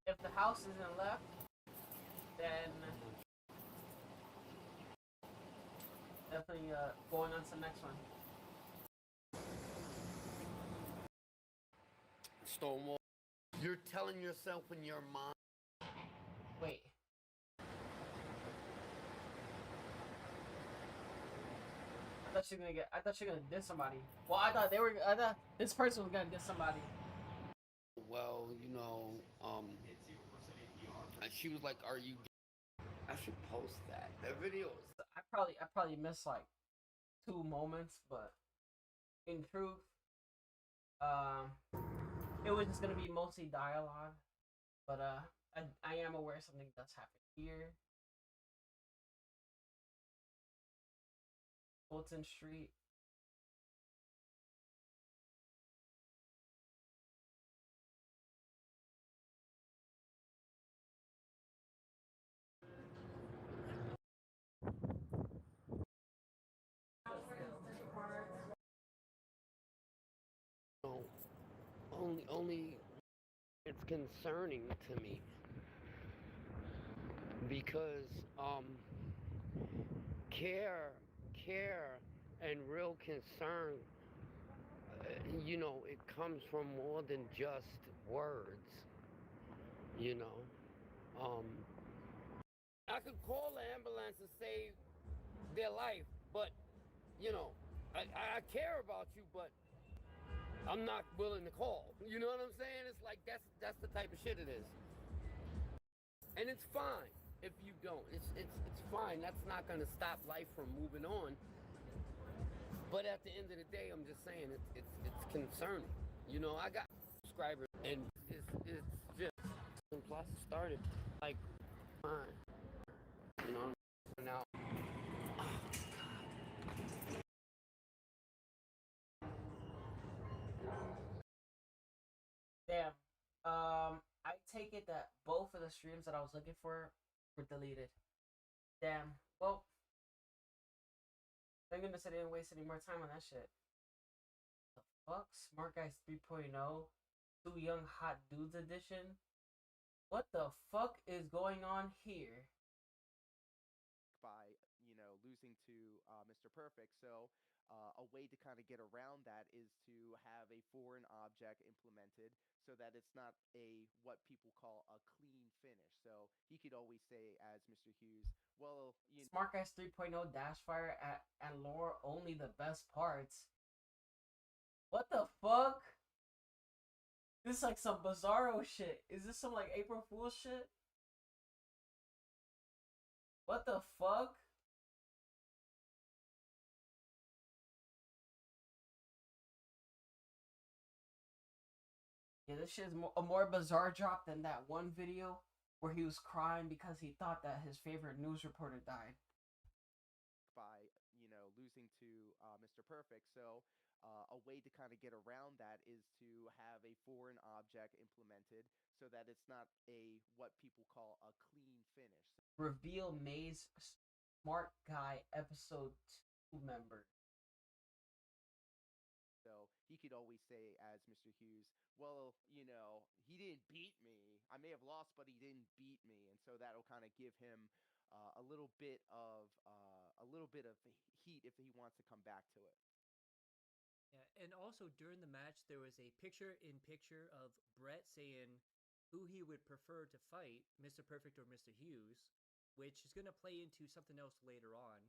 If the house isn't left, then definitely going on to the next one. Stonewall. You're telling yourself in your mind. Wait. I thought you were gonna diss somebody. Well, I thought this person was gonna diss somebody. Well, you know, and she was like, "Are you?" I should post that. That video is. I probably missed like 2 moments, but in truth, it was just gonna be mostly dialogue. But I am aware something does happen here. Fulton Street. only it's concerning to me because care and real concern, you know, it comes from more than just words, you know. I could call the ambulance and save their life, but, you know, I care about you, but I'm not willing to call. You know what I'm saying? It's like that's the type of shit it is. And it's fine if you don't. It's fine. That's not gonna stop life from moving on. But at the end of the day, I'm just saying it's concerning. You know, I got subscribers and it's just plus started like fine. You know, now Damn. I take it that both of the streams that I was looking for were deleted. Damn. Well, I'm gonna say they didn't waste any more time on that shit. The fuck? Smart Guys 3.0? Two Young Hot Dudes edition? What the fuck is going on here? By, you know, losing to Mr. Perfect. So a way to kind of get around that is to have a foreign object implemented so that it's not a what people call a clean finish. So he could always say as Mr. Hughes, well, you know, Smart Guys 3.0 Dashfire and lore only the best parts. What the fuck? This is like some bizarro shit. Is this some like April Fool's shit? What the fuck? Yeah, this shit is a more bizarre drop than that one video where he was crying because he thought that his favorite news reporter died. by, you know, losing to Mr. Perfect. So a way to kind of get around that is to have a foreign object implemented so that it's not a what people call a clean finish. Reveal MAiD's Smart Guy episode 2 member. So he could always say as Mr. Hughes, well, you know, he didn't beat me. I may have lost, but he didn't beat me, and so that'll kind of give him a little bit of heat if he wants to come back to it. Yeah, and also during the match, there was a picture-in-picture of Brett saying who he would prefer to fight, Mr. Perfect or Mr. Hughes, which is going to play into something else later on,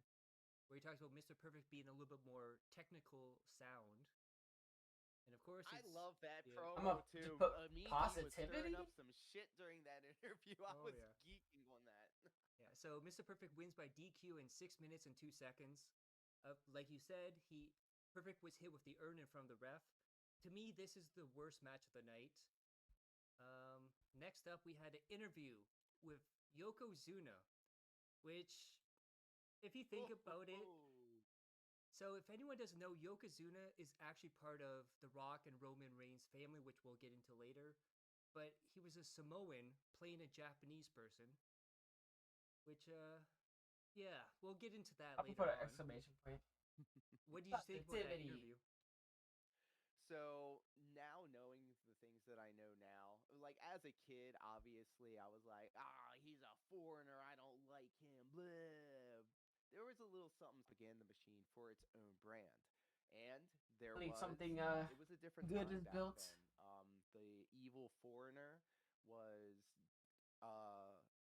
where he talks about Mr. Perfect being a little bit more technical sound. And of course, I love that promo I'm a too. positivity. Me was stirring up some shit during that interview. I was geeking on that. Yeah, so Mr. Perfect wins by DQ in 6 minutes and 2 seconds. Like you said, Perfect was hit with the urn in front of the ref. To me, this is the worst match of the night. Next up, we had an interview with Yokozuna, which, if you think about it, so if anyone doesn't know, Yokozuna is actually part of the Rock and Roman Reigns family, which we'll get into later. But he was a Samoan playing a Japanese person, which, yeah, we'll get into that I'll later put an on. exclamation point. What did you think about that interview? So now knowing the things that I know now, like as a kid, obviously I was like, he's a foreigner. I don't like him. Blah. There was a little something began the machine for its own brand. And there was something it was a different good time is back built. then. The evil foreigner was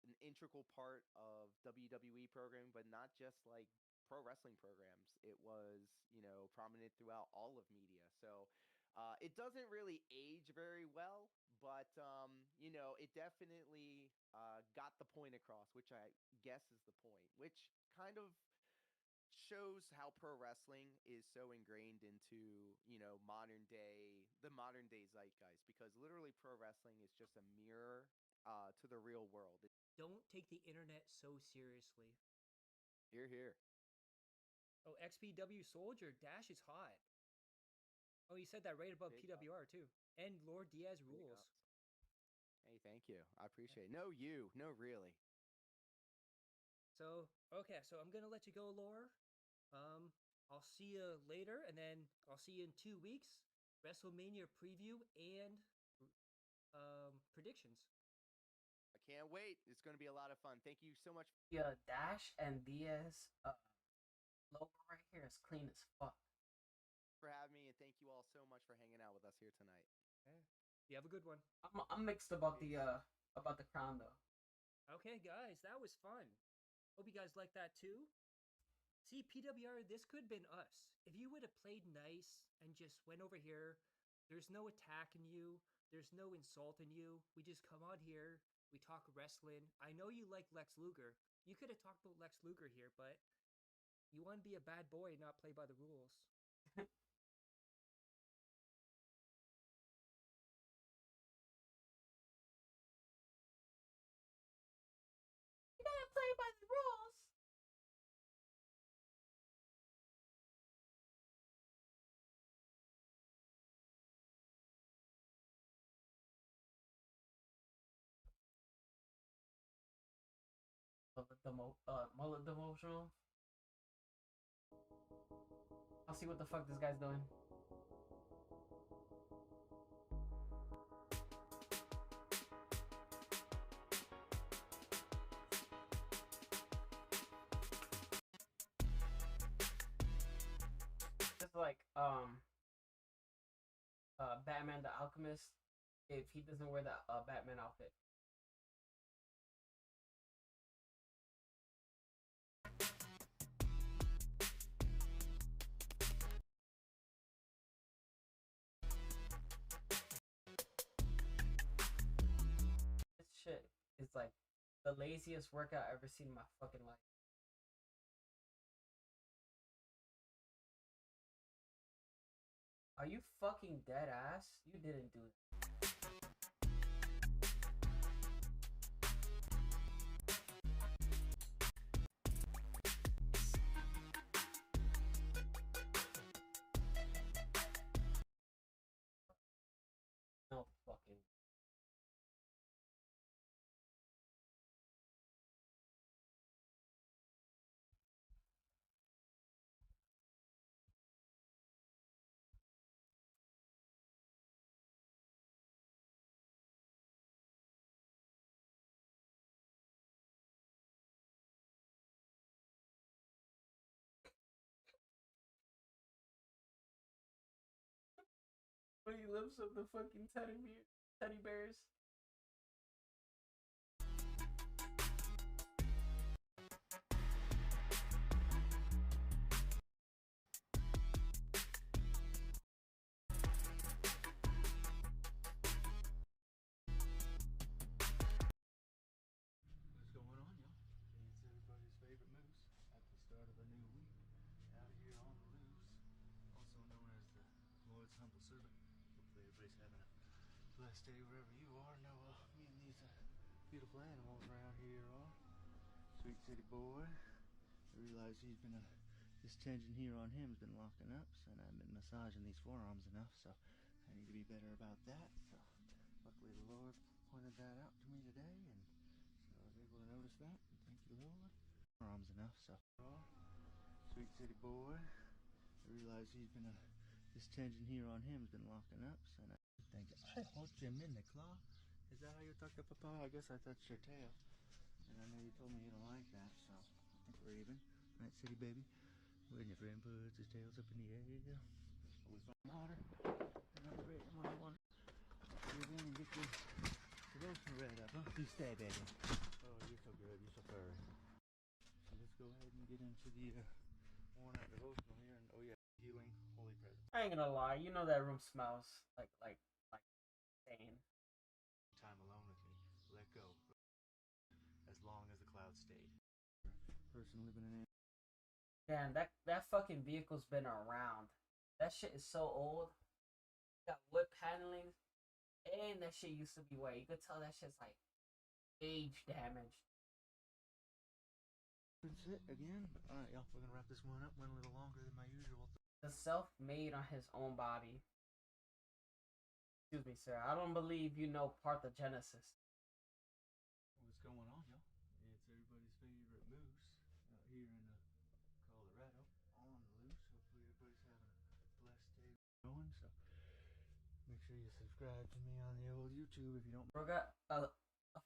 an integral part of WWE programming, but not just like pro wrestling programs. It was, you know, prominent throughout all of media. So it doesn't really age very well, but you know, it definitely got the point across, which I guess is the point, which kind of shows how pro wrestling is so ingrained into, you know, the modern day zeitgeist, because literally pro wrestling is just a mirror to the real world. Don't take the internet so seriously. Hear, hear. Oh, XPW Soldier, Dash is hot. Oh, you said that right above PWR too. And Lord Diaz rules. Hey, thank you. I appreciate it. No, you. No, really. So, okay, so I'm going to let you go, Lore. I'll see you later, and then I'll see you in 2 weeks. WrestleMania preview and predictions. I can't wait. It's going to be a lot of fun. Thank you so much. Yeah, Dash and Diaz logo right here is clean as fuck. For having me, and thank you all so much for hanging out with us here tonight. Yeah. You have a good one. I'm mixed about the crown though. Okay, guys, that was fun. Hope you guys liked that too. See, PWR, this could have been us. If you would have played nice and just went over here, there's no attacking you, there's no insulting you. We just come on here, we talk wrestling. I know you like Lex Luger. You could have talked about Lex Luger here, but you want to be a bad boy and not play by the rules. You gotta play by the rules. Mullet devotional. I'll see what the fuck this guy's doing. Just like Batman the Alchemist, if he doesn't wear the Batman outfit. This shit is like the laziest workout I've ever seen in my fucking life. Are you fucking dead ass? You didn't do it. No fucking. When he lifts up the fucking teddy bears. What's going on, y'all? It's everybody's favorite moose at the start of a new week. Out here on the loose, also known as the Lord's humble servant. Hopefully everybody's having a blessed day wherever you are. Now, me and these beautiful animals around here are Sweet City Boy. I realize he's been this tension here on him has been locking up, and I've been massaging these forearms enough, so I need to be better about that. So luckily the Lord pointed that out to me today, and so I was able to notice that. Thank you, Lord. Forearms enough, so Sweet City Boy. I realize he's been this tension here on him has been locking up, and I think I hold you in the claw. Is that how you talk to Papa? I guess I touched your tail, and I know you told me you don't like that, so I think we're even. Right, City baby? When your friend puts his tails up in the air, we find water, and I'm ready when I want to get in and get the devotional read up, huh? You stay, baby. Oh, you're so good. You're so furry. So let's go ahead and get into the worn out devotional here, and oh yeah, healing holy presence. I ain't gonna lie, you know that room smells like stain. Time alone with me. Let go. As long as the clouds stayed. Person living in. Damn, that fucking vehicle's been around. That shit is so old. Got wood paneling, and that shit used to be white. You could tell that shit's like age damaged. That's it again. Alright, y'all, we're gonna wrap this one up. Went a little longer than my usual. The self-made on his own body. Excuse me, sir. I don't believe you know Parthenogenesis. What's going on, y'all? It's everybody's favorite moose out here in Colorado on the loose. Hopefully everybody's having a blessed day going. So make sure you subscribe to me on the old YouTube if you don't. Bro got a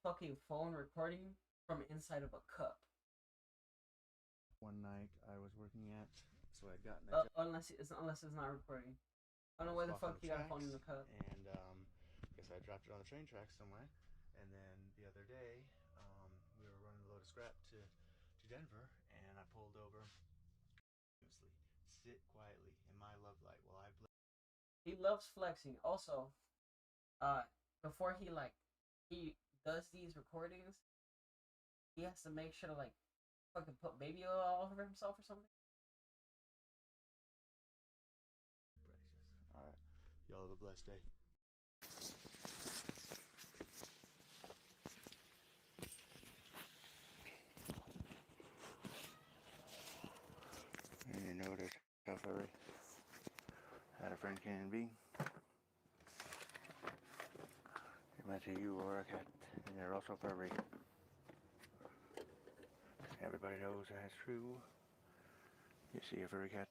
fucking phone recording from inside of a cup. One night I was working at, so I'd gotten Unless it's not recording. I don't know where the fuck you got a phone in the cup. And guess I dropped it on the train tracks somewhere. And then the other day, we were running a load of scrap to Denver, and I pulled over. Sit quietly in my love light while I play. He loves flexing. Also, before he does these recordings, he has to make sure to fucking put baby oil all over himself or something. All right, y'all have a blessed day. You know there's how furry had a friend can be. It might say you or a cat, and they're also furry. Everybody knows that's true. You see a furry cat,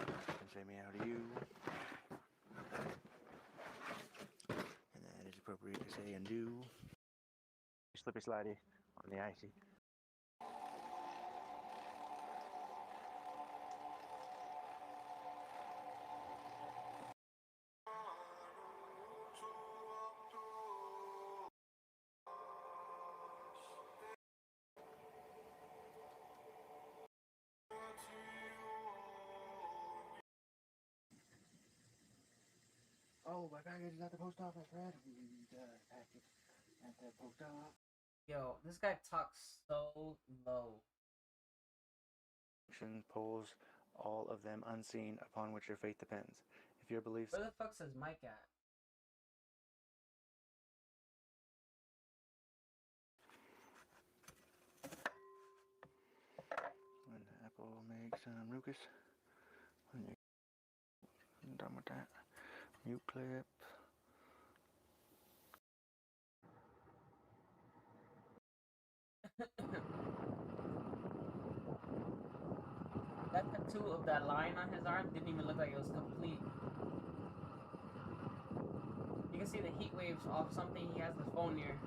and say meow to you. And that is appropriate to say and do. Slippy slidey on the icy. Oh, my package is at the post office, Red. Package at the post office. Yo, this guy talks so low. Pulls all of them unseen, upon which your faith depends. If your beliefs. Where the fuck says Mike at? When Apple makes some mucus. When you're done with that. Mute clip. That tattoo of that line on his arm didn't even look like it was complete. You can see the heat waves off something he has the phone near.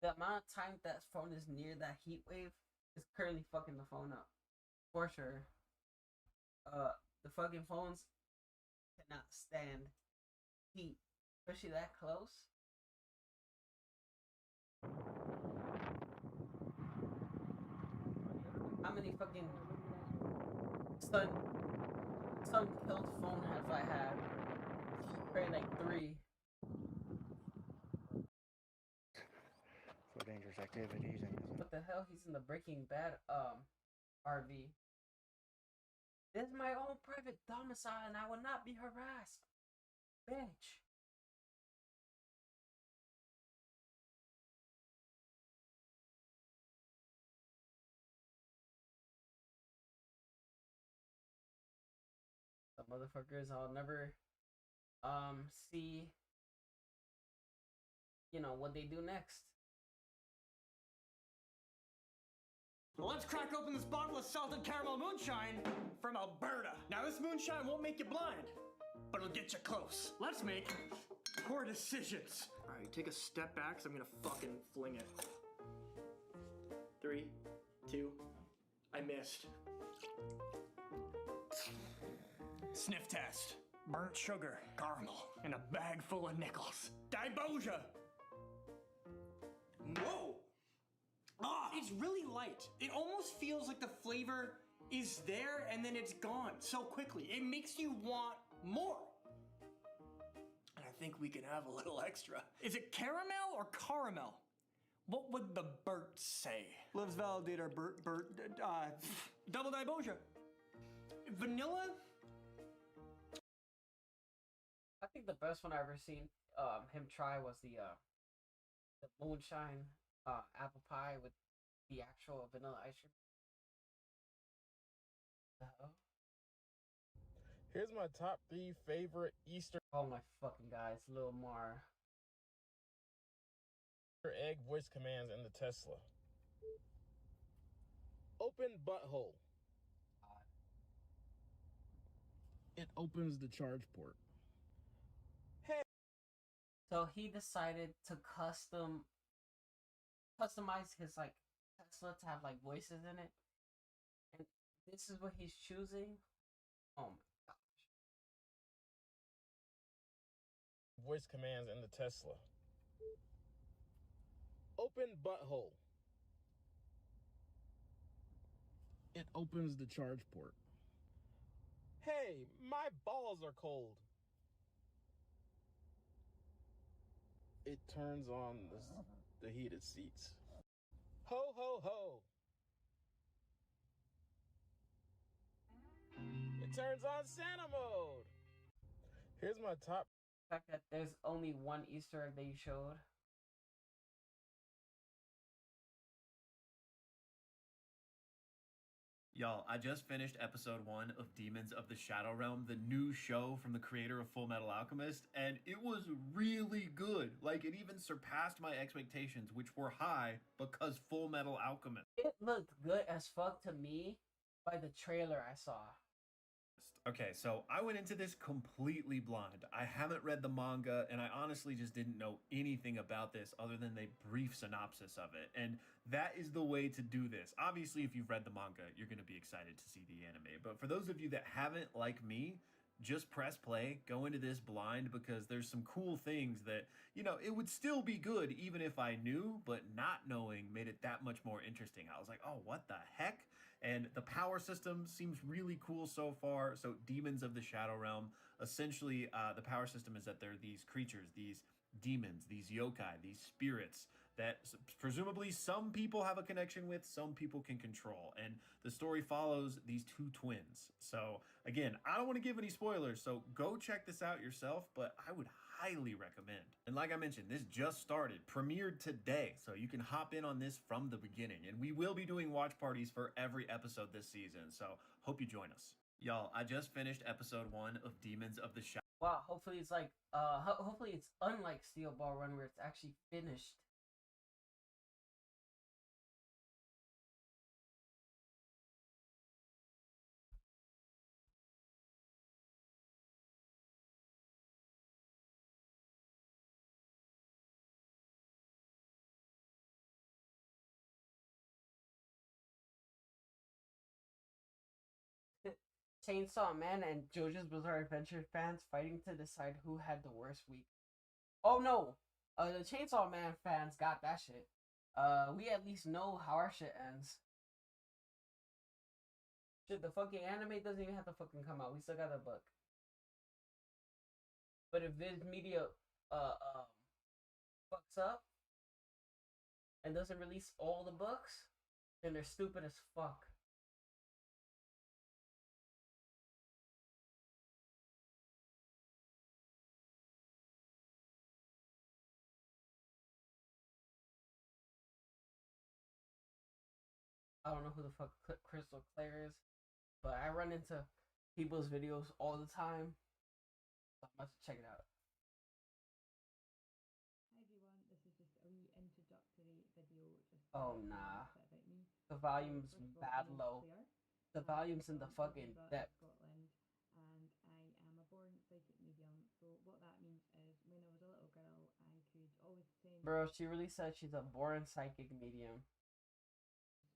The amount of time that phone is near that heat wave is currently fucking the phone up. For sure. The fucking phones cannot stand heat. Especially that close. How many fucking sun-killed phone have I had? Probably like 3. For dangerous activities and What the hell? He's in the Breaking Bad RV. This is my own private domicile and I will not be harassed. Bitch. The motherfuckers I'll never see, you know, what they do next. Well, let's crack open this bottle of salted caramel moonshine from Alberta. Now, this moonshine won't make you blind, but it'll get you close. Let's make poor decisions. All right, take a step back, because I'm going to fucking fling it. 3, 2, I missed. Sniff test. Burnt sugar, caramel, and a bag full of nickels. Diboja! Whoa! Ah, it's really light. It almost feels like the flavor is there and then it's gone so quickly. It makes you want more. And I think we can have a little extra. Is it caramel or caramel? What would the Bert say? Let's validate our Bert, double Diboja. Vanilla? I think the best one I ever seen him try was the moonshine apple pie with the actual vanilla ice cream. Here's my top 3 favorite Easter Oh my fucking guys, Lil Mar. egg voice commands in the Tesla. Open butthole. It opens the charge port. So he decided to customize his like Tesla to have like voices in it, and this is what he's choosing. Oh my gosh! Voice commands in the Tesla. Open butthole. It opens the charge port. Hey, my balls are cold. It turns on the heated seats. Ho, ho, ho. It turns on Santa mode. Here's my top. The fact that there's only one Easter egg that you showed. Y'all, I just finished episode 1 of Demons of the Shadow Realm, the new show from the creator of Full Metal Alchemist, and it was really good. Like, it even surpassed my expectations, which were high because Full Metal Alchemist. It looked good as fuck to me by the trailer I saw. Okay, so I went into this completely blind. I haven't read the manga, and I honestly just didn't know anything about this other than a brief synopsis of it. And that is the way to do this. Obviously, if you've read the manga, you're going to be excited to see the anime. But for those of you that haven't, like me, just press play, go into this blind, because there's some cool things that, you know, it would still be good even if I knew, but not knowing made it that much more interesting. I was like, oh, what the heck? And the power system seems really cool so far. So Demons of the Shadow Realm, essentially the power system is that there are these creatures, these demons, these yokai, these spirits that presumably some people have a connection with, some people can control. And the story follows these two twins. So again, I don't want to give any spoilers, so go check this out yourself, but I would highly recommend. And like I mentioned, this just started, premiered today, so you can hop in on this from the beginning. And we will be doing watch parties for every episode this season, so hope you join us. Y'all, I just finished episode 1 of Demons of the Shadow. Wow, hopefully it's like hopefully it's unlike Steel Ball Run where it's actually finished. Chainsaw Man and JoJo's Bizarre Adventure fans fighting to decide who had the worst week. Oh no! The Chainsaw Man fans got that shit. We at least know how our shit ends. Shit, the fucking anime doesn't even have to fucking come out. We still got a book. But if Viz Media fucks up and doesn't release all the books, then they're stupid as fuck. I don't know who the fuck Crystal Claire is, but I run into people's videos all the time. So I'm about to check it out. Hi everyone, this is just a wee introductory video. Oh nah. About me. The volume's First of all, bad I'm low. Claire. The volume's in the fucking depth. Scotland, and I am a born psychic medium. So what that means is, when I was a little girl, I could always send. Bro, she really said she's a born psychic medium.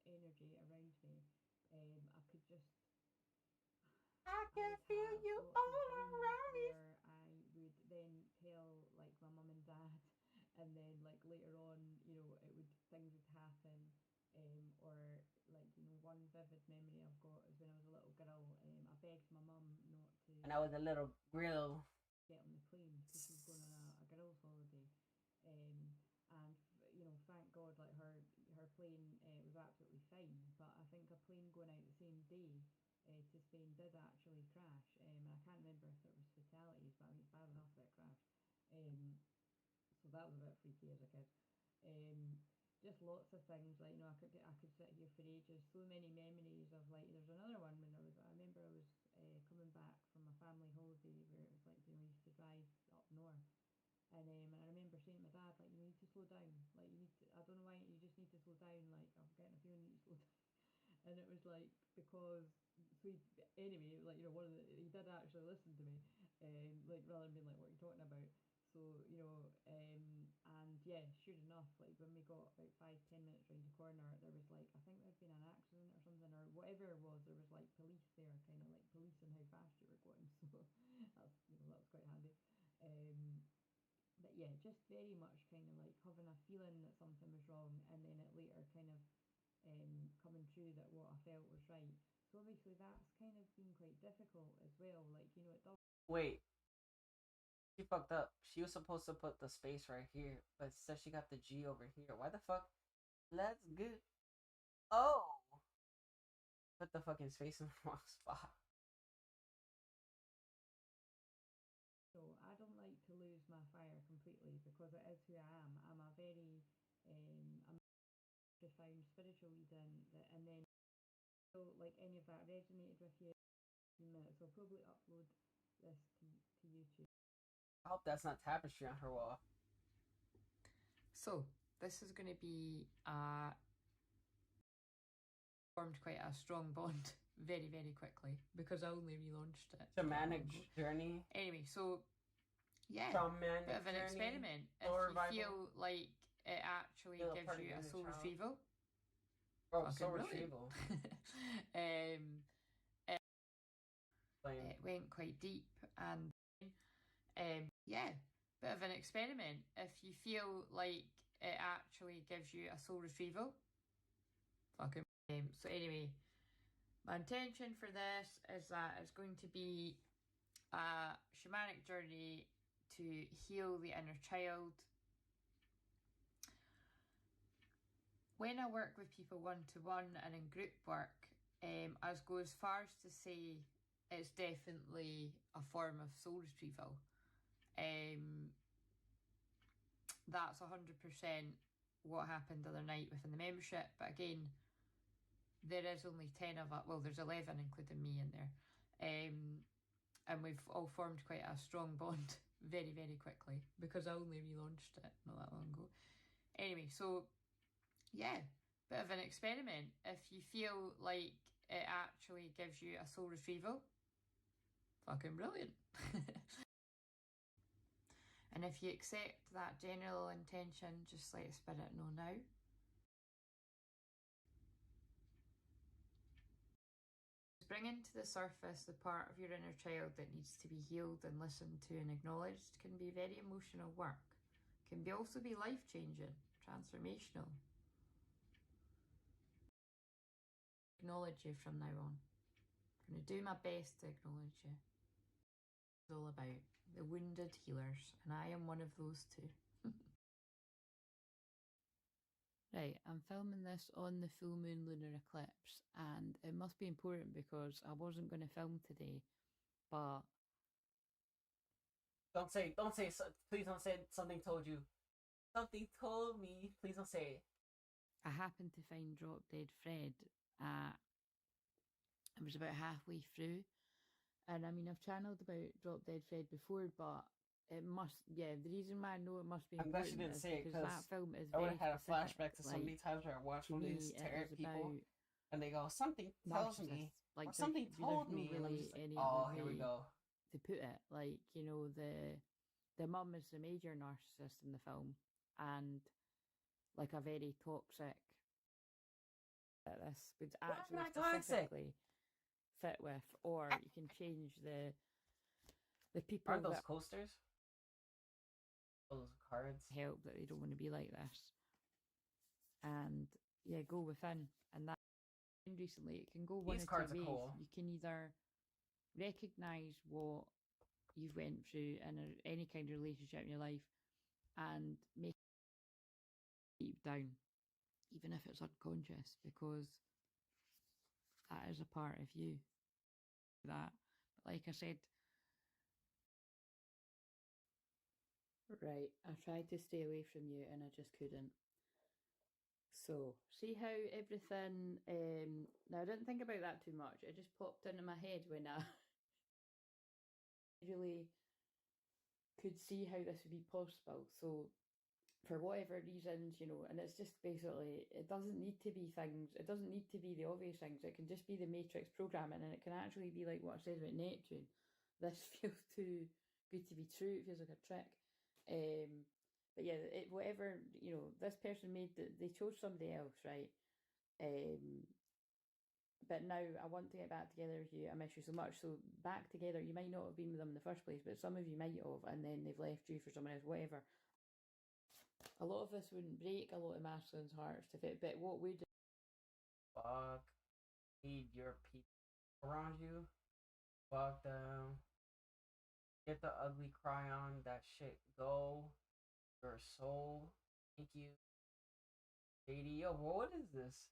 Energy around me. I could just. I can feel you all around me. Where I would then tell like my mum and dad, and then like later on, you know, things would happen. Or like, you know, one vivid memory I've got is when I was a little girl. I begged my mum not to. And I was a little girl. Get on the plane because she was going on a girls' holiday. And you know, thank God, like her plane was absolutely fine. But I think a plane going out the same day to Spain did actually crash. I can't remember if it was fatalities, but I mean, it's bad enough that it crashed. So that was a bit freaky as a kid. Just lots of things, like, you know, I could sit here for ages. So many memories of, like, there's another one when I remember I was coming back from a family holiday where it was like, you know, we used to drive up north. And I remember saying to my dad, like, you need to slow down. Like, you need to, I don't know why, you just need to slow down. Like, I'm getting a feeling you need to slow down. And it was like, because, anyway, like, you know, he did actually listen to me, like, rather than being like, what are you talking about? So, and yeah, sure enough, like when we got about 5-10 minutes round the corner, there was like, I think there'd been an accident or something, or whatever it was, there was like police there, kind of like policing how fast you were going. So that was quite handy. But yeah, just very much kind of like having a feeling that something was wrong, and then it later kind of coming true that what I felt was right. So obviously that's kind of been quite difficult as well. Like, it does. Wait, she fucked up. She was supposed to put the space right here, but instead she got the G over here. Why the fuck? Let's go. Oh! Put the fucking space in the wrong spot. So I don't like to lose my fire completely because it is who I am. I'm a very I'm profound spiritual reading that, and then so like any of that resonated with you in minutes. I'll probably upload this to YouTube. I hope that's not tapestry on her wall. So this is going to be formed quite a strong bond very, very quickly because I only relaunched it. Shamanic journey. Anyway, so yeah, Shamanic bit of an journey. experiment. If Soul you revival. feel like it actually Feel a gives part of you a inner soul child. retrieval. Oh, Fucking soul brilliant. retrieval. It went quite deep, and yeah, bit of an experiment. If you feel like it actually gives you a soul retrieval, fucking so anyway, my intention for this is that it's going to be a shamanic journey to heal the inner child. When I work with people one-to-one and in group work, I go as far as to say it's definitely a form of soul retrieval. That's 100% what happened the other night within the membership, but again, there is only 10 of us, well there's 11 including me in there, and we've all formed quite a strong bond very, very quickly because I only relaunched it not that long ago. Anyway, so yeah, bit of an experiment. If you feel like it actually gives you a soul retrieval, fucking brilliant. And if you accept that general intention, just let Spirit know now. Bringing to the surface the part of your inner child that needs to be healed and listened to and acknowledged can be very emotional work. Can also be life-changing, transformational. Acknowledge you from now on. I'm going to do my best to acknowledge you. It's all about the wounded healers, and I am one of those too. Right, I'm filming this on the full moon lunar eclipse, and it must be important because I wasn't going to film today, but Please don't say something told you. Something told me. Please don't say it. I happened to find Drop Dead Fred it was about halfway through, and I mean I've channeled about Drop Dead Fred before, but it must, the reason why I know it must be I'm glad she important didn't is say it because that film is I would very have had a specific. flashback to so many times where I watched to one of me, these it terror is people, about and they go, something tells me, narcissists. Like or something told there's no me, and I'm really just like, any oh, other here we way go. to put it. Like, the mum is the major narcissist in the film, and like a very toxic that this would actually not toxic? specifically fit with, or you can change the people Aren't those that coasters? Those cards? help that they don't want to be like this, and go within. And that recently it can go one These of cards two are ways. cool. You can either recognize what you've went through in any kind of relationship in your life and make it deep down, even if it's unconscious, because that is a part of you. That, but like I said, right, I tried to stay away from you and I just couldn't. So, see how everything, now I didn't think about that too much, it just popped into my head when I really could see how this would be possible. So, for whatever reasons, and it's just basically, it doesn't need to be things, it doesn't need to be the obvious things, it can just be the matrix programming, and it can actually be like what I said about Neptune. This feels too good to be true, it feels like a trick. But yeah, whatever, you know, this person made, they chose somebody else, right? But now I want to get back together with you. I miss you so much. So back together, you might not have been with them in the first place, but some of you might have, and then they've left you for someone else, whatever. A lot of this wouldn't break a lot of masculines' hearts to fit, but what would? Fuck. Need your people around you. Fuck them. Get the ugly cry on. That shit go. Your soul. Thank you. JD, yo, what is this?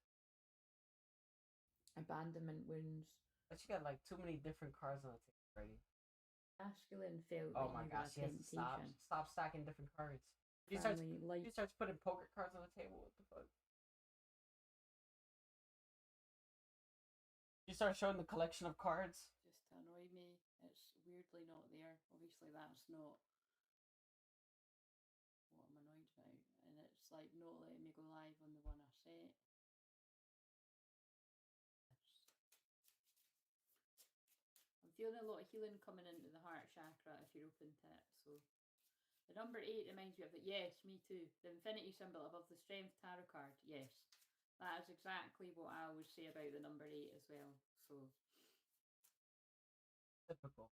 Abandonment wounds. But you got like too many different cards on the table already. Masculine felt Oh that my you gosh, were a he has to stop. temptation. Stop stacking different cards. He starts putting poker cards on the table. What the fuck? You start showing the collection of cards. Just to annoy me. It's weirdly not there. Obviously, that's not what I'm annoyed about. And it's like not letting me go live on the one I set. I'm feeling a lot of healing coming into the heart chakra if you're open to it. So the number 8 reminds me of it. Yes, me too. The infinity symbol above the strength tarot card. Yes. That is exactly what I always say about the number 8 as well. So typical.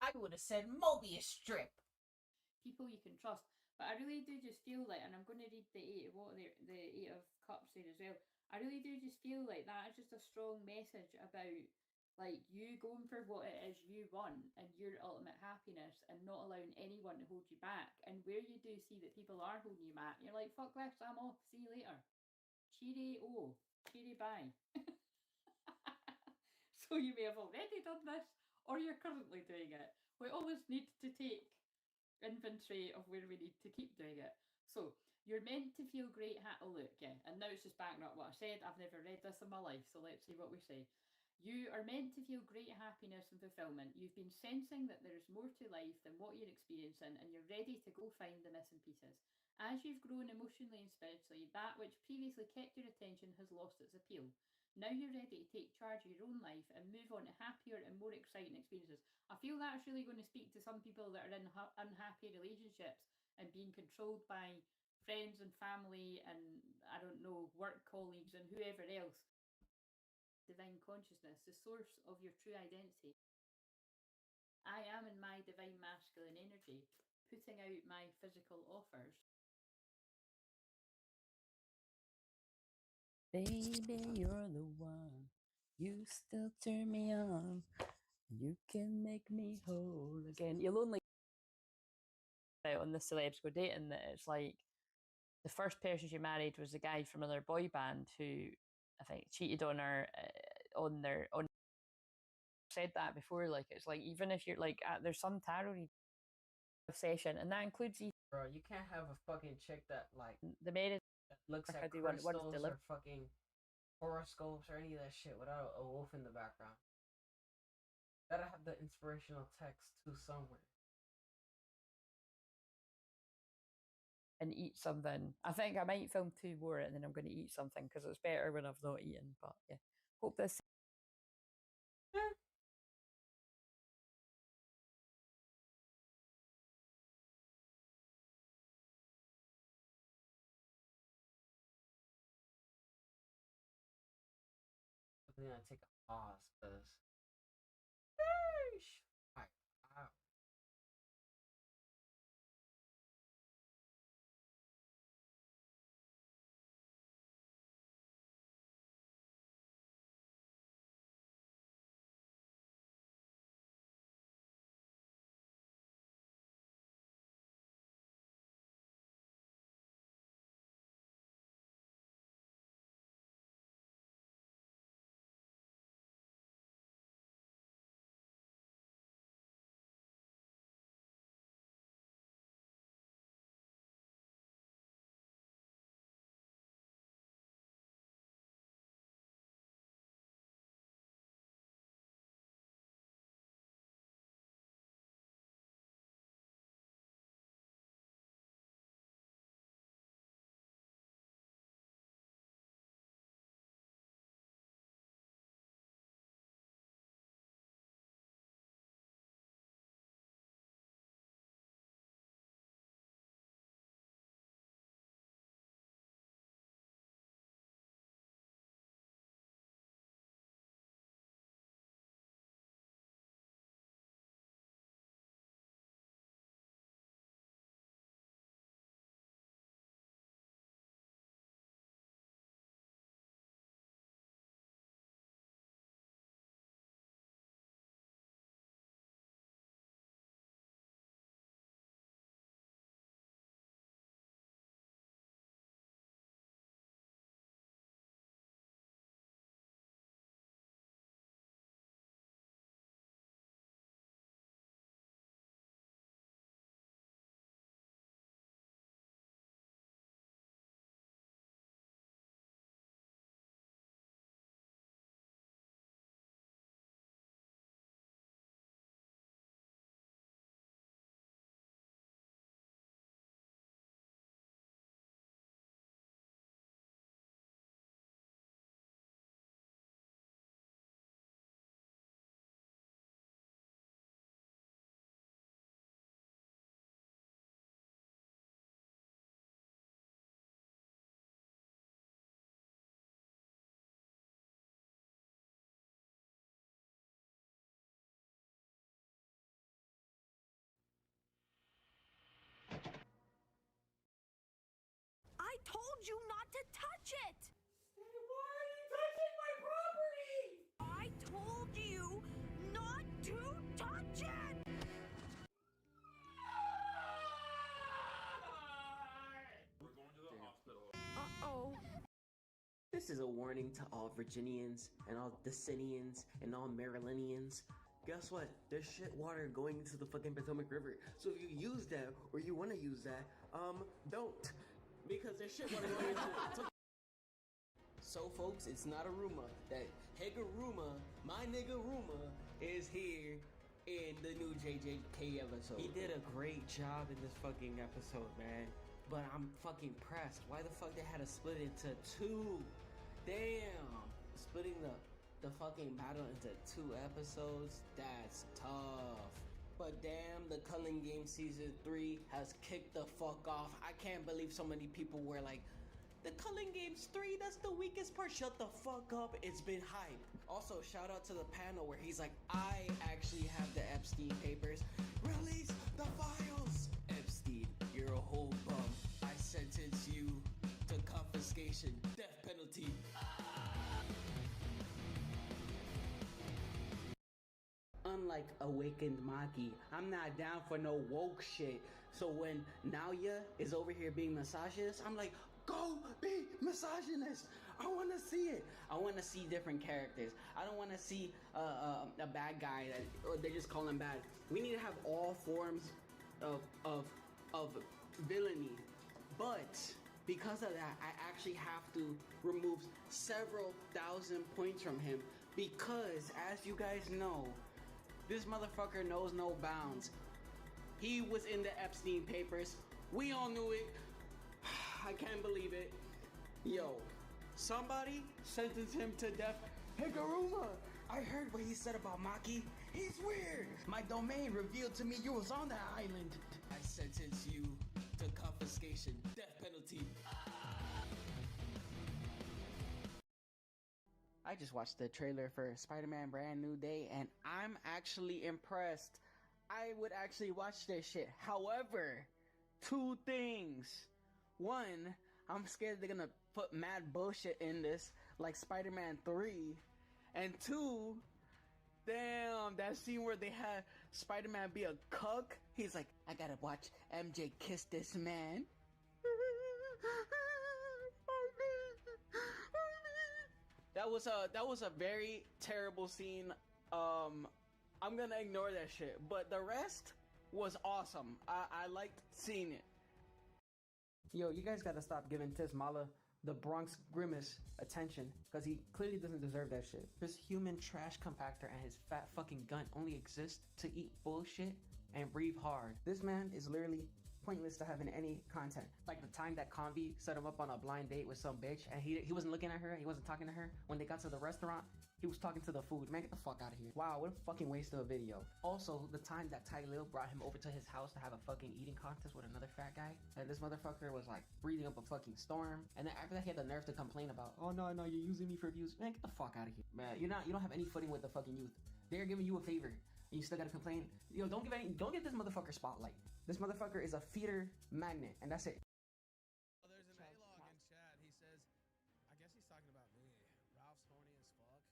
I would have said Mobius strip. People you can trust. But I really do just feel like, and I'm going to read the 8 of what the 8 of cups there as well. I really do just feel like that is just a strong message about like you going for what it is you want and your ultimate happiness and not allowing anyone to hold you back. And where you do see that people are holding you back, you're like, fuck this, I'm off, see you later. Cheerio, cheery bye. So you may have already done this or you're currently doing it. We always need to take inventory of where we need to keep doing it. So you're meant to feel great. Oh look, yeah, and now it's just backing up what I said. I've never read this in my life, so let's see what we say. You are meant to feel great happiness and fulfillment. You've been sensing that there is more to life than what you're experiencing, and you're ready to go find the missing pieces. As you've grown emotionally and spiritually, that which previously kept your attention has lost its appeal. Now you're ready to take charge of your own life and move on to happier and more exciting experiences. I feel that's really going to speak to some people that are in unhappy relationships and being controlled by friends and family and, I don't know, work colleagues and whoever else. Divine consciousness, the source of your true identity. I am in my divine masculine energy, putting out my physical offers. Baby, you're the one. You still turn me on. You can make me whole again. You'll only on the celebs go dating that it's like the first person she married was a guy from another boy band who I think cheated on her on their on. Said that before, like it's like even if you're like there's some tarot session and that includes bro, you can't have a fucking chick that like the marriage that looks like at I do crystals one or fucking horoscopes or any of that shit without a wolf in the background. Gotta have the inspirational text too somewhere. And eat something. I think I might film 2 more and then I'm going to eat something because it's better when I've not eaten. But yeah, hope this. I'm gonna take a pause because. told you not to touch it! Why are you touching my property? I told you not to touch it! Uh-oh. This is a warning to all Virginians and all Decinians and all Marylandians. Guess what? There's shit water going into the fucking Potomac River. So if you use that or you want to use that, don't. Because there's shit water going into it. So folks, it's not a rumor that Heguruma, my nigga Ruma, is here in the new JJK episode. He did a great job in this fucking episode, man. But I'm fucking pressed. Why the fuck they had to split it into two? Damn. Splitting the fucking battle into 2 episodes, that's tough. But damn, the Culling Game Season 3 has kicked the fuck off. I can't believe so many people were like, the Culling Games 3, that's the weakest part. Shut the fuck up, it's been hype. Also, shout out to the panel where he's like, I actually have the Epstein papers. Release the files! Epstein, you're a whole bum. I sentence you to confiscation, death penalty. Unlike Awakened Maki, I'm not down for no woke shit. So when Naoya is over here being misogynist, I'm like, go be misogynist. I want to see it. I want to see different characters. I don't want to see a bad guy or they just call him bad. We need to have all forms of villainy. But because of that, I actually have to remove several thousand points from him because, as you guys know, this motherfucker knows no bounds. He was in the Epstein papers. We all knew it. I can't believe it. Yo, somebody sentence him to death. Higuruma, I heard what he said about Maki. He's weird. My domain revealed to me you was on that island. I sentence you to confiscation, death penalty. I just watched the trailer for Spider-Man Brand New Day and I'm actually impressed. I would actually watch this shit. However, 2 things. 1, I'm scared they're gonna put mad bullshit in this like Spider-Man 3. And 2, damn, that scene where they had Spider-Man be a cuck. He's like, I gotta watch MJ kiss this man. That was a very terrible scene. I'm gonna ignore that shit. But the rest was awesome. I liked seeing it. Yo, you guys gotta stop giving Tismala the Bronx Grimace attention, because he clearly doesn't deserve that shit. This human trash compactor and his fat fucking gun only exist to eat bullshit and breathe hard. This man is literally pointless to having any content. Like the time that Convi set him up on a blind date with some bitch and he wasn't looking at her, he wasn't talking to her. When they got to the restaurant, he was talking to the food. Man, get the fuck out of here. Wow, what a fucking waste of a video. Also, the time that Ty Lil brought him over to his house to have a fucking eating contest with another fat guy, and this motherfucker was like breathing up a fucking storm. And then after that, he had the nerve to complain about, oh no, you're using me for views. Man, get the fuck out of here. Man, you don't have any footing with the fucking youth. They're giving you a favor. And you still gotta complain. Yo, don't give this motherfucker spotlight. This motherfucker is a feeder magnet, and that's it. Oh, there's an A-log in chat. He says, I guess he's talking about me. Ralph's horny as fuck.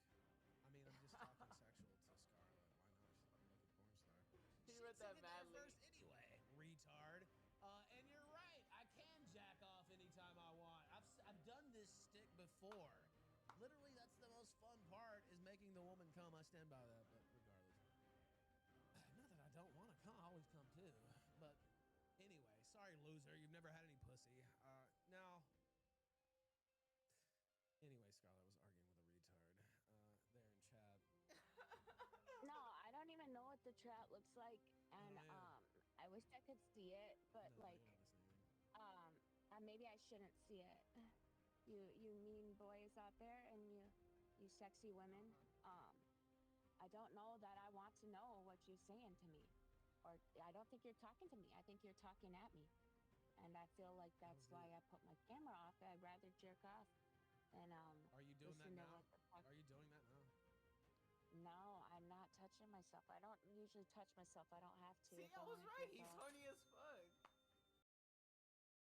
I mean, I'm just talking sexual to Scarlett. Why not? She's a fucking porn star. He read that badly. Anyway, retard. And you're right. I can jack off anytime I want. I've done this stick before. Literally, that's the most fun part, is making the woman come. I stand by that, but regardless. Not that I don't want to come. I always come too. But anyway, sorry, loser. You've never had any pussy. Now. Anyway, Scarlett was arguing with a retard. There in chat. No, I don't even know what the chat looks like, and I wish I could see it, but maybe I shouldn't see it. You mean boys out there, and you sexy women. I don't know that I want to know what you're saying to me, or I don't think you're talking to me. I think you're talking at me, and I feel like that's why I put my camera off. I'd rather jerk off than Are you doing that listen to now? what the fuck. Are you doing that now? No, I'm not touching myself. I don't usually touch myself. I don't have to. See, I was right. He's horny as fuck.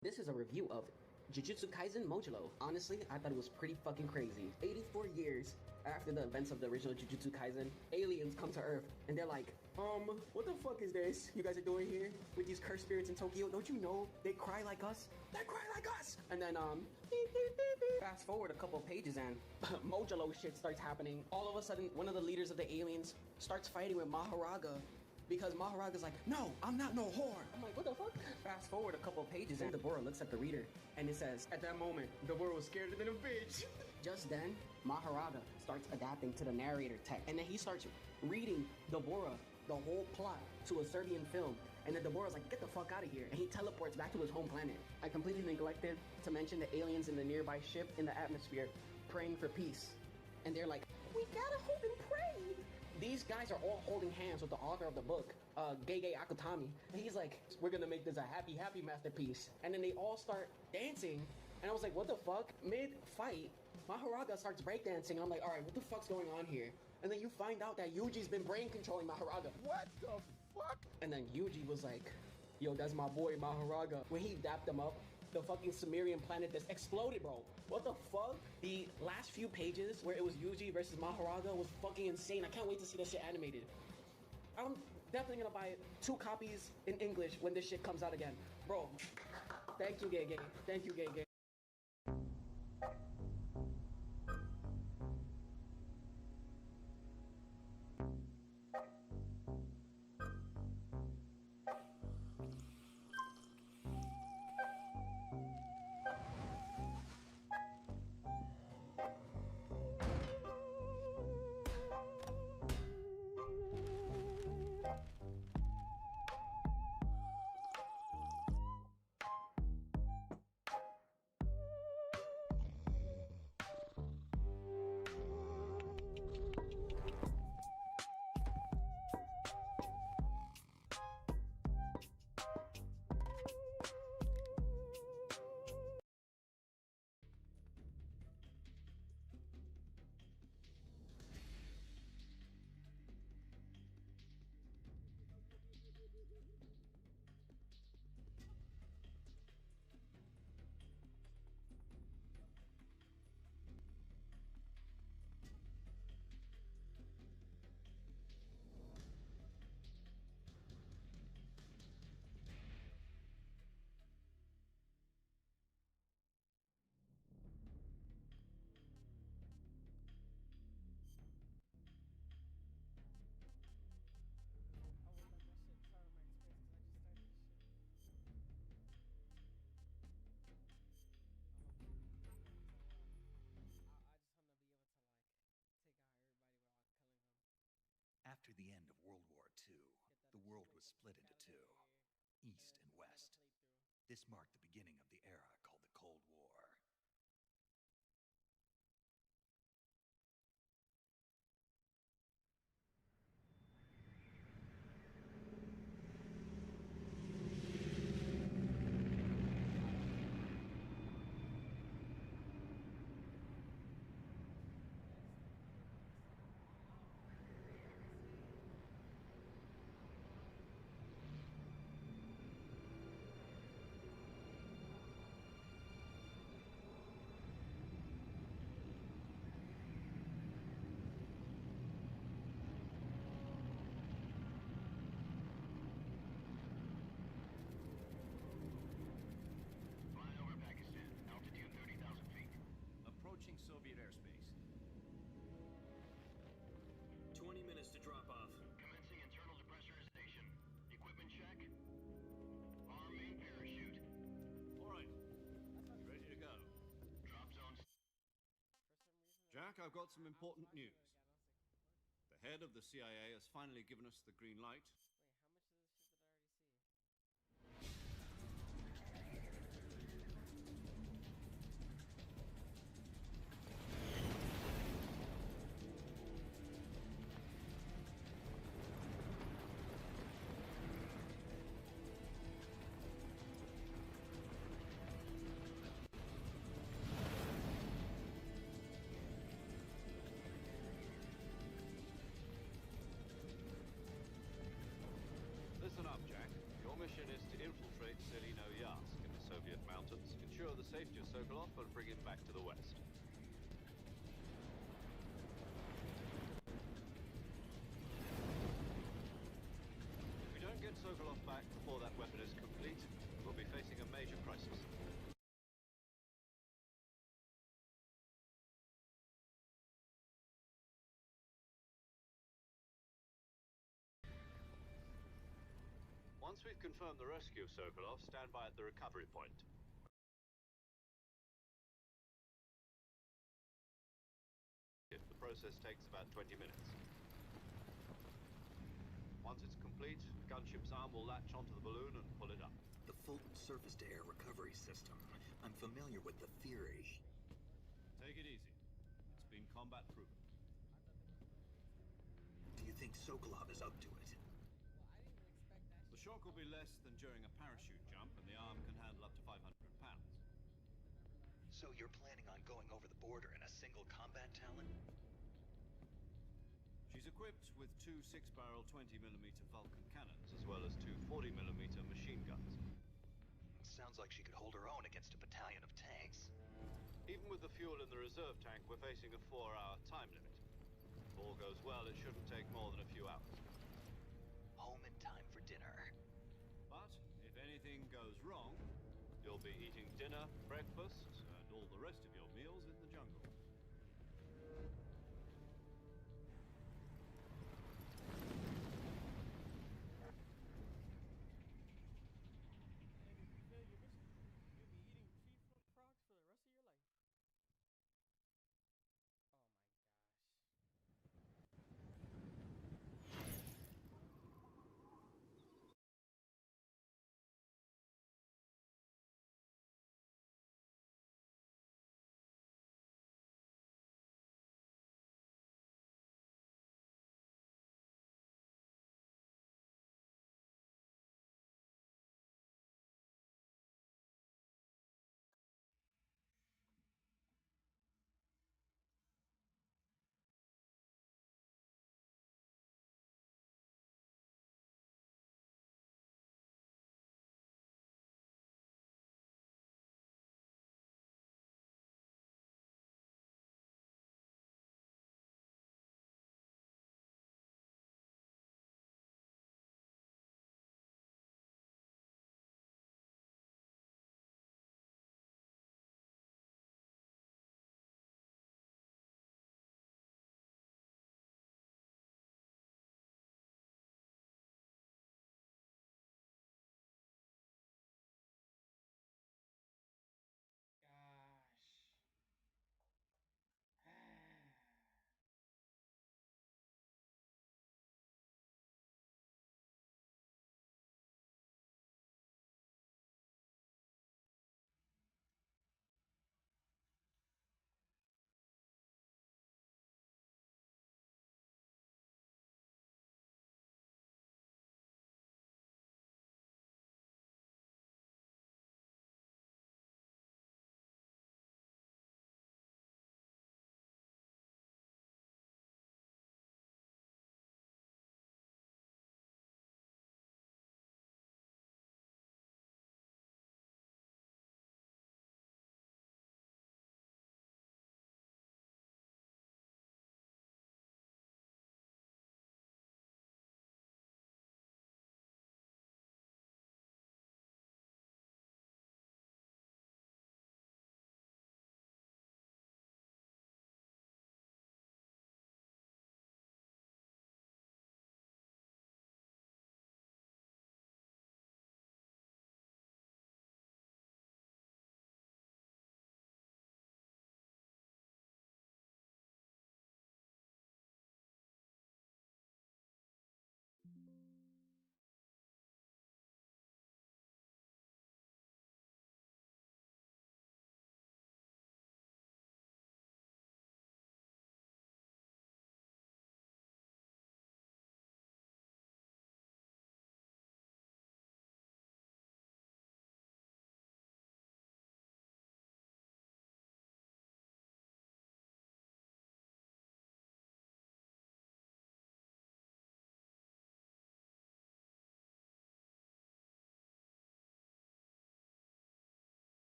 This is a review of Jujutsu Kaisen Modulo. Honestly, I thought it was pretty fucking crazy. 84 years after the events of the original Jujutsu Kaisen, aliens come to Earth and they're like, what the fuck is this you guys are doing here with these cursed spirits in Tokyo? Don't you know they cry like us? They cry like us! And then, fast forward a couple pages and Modulo shit starts happening. All of a sudden, one of the leaders of the aliens starts fighting with Maharaga because Maharaga's like, no, I'm not no whore. I'm like, what the fuck? Fast forward a couple pages and Deborah looks at the reader and it says, at that moment, Deborah was scared than a bitch. Just then, Maharaga starts adapting to the narrator text and then he starts reading Deborah the whole plot to a Serbian film. And then Deborah's like, get the fuck out of here. And he teleports back to his home planet. I completely neglected to mention the aliens in the nearby ship in the atmosphere praying for peace. And they're like, we gotta hope and pray. These guys are all holding hands with the author of the book, Gege Akutami. And he's like, we're gonna make this a happy, happy masterpiece. And then they all start dancing. And I was like, what the fuck? Mid-fight, Maharaga starts breakdancing. I'm like, all right, what the fuck's going on here? And then you find out that Yuji's been brain controlling Maharaga. What the fuck? And then Yuji was like, yo, that's my boy Maharaga. When he dapped him up, the fucking Sumerian planet just exploded, bro. What the fuck? The last few pages where it was Yuji versus Maharaga was fucking insane. I can't wait to see that shit animated. I'm definitely gonna buy 2 copies in English when this shit comes out again. Bro, thank you, Gege. Thank you, Gege. After the end of World War II, the world was split into two, East and West. This marked the beginning of the era called the Cold War. Approaching Soviet airspace. 20 minutes to drop off. Commencing internal depressurization. Equipment check. Arm main parachute. All right. Ready to go. Drop zone. Jack, I've got some important news. The head of the CIA has finally given us the green light. importance. Ensure the safety of Sokolov and bring him back to the west. If we don't get Sokolov back before that weapon is complete, we'll be facing a major crisis. Once we've confirmed the rescue of Sokolov, stand by at the recovery point. The process takes about 20 minutes. Once it's complete, gunship's arm will latch onto the balloon and pull it up. The Fulton surface-to-air recovery system. I'm familiar with the theory. Take it easy. It's been combat proven. Do you think Sokolov is up to it? The shock will be less than during a parachute jump, and the arm can handle up to 500 pounds. So you're planning on going over the border in a single combat Talon? She's equipped with two 6-barrel 20mm Vulcan cannons, as well as two 40mm machine guns. Sounds like she could hold her own against a battalion of tanks. Even with the fuel in the reserve tank, we're facing a 4-hour time limit. If all goes well, it shouldn't take more than a few hours. Home in time for dinner. But if anything goes wrong, you'll be eating dinner, breakfast, and all the rest of your meals in the jungle.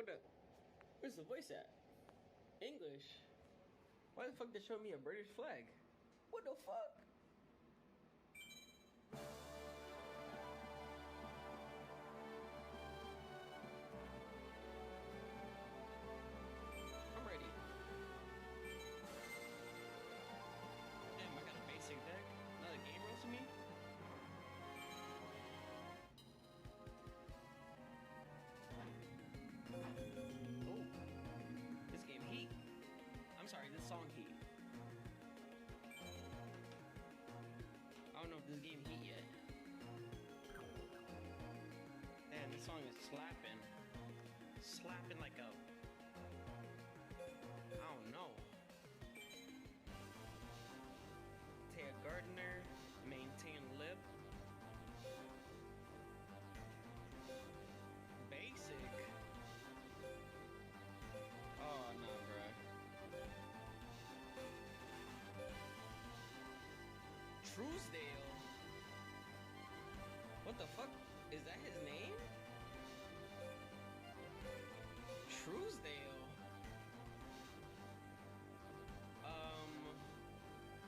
Where's the voice at? English. Why the fuck they show me a British flag? What the fuck? I'm ready. Damn, I got a basic deck. Another game roasting me? Oh, this game heat. I'm sorry, this song heat. I don't know if this game heat yet. Man, this song is slapping. Slapping like a... I don't know. Taya Gardner, maintain lip. Basic. Oh no, bruh. Truesdale. What the fuck? Is that his name? Truesdale.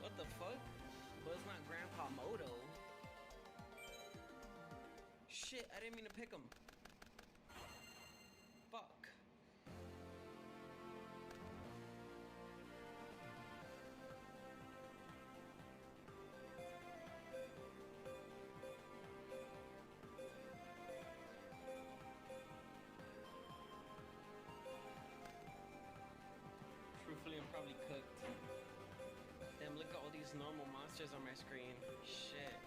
What the fuck? But it's not Grandpa Moto. Shit, I didn't mean to pick him. Fuck. Truthfully, I'm probably cooked. Damn, look at all these normal monsters on my screen. Shit.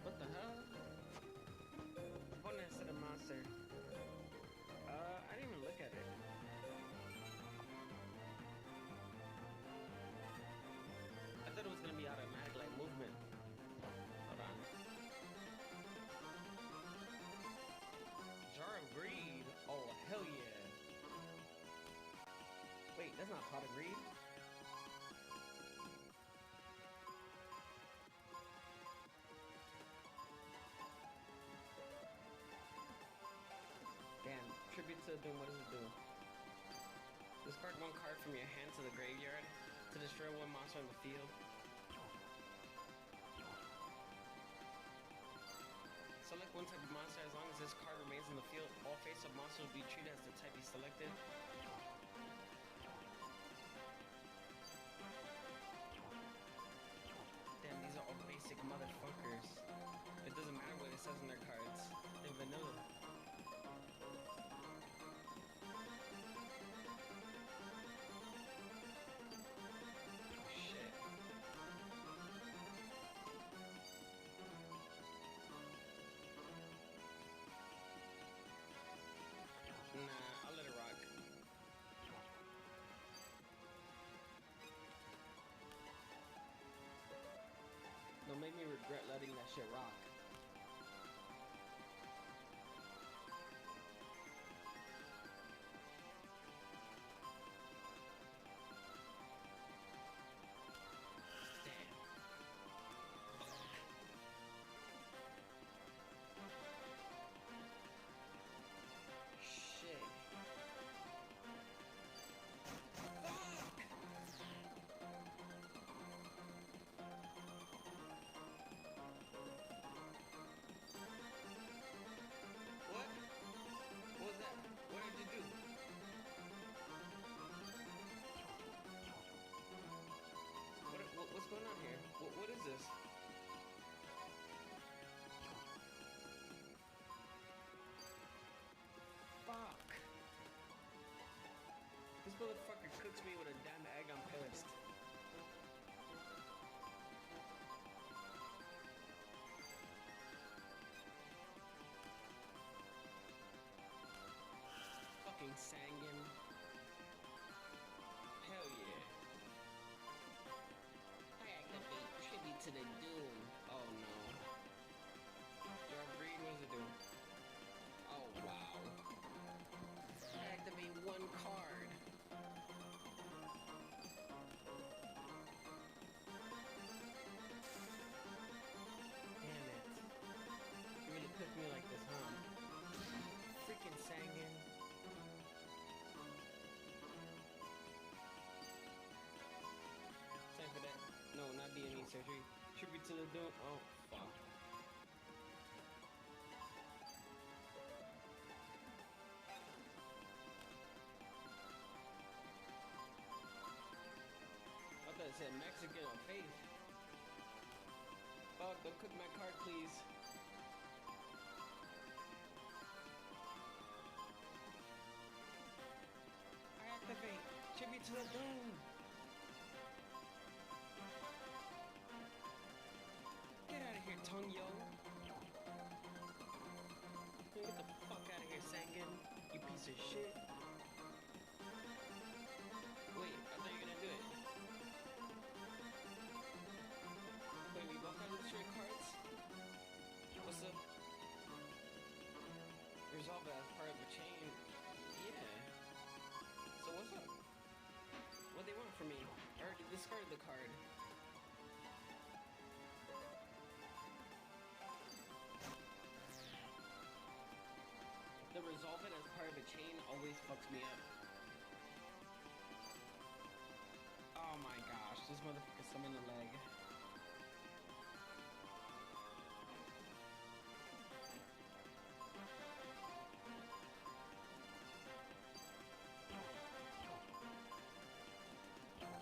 What the hell? Opponent set a monster. I didn't even look at it. I thought it was gonna be automatic like movement. Hold on. Jar of Greed. Oh hell yeah. Wait, that's not Pot of Greed. Damn, tribute to the Doom, what does it do? Discard one card from your hand to the graveyard to destroy one monster on the field. Select one type of monster as long as this card remains in the field. All face-up monsters will be treated as the type you selected. Damn, these are all basic motherfuckers. It doesn't matter what it says on their cards. They're vanilla. Shit. Nah, I'll let it rock. Don't make me regret letting that shit rock. Shit. What? What was that? What did you do? What's going on here? What is this? Fuck. This motherfucker cooks me with a damn egg on toast. Sangin. Hell yeah. I activate tribute to the Doom. Oh no. Your breed, what does it do? Oh wow. Activate one card. Damn it. You really cooked me like this, huh? Freaking Sangin. Time for that. No, not DNA surgery. Tribute to the Doom. Oh, fuck. I thought it said Mexican on faith. Fuck, don't cook my card, please. I activate. Tribute to the Doom. Get out of here, Tongue Yo. Get the fuck out of here, Sangin. You piece of shit. Wait, I thought you were gonna do it. Wait, we both have to destroy cards? What's up? Resolve it as part of a chain. Yeah. So what's up? What they want from me? I already discarded the card. The resolve it as part of a chain always fucks me up. Oh my gosh, this motherfucker summoned a leg.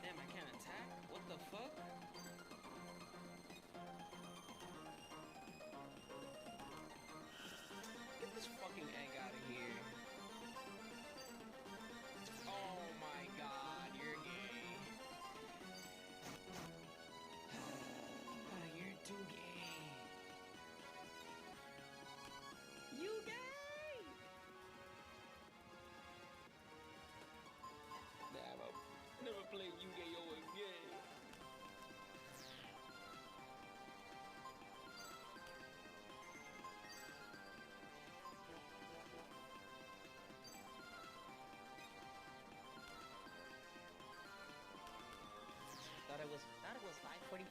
Damn, I can't attack? What the fuck? Get this fucking egg out of here. Oh my god, you're gay. You're too gay. You gay! Damn, I'll never play Yu-Gi-Oh again. Thought it was 5:45.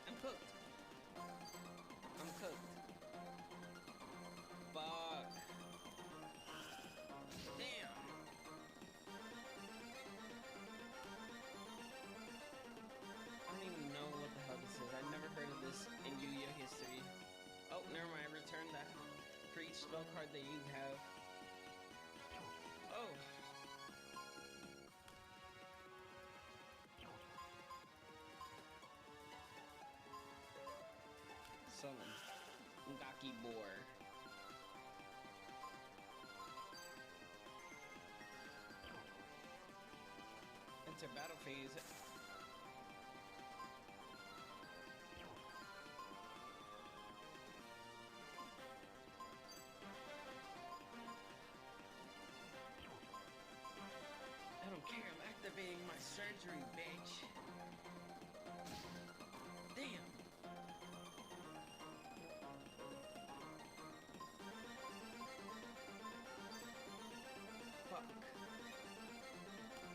I'm cooked. I'm cooked. Fuck. Damn. I don't even know what the hell this is. I've never heard of this in Yu-Gi-Oh history. Oh, never mind. Return that for each spell card that you have. Oh. Summon. Ngaki Boar. Enter battle phase. I don't care, I'm activating my surgery, bitch. Damn. Fuck.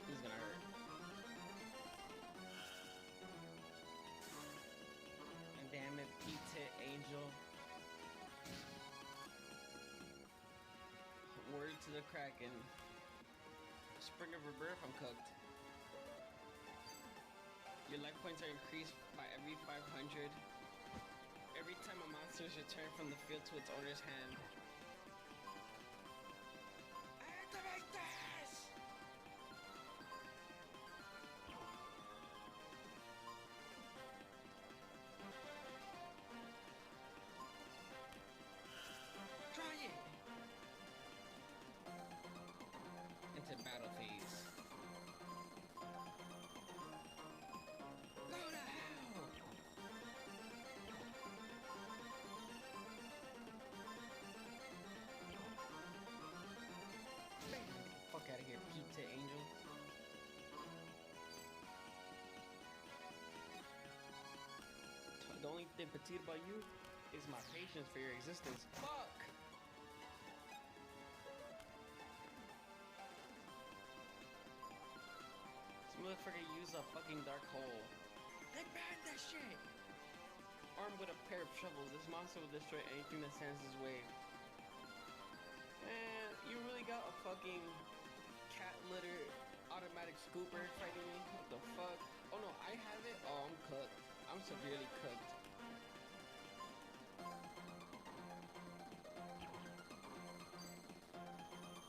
This is gonna hurt. And damn it, P-Tit Angel. Word to the Kraken. Spring of Rebirth, I'm cooked. Your life points are increased by every 500. Every time a monster is returned from the field to its owner's hand. Activate this! Try it! Into battle phase. Go to hell! only thing petite about you is my patience for your existence. Fuck! This motherfucker used a fucking dark hole. They banned that shit! Armed with a pair of shovels, this monster will destroy anything that stands his way. Man, you really got a fucking cat litter automatic scooper fighting me? What the fuck? Oh no, I have it? Oh, I'm cooked. I'm severely cooked.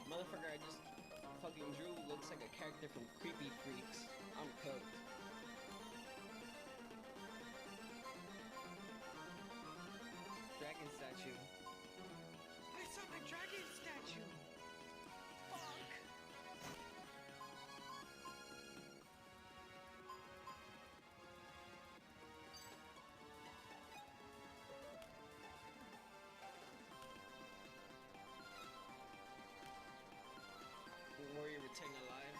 Motherfucker I just fucking drew looks like a character from Creepy Freaks. I'm cooked. Dragon statue. I saw my dragon statue! Fuck! Warrior retain alive.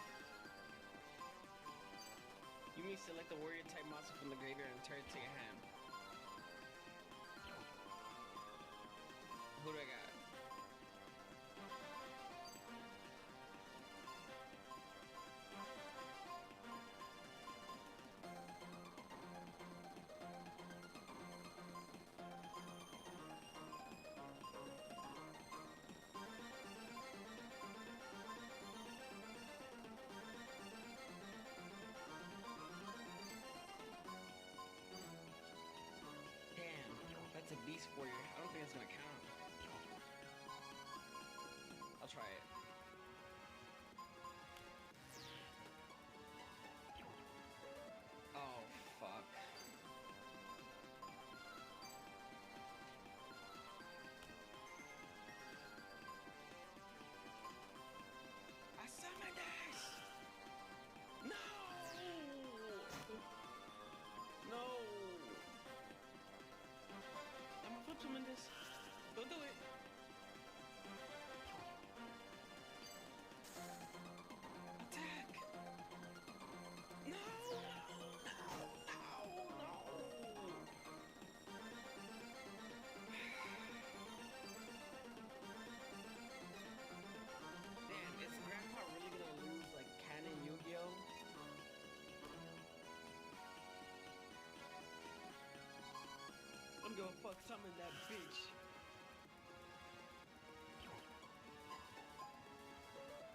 You may select the warrior type monster from the graveyard and turn it to your hand. Who do I got? Damn, that's a beast warrior. I don't think it's gonna count. I'll try it. Oh, fuck. I summoned this! No! No! I'm gonna put summon this. Don't do it. Attack! No! Damn, is Grandpa really gonna lose like canon Yu-Gi-Oh? I'm gonna fuck summon that bitch.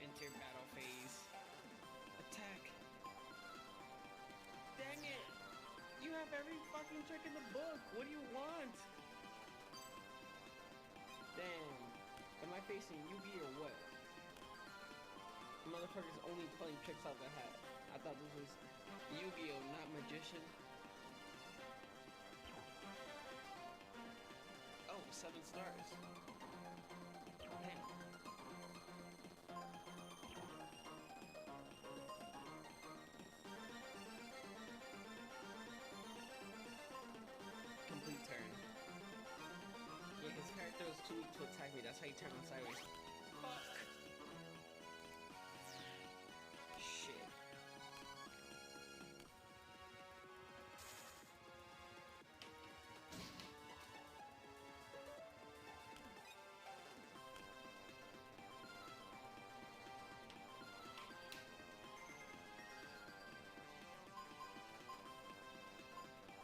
Enter battle phase. Attack. Dang it! You have every fucking trick in the book. What do you want? Damn. Am I facing Yugi or what? The motherfucker's only pulling tricks out the hat. I thought this was Yu-Gi-Oh, not Magician. Oh, 7 stars. Damn. Complete turn. Yeah, his character was too weak to attack me. That's how you turn him sideways. Fuck. Shit.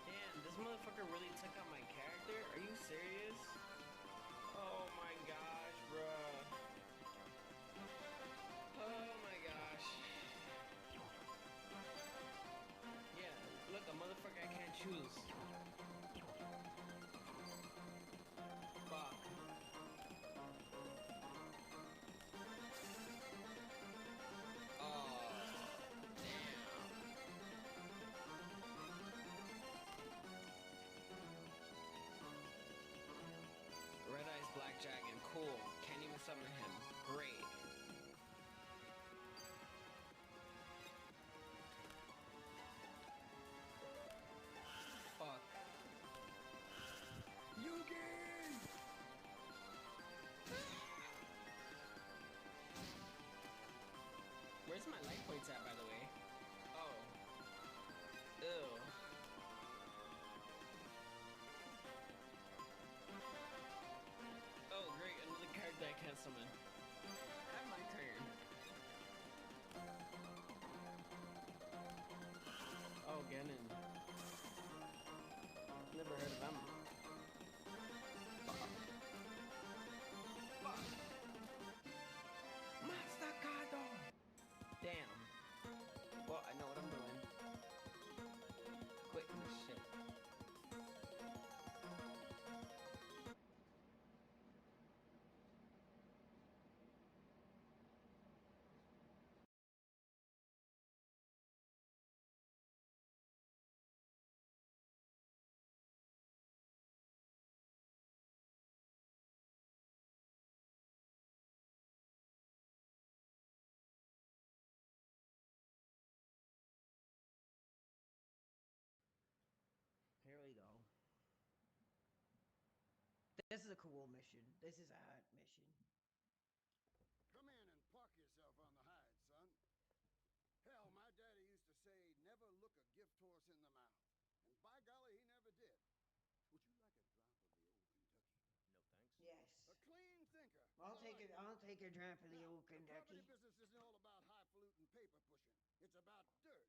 Damn, this motherfucker really took out my character? Are you serious? Oh my gosh, bruh. Oh my gosh. Yeah, look, a motherfucker I can't choose. Fuck. Oh, damn. Red Eyes Black Dragon, cool. Can't even summon him. Great. Fuck. this is a cool mission. This is a hot mission. Come in and park yourself on the hide, son. Hell, my daddy used to say, never look a gift horse in the mouth. And by golly, he never did. Would you like a drop of the old Kentucky? No, thanks. Yes. A clean thinker. I'll take it. I'll take a drop of the old The Kentucky. property business isn't all about highfalutin paper pushing. It's about dirt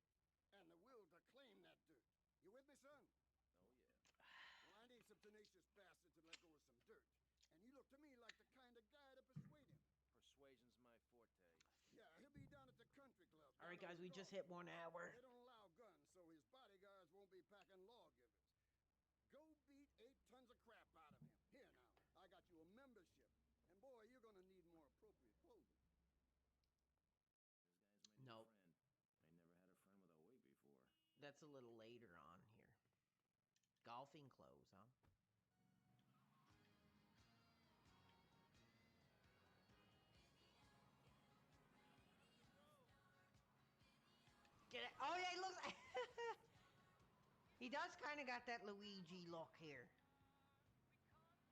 and the will to claim that dirt. You with me, son? Oh, yeah. Well, I need some tenacious bastards to let go of some dirt. And you look to me like the kind of guy to persuade him. Persuasion's my forte. Yeah, he'll be down at the country club. All right, guys, we just hit 1 hour. They don't allow guns, so his bodyguards won't be packing lawgivers. Go beat 8 tons of crap out of him. Here now, I got you a membership. And boy, you're gonna need more appropriate clothing. Nope. I never had a friend with a weight before. That's a little later on here. Golfing clothes, huh? Get it? Oh, yeah, he looks... He does kind of got that Luigi look here.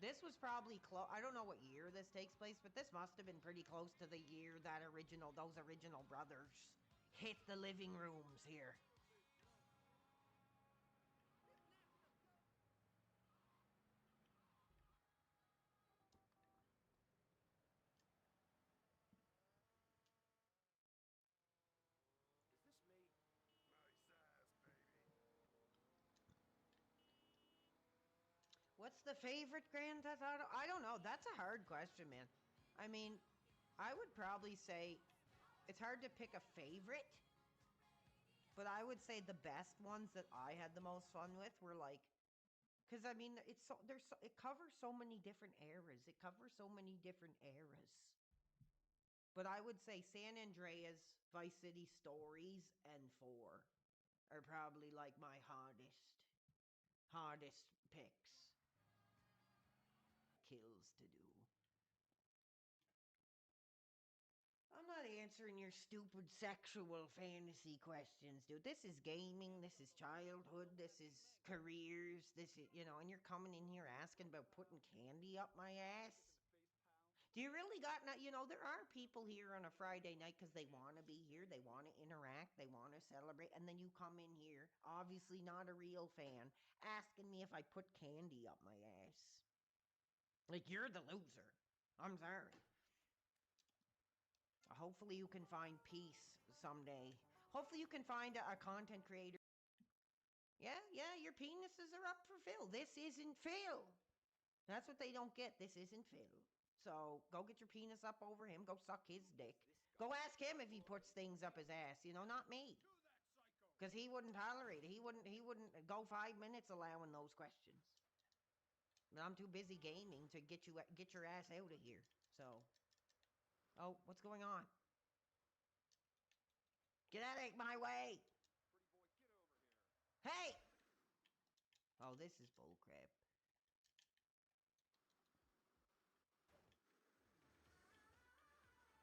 This was probably close. I don't know what year this takes place, but this must have been pretty close to the year that those original brothers hit the living rooms here. What's the favorite Grand Theft Auto? I don't know. That's a hard question, man. I mean, I would probably say it's hard to pick a favorite, but I would say the best ones that I had the most fun with were like, because I mean, it covers so many different eras. It covers so many different eras. But I would say San Andreas, Vice City Stories, and 4 are probably like my hardest picks. Kills to do. I'm not answering your stupid sexual fantasy questions, dude. This is gaming, this is childhood, this is careers, this is, and you're coming in here asking about putting candy up my ass? Do you really got, there are people here on a Friday night because they want to be here, they want to interact, they want to celebrate, and then you come in here, obviously not a real fan, asking me if I put candy up my ass. Like, you're the loser. I'm sorry. Hopefully you can find peace someday. Hopefully you can find a content creator. Yeah, your penises are up for Phil. This isn't Phil. That's what they don't get. This isn't Phil. So go get your penis up over him. Go suck his dick. Go ask him if he puts things up his ass. Not me. Because he wouldn't tolerate it. He wouldn't go 5 minutes allowing those questions. But I'm too busy gaming to get your ass out of here. So, oh, what's going on? Get out of my way! Hey! Oh, this is bullcrap.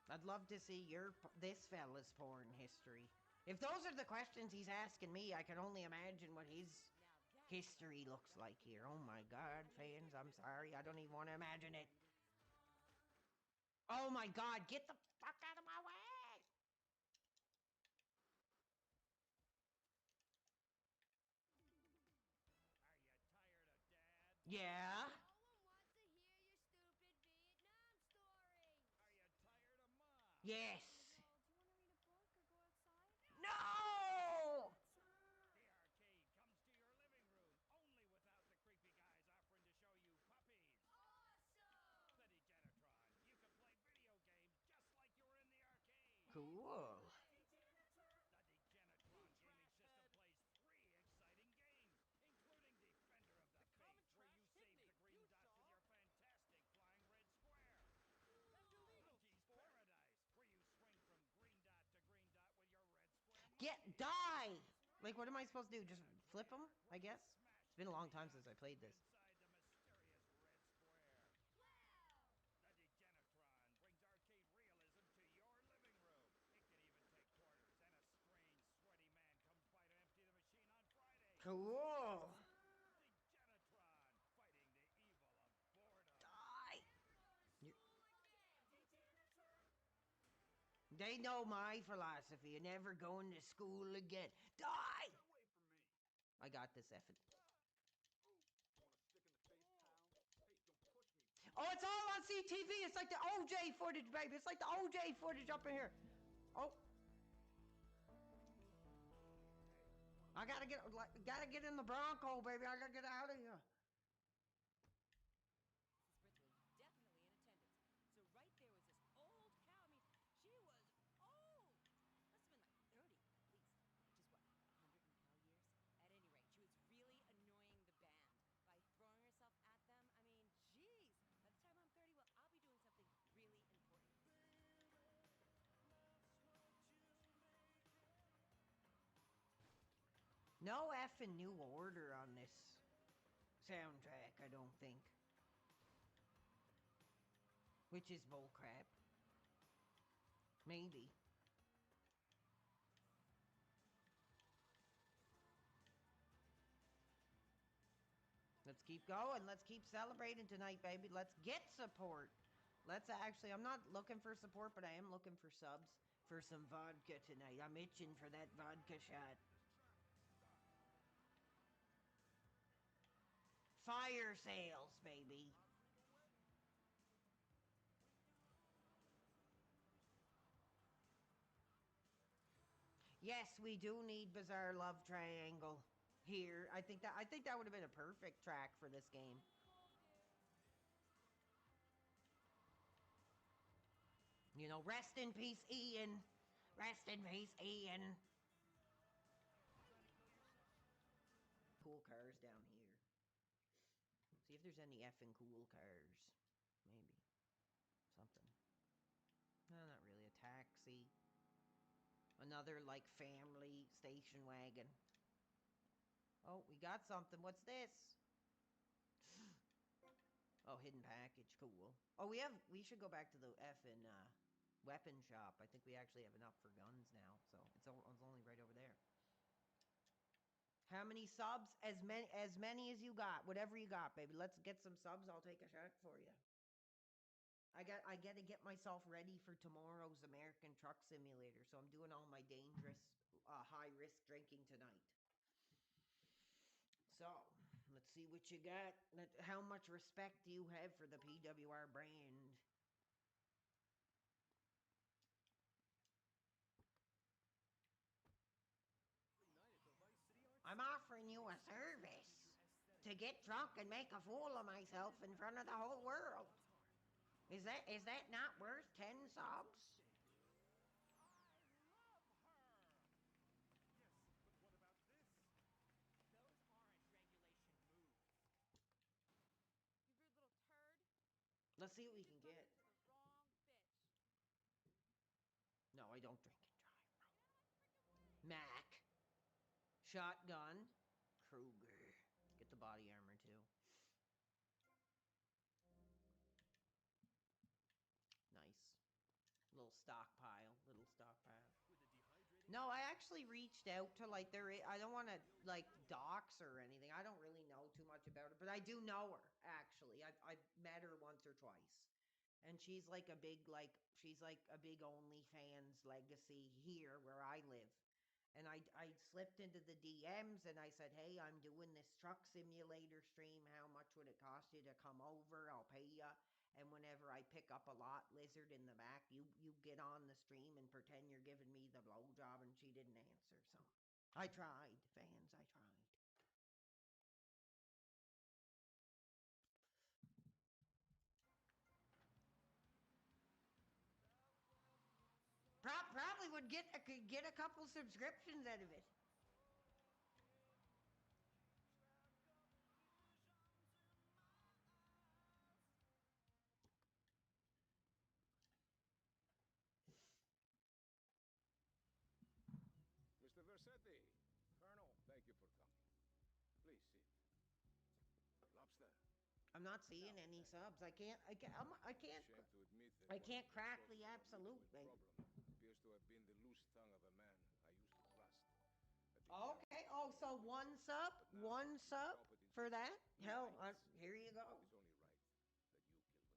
I'd love to see this fella's porn history. If those are the questions he's asking me, I can only imagine what his history looks like here. Oh my God, fans, I'm sorry. I don't even want to imagine it. Oh my God, get the fuck out of my way! Yeah? Yes. No! Cool. Die! Like, what am I supposed to do? Just flip them, I guess? It's been a long time since I played this. Cool. They know my philosophy of never going to school again. Die! I got this effing. Oh, it's all on CTV. It's like the OJ footage, baby. It's like the OJ footage up in here. Oh. I gotta get in the Bronco, baby. I gotta get out of here. No effing new order on this soundtrack, I don't think. Which is bullcrap. Maybe. Let's keep going. Let's keep celebrating tonight, baby. Let's get support. Let's actually, I'm not looking for support, but I am looking for subs for some vodka tonight. I'm itching for that vodka shot. Fire sales, baby. Yes, we do need Bizarre Love Triangle here. I think that would have been a perfect track for this game. You know, rest in peace, Ian. Rest in peace, Ian. Cool cars down here. See if there's any effing cool cars. Maybe. Something. No, not really. A taxi. Another, like, family station wagon. Oh, we got something. What's this? Oh, hidden package. Cool. Oh, we should go back to the effing, weapon shop. I think we actually have enough for guns now. So, it's only right over there. How many subs? As many as you got. Whatever you got, baby. Let's get some subs. I'll take a shot for you. I got to get myself ready for tomorrow's American Truck Simulator. So I'm doing all my dangerous, high-risk drinking tonight. So, let's see what you got. How much respect do you have for the PWR brand? I'm offering you a service to get drunk and make a fool of myself in front of the whole world. Is that not worth 10 subs? Let's see what we can get. No, I don't drink and drive. Mac. Shotgun. Kruger. Get the body armor too. Nice. Little stockpile. No, I actually reached out to, like, I don't want to, like, dox or anything. I don't really know too much about her, but I do know her, actually. I've met her once or twice. And she's like a big OnlyFans legacy here where I live. And I slipped into the DMs and I said, hey, I'm doing this truck simulator stream. How much would it cost you to come over? I'll pay you. And whenever I pick up a lot lizard in the back, you get on the stream and pretend you're giving me the blowjob, and she didn't answer. So I tried, fans, I tried. Probably would get a couple subscriptions out of it. Mr. Versetti, Colonel, thank you for coming. Please sit. Lobster. I'm not seeing any subs. I can't crack the absolute, baby. Appears to have been the loose tongue of a man I used to trust. Okay. Oh, so one sub for that? Hell, here you go. It's only right that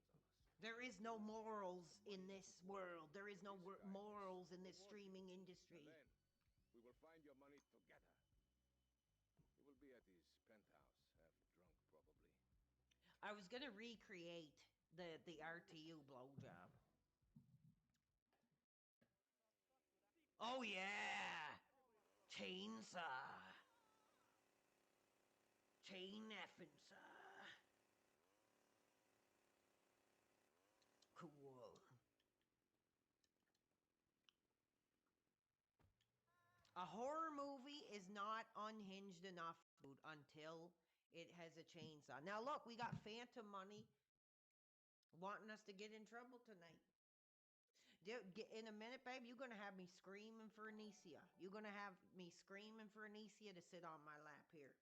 you kill Gonzalez. There is no morals in this world. There is no morals in this streaming industry. Then we will find your money together. You will be at his penthouse, half drunk probably. I was gonna recreate the RTU blowjob. Oh yeah, chainsaw, chain effing saw. Cool. A horror movie is not unhinged enough, dude, until it has a chainsaw. Now look, we got Phantom money wanting us to get in trouble tonight. Dude, in a minute, babe, you're gonna have me screaming for Anicia. You're gonna have me screaming for Anicia to sit on my lap here.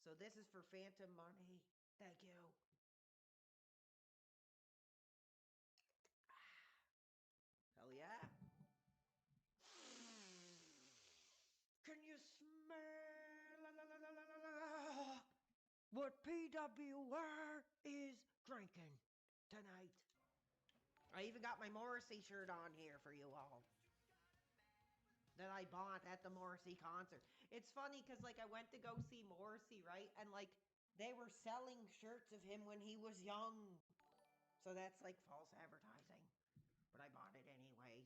So this is for Phantom money. Thank you. Hell yeah. Can you smell what PWR is drinking tonight? I even got my Morrissey shirt on here for you all that I bought at the Morrissey concert. It's funny because, like, I went to go see Morrissey, right? And, like, they were selling shirts of him when he was young. So that's, like, false advertising. But I bought it anyway.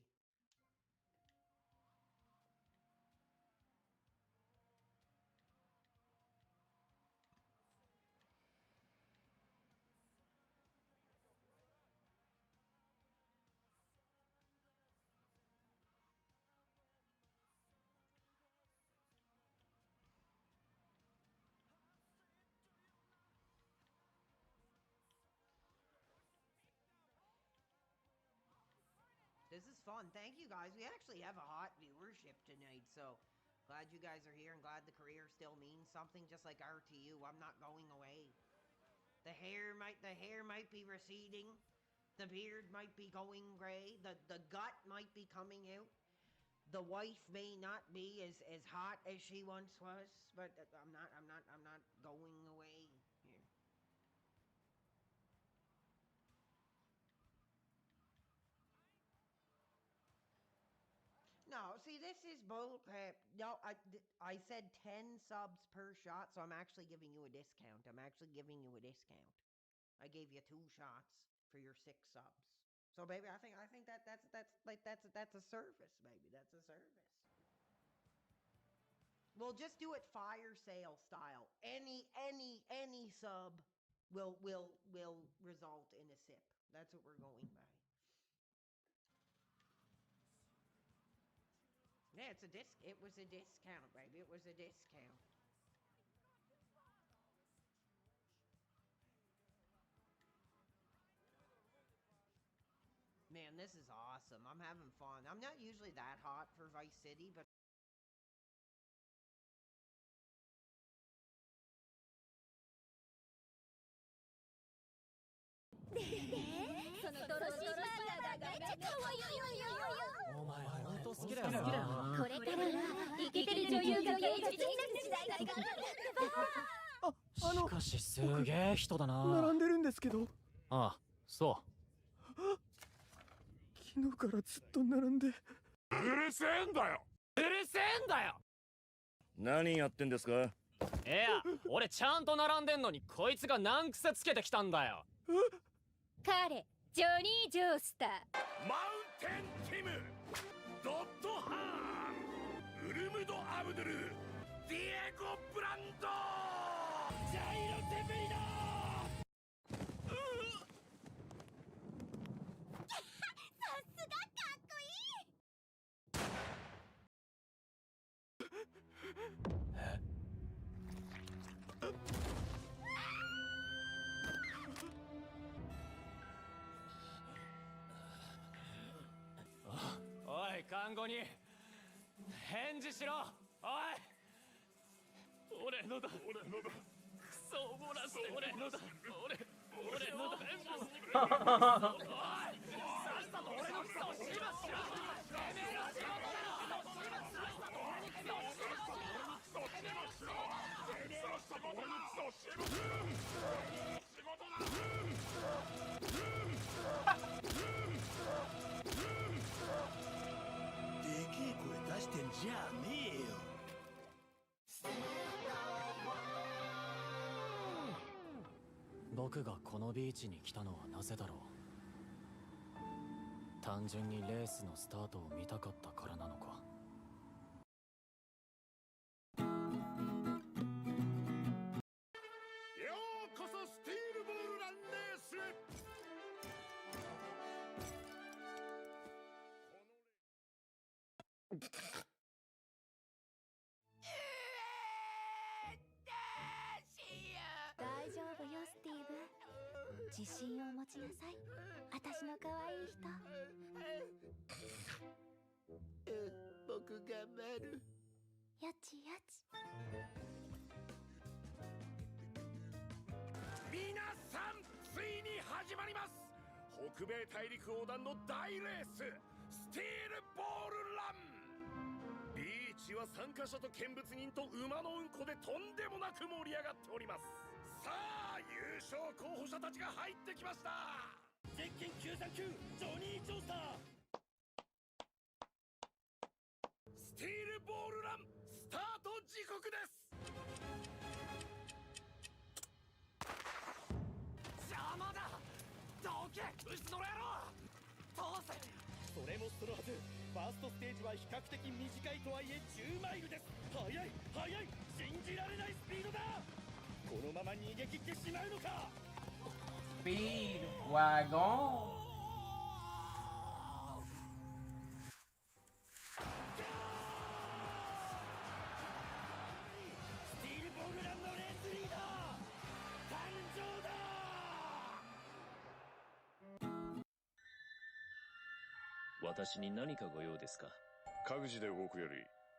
This is fun. Thank you guys. We actually have a hot viewership tonight, so glad you guys are here and glad the career still means something, just like RTU. I'm not going away. The hair might be receding. The beard might be going gray. The gut might be coming out. The wife may not be as hot as she once was, but I'm not going away. Here. No, see, this is bull crap. No, I said 10 subs per shot, so I'm actually giving you a discount. I gave you 2 shots for your 6 subs. So, baby, I think that's a service, baby. That's a service. We'll just do it fire sale style. Any sub will result in a sip. That's what we're going by. Yeah, it was a discount, baby. It was a discount. Man, this is awesome. I'm having fun. I'm not usually that hot for Vice City, butしかしすげえ人だな。並んでるんですけど。ああ、そう。昨日からずっと並んで。うるせえんだよ。うるせえんだよ。何やってんですか。いや、俺ちゃんと並んでんのにこいつが難癖つけてきたんだよ。彼、ジョニー・ジョースター。マウンテン・ティム、ドット・ハーン、ウルムド・アブドゥル、ディエゴ・ブランド、ジャイロ・テペリノ。さすがかっこいい。おい、看護に返事しろ。おい、俺のだ。クソを漏らして俺のだ。俺のだ。おい、さっさと俺のクソを始末しろ。てめえの仕事だろ。さっさと俺のクソを始末しろ。てめえの仕事だろ。てめえの仕事だろ。仕事だろ。え声出してんじゃねえよ。僕がこのビーチに来たのはなぜだろう。単純にレースのスタートを見たかったからなのか。ようこそスティールボールランレースへ。大丈夫よスティーブ、自信を持ちなさい、私の可愛い人。僕頑張る。よちよち。皆さん、ついに始まります。北米大陸横断の大レース、スティールボールラン。ビーチは参加者と見物人と馬のうんこでとんでもなく盛り上がっております。さあ、優勝候補者たちが入ってきました。ゼッケン939ジョニー・ジョースター。スティールボールランスタート時刻です。邪魔だ。どけ、牛の野郎。通せ。それもそのはず、ファーストステージは比較的短いとはいえ10マイルです。速い速い、信じられないスピードだ。このまま逃げ切ってしまうのか。スピードワゴン。スティールボールランのレースリーダー誕生だ。私に何かご用ですか？各自で動くより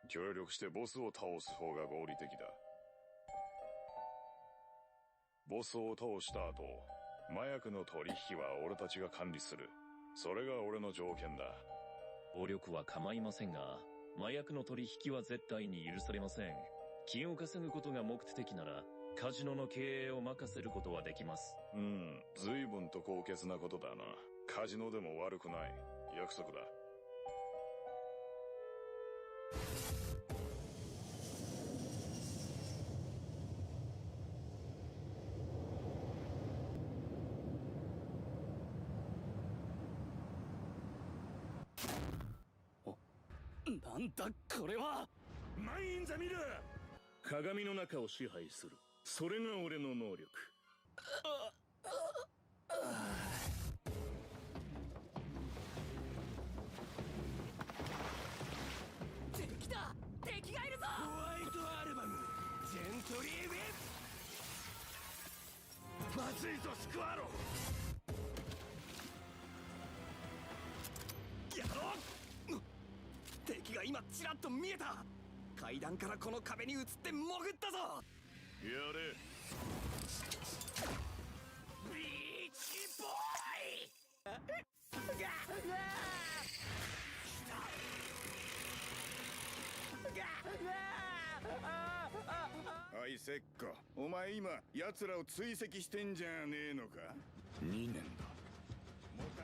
協力してボスを倒す方が合理的だ。ボスを倒した後、麻薬の取引は俺たちが管理する。それが俺の条件だ。暴力は構いませんが、麻薬の取引は絶対に許されません。金を稼ぐことが目的なら、カジノの経営を任せることはできます。随分と高潔なことだな。カジノでも悪くない。約束だ。なんだこれは。マインザミラー。鏡の中を支配する。それが俺の能力。敵だ。敵がいるぞ。ホワイトアルバムジェントリーウェブ。まずいぞスクワロー。やろう。敵が今ちらっと見えた。階段からこの壁に移って潜ったぞ。やれ。ビーチボーイ。おいセッコ、お前今奴らを追跡してんじゃねえのか。2年だ。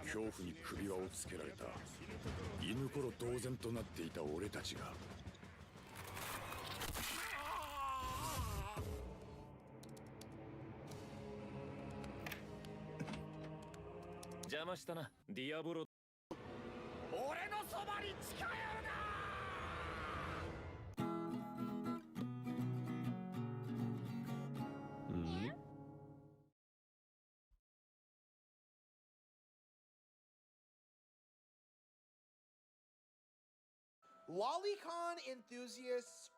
恐怖に首輪をつけられた。犬頃同然となっていた俺たちが。邪魔したな、ディアボロ。俺のそばに近寄るな。Lolicon enthusiasts.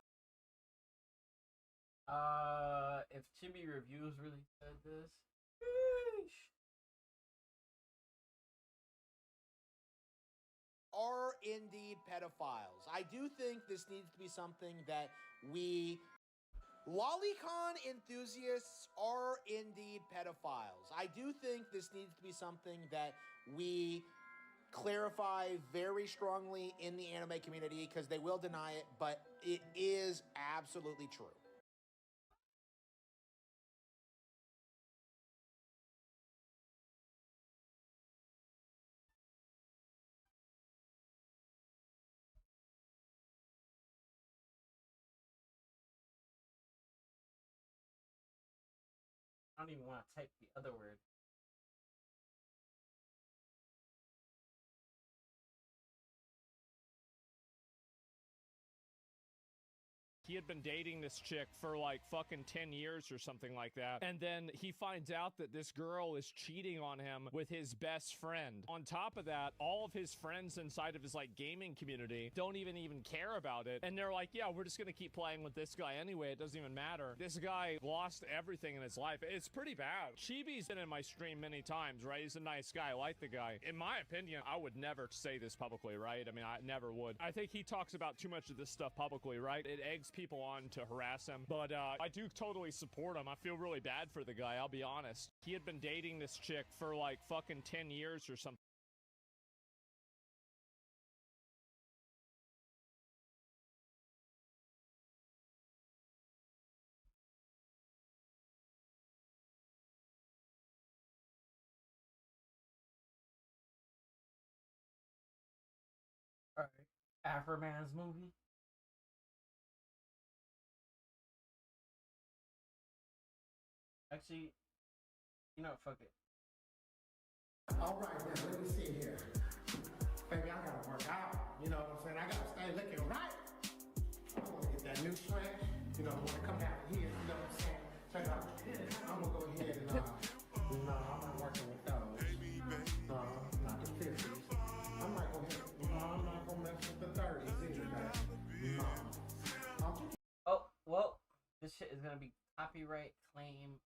If Chibi Reviews really said this, are indeed pedophiles. I do think this needs to be something that we... Lolicon enthusiasts are indeed pedophiles. I do think this needs to be something that we clarify very strongly in the anime community, because they will deny it, but it is absolutely true. I don't even want to type the other word. He had been dating this chick for like fucking 10 years or something like that. And then he finds out that this girl is cheating on him with his best friend. On top of that, all of his friends inside of his like gaming community don't even care about it. And they're like, yeah, we're just gonna keep playing with this guy anyway. It doesn't even matter. This guy lost everything in his life. It's pretty bad. Chibi's been in my stream many times, right? He's a nice guy. I like the guy. In my opinion, I would never say this publicly, right? I mean, I never would. I think he talks about too much of this stuff publicly, right? It eggs people on to harass him, but I do totally support him. I feel really bad for the guy, I'll be honest. He had been dating this chick for like fucking 10 years or something. All right, Afroman's movie. Actually, you know, fuck it. All right, now let me see here. Baby, I gotta work out. You know what I'm saying? I gotta stay looking right. I wanna get that new sweat. You know, I wanna come down here. You know what I'm saying? Check out. I'm gonna go ahead and no, I'm not working with those. No, not the 50s. I'm not gonna mess with the 30s either, baby. No. Oh, well, this shit is gonna be copyright claim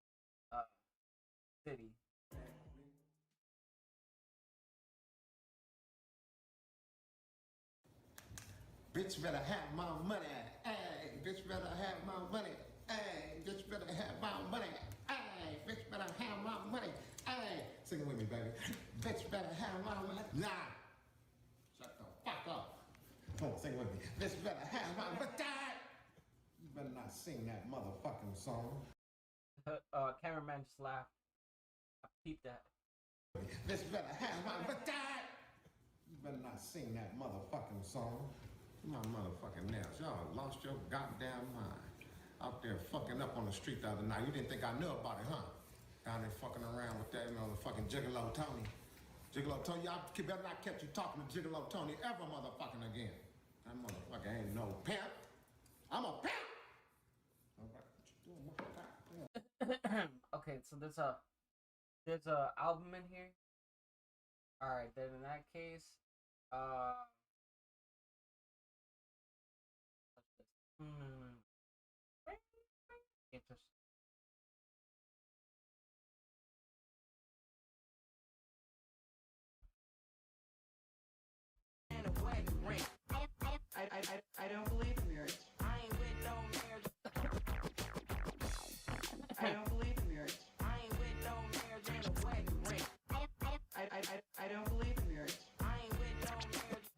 city. Bitch better have my money. Hey, bitch better have my money. Hey, bitch better have my money. Hey, bitch better have my money. Hey, sing it with me, baby. Bitch better have my money. Nah. Shut the fuck up. Come on, sing it with me. Bitch better have my money. You better not sing that motherfucking song. Cameraman just laughed. I peeped that. Bitch better have my money. You better not sing that motherfucking song. My motherfucking nails. Y'all lost your goddamn mind. Out there fucking up on the street the other night. You didn't think I knew about it, huh? Down there fucking around with that, the fucking Gigolo Tony. Gigolo Tony, y'all better not catch you talking to Gigolo Tony ever motherfucking again. That motherfucker ain't no pimp. I'm a pimp! Okay, so there's a album in here. Alright, then in that case, interesting. I don't believe in marriage. I ain't with no marriage. I don't believe in marriage. I ain't with no marriage and a wedding ring. I don't believe in marriage. I ain't with no marriage.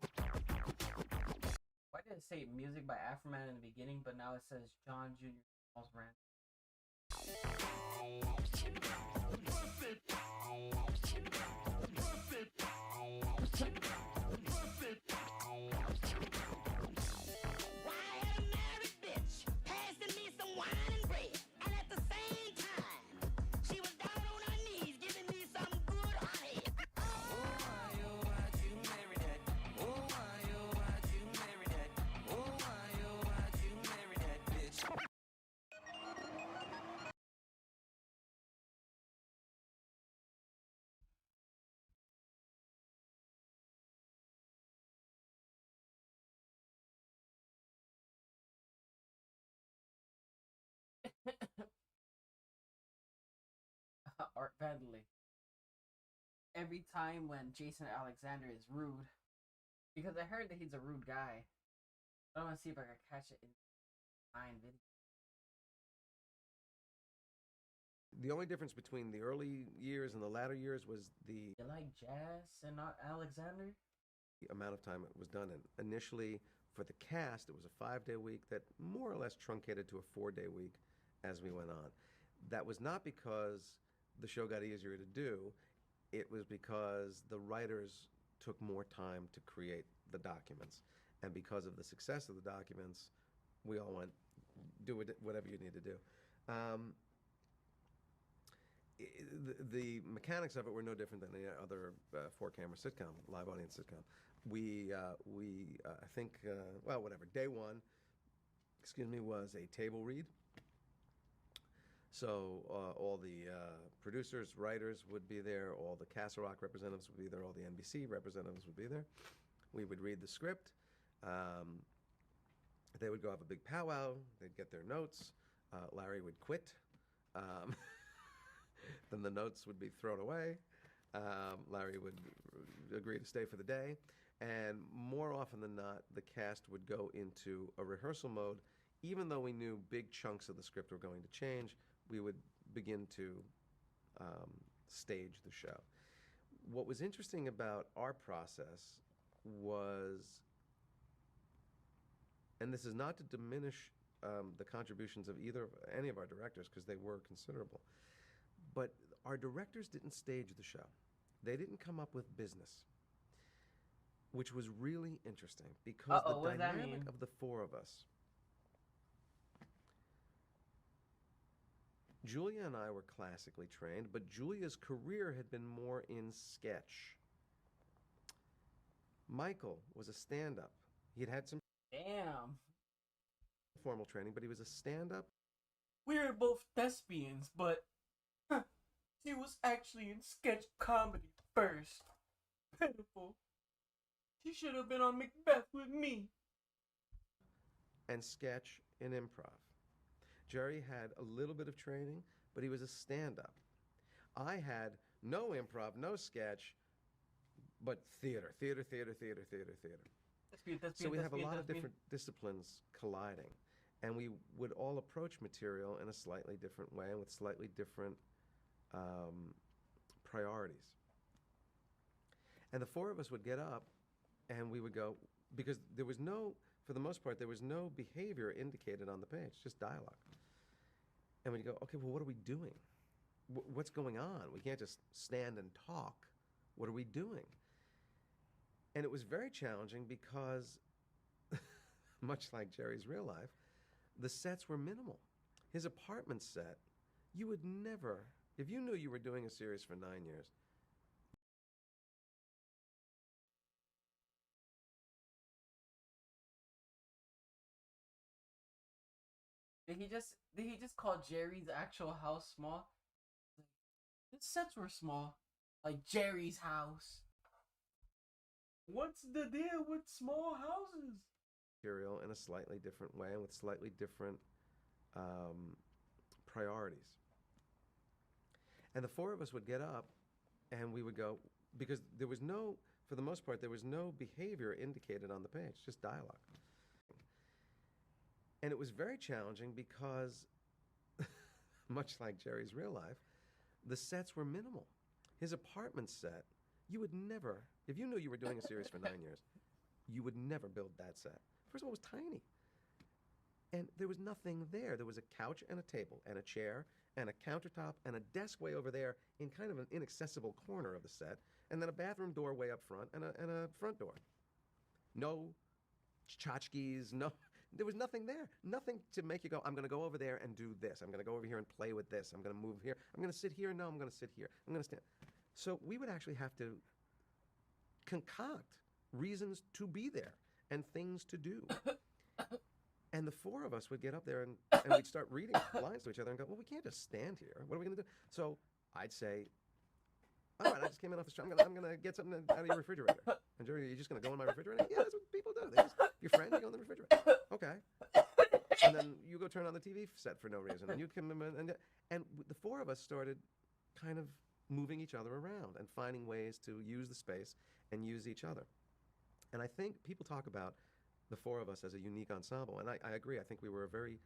Why did it say music by Afroman in the beginning, but now it says John Jr. Charles Brand? Art Vandally. Every time when Jason Alexander is rude, because I heard that he's a rude guy. I want to see if I can catch it in 9 videos. The only difference between the early years and the latter years was the You like jazz and not Alexander? amount of time it was done in. Initially, for the cast, it was a 5-day week that more or less truncated to a 4-day week as we went on. That was not because the show got easier to do. It was because the writers took more time to create the documents. And because of the success of the documents, we all went, do whatever you need to do. the mechanics of it were no different than any other four-camera sitcom, live audience sitcom. I think, well, whatever. Day one, was a table read. So all the producers, writers would be there, all the Castle Rock representatives would be there, all the NBC representatives would be there. We would read the script. They would go have a big powwow. They'd get their notes. Larry would quit. Then the notes would be thrown away. Larry would agree to stay for the day. And more often than not, the cast would go into a rehearsal mode. Even though we knew big chunks of the script were going to change, we would begin to stage the show. What was interesting about our process was, and this is not to diminish the contributions of any of our directors, because they were considerable, but our directors didn't stage the show. They didn't come up with business, which was really interesting, because the dynamic of the four of us, Julia and I were classically trained, but Julia's career had been more in sketch. Michael was a stand-up. He had had some formal training, but he was a stand-up. We were both thespians, but he was actually in sketch comedy first. Pitiful. He should have been on Macbeth with me. And sketch and improv. Jerry had a little bit of training, but he was a stand-up. I had no improv, no sketch, but theater. So we have a lot of different disciplines colliding, and we would all approach material in a slightly different way and with slightly different priorities. And the four of us would get up, and we would go, because there was no, for the most part, there was no behavior indicated on the page, just dialogue. And we'd go, okay, well, what are we doing? What's going on? We can't just stand and talk. What are we doing? And it was very challenging because, much like Jerry's real life, the sets were minimal. His apartment set, you would never, if you knew you were doing a series for 9 years, Did he just call Jerry's actual house small? His sets were small. Like Jerry's house. What's the deal with small houses? Material in a slightly different way and with slightly different priorities. And the four of us would get up, and we would go, because there was no, for the most part, there was no behavior indicated on the page, just dialogue. And it was very challenging because, much like Jerry's real life, the sets were minimal. His apartment set, you would never, if you knew you were doing a series for 9 years, you would never build that set. First of all, it was tiny. And there was nothing there. There was a couch and a table and a chair and a countertop and a desk way over there in kind of an inaccessible corner of the set, and then a bathroom door way up front and a front door. No tchotchkes, no. There was nothing there. Nothing to make you go, I'm going to go over there and do this. I'm going to go over here and play with this. I'm going to move here. I'm going to sit here. No, I'm going to sit here. I'm going to stand. So we would actually have to concoct reasons to be there and things to do. And the four of us would get up there and we'd start reading lines to each other and go, well, we can't just stand here. What are we going to do? So I'd say, all right, I just came in off the street. I'm gonna get something out of your refrigerator. And Jerry, you're just going to go in my refrigerator? Yeah, that's what people do. They just, your friend, you go in the refrigerator. Okay. And then you go turn on the TV set for no reason. And you come in and the four of us started kind of moving each other around and finding ways to use the space and use each other. And I think people talk about the four of us as a unique ensemble. And I agree. I think we were a very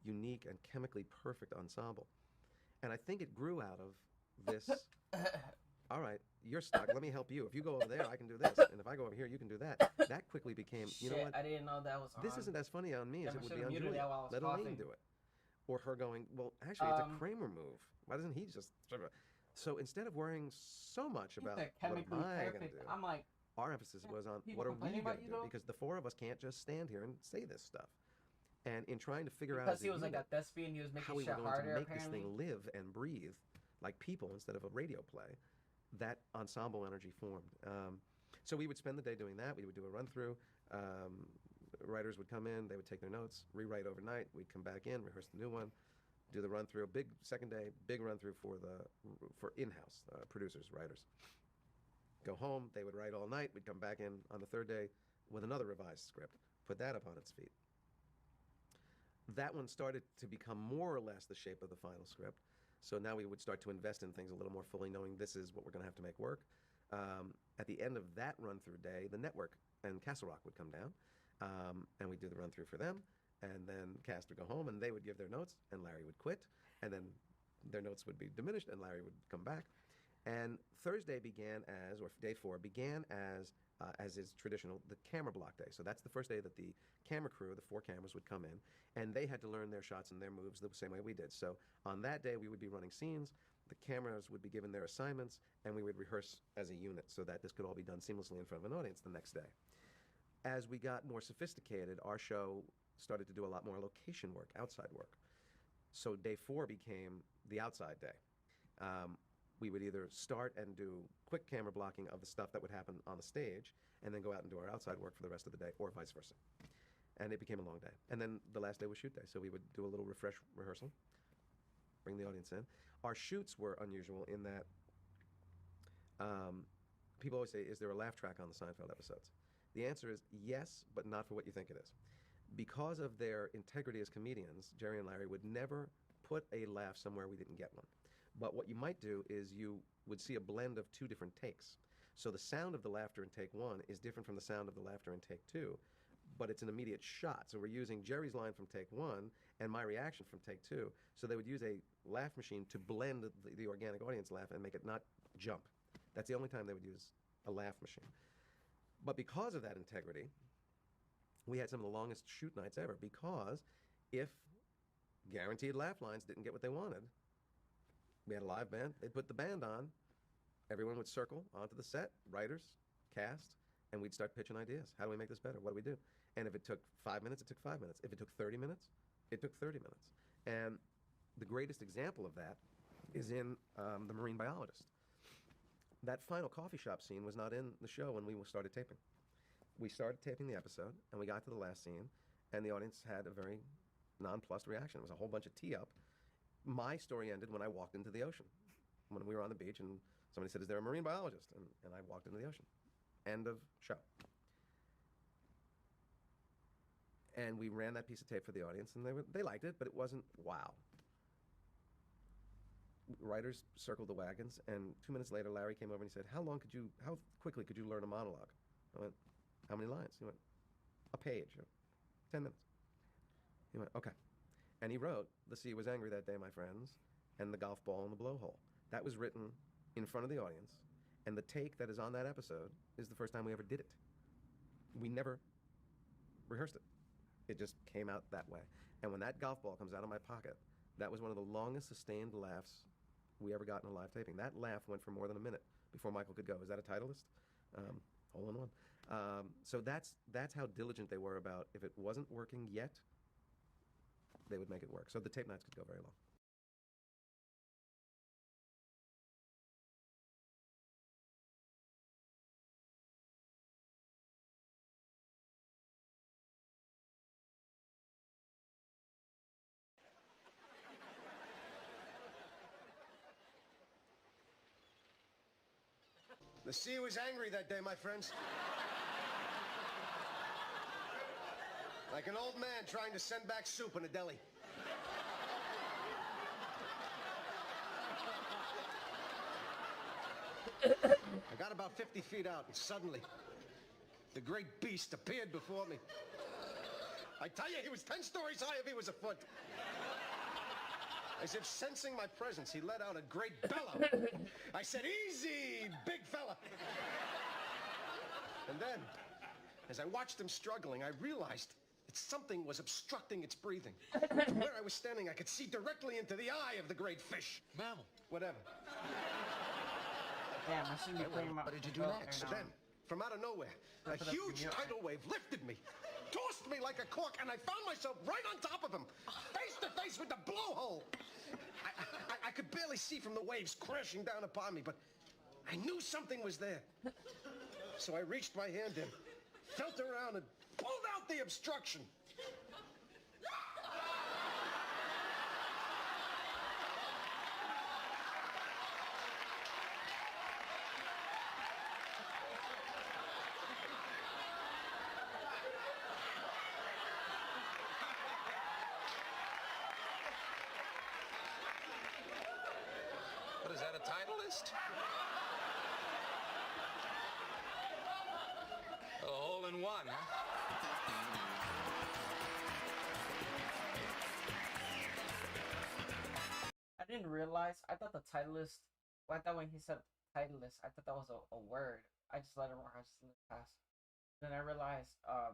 unique and chemically perfect ensemble. And I think it grew out of this, all right, you're stuck. Let me help you. If you go over there, I can do this. And if I go over here, you can do that. That quickly became, you know what? I didn't know that was on. This isn't as funny on me as it would be on muted Julia. that while I was Let coughing. Elaine do it. Or her going, well, actually, it's a Kramer move. Why doesn't he just... So instead of worrying so much about what am I going to do, I'm like, our emphasis was on what are we going to do? Because the four of us can't just stand here and say this stuff. And in trying to figure out because he was like a thespian, he was making how we shit were going harder, to make apparently. this thing live and breathe, like people instead of a radio play, that ensemble energy formed. So we would spend the day doing that. We would do a run-through. Writers would come in, they would take their notes, rewrite overnight. We'd come back in, rehearse the new one, do the run-through. Big second day, big run-through for in-house producers, writers. Go home, they would write all night. We'd come back in on the third day with another revised script, put that up on its feet. That one started to become more or less the shape of the final script. So now we would start to invest in things a little more fully, knowing this is what we're going to have to make work. At the end of that run-through day, the network and Castle Rock would come down, and we'd do the run-through for them. And then cast would go home, and they would give their notes, and Larry would quit, and then their notes would be diminished, and Larry would come back. And Thursday began as, or day 4 began as is traditional, the camera block day. So that's the first day that the camera crew, the 4 cameras, would come in, and they had to learn their shots and their moves the same way we did. So on that day, we would be running scenes, the cameras would be given their assignments, and we would rehearse as a unit so that this could all be done seamlessly in front of an audience the next day. As we got more sophisticated, our show started to do a lot more location work, outside work. So day 4 became the outside day. We would either start and do quick camera blocking of the stuff that would happen on the stage and then go out and do our outside work for the rest of the day, or vice versa. And it became a long day. And then the last day was shoot day. So we would do a little refresh rehearsal, bring the audience in. Our shoots were unusual in that people always say, is there a laugh track on the Seinfeld episodes? The answer is yes, but not for what you think it is. Because of their integrity as comedians, Jerry and Larry would never put a laugh somewhere we didn't get one. But what you might do is you would see a blend of 2 different takes. So the sound of the laughter in take 1 is different from the sound of the laughter in take 2, but it's an immediate shot. So we're using Jerry's line from take 1 and my reaction from take 2. So they would use a laugh machine to blend the organic audience laugh and make it not jump. That's the only time they would use a laugh machine. But because of that integrity, we had some of the longest shoot nights ever, because if guaranteed laugh lines didn't get what they wanted, we had a live band, they'd put the band on, everyone would circle onto the set, writers, cast, and we'd start pitching ideas. How do we make this better? What do we do? And if it took 5 minutes, it took 5 minutes. If it took 30 minutes, it took 30 minutes. And the greatest example of that is in The Marine Biologist. That final coffee shop scene was not in the show when we started taping. We started taping the episode, and we got to the last scene, and the audience had a very nonplussed reaction. It was a whole bunch of tee up. My story ended when I walked into the ocean, when we were on the beach, and somebody said, is there a marine biologist? And I walked into the ocean. End of show. And we ran that piece of tape for the audience, and they liked it, but it wasn't wow. Writers circled the wagons, and 2 minutes later, Larry came over and he said, how quickly could you learn a monologue? I went, how many lines? He went, a page, 10 minutes. He went, okay. And he wrote, the sea was angry that day, my friends, and the golf ball in the blowhole. That was written in front of the audience, and the take that is on that episode is the first time we ever did it. We never rehearsed it. It just came out that way. And when that golf ball comes out of my pocket, that was one of the longest sustained laughs we ever got in a live taping. That laugh went for more than a minute before Michael could go. Is that a title list? Hole in one. So that's how diligent they were about, if it wasn't working yet, they would make it work. So the tape nights could go very long. The sea was angry that day, my friends. Like an old man trying to send back soup in a deli. I got about 50 feet out, and suddenly, the great beast appeared before me. I tell you, he was 10 stories high if he was a foot. As if sensing my presence, he let out a great bellow. I said, easy, big fella. And then, as I watched him struggling, I realized that something was obstructing its breathing. From where I was standing, I could see directly into the eye of the great fish. Mammal. Whatever. Damn, I shouldn't be playing my... What did you do next? Then, from out of nowhere, a huge tidal wave lifted me, tossed me like a cork, and I found myself right on top of him, face to face with the blowhole. I could barely see from the waves crashing down upon me, but I knew something was there. So I reached my hand in, felt around, and pulled out the obstruction. What is that, a Titleist? A hole in one, huh? I didn't realize. I thought the Titleist. Well, I thought when he said Titleist, I thought that was a word. I just let it rock. I just let it pass. Then I realized. I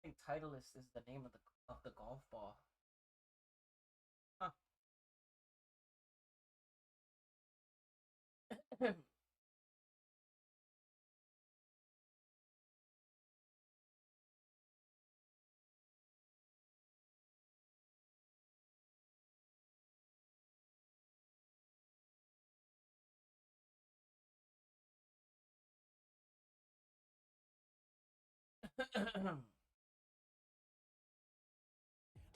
think Titleist is the name of the golf ball. Huh.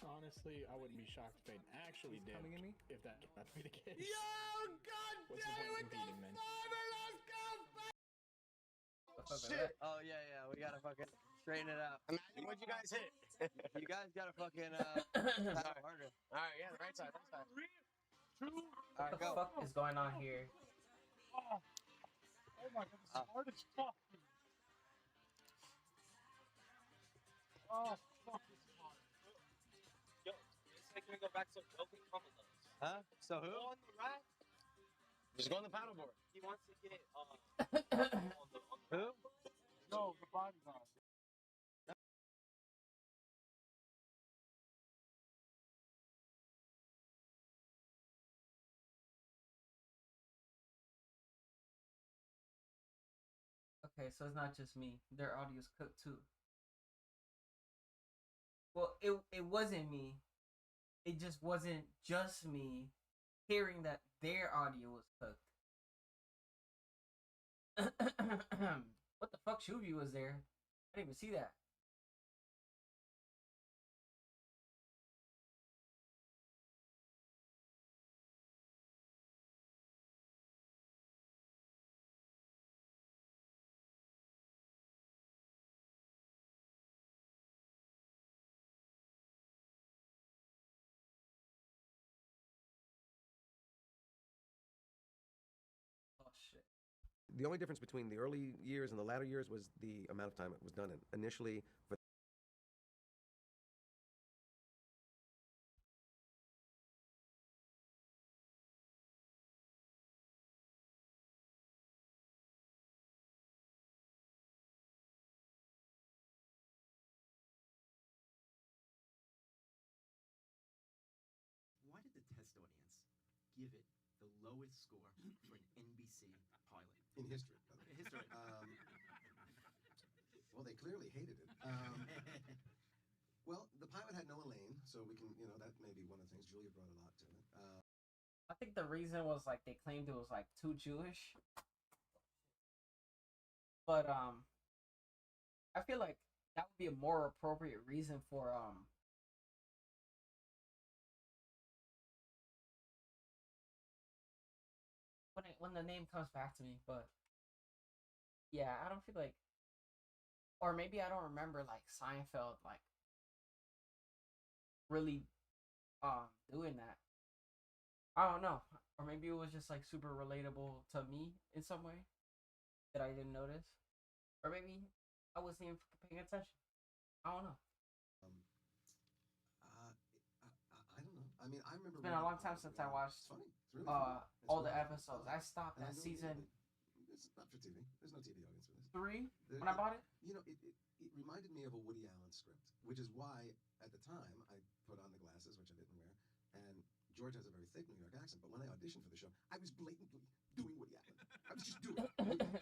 Honestly, I wouldn't be shocked if Fate actually did. Coming at me? If that turned out to be the case. Yo, God What's the damn point it, in competing, man? let's go, Shit. Oh yeah, we gotta fucking straighten it out. Imagine what you guys hit. You guys gotta fucking paddle harder. All right, yeah, the right side, right side. What the fuck is going on here? Oh my god, this is hard as fuck. Oh, fuck, this is hard. Yo, it's like we go back to broken common levels. Huh? So who? On the rack. Just go on the paddleboard. He wants to get on the who? No, the bodyguard. Okay, so it's not just me. Their audio's cooked too. Well, it wasn't me. It just wasn't just me hearing that their audio was cooked. What the fuck? Shuvi was there. I didn't even see that. Oh shit. The only difference between the early years and the latter years was the amount of time it was done in. Initially, for Why did the test audience give it the lowest score for an NBC pilot? In history, by the way. History. Well, they clearly hated it. Well, the pilot had no Elaine, so we can, that may be one of the things. Julia brought a lot to it. I think the reason was like they claimed it was like too Jewish. But I feel like that would be a more appropriate reason for when the name comes back to me, but yeah, I don't feel like, or maybe I don't remember like Seinfeld like really doing that. I don't know, or maybe it was just like super relatable to me in some way that I didn't notice, or maybe I wasn't even paying attention. I don't know. I don't know. I mean, I remember. It's been a long time since I watched It's funny. It's really funny. all the episodes. I stopped And I at don't season really- It's not for TV. There's no TV audience for this. 3 when I bought it. It reminded me of a Woody Allen script, which is why at the time I put on the glasses, which I didn't wear, and George has a very thick New York accent. But when I auditioned for the show, I was blatantly doing Woody Allen. I was just doing it.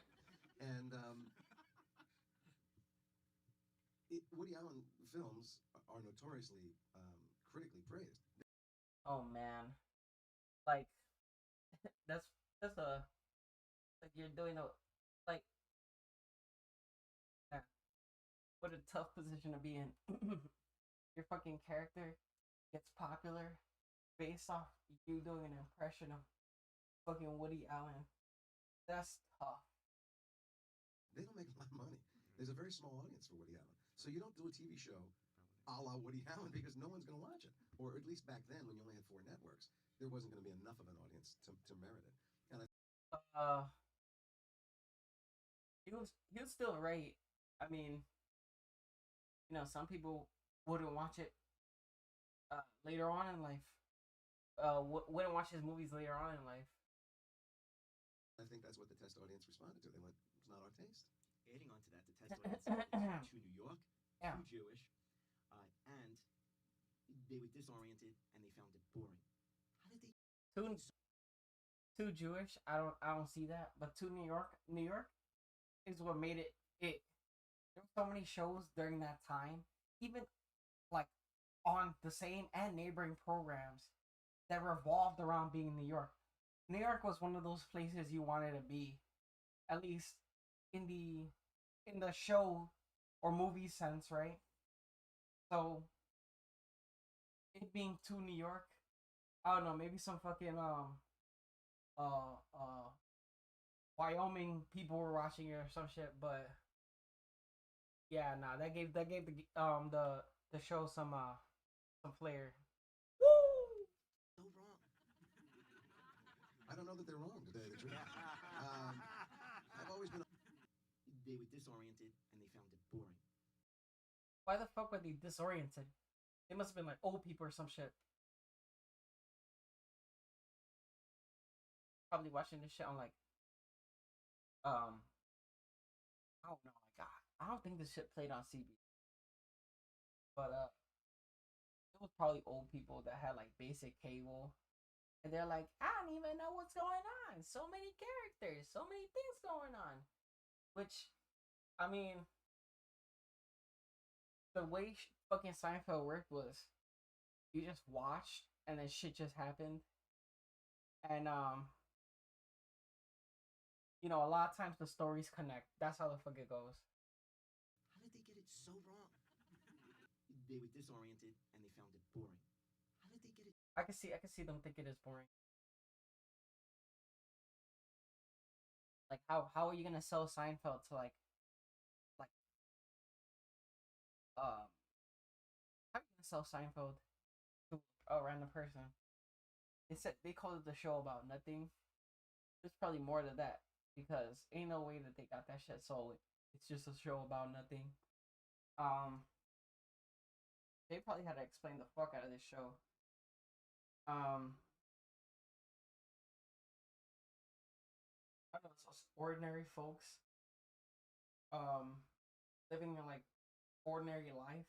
And Woody Allen films are notoriously critically praised. Oh man, like that's a like you're doing a like yeah, what a tough position to be in. Your fucking character gets popular based off you doing an impression of fucking Woody Allen. That's tough. They don't make a lot of money. There's a very small audience for Woody Allen. So you don't do a TV show a la Woody Allen because no one's going to watch it. Or at least back then, when you only had 4 networks, there wasn't going to be enough of an audience to merit it. And He was still right. I mean, you know, some people wouldn't watch it later on in life. Wouldn't watch his movies later on in life. I think that's what the test audience responded to. They went, "It's not our taste." Adding on to that, the test audience is too New York, Yeah. too Jewish, and they were disoriented and they found it boring. How did they? Too Jewish. I don't see that. But too New York is what made it. There were so many shows during that time, even like on the same and neighboring programs that revolved around being New York. New York was one of those places you wanted to be, at least in the show or movie sense, right? So it being too New York, I don't know, maybe some fucking Wyoming people were watching it or some shit, but yeah, nah, that gave the show some flair. Woo! So wrong. I don't know that they're wrong, to tell you the truth. I've always been. They were disoriented and they found it boring. Why the fuck were they disoriented? They must have been like old people or some shit. Probably watching this shit on like I don't know, like I don't think this shit played on CB. But it was probably old people that had like basic cable. And they're like, I don't even know what's going on. So many characters, so many things going on. Which, I mean, the way fucking Seinfeld worked was you just watched and then shit just happened. And, you know, a lot of times the stories connect. That's how the fuck it goes. How did they get it so wrong? They were disoriented and they found it boring. How did they get it? I can see them thinking it's boring. Like how are you gonna sell Seinfeld to like how are you gonna sell Seinfeld to a random person? They called it the show about nothing. There's probably more to that because ain't no way that they got that shit sold. It's just a show about nothing. They probably had to explain the fuck out of this show. I don't know, it's ordinary folks living in like ordinary life,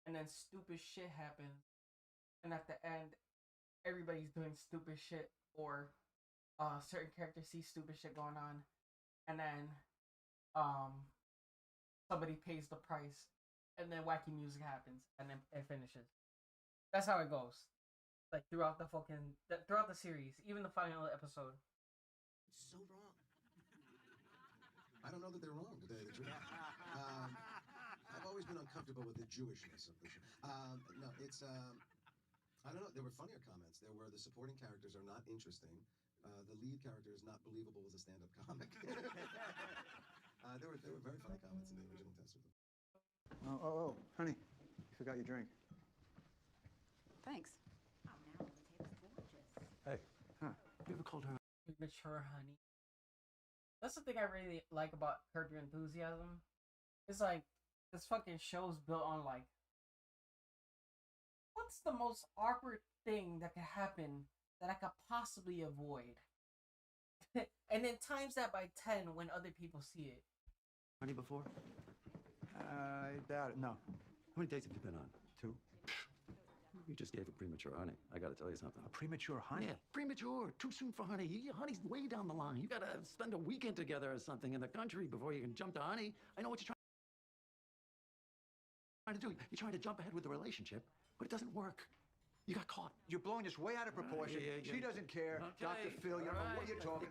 and then stupid shit happens, and at the end everybody's doing stupid shit, or certain characters see stupid shit going on, and then somebody pays the price, and then wacky music happens, and then it finishes. That's how it goes, like throughout the series, even the final episode. It's so wrong. I don't know that they're wrong, to tell you the truth. I've always been uncomfortable with the Jewishness of the show. No, it's I don't know. There were funnier comments. There were the supporting characters are not interesting. The lead character is not believable as a stand-up comic. There were very funny comments in the original test with them. Oh, honey, you forgot your drink. Thanks. Oh, now the table's gorgeous. Hey, huh? You ever called her? Mature honey. That's the thing I really like about Curb Your Enthusiasm. It's like this fucking show's built on like, what's the most awkward thing that could happen that I could possibly avoid? And then times that by 10 when other people see it. Honey before? I doubt it. No. How many dates have you been on? 2? You just gave a premature honey. I gotta tell you something. A premature honey? Yeah, premature. Too soon for honey. Honey's way down the line. You gotta spend a weekend together or something in the country before you can jump to honey. I know what you're trying to do. You're trying to jump ahead with the relationship, but it doesn't work. You got caught. You're blowing this way out of proportion. She doesn't care. Dr. Phil, you don't know what you're talking.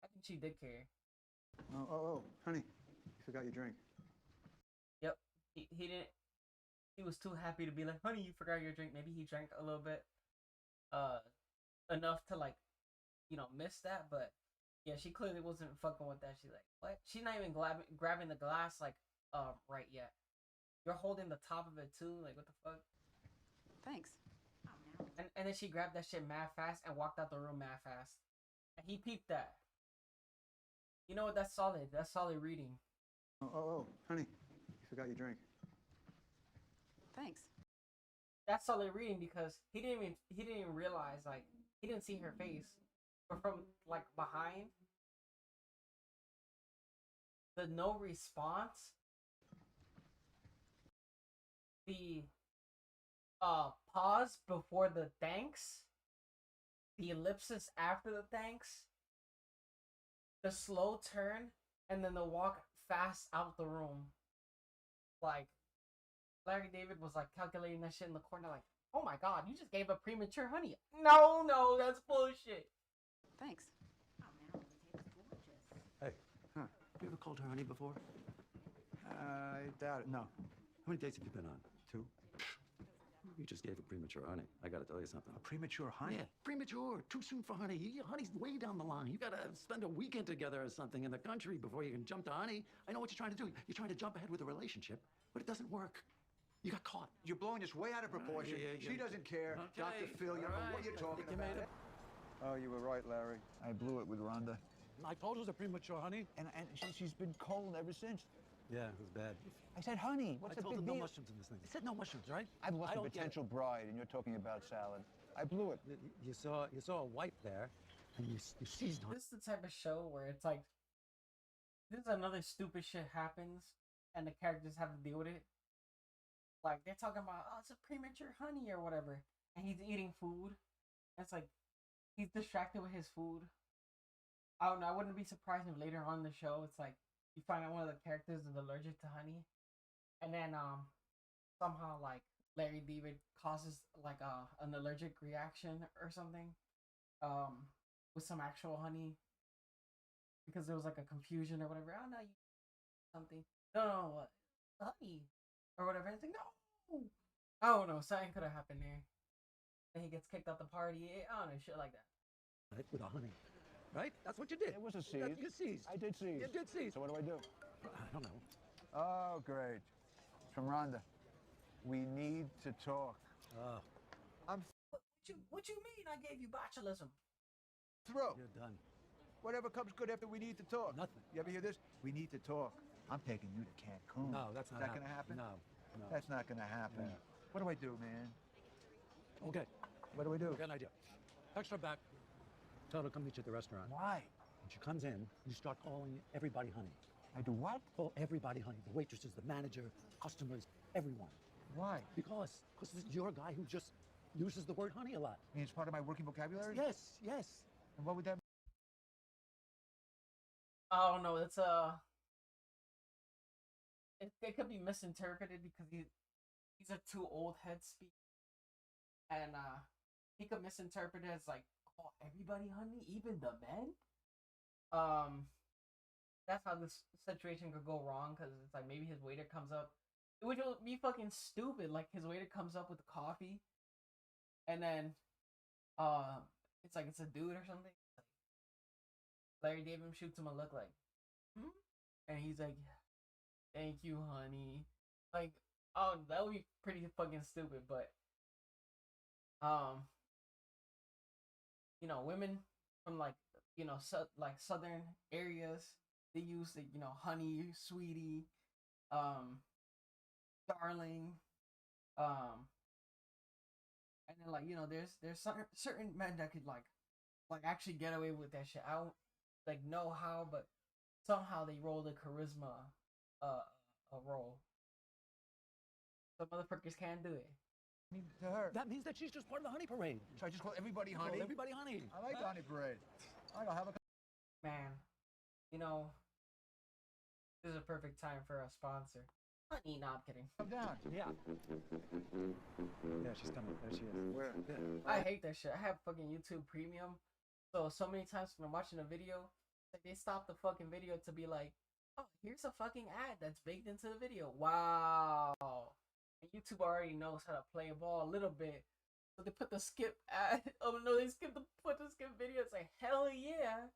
I think she did care. Oh, honey, you forgot your drink. Yep. He didn't. He was too happy to be like, honey, you forgot your drink. Maybe he drank a little bit, enough to like, miss that. But yeah, she clearly wasn't fucking with that. She's like, what? She's not even grabbing the glass like, right yet. You're holding the top of it too. Like, what the fuck? Thanks. And then she grabbed that shit mad fast and walked out the room mad fast. And he peeped that. You know what? That's solid. That's solid reading. Oh, honey, you forgot your drink. Thanks. That's solid reading because he didn't even realize, like, he didn't see her face. But from like behind, the no response, the pause before the thanks, the ellipsis after the thanks, the slow turn, and then the walk fast out the room. Like, Larry David was like calculating that shit in the corner, like, oh my god, you just gave a premature honey. No, that's bullshit. Thanks. Hey, huh? You ever called her honey before? I doubt it. No. How many dates have you been on? 2. You just gave a premature honey. I gotta tell you something. A premature honey? Yeah, premature. Too soon for honey. Honey's way down the line. You gotta spend a weekend together or something in the country before you can jump to honey. I know what you're trying to do. You're trying to jump ahead with a relationship, but it doesn't work. You got caught. You're blowing this way out of proportion. She doesn't care. Dr. Phil, you don't know what you're talking about. Oh, you were right, Larry. I blew it with Rhonda. I told her it was a premature honey. And she's been cold ever since. Yeah, it was bad. I said, honey, what's the big deal? No mushrooms in this thing. I said no mushrooms, right? I've lost a potential bride, and you're talking about salad. I blew it. You saw a wipe there, and you seized on it. This is the type of show where it's like, this is another stupid shit happens, and the characters have to deal with it. Like, they're talking about, oh, it's a premature honey or whatever, and he's eating food. It's like, he's distracted with his food. I don't know, I wouldn't be surprised if later on in the show, it's like, you find out one of the characters is allergic to honey. And then, somehow, like, Larry David causes, like, an allergic reaction or something, with some actual honey. Because there was, like, a confusion or whatever. Oh, no, you something. No, what? Honey. Or whatever. It's like, no! I don't know, something could have happened there. Then he gets kicked out the party. I don't know, shit like that. With a honey. Right? That's what you did. It was a seize. You seized. I did seize. You did seize. So what do I do? I don't know. Oh, great. It's from Rhonda. We need to talk. Oh. What you mean I gave you botulism? Through. You're done. Whatever comes good after we need to talk. Nothing. You ever hear this? We need to talk. I'm taking you to Cancun. No, that's not Is that going to happen? No. That's not going to happen. Yeah. What do I do, man? Okay. What do we do? I got an idea. Text her back. Tell her to come meet you at the restaurant. Why? When she comes in, you start calling everybody honey. I do what? Call everybody honey. The waitresses, the manager, customers, everyone. Why? Because you're a guy who just uses the word honey a lot. I mean, it's part of my working vocabulary? Yes. And what would that mean? I don't know. It's it could be misinterpreted because he's a too old head speak, and he could misinterpret it as like, oh, everybody honey, even the men. That's how this situation could go wrong, because it's like maybe his waiter comes up, which will be fucking stupid. Like, his waiter comes up with the coffee, and then it's like it's a dude or something. Larry David shoots him a look like, and he's like, thank you, honey. Like, oh, that would be pretty fucking stupid. But women from like southern areas, they use the honey, sweetie, darling, and then like there's certain men that could like actually get away with that shit. I don't know how, but somehow they roll the charisma a roll. Some motherfuckers can't do it. To her. That means that she's just part of the honey parade. So I just call everybody honey? Call everybody honey. I like the honey parade. I'll have a... Man, this is a perfect time for a sponsor. Honey, no, I'm kidding. Come down. Yeah. Yeah, she's coming. There she is. Where? Yeah. I hate that shit. I have fucking YouTube Premium, so many times when I'm watching a video, like they stop the fucking video to be like, "Oh, here's a fucking ad that's baked into the video." Wow. And YouTube already knows how to play ball a little bit, so they put the skip ad. Oh no, they put the skip video. It's like hell yeah.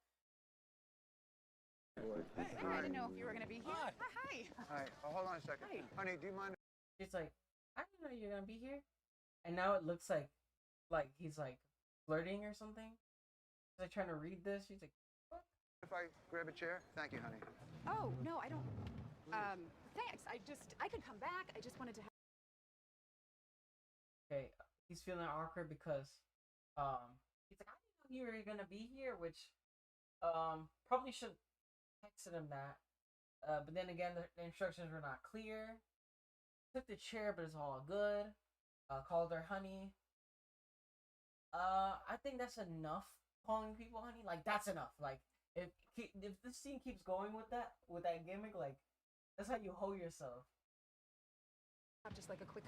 Hey, I didn't know if you were gonna be here. Hi. All right. Oh, hold on a second. Hi. Honey, do you mind? It's like, I didn't know you're gonna be here. And now it looks like he's like flirting or something. He's like trying to read this. She's like, what? If I grab a chair? Thank you, honey. Oh no, I don't. Thanks. I could come back. I just wanted to have. Okay, he's feeling awkward because he's like, I didn't know you were gonna be here, which probably should texted him that. But then again, the instructions were not clear. Took the chair, but it's all good. Called her honey. I think that's enough. Calling people honey, like that's enough. Like if this scene keeps going with that gimmick, like that's how you hold yourself. Have just like a quick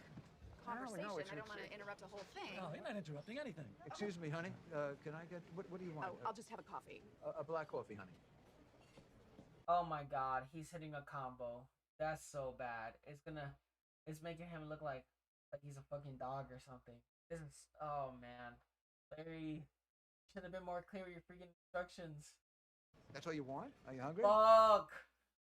No, conversation. it's- I don't want to interrupt the whole thing. No, you're not interrupting anything. Excuse me, honey. Can I get what do you want? Oh, I'll just have a coffee. A black coffee, honey. Oh my god, he's hitting a combo. That's so bad. It's making him look like he's a fucking dog or something. This is, oh man. Larry should have been more clear with your freaking instructions. That's all you want? Are you hungry? Fuck.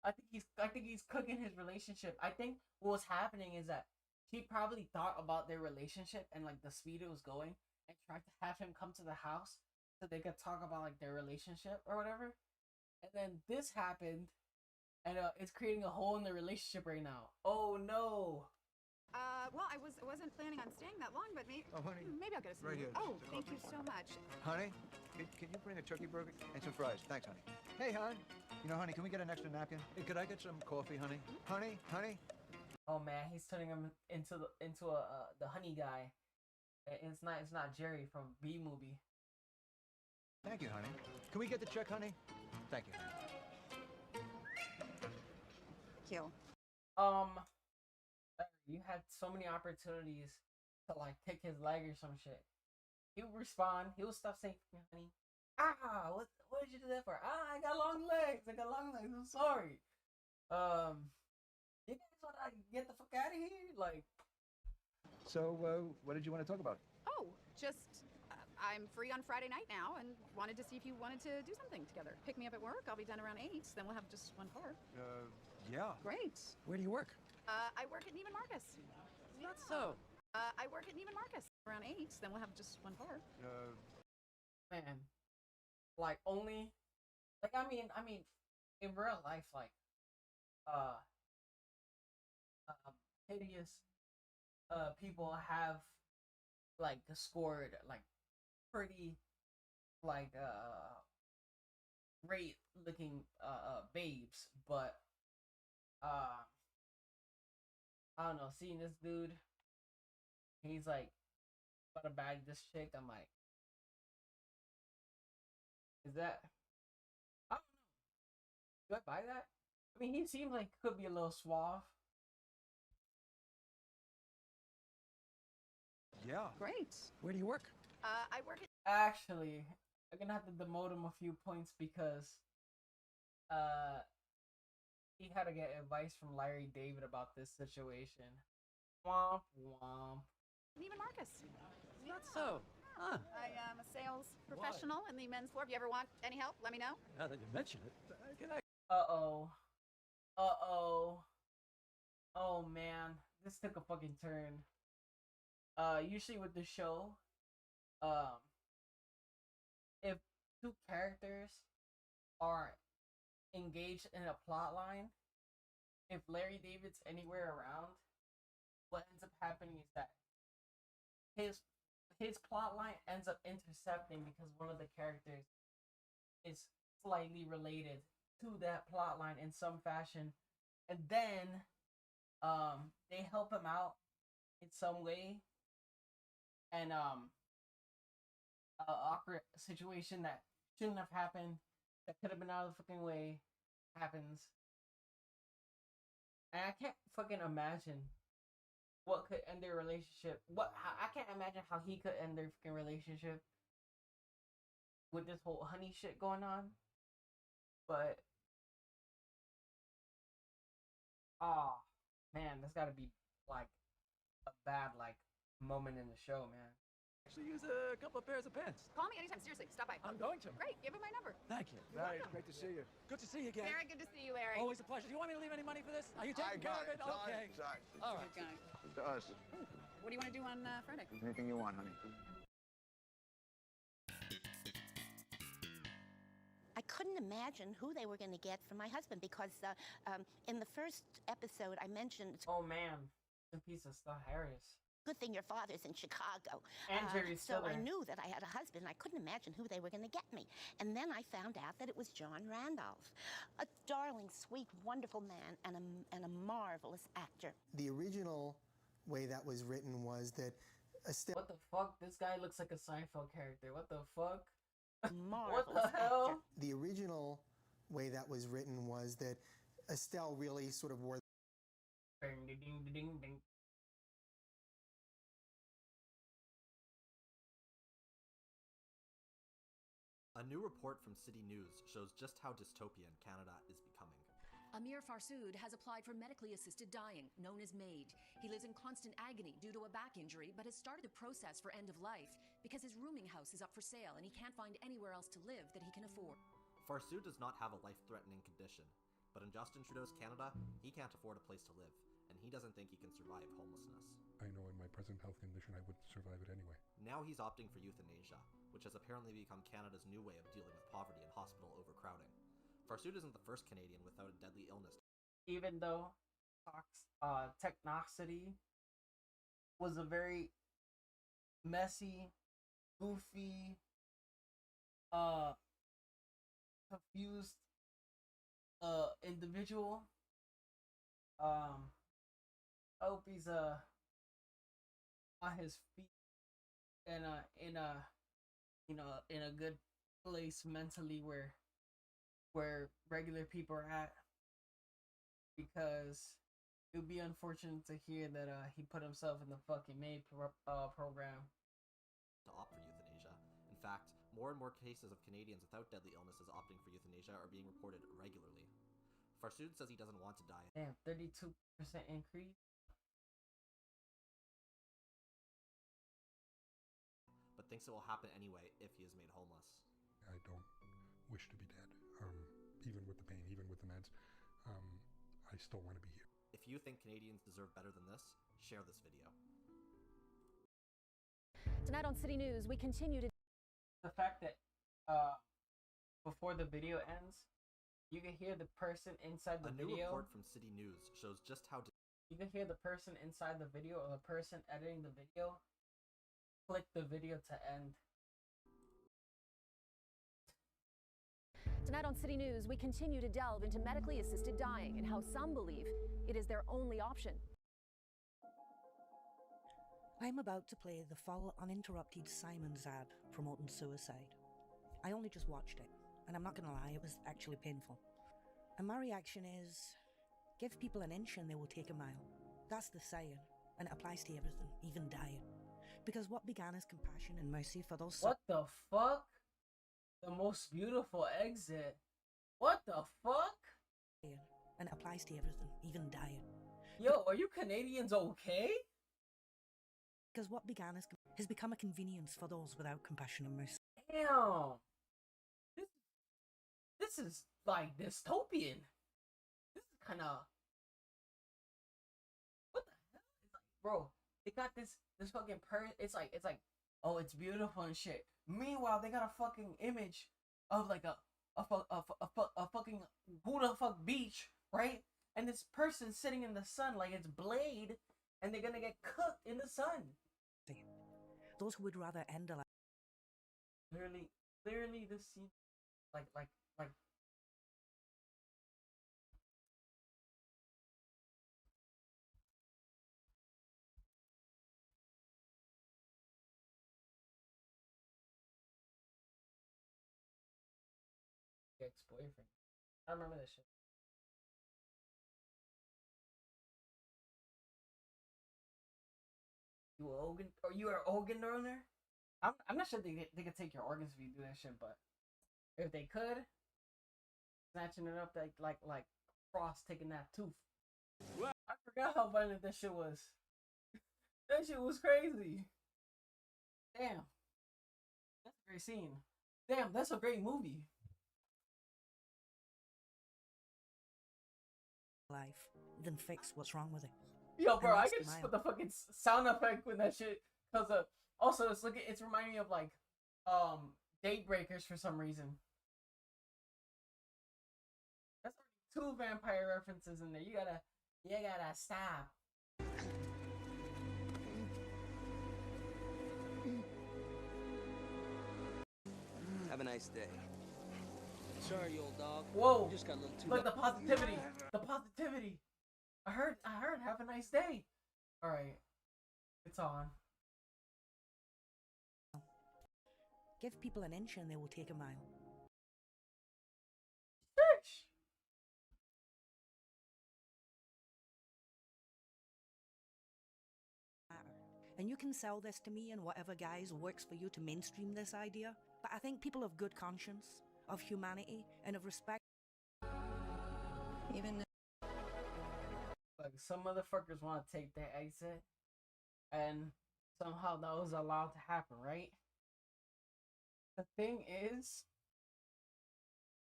I think he's cooking his relationship. I think what was happening is that she probably thought about their relationship and like the speed it was going and tried to have him come to the house so they could talk about like their relationship or whatever. And then this happened, and it's creating a hole in the relationship right now. Oh no! Well, I wasn't planning on staying that long, but maybe Oh, honey. maybe I'll get us. Right here. Oh, thank you so much. Honey, can you bring a turkey burger and some fries? Thanks, honey. Hey, hon. You know, honey, can we get an extra napkin? Hey, could I get some coffee, honey? Honey? Oh man, he's turning him into the honey guy. It's not Jerry from B movie. Thank you, honey. Can we get the check, honey? Thank you. Kill. You had so many opportunities to like kick his leg or some shit. He would respond. He would stop saying, "Honey, what did you do that for? I got long legs. I'm sorry." You guys want to get the fuck out of here? Like. So, what did you want to talk about? Oh, just I'm free on Friday night now, and wanted to see if you wanted to do something together. Pick me up at work. I'll be done around 8. Then we'll have just one car. Yeah. Great. Where do you work? I work at Neiman Marcus. Not so. I work at Neiman Marcus around 8. Then we'll have just one car. Man, like only, like I mean, in real life, like, hideous, people have like scored like pretty, like great looking babes, but I don't know, seeing this dude, he's like about to bag this chick, I'm like, is that, I don't know, do I buy that? I mean, he seems like he could be a little suave. Yeah. Great. Where do you work? I work at. Actually, I'm gonna have to demote him a few points because he had to get advice from Larry David about this situation. Womp womp. Neiman Marcus. Not so. Huh. I am a sales professional in the men's floor. If you ever want any help, let me know. Now that you mention it, can I? Uh-oh. Oh man, this took a fucking turn. Usually with the show, if two characters are engaged in a plot line, if Larry David's anywhere around, what ends up happening is that his plot line ends up intercepting because one of the characters is slightly related to that plot line in some fashion, and then they help him out in some way, and a awkward situation that shouldn't have happened, that could have been out of the fucking way, happens. And I can't fucking imagine what could end their relationship. I can't imagine how he could end their fucking relationship with this whole honey shit going on. But oh man, that's gotta be like a bad like moment in the show, man. Actually, use a couple of pairs of pants. Call me anytime. Seriously, stop by. I'm going to. Great. Give him my number. Thank you. You're Larry, welcome. great to see you. Good to see you again. Very good to see you, Larry. Always a pleasure. Do you want me to leave any money for this? Are you taking care of it? Okay. All right. Good guy. To us. What do you want to do on Friday? Anything you want, honey. I couldn't imagine who they were going to get for my husband because in the first episode I mentioned. Oh man, the piece of stuff, Harris. Good thing your father's in Chicago. And Jerry so I Stiller. knew that I had a husband. I couldn't imagine who they were going to get me. And then I found out that it was John Randolph, a darling, sweet, wonderful man and a marvelous actor. The original way that was written was that What the fuck? This guy looks like a Seinfeld character. What the fuck? Marvelous What the hell? actor. The original way that was written was that Estelle really sort of wore. Ding, ding, ding, ding, ding. A new report from City News shows just how dystopian Canada is becoming. Amir Farsood has applied for medically assisted dying, known as MAiD. He lives in constant agony due to a back injury, but has started the process for end of life because his rooming house is up for sale and he can't find anywhere else to live that he can afford. Farsood does not have a life-threatening condition, but in Justin Trudeau's Canada, he can't afford a place to live, and he doesn't think he can survive homelessness. I know in my present health condition I wouldn't survive it anyway. Now he's opting for euthanasia, which has apparently become Canada's new way of dealing with poverty and hospital overcrowding. Farsood isn't the first Canadian without a deadly illness. Even though Technoxity was a very messy, goofy, confused individual. I hope he's on his feet and in a good place mentally where regular people are at, because it would be unfortunate to hear that he put himself in the fucking MAiD program. To opt for euthanasia. In fact, more and more cases of Canadians without deadly illnesses opting for euthanasia are being reported regularly. Farsood says he doesn't want to die. Damn, 32% increase. But thinks it will happen anyway if he is made homeless. I don't wish to be dead. Even with the pain, even with the meds, I still want to be here. If you think Canadians deserve better than this, share this video. Tonight on City News, we continue to... The fact that before the video ends, you can hear the person inside the video. A new video. report from City News shows just how... You can hear the person inside the video or the person editing the video click the video to end. Tonight on City News, we continue to delve into medically assisted dying and how some believe it is their only option. I'm about to play the full uninterrupted Simon's ad promoting suicide. I only just watched it, and I'm not gonna lie, it was actually painful. And my reaction is, give people an inch and they will take a mile. That's the saying, and it applies to everything, even dying. Because what began as compassion and mercy for those... What the fuck? The most beautiful exit. What the fuck? And it applies to everything, even dying. Yo, are you Canadians okay? Because what began as has become a convenience for those without compassion and mercy. Damn. This is like dystopian. This is kind of... What the hell? It's like, bro, they got this fucking it's like, oh, it's beautiful and shit. Meanwhile, they got a fucking image of like a fucking Buddha fuck beach, right? And this person sitting in the sun like it's Blade, and they're gonna get cooked in the sun. Those who would rather end a life. Clearly, this scene, like. Ex-boyfriend. I remember this shit. You are an organ donor? I'm not sure they could take your organs if you do that shit, but if they could, snatching it up like Frost taking that tooth. I forgot how violent that shit was. That shit was crazy. Damn. That's a great scene. Damn, that's a great movie. Life, then fix what's wrong with it. Yo, bro, I can just put the fucking sound effect with that shit. Cause also it's reminding me of like Date Breakers for some reason. That's already 2 vampire references in there. You gotta stop. Have a nice day. Sorry, old dog. Whoa! Just got a little too. Look, the positivity. The positivity. I heard. Have a nice day. All right, it's on. Give people an inch and they will take a mile. Bitch. And you can sell this to me and whatever guise works for you to mainstream this idea, but I think people of good conscience, of humanity, and of respect. Even Like some motherfuckers want to take their exit, and somehow that was allowed to happen, right? The thing is,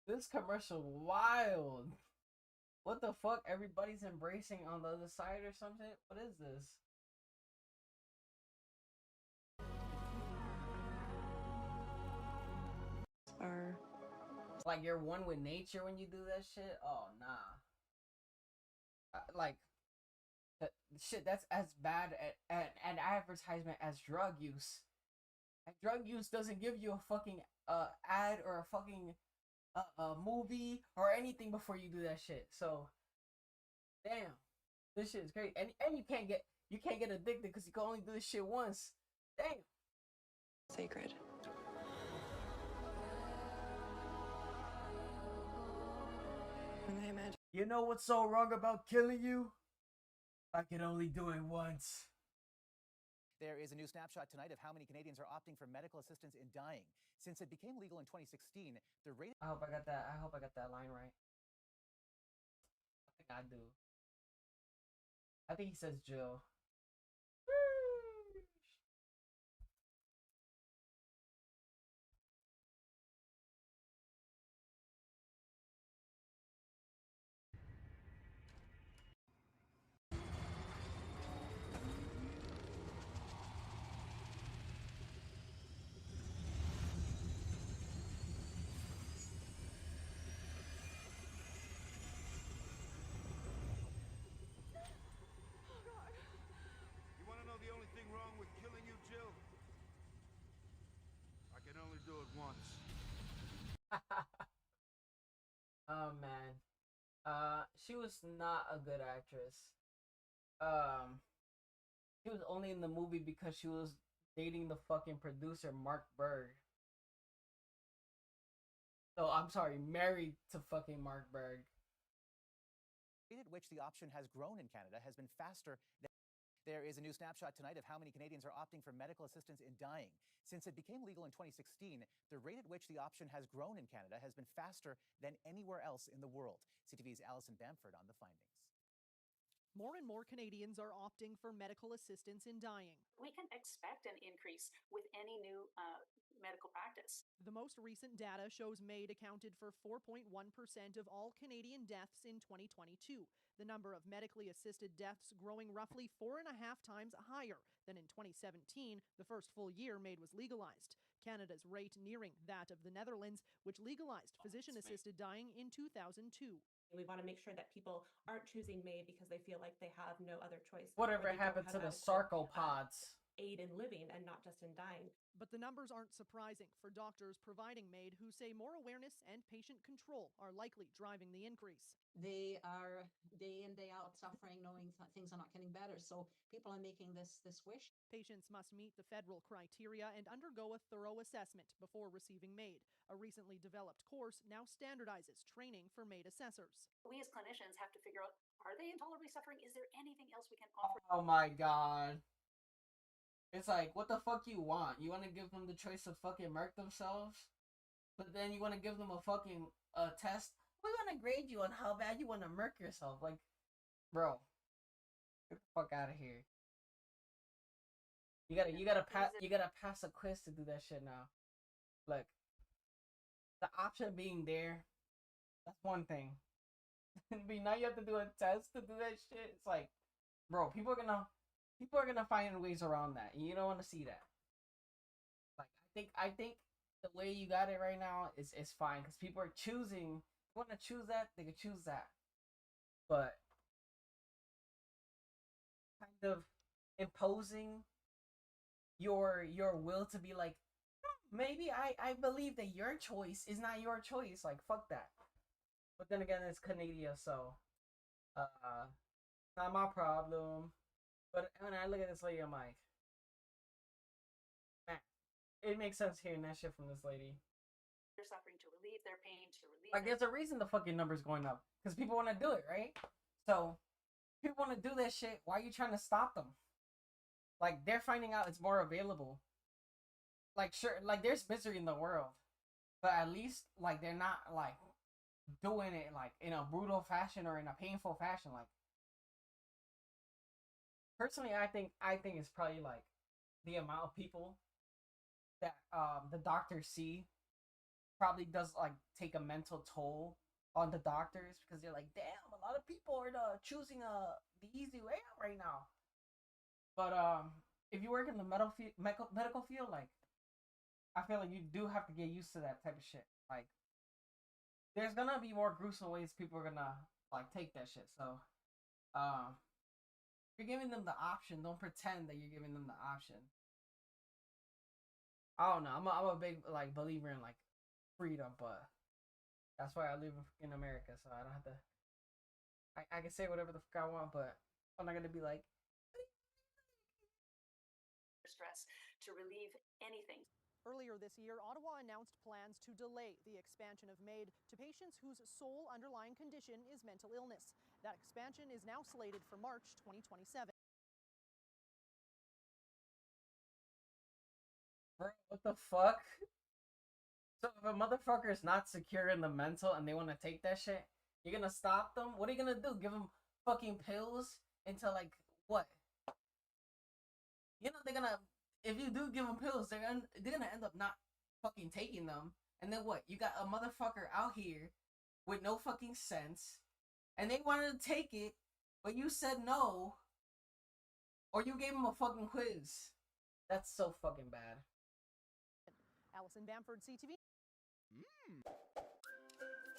this commercial wild. What the fuck? Everybody's embracing on the other side or something? What is this? are Like you're one with nature when you do that shit? Oh, nah. Like, shit, that's as bad at an advertisement as drug use. And drug use doesn't give you a fucking ad or a fucking movie or anything before you do that shit. So, damn, this shit is great. And you can't get addicted because you can only do this shit once. Damn. sacred. When they imagine. You know what's so wrong about killing you? I can only do it once. There is a new snapshot tonight of how many Canadians are opting for medical assistance in dying. Since it became legal in 2016, the rate. I hope I got that line right. I think I do. I think he says Jill. You want to know the only thing wrong with killing you, Jill? I can only do it once. Oh man. She was not a good actress. She was only in the movie because she was dating the fucking producer Mark Berg. So I'm sorry, married to fucking Mark Berg. The rate at which the option has grown in Canada has been faster than. There is a new snapshot tonight of how many Canadians are opting for medical assistance in dying. Since it became legal in 2016, the rate at which the option has grown in Canada has been faster than anywhere else in the world. CTV's Alison Bamford on the findings. More and more Canadians are opting for medical assistance in dying. We can expect an increase with any new medical practice. The most recent data shows MAiD accounted for 4.1% of all Canadian deaths in 2022. The number of medically assisted deaths growing roughly 4.5 times higher than in 2017, the first full year MAiD was legalized. Canada's rate nearing that of the Netherlands, which legalized physician-assisted dying in 2002. We want to make sure that people aren't choosing MAiD because they feel like they have no other choice. Whatever happened to the sarcopods? Aid in living and not just in dying. But the numbers aren't surprising for doctors providing MAiD who say more awareness and patient control are likely driving the increase. They are day in, day out suffering, knowing that things are not getting better. So people are making this wish. Patients must meet the federal criteria and undergo a thorough assessment before receiving MAiD. A recently developed course now standardizes training for MAiD assessors. We as clinicians have to figure out, are they intolerably suffering? Is there anything else we can offer? Oh my god. It's like, what the fuck you want? You want to give them the choice to fucking murk themselves, but then you want to give them a fucking test. We want to grade you on how bad you want to murk yourself. Like, bro, get the fuck out of here. You gotta pass a quiz to do that shit now. Like, the option being there, that's one thing. But now you have to do a test to do that shit. It's like, bro, people are gonna find ways around that. And you don't want to see that. Like, I think the way you got it right now is fine because people are choosing. Want to choose that, they can choose that. But kind of imposing your will to be like, maybe I believe that your choice is not your choice. Like, fuck that. But then again, it's Canada, so not my problem. But when I look at this lady, I'm like, man, it makes sense hearing that shit from this lady. They're suffering to relieve their pain, to relieve. Like, there's a reason the fucking number's going up. Because people want to do it, right? So, people want to do that shit. Why are you trying to stop them? Like, they're finding out it's more available. Like, sure, like, there's misery in the world. But at least, like, they're not, like, doing it, like, in a brutal fashion or in a painful fashion. Like, personally, I think it's probably, like, the amount of people that the doctors see probably does, like, take a mental toll on the doctors because they're like, damn, a lot of people are choosing the easy way out right now. But if you work in the medical field, like, I feel like you do have to get used to that type of shit. Like, there's gonna be more gruesome ways people are gonna, like, take that shit. So if you're giving them the option, don't pretend that you're giving them the option. I don't know. I'm a big, like, believer in, like, freedom, but that's why I live in America, so I don't have to. I can say whatever the fuck I want, but I'm not gonna be like stress to relieve anything. Earlier this year, Ottawa announced plans to delay the expansion of MAiD to patients whose sole underlying condition is mental illness. That expansion is now slated for March 2027. Bro, what the fuck? So if a motherfucker is not secure in the mental and they want to take that shit, you're gonna stop them? What are you gonna do? Give them fucking pills into, like, what? You know, they're gonna, if you do give them pills, they're gonna end up not fucking taking them. And then what? You got a motherfucker out here with no fucking sense, and they wanted to take it, but you said no, or you gave them a fucking quiz. That's so fucking bad. Allison Bamford, CTV.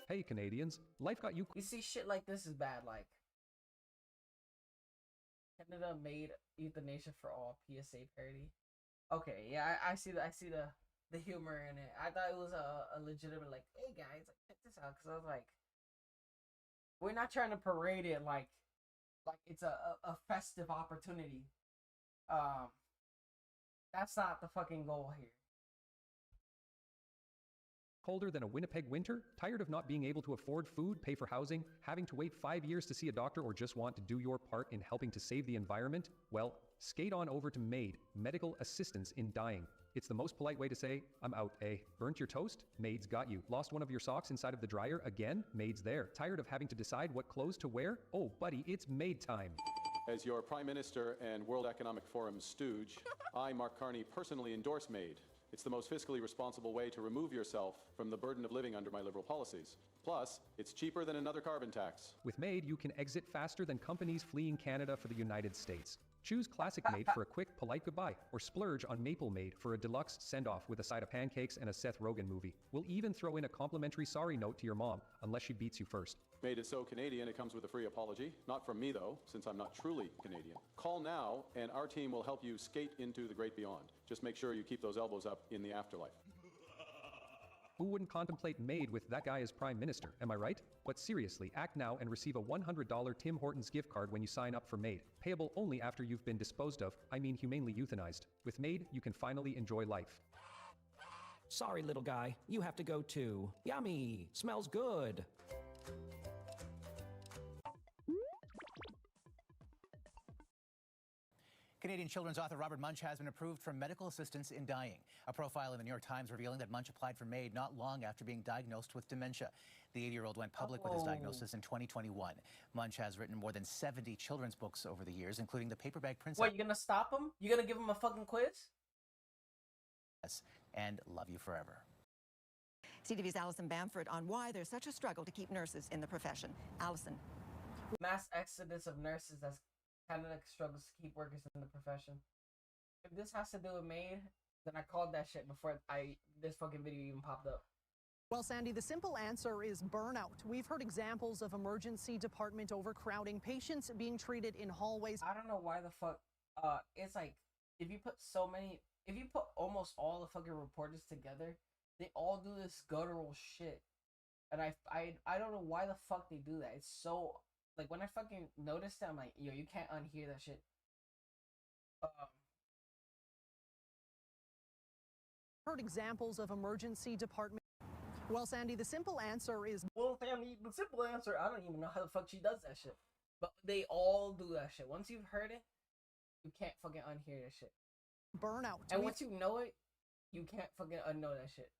Hey, Canadians. Life got you. You see, shit like this is bad. Like, Canada made euthanasia for all PSA parody. Okay, yeah, I see the humor in it. I thought it was a legitimate, like, hey guys, like, check this out, because I was like, we're not trying to parade it like it's a festive opportunity. That's not the fucking goal here. Colder than a Winnipeg winter? Tired of not being able to afford food, pay for housing, having to wait 5 years to see a doctor, or just want to do your part in helping to save the environment? Well, skate on over to MAiD, Medical Assistance in Dying. It's the most polite way to say, I'm out, eh? Burnt your toast? MAiD's got you. Lost one of your socks inside of the dryer? Again? MAiD's there. Tired of having to decide what clothes to wear? Oh, buddy, it's MAiD time. As your Prime Minister and World Economic Forum stooge, I, Mark Carney, personally endorse MAiD. It's the most fiscally responsible way to remove yourself from the burden of living under my liberal policies. Plus, it's cheaper than another carbon tax. With MAiD, you can exit faster than companies fleeing Canada for the United States. Choose Classic MAiD for a quick, polite goodbye, or splurge on Maple MAiD for a deluxe send-off with a side of pancakes and a Seth Rogen movie. We'll even throw in a complimentary sorry note to your mom, unless she beats you first. MAiD is so Canadian, it comes with a free apology. Not from me, though, since I'm not truly Canadian. Call now, and our team will help you skate into the great beyond. Just make sure you keep those elbows up in the afterlife. Who wouldn't contemplate MAiD with that guy as Prime Minister, am I right? But seriously, act now and receive a $100 Tim Hortons gift card when you sign up for MAiD. Payable only after you've been disposed of, I mean humanely euthanized. With MAiD, you can finally enjoy life. Sorry, little guy, you have to go too. Yummy, smells good. Canadian children's author Robert Munch has been approved for medical assistance in dying. A profile in the New York Times revealing that Munch applied for MAiD not long after being diagnosed with dementia. The 80-year-old went public with his diagnosis in 2021. Munch has written more than 70 children's books over the years, including The Paper Bag Princess. What, you gonna stop him? You gonna give him a fucking quiz? And Love You Forever. CTV's Alison Bamford on why there's such a struggle to keep nurses in the profession. Alison. Mass exodus of nurses as Canada struggles to keep workers in the profession. If this has to do with MAiD, then I called that shit before this fucking video even popped up. Well, Sandy, the simple answer is burnout. We've heard examples of emergency department overcrowding, patients being treated in hallways. I don't know why the fuck. It's like if you put almost all the fucking reporters together, they all do this guttural shit, and I don't know why the fuck they do that. It's so like when I fucking noticed it, I'm like, yo, you can't unhear that shit. Heard examples of emergency department. Well, Sandy, the simple answer is... Well, Sandy, the simple answer, I don't even know how the fuck she does that shit. But they all do that shit. Once you've heard it, you can't fucking unhear that shit. Burnout. And once you know it, you can't fucking unknow that shit.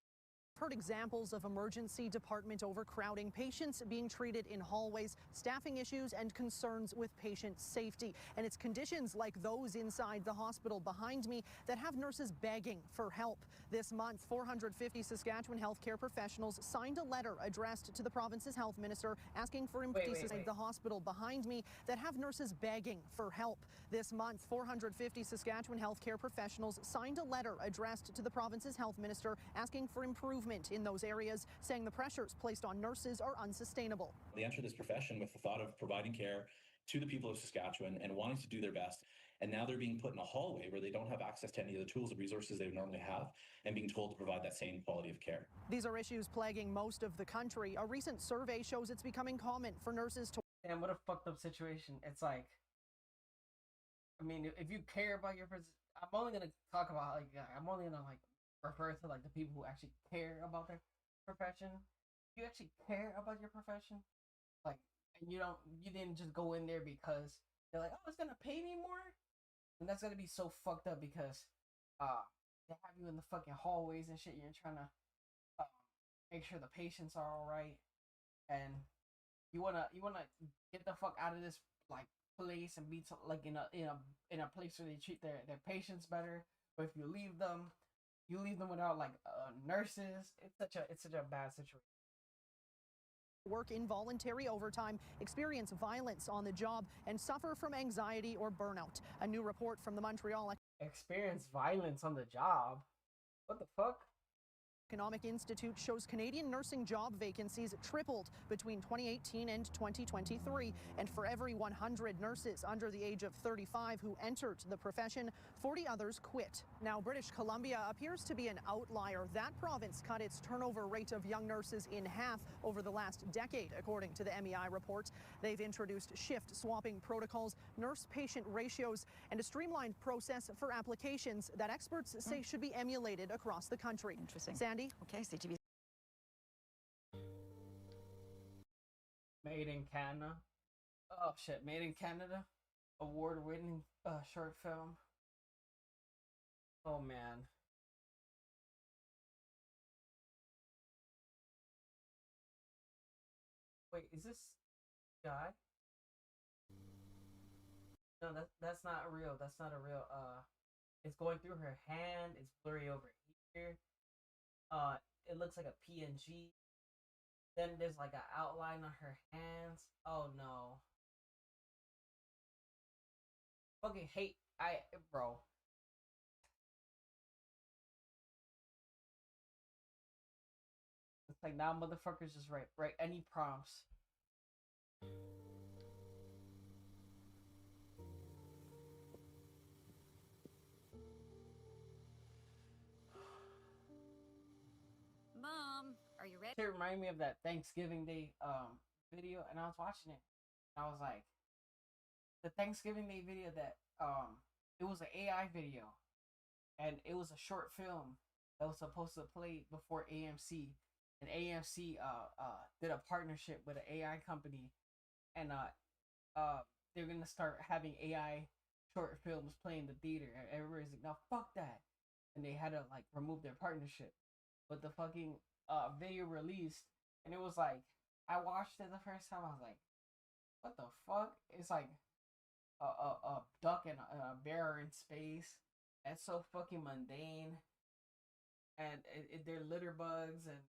Heard examples of emergency department overcrowding, patients being treated in hallways, staffing issues, and concerns with patient safety. And it's conditions like those inside the hospital behind me that have nurses begging for help. This month, 450 Saskatchewan healthcare professionals signed a letter addressed to the province's health minister asking for the hospital behind me that have nurses begging for help. This month, 450 Saskatchewan healthcare professionals signed a letter addressed to the province's health minister asking for improvement in those areas, saying the pressures placed on nurses are unsustainable. They enter this profession with the thought of providing care to the people of Saskatchewan and wanting to do their best. And now they're being put in a hallway where they don't have access to any of the tools and resources they would normally have and being told to provide that same quality of care. These are issues plaguing most of the country. A recent survey shows it's becoming common for nurses to... Damn, what a fucked up situation. It's like, I mean, if you care about your... I'm only going to talk about, like, I'm only going to, like, refer to, like, the people who actually care about their profession. If you actually care about your profession, like, and you didn't just go in there because they're like, oh, it's gonna pay me more, and that's gonna be so fucked up because they have you in the fucking hallways and shit. You're trying to make sure the patients are all right, and you wanna get the fuck out of this like place and be like in a place where they treat their patients better. But if you leave them without like nurses, it's such a bad situation. Work involuntary overtime, experience violence on the job, and suffer from anxiety or burnout. A new report from the Montreal Experience violence on the job? What the fuck? Economic Institute shows Canadian nursing job vacancies tripled between 2018 and 2023. And for every 100 nurses under the age of 35 who entered the profession, 40 others quit. Now, British Columbia appears to be an outlier. That province cut its turnover rate of young nurses in half over the last decade, according to the MEI report. They've introduced shift swapping protocols, nurse-patient ratios, and a streamlined process for applications that experts say should be emulated across the country. Interesting. Sandy? Okay, CTV. MAiD in Canada. Oh shit, MAiD in Canada. Award-winning short film. Oh man. Wait, is this guy? No, that's not real. That's not a real. It's going through her hand. It's blurry over here. It looks like a PNG. Then there's like an outline on her hands. Oh no. Fucking hate bro. It's like now motherfuckers just write any prompts. Mom, are you ready? It reminded me of that Thanksgiving Day video, and I was watching it. And I was like, the Thanksgiving Day video that it was an AI video, and it was a short film that was supposed to play before AMC, and AMC did a partnership with an AI company, and they're gonna start having AI short films playing the theater, and everybody's like, "No, fuck that," and they had to like remove their partnership. But the fucking video released, and it was like, I watched it the first time. I was like, "What the fuck?" It's like a duck and a bear are in space. That's so fucking mundane, and they're litter bugs, and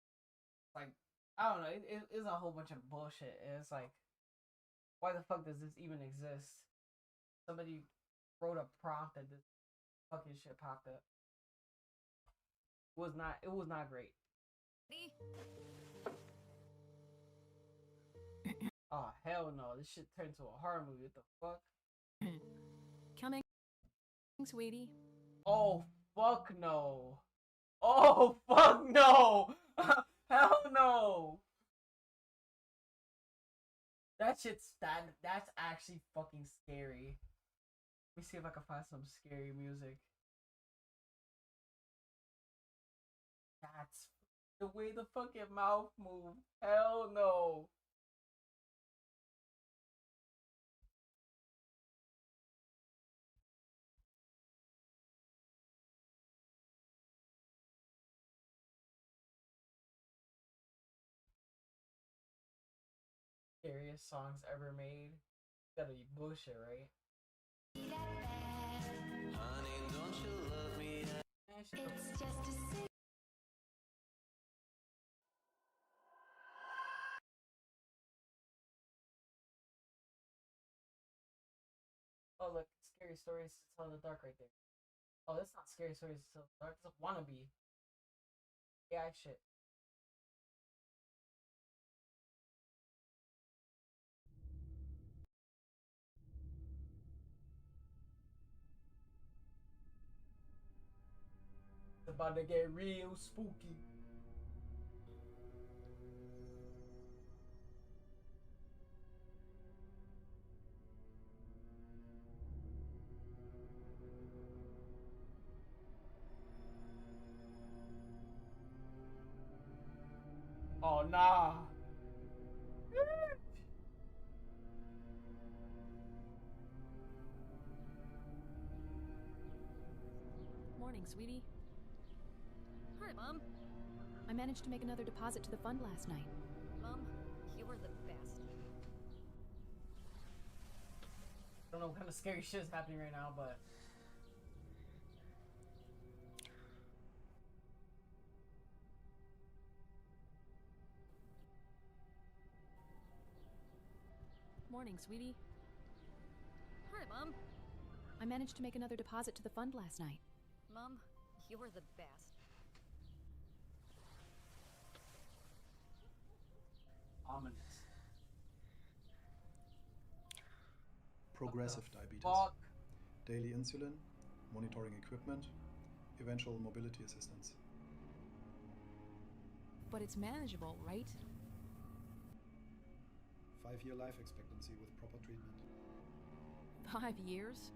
like I don't know. It's a whole bunch of bullshit. And it's like, why the fuck does this even exist? Somebody wrote a prompt and this fucking shit popped up. It was not great. Oh hell no! This shit turned into a horror movie. What the fuck? Coming, sweetie. Oh fuck no! Oh fuck no! Hell no! That's actually fucking scary. Let me see if I can find some scary music. That's the way the fucking mouth moved. Hell no. Scariest songs ever made. Gotta be bullshit, right? Honey, don't you love me? It's just a sin. Oh look, scary stories to tell in the dark right there. Oh, that's not scary stories to tell in the dark. It's a wannabe. AI shit. It's about to get real spooky. Oh nah. Morning, sweetie. Hi, Mom. I managed to make another deposit to the fund last night. Mom, you were the best. I don't know what kind of scary shit is happening right now, but Morning, sweetie. Hi, Mom. I managed to make another deposit to the fund last night. Mom, you were the best. ominous. Progressive diabetes. Fuck. Daily insulin, monitoring equipment, eventual mobility assistance. But it's manageable, right? 5-year life expectancy with proper treatment. 5 years?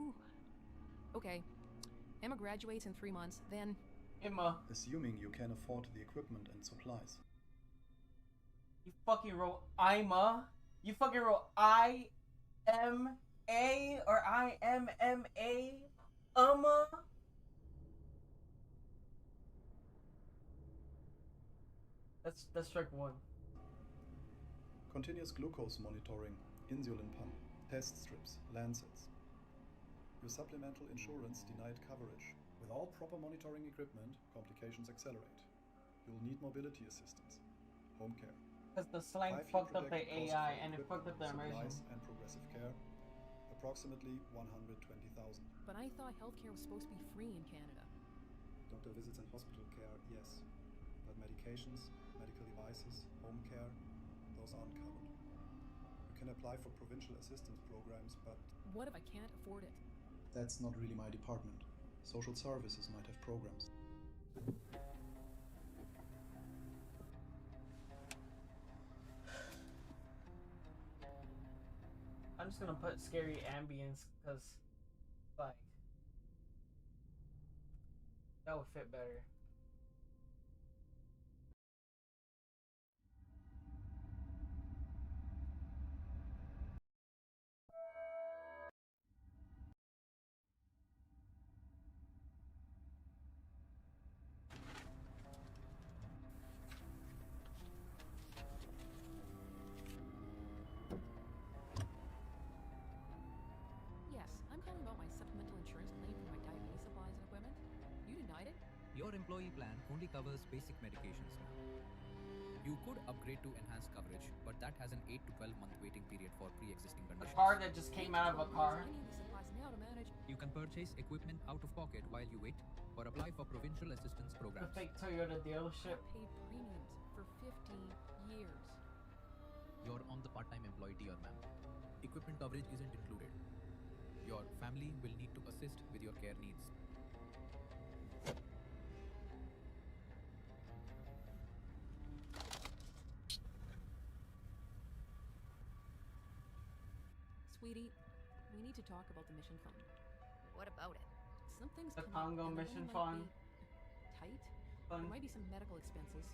Ooh. Okay. Emma graduates in 3 months, then... Emma. Assuming you can afford the equipment and supplies. You fucking wrote Ima. You fucking wrote I-M-A or I-M-M-A. Emma. That's strike one. Continuous glucose monitoring, insulin pump, test strips, lancets. Your supplemental insurance denied coverage. Without proper monitoring equipment, complications accelerate. You'll need mobility assistance, home care. Because the slang 5-year fucked up the projected cost AI for and it fucked up the equipment, immersion. supplies, and progressive care, approximately $120,000. But I thought healthcare was supposed to be free in Canada. Doctor visits and hospital care, yes. But medications, medical devices, home care, those aren't covered. You can apply for provincial assistance programs, but... What if I can't afford it? That's not really my department. Social services might have programs. I'm just gonna put scary ambience because, like, that would fit better. Your employee plan only covers basic medications now. You could upgrade to enhanced coverage, but that has an 8 to 12-month waiting period for pre-existing A conditions. car that just came out of a car. You can purchase equipment out of pocket while you wait, or apply for provincial assistance The programs. fake Toyota dealership. Paid premiums for 15 years. You're on the part-time employee tier, ma'am. Equipment coverage isn't included. Your family will need to assist with your care needs. Sweetie, we need to talk about the mission fund. What about it? Something's The come up, Congo and the mission money might fund. be tight. Fund. There might be some medical expenses.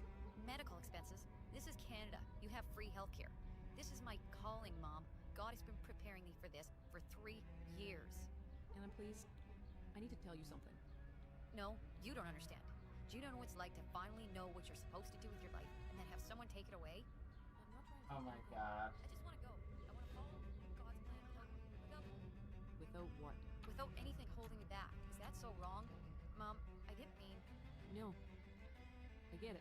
Medical expenses? This is Canada. You have free healthcare. This is my calling, Mom. God has been preparing me for this for 3 years. Anna, please, I need to tell you something. No, you don't understand. Do you know what it's like to finally know what you're supposed to do with your life and then have someone take it away? I'm not trying to Oh my god. I just want to go. I want to follow God's plan Without what? without anything holding me back. Is that so wrong? Mom, I didn't mean... No. I get it.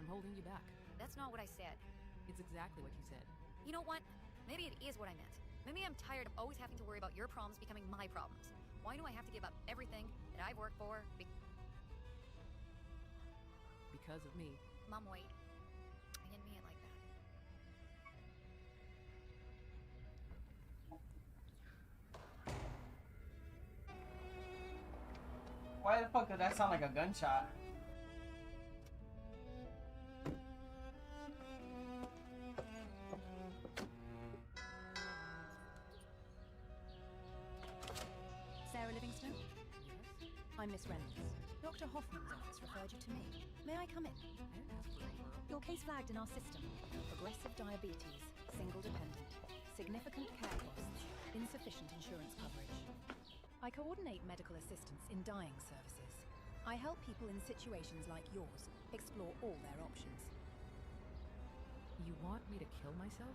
I'm holding you back. That's not what I said. It's exactly what you said. You know what? Maybe it is what I meant. Maybe I'm tired of always having to worry about your problems becoming my problems. Why do I have to give up everything that I've worked for? Because of me. Mom, wait. I didn't mean it like that. Why the fuck did that sound like a gunshot? Sarah Livingston? I'm Miss Reynolds. Dr. Hoffman's office referred you to me. May I come in? Your case flagged in our system. Progressive diabetes, single dependent, significant care costs, insufficient insurance coverage. I coordinate medical assistance in dying services. I help people in situations like yours explore all their options. You want me to kill myself?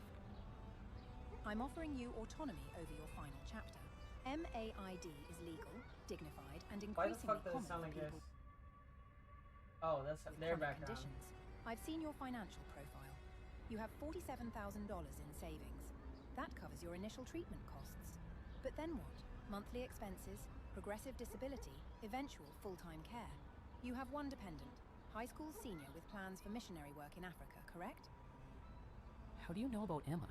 I'm offering you autonomy over your final chapter. MAiD is legal, dignified, and Why the increasingly fuck does it common sound for like this? people Oh, that's with their chronic background. conditions. I've seen your financial profile. You have $47,000 in savings. That covers your initial treatment costs. But then what? Monthly expenses, progressive disability, eventual full-time care. You have one dependent, high school senior with plans for missionary work in Africa, correct? How do you know about Emma?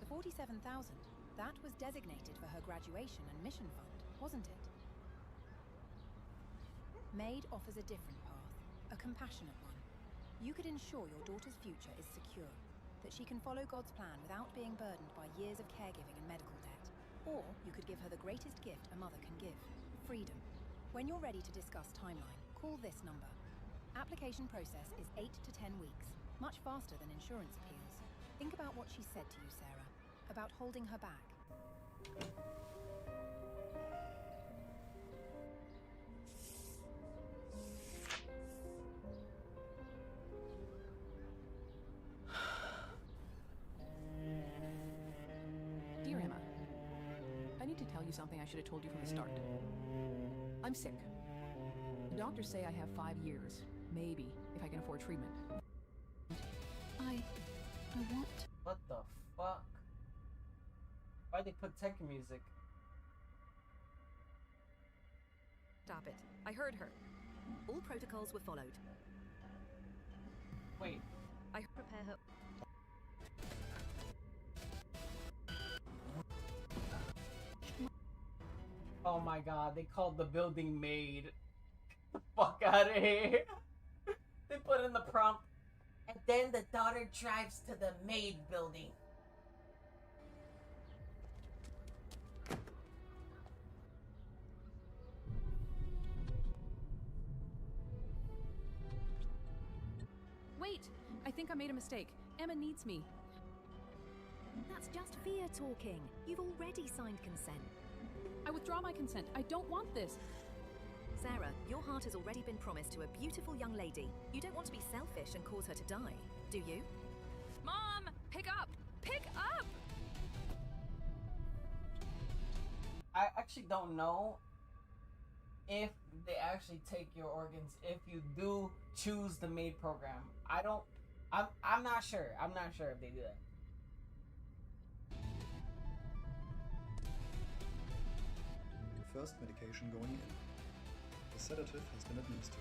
The $47,000, that was designated for her graduation and mission fund, wasn't it? MAiD offers a different path, a compassionate one. You could ensure your daughter's future is secure, that she can follow God's plan without being burdened by years of caregiving and medical debt. Or you could give her the greatest gift a mother can give, freedom. When you're ready to discuss timeline, call this number. Application process is 8 to 10 weeks, much faster than insurance appeals. Think about what she said to you, Sarah, about holding her back. Dear Emma, I need to tell you something I should have told you from the start. I'm sick. The doctors say I have 5 years, maybe, if I can afford treatment. I want... What the fuck? Why'd they put tech music? Stop it. I heard her. All protocols were followed. Wait. I prepare her... Oh my god, they called the building MAiD. Fuck out of here. They put in the prompt. And then the daughter drives to the MAiD building. Wait! I think I made a mistake. Emma needs me. That's just fear talking. You've already signed consent. I withdraw my consent. I don't want this. Sarah, your heart has already been promised to a beautiful young lady. You don't want to be selfish and cause her to die, do you? Mom! Pick up! Pick up! I actually don't know if they actually take your organs if you do choose the MAiD program. I'm not sure. I'm not sure if they do that. First medication going in. The sedative has been administered.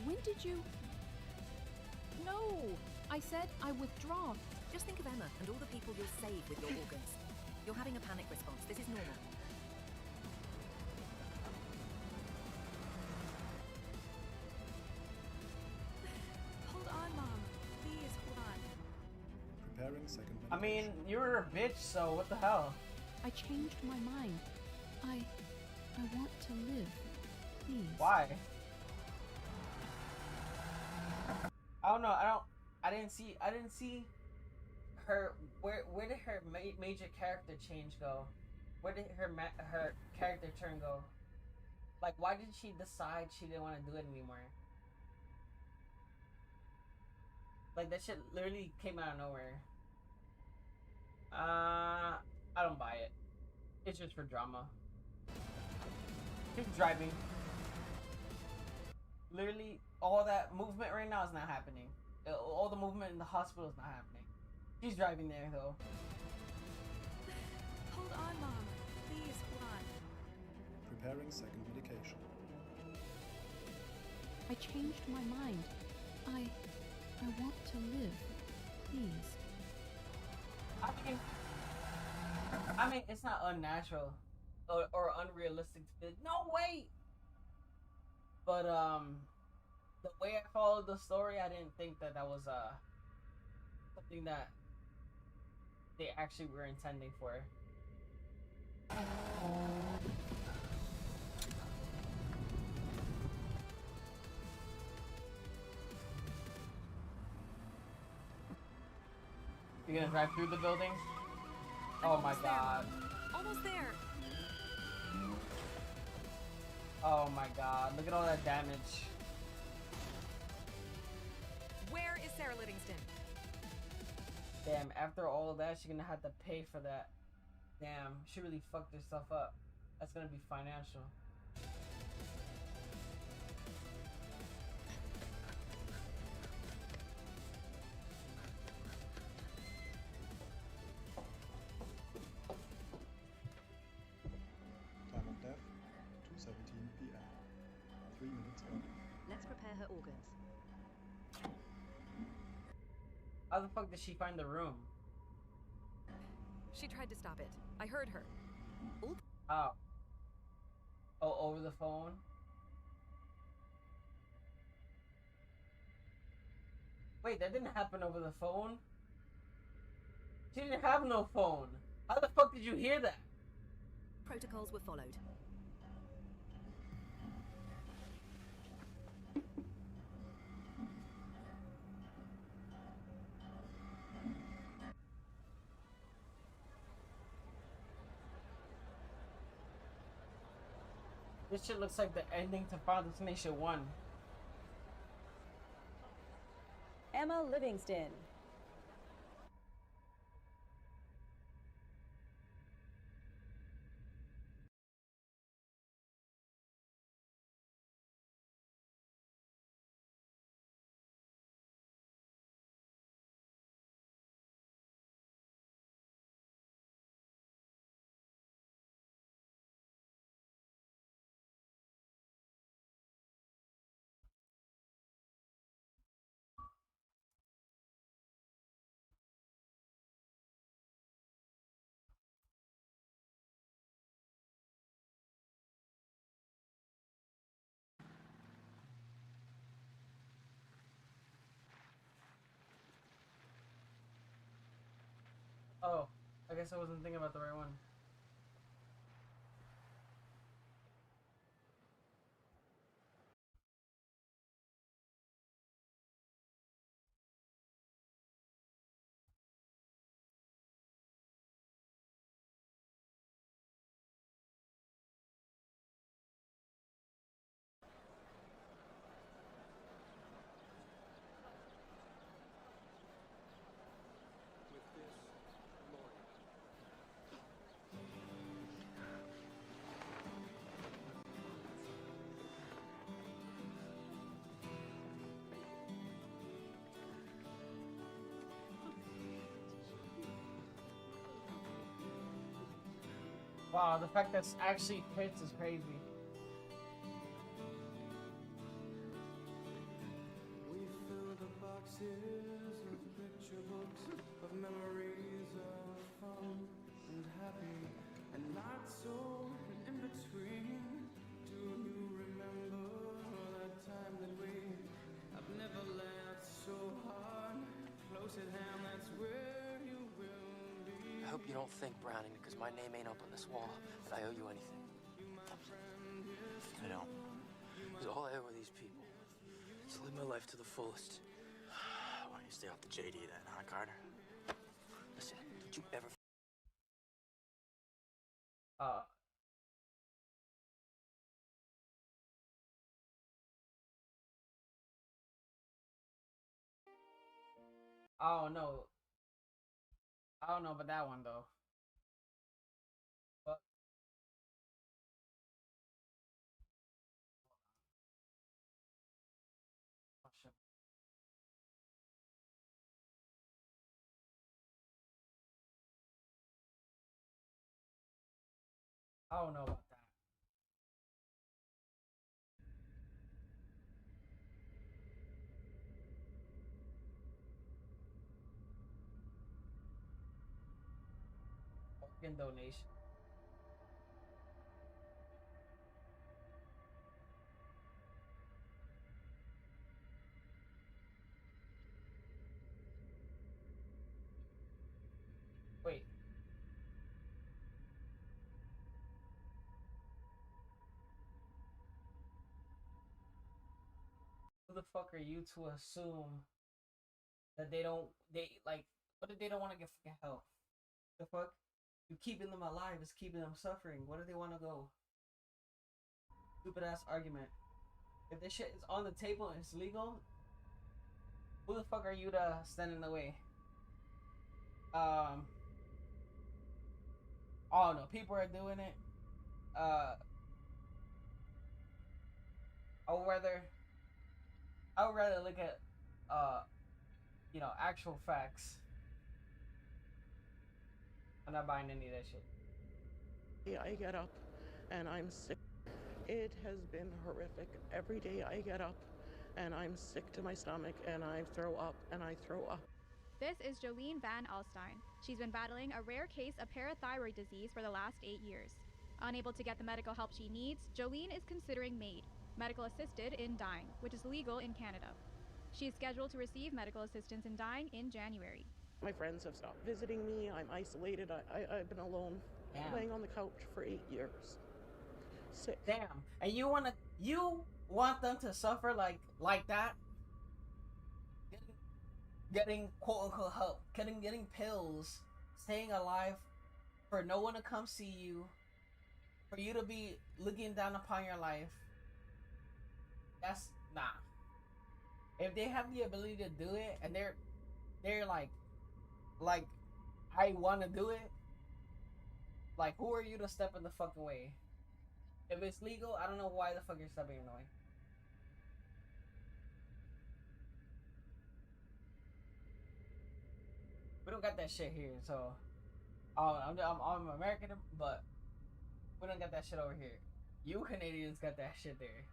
When did you... No! I said I withdraw. Just think of Emma and all the people you'll save with your organs. You're having a panic response. This is normal. Hold on, Mom. Please, hold on. Preparing second I mean, you were a bitch, so what the hell? I changed my mind. I want to live. Please. Why? I don't know. I didn't see her. Where did her major character change go? Where did her character turn go? Like, why did she decide she didn't want to do it anymore? Like, that shit literally came out of nowhere. I don't buy it. It's just for drama. She's driving. Literally, all that movement right now is not happening. All the movement in the hospital is not happening. She's driving there, though. Hold on, Mom. Please, hold on. Preparing second medication. I changed my mind. I want to live. Please. I mean, it's not unnatural or unrealistic to no wait. But the way I followed the story, I didn't think that was something that they actually were intending for. You're gonna drive through the building? Oh my god. Almost there. Oh my god. Look at all that damage. Where is Sarah Livingston? Damn, after all of that, she's gonna have to pay for that. Damn, she really fucked herself up. That's gonna be financial. Time of death, 2:17 p.m. 3 minutes early. Let's prepare her organs. How the fuck did she find the room? She tried to stop it. I heard her. Oop. How? Oh, over the phone? Wait, that didn't happen over the phone? She didn't have no phone. How the fuck did you hear that? Protocols were followed. This shit looks like the ending to Final Destination 1. Emma Livingston. Oh, I guess I wasn't thinking about the right one. Wow, the fact that's actually fits is crazy. We fill the boxes of picture books of memories of fun and happy and not so in between. Do you remember that time that we have never laughed so hard? Close at hand, that's where you will be. I hope you don't think, Browning, because my name ain't up on this wall, that I owe you anything. I don't. Because all I owe these people is to live my life to the fullest. Why don't you stay off the JD then, huh, Carter? Listen, don't you ever... I don't know. I don't know about that one though. But oh, shit. I don't know about that. Organ donation. Wait. Who the fuck are you to assume that they like, what if they don't want to get fucking help? The fuck? You keeping them alive is keeping them suffering. What if they want to go? Stupid ass argument. If this shit is on the table and it's legal, who the fuck are you to stand in the way? Oh no, people are doing it. I would rather look at you know, actual facts. I'm not buying any of that shit. Yeah, I get up and I'm sick. It has been horrific. Every day I get up and I'm sick to my stomach and I throw up and I throw up. This is Jolene Van Alstyne. She's been battling a rare case of parathyroid disease for the last 8 years. Unable to get the medical help she needs, Jolene is considering MAiD, medical assisted in dying, which is legal in Canada. She is scheduled to receive medical assistance in dying in January. My friends have stopped visiting me. I'm isolated. I've been alone, laying on the couch for 8 years. Sick. Damn. And you want them to suffer like that? Getting quote unquote help, getting pills, staying alive, for no one to come see you, for you to be looking down upon your life. That's nah. If they have the ability to do it and they're like I want to do it, like who are you to step in the fucking way? If it's legal, I don't know why the fuck you're stepping in the way. We don't got that shit here, so I'm American, but we don't got that shit over here. You Canadians got that shit there.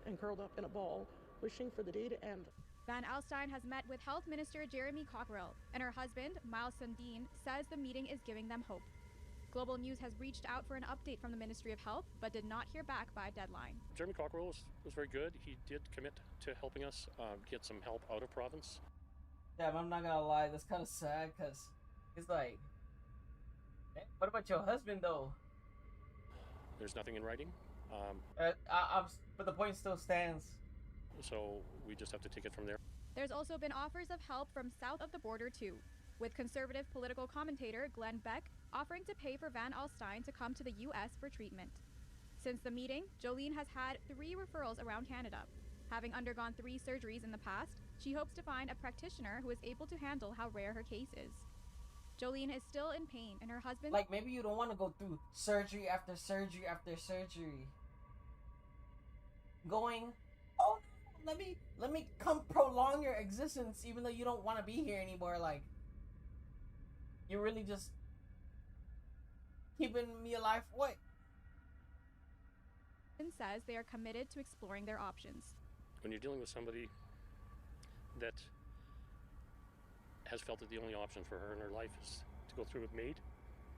And curled up in a ball, wishing for the day to end. Van Alstyne has met with Health Minister Jeremy Cockrell, and her husband, Miles Sundin, says the meeting is giving them hope. Global News has reached out for an update from the Ministry of Health, but did not hear back by deadline. Jeremy Cockrell was very good. He did commit to helping us get some help out of province. Yeah, I'm not gonna lie, that's kind of sad, because it's like, hey, what about your husband, though? There's nothing in writing. But the point still stands. So we just have to take it from there. There's also been offers of help from south of the border, too, with conservative political commentator Glenn Beck offering to pay for Van Alstyne to come to the U.S. for treatment. Since the meeting, Jolene has had 3 referrals around Canada. Having undergone 3 surgeries in the past, she hopes to find a practitioner who is able to handle how rare her case is. Jolene is still in pain, and her husband... Like, maybe you don't want to go through surgery after surgery after surgery. Going, oh, let me come prolong your existence even though you don't want to be here anymore. Like, you really just keeping me alive for what? And says they are committed to exploring their options. When you're dealing with somebody that has felt that the only option for her in her life is to go through with MAiD,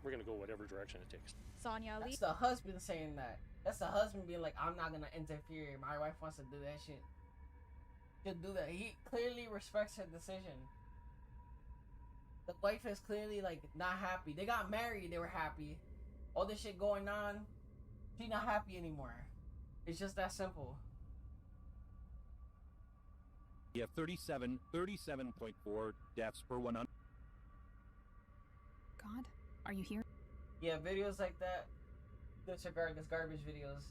we're going to go whatever direction it takes. Sonia Lee. That's the husband saying that. That's the husband being like, I'm not going to interfere. My wife wants to do that shit. She'll do that. He clearly respects her decision. The wife is clearly like not happy. They got married, they were happy. All this shit going on, she's not happy anymore. It's just that simple. You have 37.4 deaths per 100. God, are you here? Yeah, videos like that, disregard this garbage videos.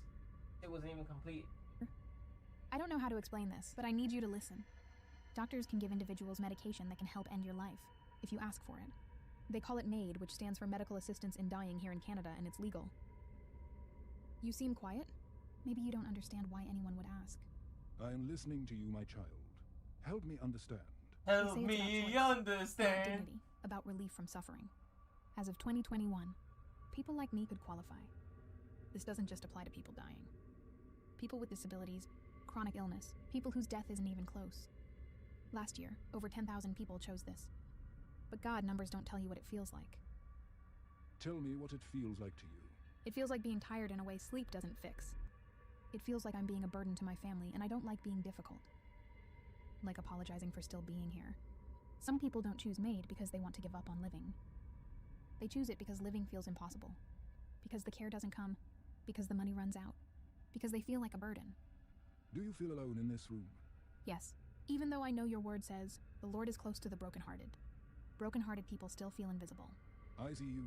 It wasn't even complete. I don't know how to explain this, but I need you to listen. Doctors can give individuals medication that can help end your life, if you ask for it. They call it MAiD, which stands for Medical Assistance in Dying here in Canada, and it's legal. You seem quiet. Maybe you don't understand why anyone would ask. I am listening to you, my child. Help me understand. Help me understand. About dignity, about relief from suffering. As of 2021, people like me could qualify. This doesn't just apply to people dying. People with disabilities, chronic illness, people whose death isn't even close. Last year, over 10,000 people chose this. But God, numbers don't tell you what it feels like. Tell me what it feels like to you. It feels like being tired in a way sleep doesn't fix. It feels like I'm being a burden to my family, and I don't like being difficult. Like apologizing for still being here. Some people don't choose MAiD because they want to give up on living. They choose it because living feels impossible. Because the care doesn't come. Because the money runs out. Because they feel like a burden. Do you feel alone in this room? Yes. Even though I know your word says, the Lord is close to the brokenhearted. Brokenhearted people still feel invisible. I see you.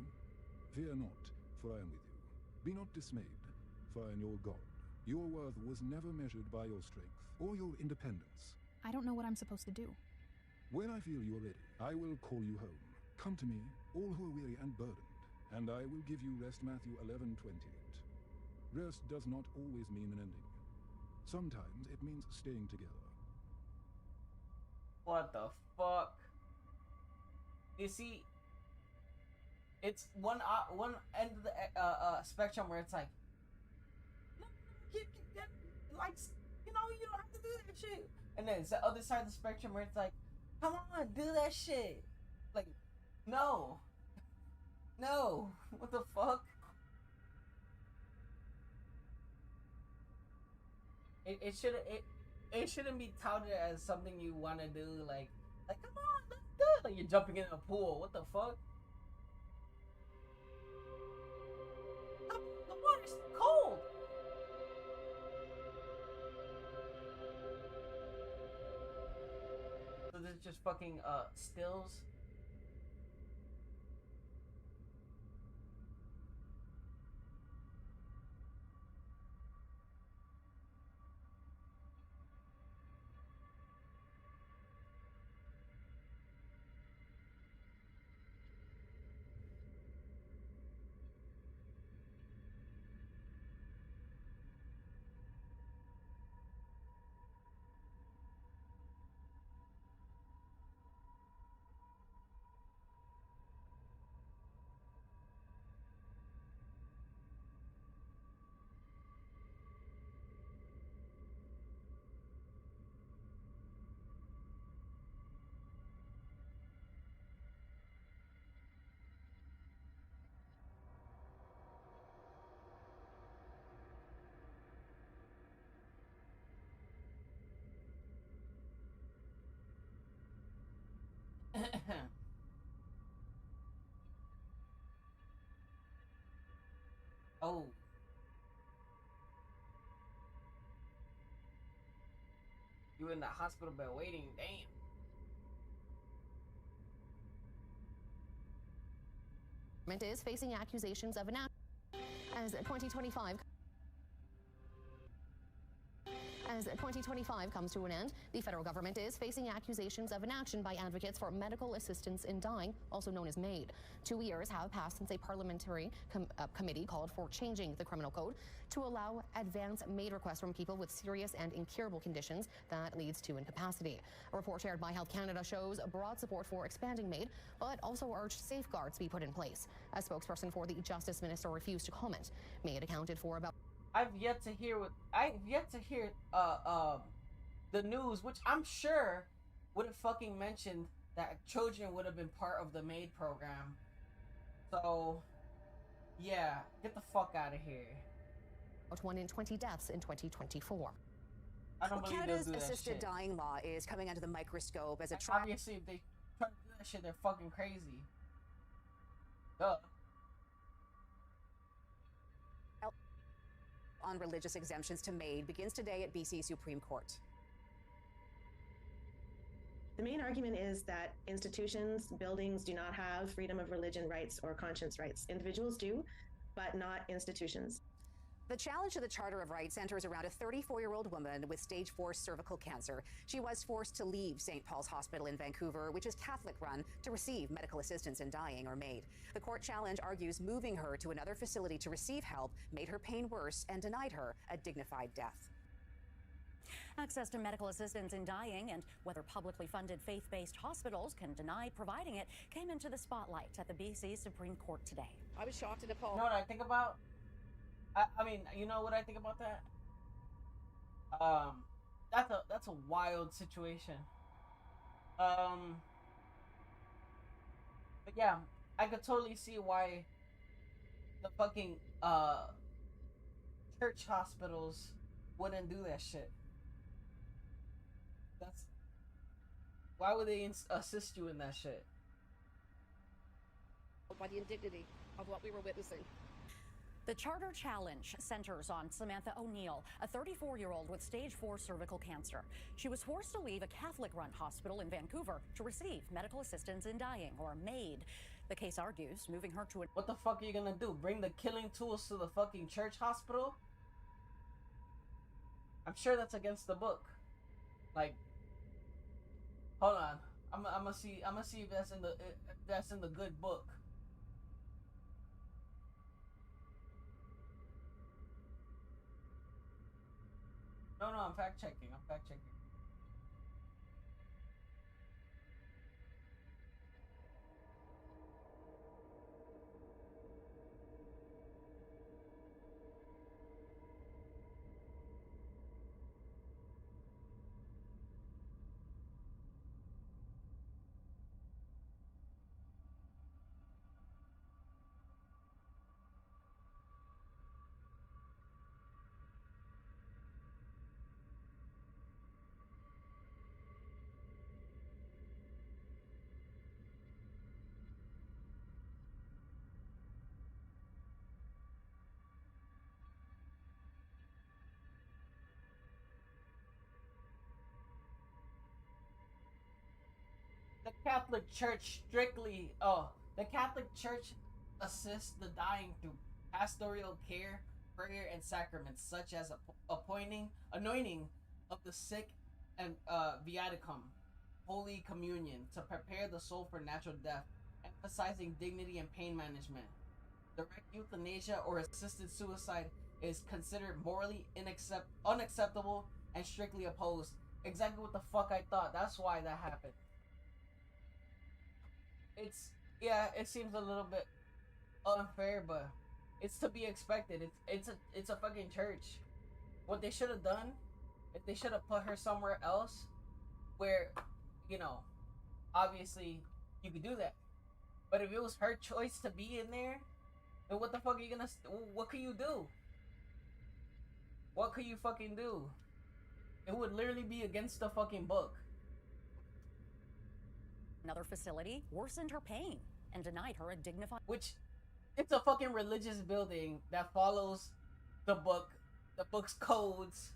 Fear not, for I am with you. Be not dismayed, for I am your God. Your worth was never measured by your strength or your independence. I don't know what I'm supposed to do. When I feel you are ready, I will call you home. Come to me, all who are weary and burdened, and I will give you rest. Matthew 11:28. Rest does not always mean an ending. Sometimes it means staying together. What the fuck? You see, it's one end of the spectrum where it's like, like, you know, you don't have to do that shit. And then it's the other side of the spectrum where it's like, come on, do that shit. Like, no. No. What the fuck? It shouldn't be touted as something you want to do. Like, come on, let's do it. Like, you're jumping in a pool. What the fuck? The water's cold. So this is just fucking stills. Oh. You in the hospital bed waiting, damn. Is facing accusations of an as 2025 As 2025 comes to an end, the federal government is facing accusations of inaction by advocates for medical assistance in dying, also known as MAiD. 2 years have passed since a parliamentary committee called for changing the criminal code to allow advance MAiD requests from people with serious and incurable conditions that leads to incapacity. A report shared by Health Canada shows broad support for expanding MAiD, but also urged safeguards be put in place. A spokesperson for the Justice Minister refused to comment. MAiD accounted for about I've yet to hear the news, which I'm sure would have fucking mentioned that children would have been part of the MAiD program. So yeah, get the fuck out of here. 1 in 20 deaths in 2024. I don't believe Canada's they'll do that assisted shit. dying law is coming under the microscope as a Obviously, if they try to do that shit, they're fucking crazy. Duh. on religious exemptions to MAiD begins today at BC Supreme Court. The main argument is that institutions, buildings do not have freedom of religion rights or conscience rights. Individuals do, but not institutions. The challenge to the Charter of Rights centers around a 34-year-old woman with stage 4 cervical cancer. She was forced to leave St. Paul's Hospital in Vancouver, which is Catholic-run, to receive medical assistance in dying, or MAiD. The court challenge argues moving her to another facility to receive help made her pain worse and denied her a dignified death. Access to medical assistance in dying and whether publicly funded faith-based hospitals can deny providing it came into the spotlight at the BC Supreme Court today. I was shocked and appalled. You know what I think about? I mean, you know what I think about that? That's a wild situation. But yeah, I could totally see why the fucking church hospitals wouldn't do that shit. Why would they assist you in that shit? By the indignity of what we were witnessing. The Charter Challenge centers on Samantha O'Neill, a 34-year-old with stage 4 cervical cancer. She was forced to leave a Catholic-run hospital in Vancouver to receive medical assistance in dying, or MAiD. The case argues moving her to What the fuck are you gonna do? Bring the killing tools to the fucking church hospital? I'm sure that's against the book. Like, hold on. I'm gonna see if that's in the good book. No, I'm fact checking. The Catholic Church assists the dying through pastoral care, prayer, and sacraments such as anointing of the sick and viaticum, Holy Communion, to prepare the soul for natural death, emphasizing dignity and pain management. Direct euthanasia or assisted suicide is considered morally unacceptable and strictly opposed. Exactly what the fuck I thought. That's why that happened. It seems a little bit unfair, but it's to be expected. It's a fucking church. What they should have done, if they should have put her somewhere else, where, obviously you could do that. But if it was her choice to be in there, then what the fuck are you gonna? What could you do? What could you fucking do? It would literally be against the fucking book. Another facility worsened her pain and denied her a dignified... Which, it's a fucking religious building that follows the book's codes.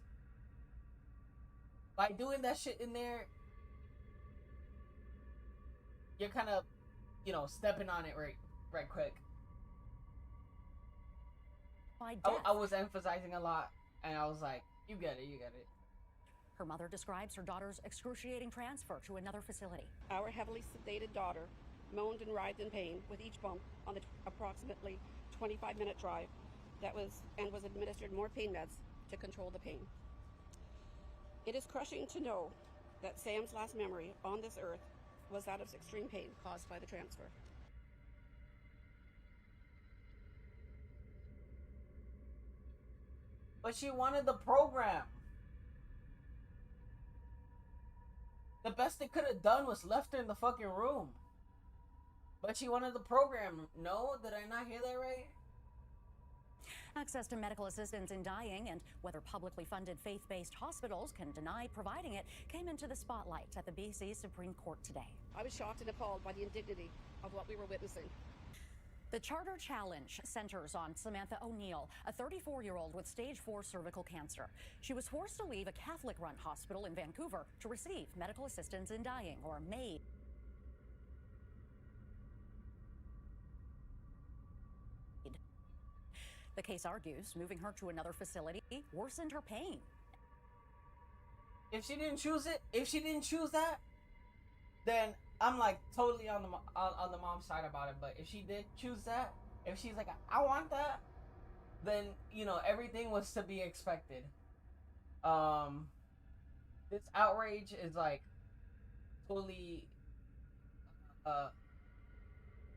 By doing that shit in there, you're kind of, stepping on it right quick. I was emphasizing a lot, and I was like, you get it. Her mother describes her daughter's excruciating transfer to another facility. Our heavily sedated daughter moaned and writhed in pain with each bump on the approximately 25-minute drive was administered more pain meds to control the pain. It is crushing to know that Sam's last memory on this earth was that of extreme pain caused by the transfer. But she wanted the program. The best they could have done was left her in the fucking room. But she wanted the program. No? Did I not hear that right? Access to medical assistance in dying and whether publicly funded faith-based hospitals can deny providing it came into the spotlight at the BC Supreme Court today. I was shocked and appalled by the indignity of what we were witnessing. The Charter Challenge centers on Samantha O'Neill, a 34-year-old with stage 4 cervical cancer. She was forced to leave a Catholic-run hospital in Vancouver to receive medical assistance in dying, or MAiD. The case argues moving her to another facility worsened her pain. If she didn't choose that, then I'm like totally on the mom's side about it. But if she did choose that, if she's like, I want that, then you know everything was to be expected. This outrage is like totally,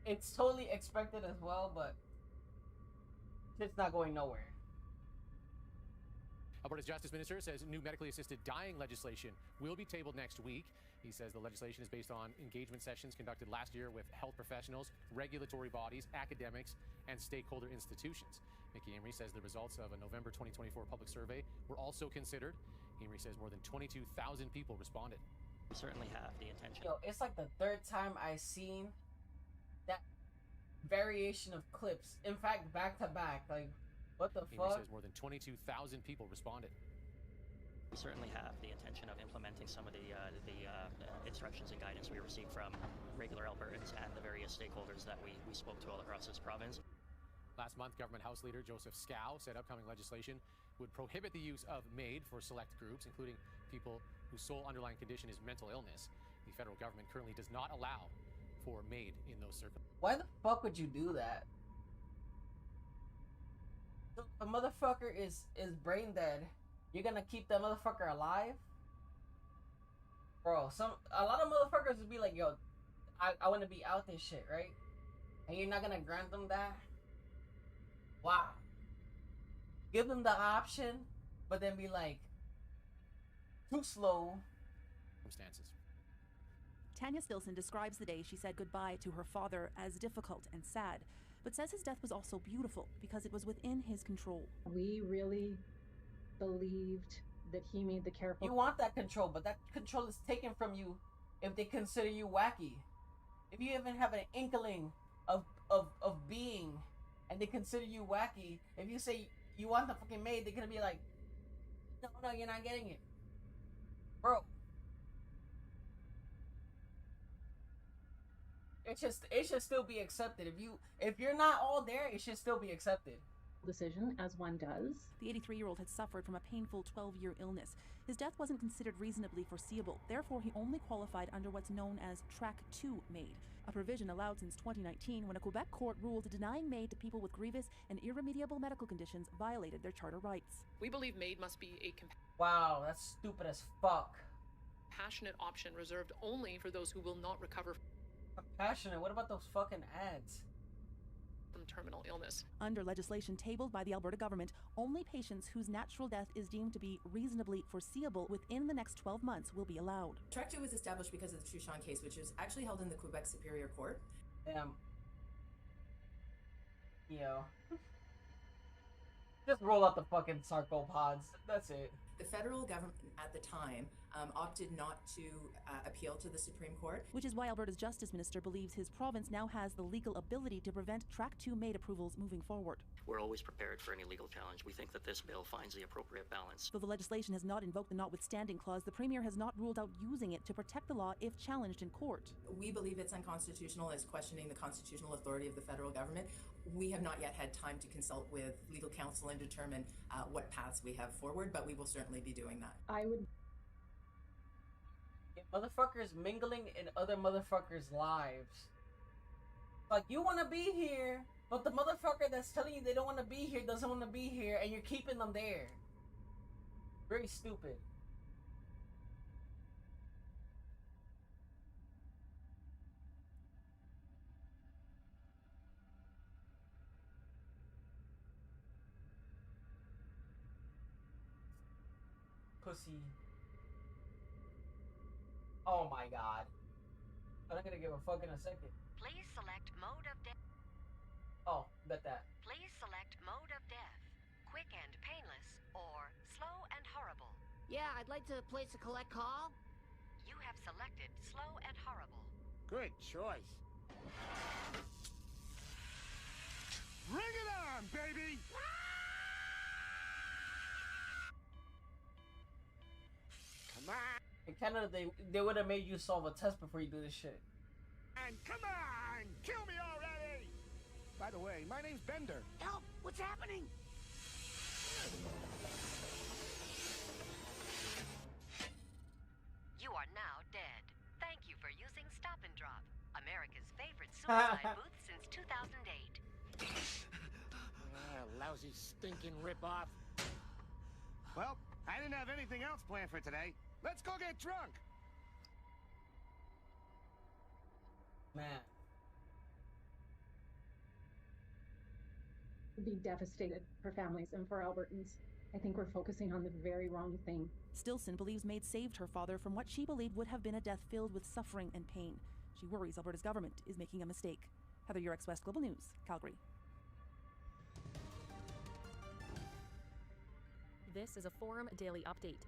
it's totally expected as well, but it's not going nowhere. Alberta's Justice Minister says new medically assisted dying legislation will be tabled next week. He says the legislation is based on engagement sessions conducted last year with health professionals, regulatory bodies, academics, and stakeholder institutions. Mickey Amory says the results of a November 2024 public survey were also considered. Amory says more than 22,000 people responded. We certainly have the intention. Yo, it's like the third time I've seen that variation of clips. In fact, back to back. Like, what the Amory fuck? says more than 22,000 people responded. We certainly have the intention of implementing some of the instructions and guidance we received from regular Albertans and the various stakeholders that we spoke to all across this province. Last month, Government House Leader Joseph Scow said upcoming legislation would prohibit the use of MAiD for select groups, including people whose sole underlying condition is mental illness. The federal government currently does not allow for MAiD in those circumstances. Why the fuck would you do that? The motherfucker is brain dead. You're gonna keep that motherfucker alive? Bro, a lot of motherfuckers would be like, yo, I wanna be out this shit, right? And you're not gonna grant them that? Wow. Give them the option, but then be like, too slow. Circumstances. Tanya Stilson describes the day she said goodbye to her father as difficult and sad, but says his death was also beautiful because it was within his control. We really believed that he made the careful... You want that control, but that control is taken from you if they consider you wacky. If you even have an inkling of being and they consider you wacky, if you say you want the fucking MAiD, they're gonna be like, no, you're not getting it. Bro. It should still be accepted. If you're not all there, it should still be accepted. Decision, as one does. The 83-year-old had suffered from a painful 12-year illness. His death wasn't considered reasonably foreseeable. Therefore, he only qualified under what's known as Track 2 MAiD, a provision allowed since 2019 when a Quebec court ruled denying MAiD to people with grievous and irremediable medical conditions violated their charter rights. We believe MAiD must be a wow, that's stupid as fuck. Compassionate option reserved only for those who will not recover. Compassionate? What about those fucking ads? From terminal illness. Under legislation tabled by the Alberta government, only patients whose natural death is deemed to be reasonably foreseeable within the next 12 months will be allowed. Track 2 was established because of the Truchon case, which was actually held in the Quebec Superior Court. Yo. Just roll out the fucking sarcopods. That's it. The federal government at the time opted not to appeal to the Supreme Court. Which is why Alberta's Justice Minister believes his province now has the legal ability to prevent Track 2 MAiD approvals moving forward. We're always prepared for any legal challenge. We think that this bill finds the appropriate balance. Though the legislation has not invoked the notwithstanding clause, the Premier has not ruled out using it to protect the law if challenged in court. We believe it's unconstitutional, it's questioning the constitutional authority of the federal government. We have not yet had time to consult with legal counsel and determine what paths we have forward, but we will certainly be doing that. I would If motherfuckers mingling in other motherfuckers' lives. Like, you want to be here, but the motherfucker that's telling you they don't want to be here doesn't want to be here, and you're keeping them there. Very stupid. Pussy. Oh my god. I'm not gonna give a fuck in a second. Please select mode of death. Oh, bet that. Please select mode of death. Quick and painless, or slow and horrible. Yeah, I'd like to place a collect call. You have selected slow and horrible. Good choice. Bring it on, baby! Come on! In Canada, they would have made you solve a test before you do this shit. And come on! Kill me already! By the way, my name's Bender. Help! What's happening? You are now dead. Thank you for using Stop and Drop, America's favorite suicide booth since 2008. Lousy, stinking ripoff. Well, I didn't have anything else planned for today. Let's go get drunk. Man. Be devastated for families and for Albertans. I think we're focusing on the very wrong thing. Stillson believes MAiD saved her father from what she believed would have been a death filled with suffering and pain. She worries Alberta's government is making a mistake. Heather Yurex, West Global News, Calgary. This is a Forum Daily Update.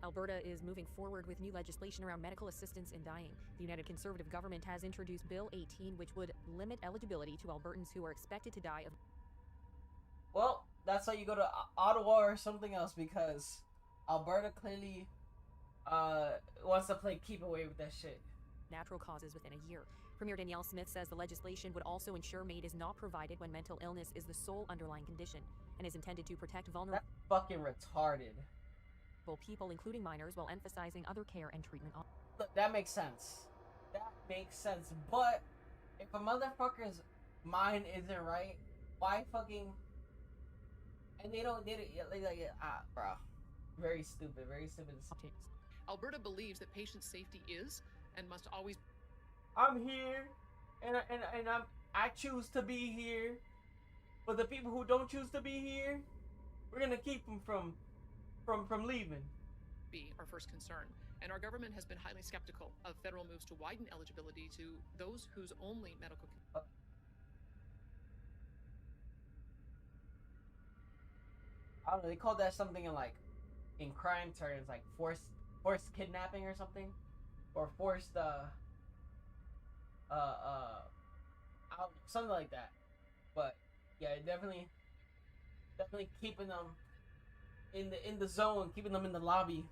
Alberta is moving forward with new legislation around medical assistance in dying. The United Conservative Government has introduced Bill 18, which would limit eligibility to Albertans who are expected to die of... Well, that's why you go to Ottawa or something else, because Alberta clearly wants to play keep away with that shit. Natural causes within a year. Premier Danielle Smith says the legislation would also ensure MAiD is not provided when mental illness is the sole underlying condition and is intended to protect vulnerable fucking retarded people, including minors, while emphasizing other care and treatment. Look, that makes sense. That makes sense. But if a motherfucker's mind isn't right, why fucking... And they don't did it bro. Very stupid. Very stupid. Alberta believes that patient safety is and must always... I'm here, and I choose to be here, but the people who don't choose to be here, we're gonna keep them from leaving. Be our first concern, and our government has been highly skeptical of federal moves to widen eligibility to those whose only medical... I don't know, they call that something in crime terms, like forced kidnapping or something, or forced something like that. But yeah, definitely keeping them in the zone, keeping them in the lobby.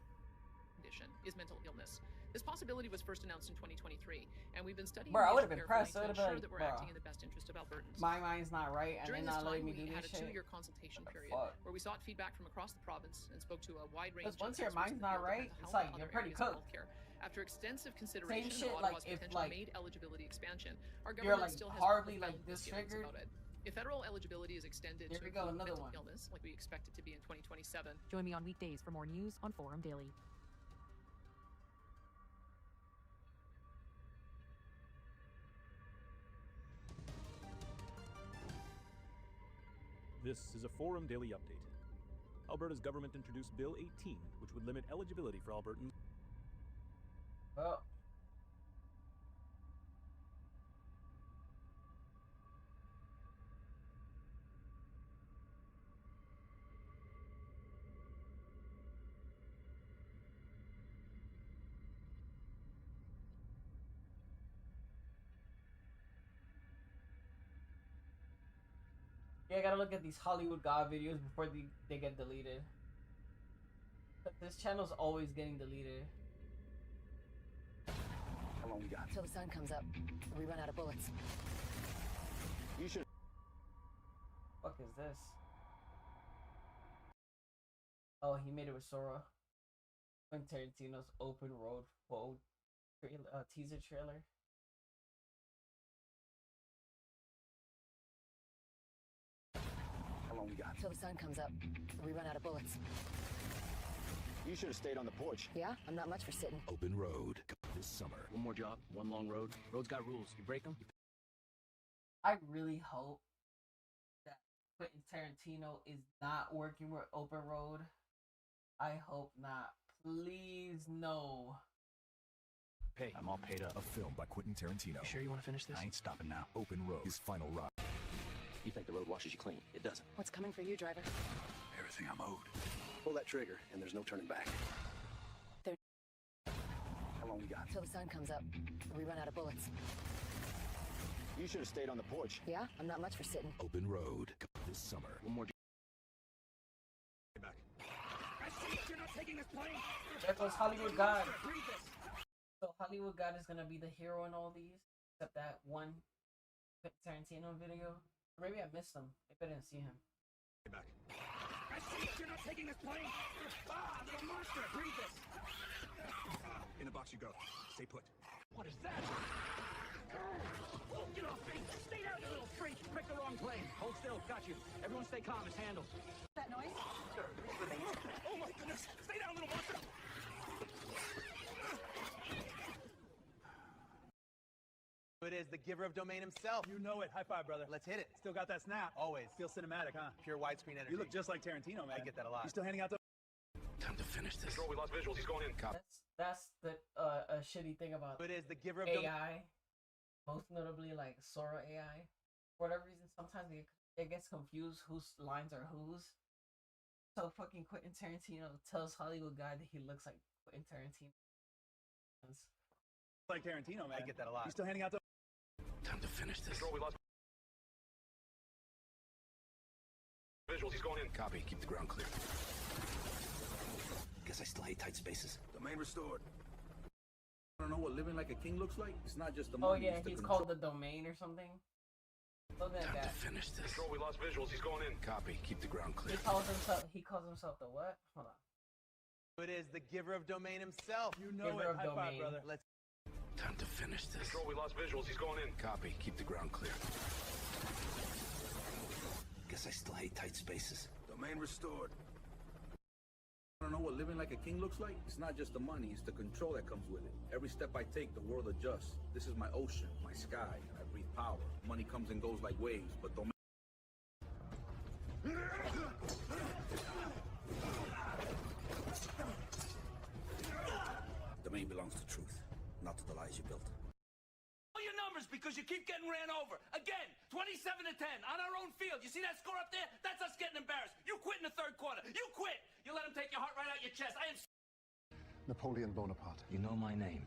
Condition is mental illness. This possibility was first announced in 2023, and we've been studying I would have the been issue carefully pressed. to I would have ensure been that we're acting in the best interest of Albertans. My mind's not right, and During they're this not letting time, me do we had this a shit. 2-year consultation period fuck? where we sought feedback from across the province and spoke to a wide range of Once your experts in mind's the not field of right, mental it's health like and you're other pretty areas of cooked. healthcare. After extensive consideration shit, of like, Ottawa's if, potential like, MAiD eligibility expansion, our you're, government like, still has horribly, like, profound misgivings disfigured. about it. If federal eligibility is extended Here to we go, include another mental one. illness, like we expect it to be in 2027, Join me on weekdays for more news on Forum Daily. This is a Forum Daily Update. Alberta's government introduced Bill 18, which would limit eligibility for Albertans. Well, yeah, I gotta look at these Hollywood God videos before they get deleted. This channel's always getting deleted. How long we got? Till the sun comes up, and we run out of bullets. You should. Fuck is this? Oh, he made it with Sora. Quentin Tarantino's open road teaser trailer. How long we got? Till the sun comes up. We run out of bullets. You should have stayed on the porch. Yeah, I'm not much for sitting. Open road this summer. One more job, one long road. Road's got rules. You break them. I really hope that Quentin Tarantino is not working with Open Road. I hope not. Please, no. Hey, I'm all paid up. A film by Quentin Tarantino. You sure you want to finish this? I ain't stopping now. Open Road, his final ride. You think the road washes you clean? It doesn't. What's coming for you, driver? Everything I'm owed. Pull that trigger, and there's no turning back. How long we got? Till the sun comes up. We run out of bullets. You should have stayed on the porch. Yeah, I'm not much for sitting. Open Road this summer. One more. Back. I see you're not taking this plane. There goes Hollywood God. So Hollywood God is gonna be the hero in all these, except that one Quentin Tarantino video. Or maybe I missed him. Maybe I didn't see him. Back. I see you're not taking this plane. Ah, little monster, breathe this. In the box you go. Stay put. What is that? Get off me! Stay down, you little freak! Pick the wrong plane. Hold still. Got you. Everyone stay calm. It's handled. That noise? Oh my goodness! Stay down, little monster! It is the giver of domain himself. You know it. High five, brother. Let's hit it. Still got that snap. Always. Feels cinematic, huh? Pure widescreen energy. You look just like Tarantino, man. I get that a lot. You still handing out the... Time to finish this. Control, we lost visuals. He's going in. Cop. That's the a shitty thing about It is the giver of AI. Most notably, like Sora AI. For whatever reason, sometimes it gets confused whose lines are whose. So fucking Quentin Tarantino tells Hollywood guy that he looks like Quentin Tarantino. Like Tarantino, man. I get that a lot. You still handing out the... Time to finish this. Control, we lost visuals. He's going in. Copy. Keep the ground clear. Guess I still hate tight spaces. Domain restored. I don't know what living like a king looks like. It's not just the Oh money. yeah, he's called the Domain or something. Something like Time that. to finish this. Control, we lost visuals. He's going in. Copy. Keep the ground clear. He calls himself the what? Hold on. It is the giver of domain himself. You know Giver it. of High five, domain. brother. Let's. Time to finish this. Control, we lost visuals. He's going in. Copy. Keep the ground clear. Guess I still hate tight spaces. Domain restored. I don't know what living like a king looks like. It's not just the money, it's the control that comes with it. Every step I take, the world adjusts. This is my ocean, my sky. I breathe power. Money comes and goes like waves, but domain... Domain belongs to truth, not to the lies you built. All your numbers because you keep getting ran over. Again, 27-10 on our own field. You see that score up there? That's us getting embarrassed. You quit in the third quarter. You quit. You let him take your heart right out your chest. I am... Napoleon Bonaparte. You know my name,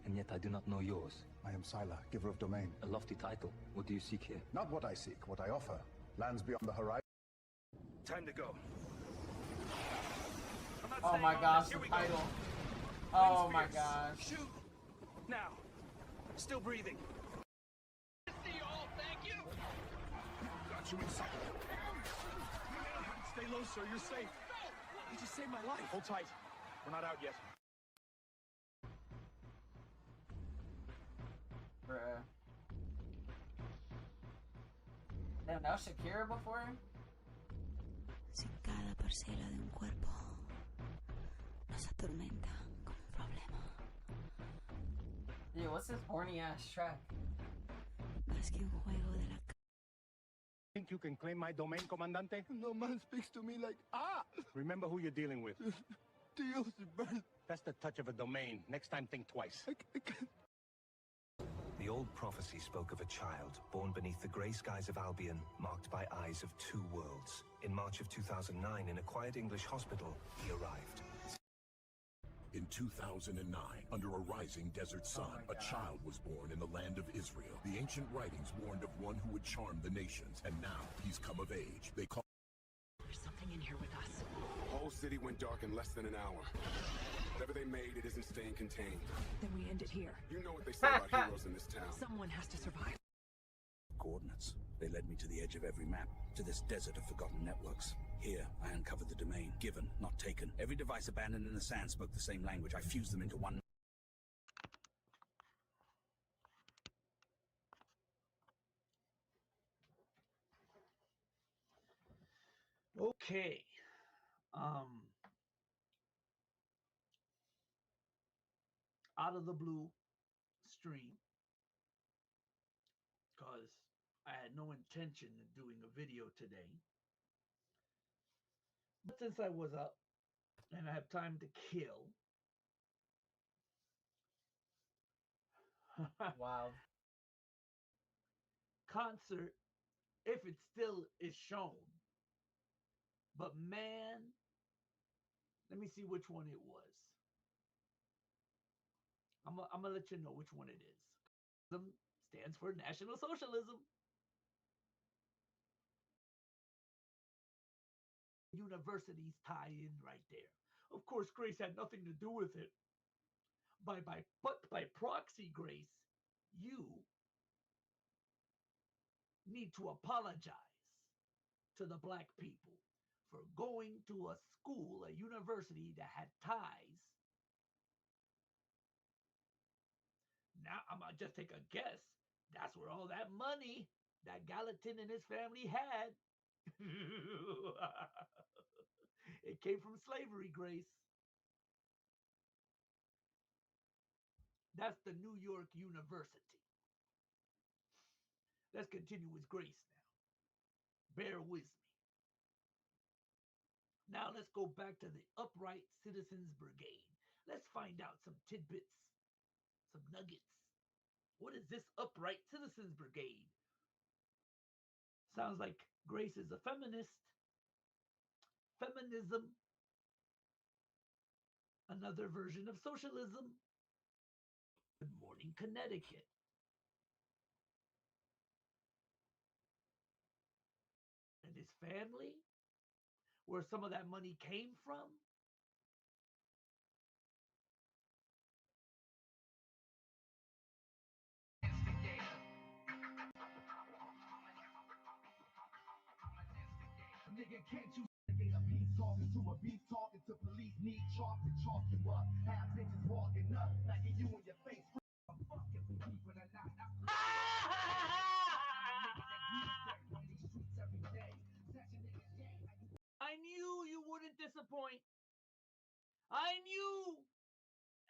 and yet I do not know yours. I am Sila, giver of domain. A lofty title. What do you seek here? Not what I seek, what I offer. Lands beyond the horizon. Time to go. Oh my gosh, the title. Oh my gosh. Shoot. Now. Still breathing. See you all, thank you! Got you in sight. Stay low, sir, you're safe. You just saved my life. Hold tight. We're not out yet. Bruh. Damn, that was Shakira before him? Si cada parcela de un cuerpo nos atormenta como un problema. Yeah, what's this horny ass track? Más que un juego de la Think you can claim my domain, Comandante? No man speaks to me like, Remember who you're dealing with. Dios, that's the touch of a domain. Next time, think twice. The old prophecy spoke of a child born beneath the grey skies of Albion, marked by eyes of two worlds. In March of 2009, in a quiet English hospital, he arrived. In 2009, under a rising desert sun, a child was born in the land of Israel. The ancient writings warned of one who would charm the nations, and now he's come of age. They call... There's something in here with us. The whole city went dark in less than an hour. Whatever they made, it isn't staying contained. Then we end it here. You know what they say about heroes in this town. Someone has to survive. Coordinates. They led me to the edge of every map, to this desert of forgotten networks. Here, I uncovered the domain. Given, not taken. Every device abandoned in the sand spoke the same language. I fused them into one. Okay. Out of the blue stream, because I had no intention of doing a video today. But since I was up and I have time to kill. Wow. Concert, if it still is shown. But man, let me see which one it was. I'm gonna let you know which one it is. Stands for National Socialism. Universities tie in right there. Of course, Grace had nothing to do with it. But by proxy, Grace, you need to apologize to the black people for going to a school, a university that had ties. Now, I'm going to just take a guess. That's where all that money that Gallatin and his family had. It came from slavery, Grace. That's the New York University. Let's continue with Grace now. Bear with me. Now let's go back to the Upright Citizens Brigade. Let's find out some tidbits, some nuggets. What is this Upright Citizens Brigade? Sounds like Grace is a feminist. Feminism, another version of socialism. Good morning, Connecticut. And his family, where some of that money came from. Nigga, can't you get a beef talking to a beef talking to police need chalk to chalk you up. Half bitches walking up, knocking you in your face. I'm fucking for keeping a knot. I knew you wouldn't disappoint. I knew.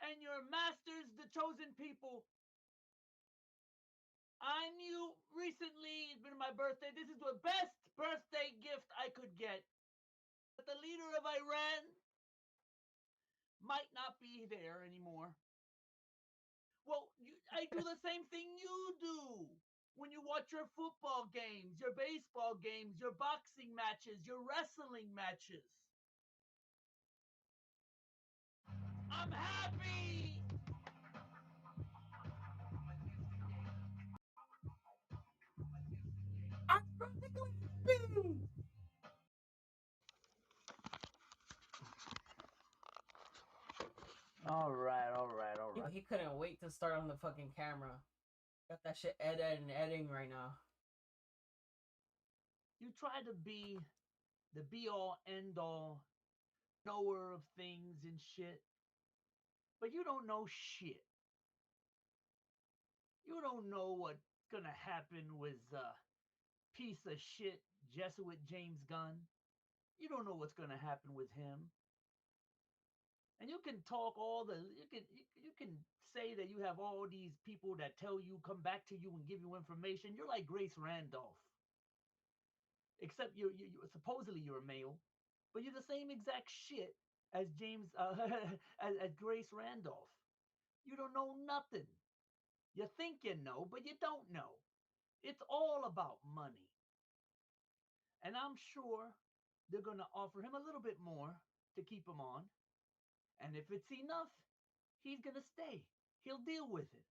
And your masters, the chosen people. I knew recently, it's been my birthday. This is the best birthday gift I could get. But the leader of Iran might not be there anymore. Well, I do the same thing you do. When you watch your football games, your baseball games, your boxing matches, your wrestling matches. I'm happy! I'm practically happy! All right. He couldn't wait to start on the fucking camera. Got that shit editing right now. You try to be the be-all, end-all knower of things and shit, but you don't know shit. You don't know what's gonna happen with piece of shit Jesuit James Gunn. You don't know what's gonna happen with him. And you can talk you can say that you have all these people that tell you, come back to you and give you information. You're like Grace Randolph. Except you supposedly you're a male, but you're the same exact shit as James as Grace Randolph. You don't know nothing. You think you know, but you don't know. It's all about money. And I'm sure they're going to offer him a little bit more to keep him on. And if it's enough, he's going to stay. He'll deal with it.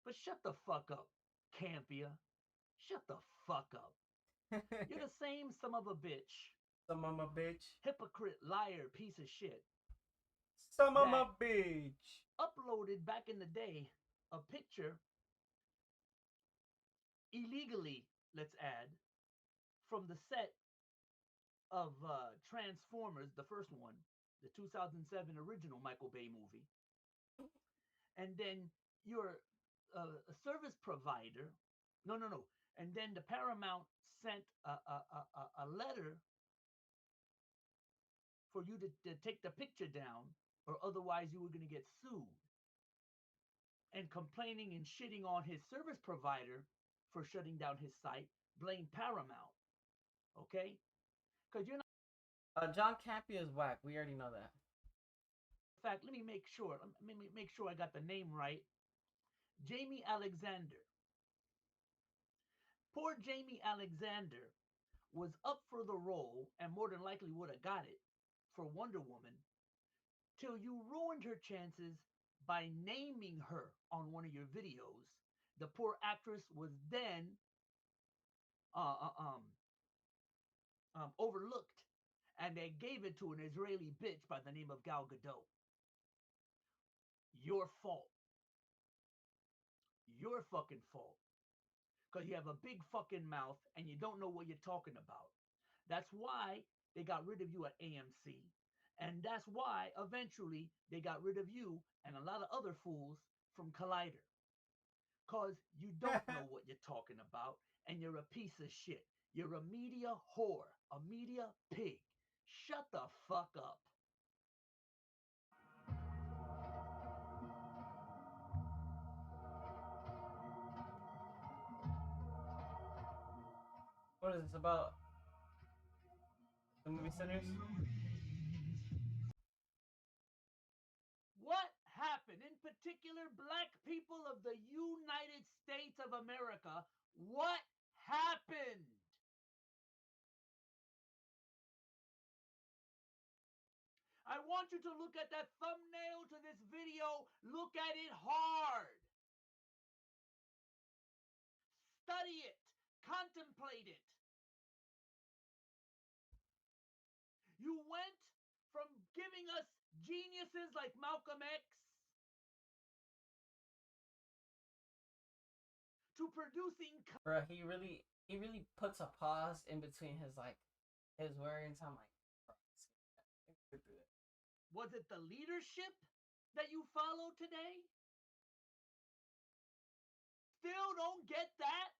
But shut the fuck up, Campia. Shut the fuck up. You're the same son of a bitch. Some of my bitch. Hypocrite, liar, piece of shit. Some of my bitch. Uploaded back in the day a picture illegally, let's add, from the set of Transformers, the first one, the 2007 original Michael Bay movie. And then your a service provider, no. And then the Paramount sent a letter for you to take the picture down, or otherwise you were going to get sued. And complaining and shitting on his service provider for shutting down his site, blame Paramount. Okay? Because you're not. John Campea is whack. We already know that. In fact, let me make sure. Let me make sure I got the name right. Jamie Alexander. Poor Jamie Alexander was up for the role and more than likely would have got it for Wonder Woman till you ruined her chances by naming her on one of your videos. The poor actress was then overlooked, and they gave it to an Israeli bitch by the name of Gal Gadot. Your fault. Your fucking fault. Because you have a big fucking mouth and you don't know what you're talking about. That's why they got rid of you at AMC. And that's why eventually they got rid of you and a lot of other fools from Collider. Because you don't know what you're talking about and you're a piece of shit. You're a media whore, a media pig. Shut the fuck up. What is this about? The movie centers? What happened? In particular, black people of the United States of America, what happened? I want you to look at that thumbnail to this video. Look at it hard. Study it. Contemplate it. You went from giving us geniuses like Malcolm X to producing. Bruh, he really puts a pause in between his words. I'm like, bro, was it the leadership that you follow today? Still don't get that?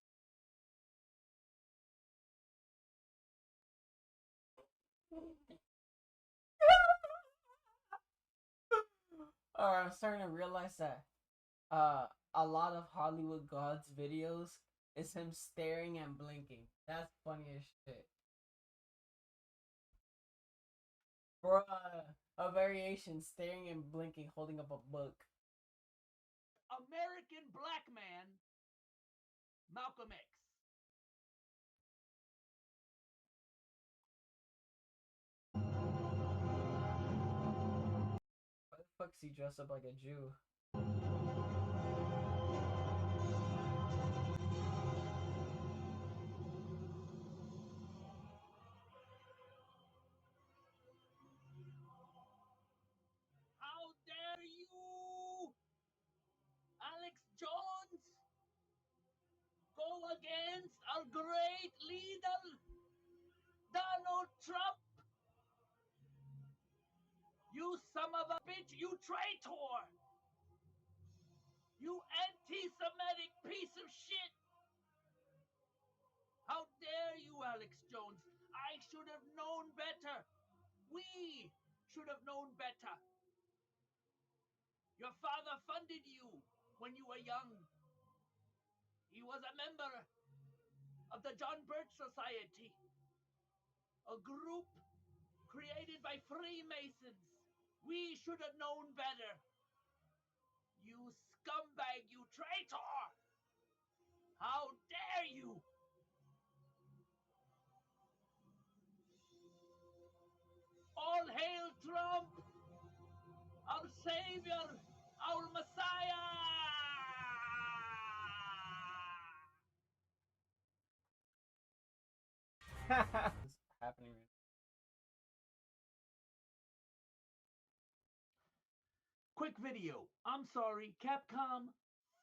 Alright, I'm starting to realize that a lot of Hollywood Gods videos is him staring and blinking. That's funny as shit. Bruh, a variation staring and blinking holding up a book. American black man, Malcolm X. Why the fuck does he dress up like a Jew? How dare you, Alex Jones, go against our great leader, Donald Trump? You son of a bitch, you traitor! You anti-Semitic piece of shit! How dare you, Alex Jones? I should have known better. We should have known better. Your father funded you when you were young. He was a member of the John Birch Society, a group created by Freemasons. We should have known better. You scumbag, you traitor! How dare you! All hail Trump, our savior, our Messiah! What's happening? Quick video. I'm sorry, Capcom,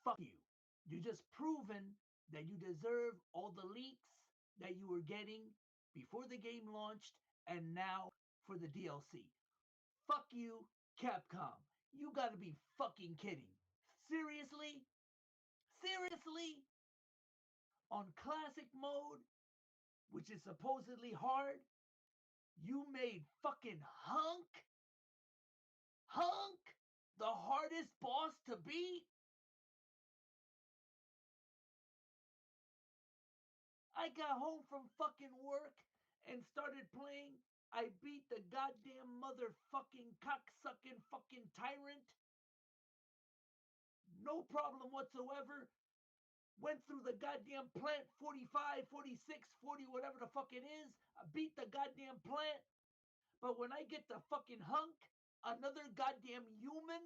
fuck you. You just proven that you deserve all the leaks that you were getting before the game launched and now for the DLC. Fuck you, Capcom. You gotta be fucking kidding. Seriously? Seriously? On classic mode, which is supposedly hard, you made fucking Hunk, the hardest boss to beat. I got home from fucking work and started playing. I beat the goddamn motherfucking cocksucking fucking tyrant. No problem whatsoever. Went through the goddamn plant 45, 46, 40, whatever the fuck it is. I beat the goddamn plant. But when I get the fucking Hunk, another goddamn human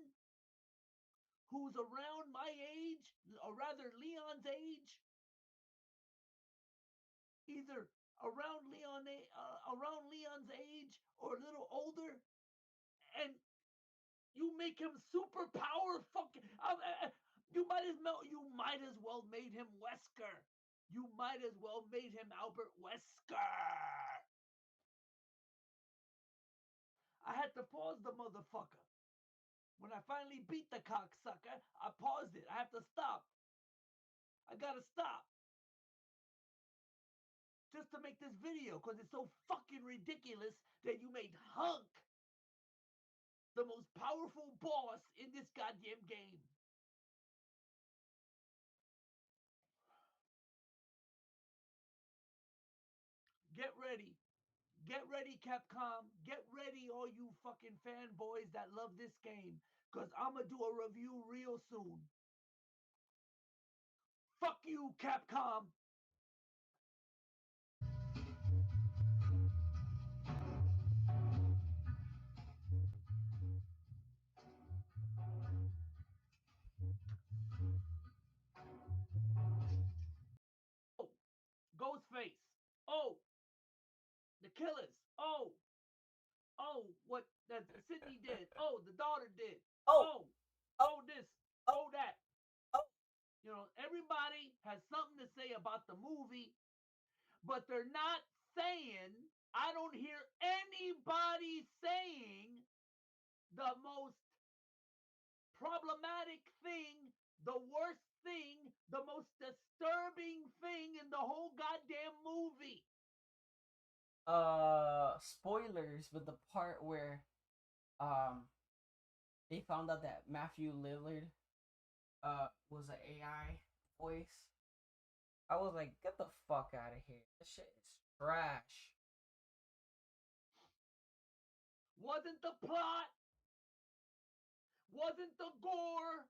who's around my age, or rather Leon's age, either around Leon's age or a little older, and you make him super power fucking. You might as well made him Wesker. You might as well made him Albert Wesker. I had to pause the motherfucker. When I finally beat the cocksucker, I paused it. I have to stop. I gotta stop. Just to make this video, because it's so fucking ridiculous that you made Hunk the most powerful boss in this goddamn game. Get ready. Get ready, Capcom. Get ready, all you fucking fanboys that love this game, because I'm going to do a review real soon. Fuck you, Capcom. Oh, Ghostface. Oh, the Killers. Oh, what that Sydney did. Oh, the daughter did. Oh, this. Oh, that. You know, everybody has something to say about the movie, but they're not saying, I don't hear anybody saying the most problematic thing, the worst thing, the most disturbing thing in the whole goddamn movie. Spoilers, but the part where they found out that Matthew Lillard was an AI voice. I was like, get the fuck out of here. This shit is trash. Wasn't the plot, wasn't the gore,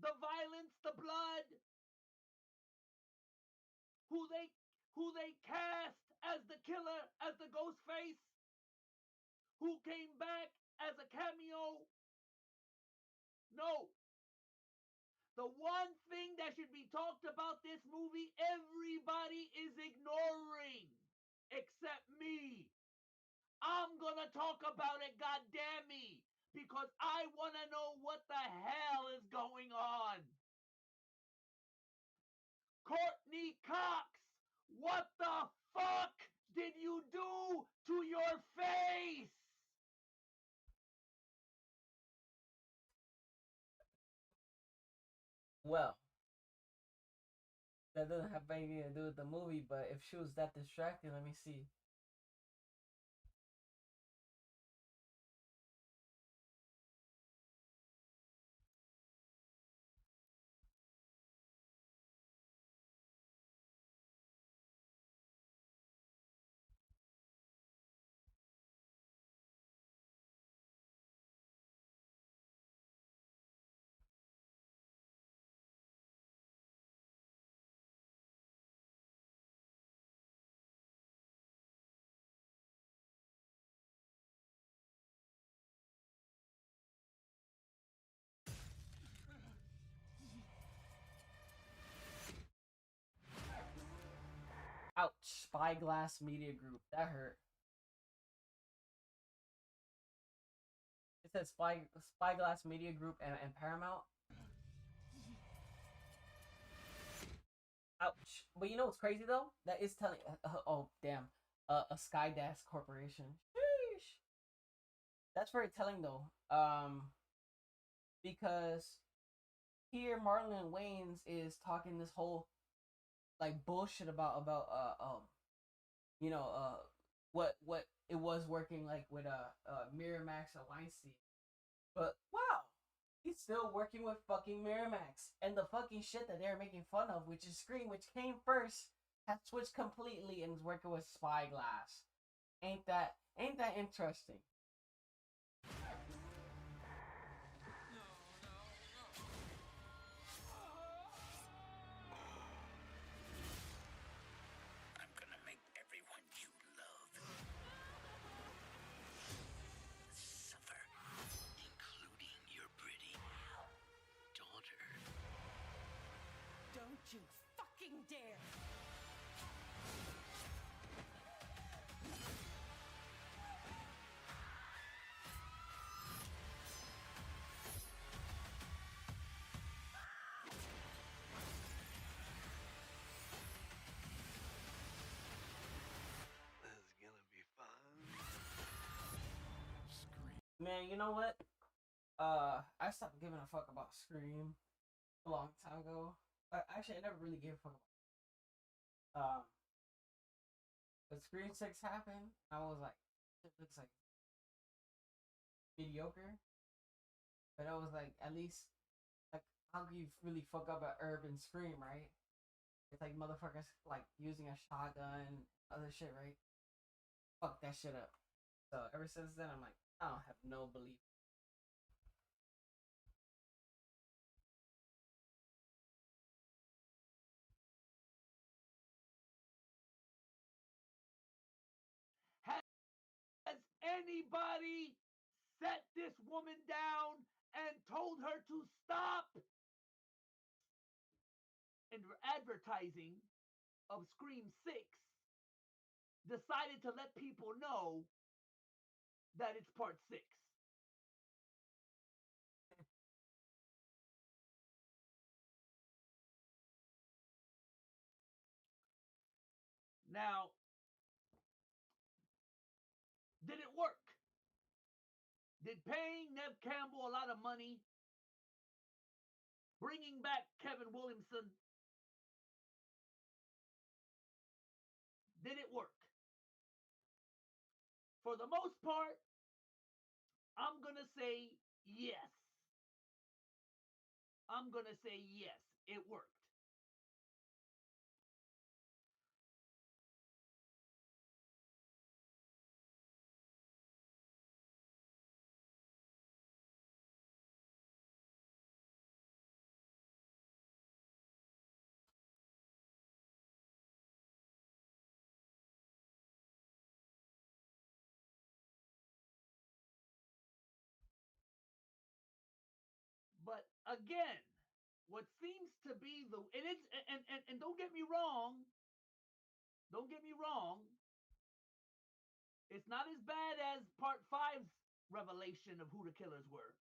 the violence, the blood, who they cast as the killer, as the Ghostface, who came back as a cameo. No. The one thing that should be talked about this movie, everybody is ignoring, except me. I'm gonna talk about it, goddamn me, because I wanna know what the hell is going on. Courtney Cox, what the fuck did you do to your face? Well, that doesn't have anything to do with the movie, but if she was that distracted, let me see. Ouch, Spyglass Media Group. That hurt. It said Spyglass Media Group and Paramount. Ouch. But you know what's crazy though? That is telling. Oh damn. A Skydance Corporation. Sheesh. That's very telling though. Because here Marlon Wayans is talking this whole like bullshit about what it was was working like with Miramax or Weinstein, but wow, he's still working with fucking Miramax, and the fucking shit that they're making fun of, which is Scream, which came first, has switched completely and is working with Spyglass. Ain't that interesting? I'm gonna make everyone you love suffer, including your pretty daughter. Don't you fucking dare! This is gonna be fun. Man, you know what? I stopped giving a fuck about Scream a long time ago. Actually, I never really gave a fuck about. But Scream 6 happened. I was like, it looks like mediocre. But I was like, at least, like, how can you really fuck up an urban Scream, right? It's like motherfuckers like using a shotgun, other shit, right? Fuck that shit up. So ever since then, I'm like, I don't have no belief. Has anybody set this woman down and told her to stop? And advertising of Scream 6 decided to let people know that it's part 6. Now, did it work? Did paying Nev Campbell a lot of money, bringing back Kevin Williamson, did it work? For the most part, I'm going to say yes. I'm going to say yes, it worked. But again, what seems to be the and it's and don't get me wrong, it's not as bad as part 5's revelation of who the killers were.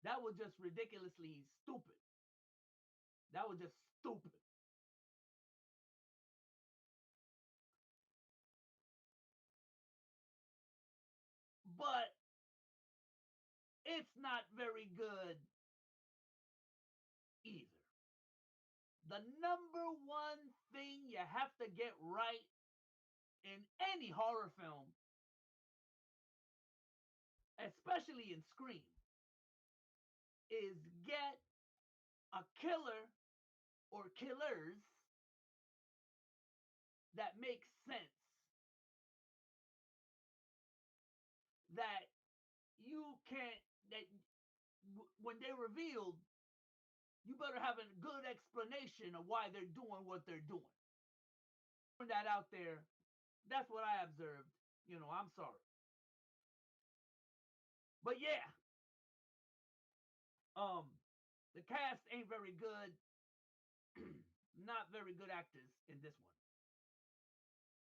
That was just ridiculously stupid. That was just stupid. But it's not very good either. The number one thing you have to get right in any horror film, especially in Scream, is get a killer or killers that make sense. That you can't, that when they're revealed, you better have a good explanation of why they're doing what they're doing. Put that out there. That's what I observed. You know, I'm sorry. But yeah, the cast ain't very good. Not very good actors in this one.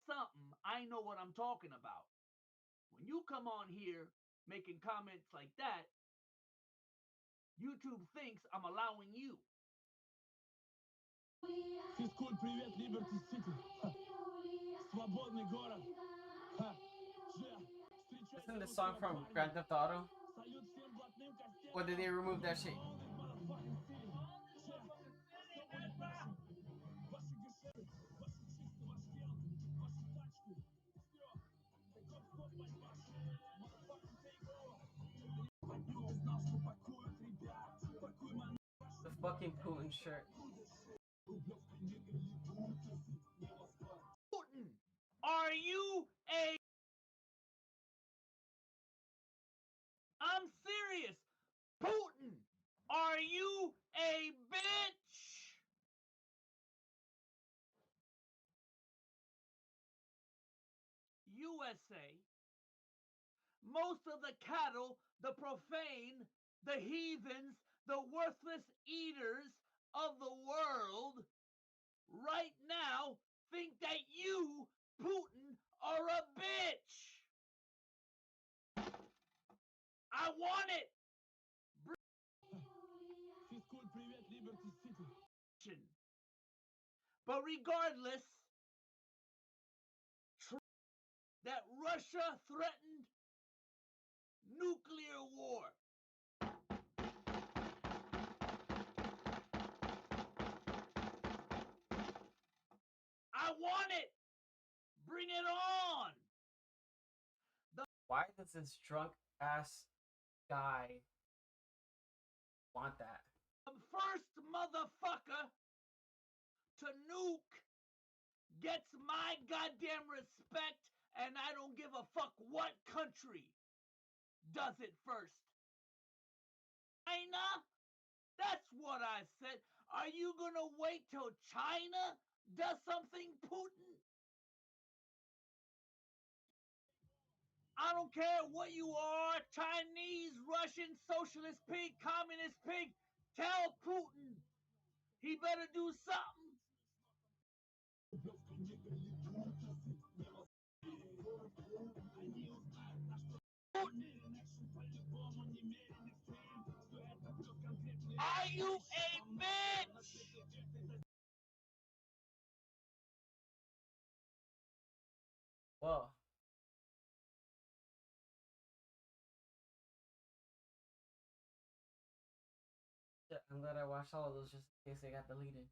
Something I know what I'm talking about. When you come on here making comments like that, YouTube thinks I'm allowing you. Физкуль, привет, Liberty City. Свободный город. Isn't the song from Grand Theft Auto? Or did they remove that shit? The fucking Putin shirt. Putin, are you a... I'm serious. Putin, are you a bitch? USA, most of the cattle, the profane, the heathens, the worthless eaters of the world right now think that you, Putin, are a bitch. I want it. But regardless, that Russia threatened nuclear war. I want it. Bring it on. Why does this drunk ass guy want that? The first motherfucker to nuke gets my goddamn respect, and I don't give a fuck what country does it first. China? That's what I said. Are you gonna wait till China does something, Putin? I don't care what you are, Chinese, Russian, socialist pig, communist pig. Tell Putin he better do something. Are you a bitch? Whoa. I'm glad I watched all of those just in case they got deleted.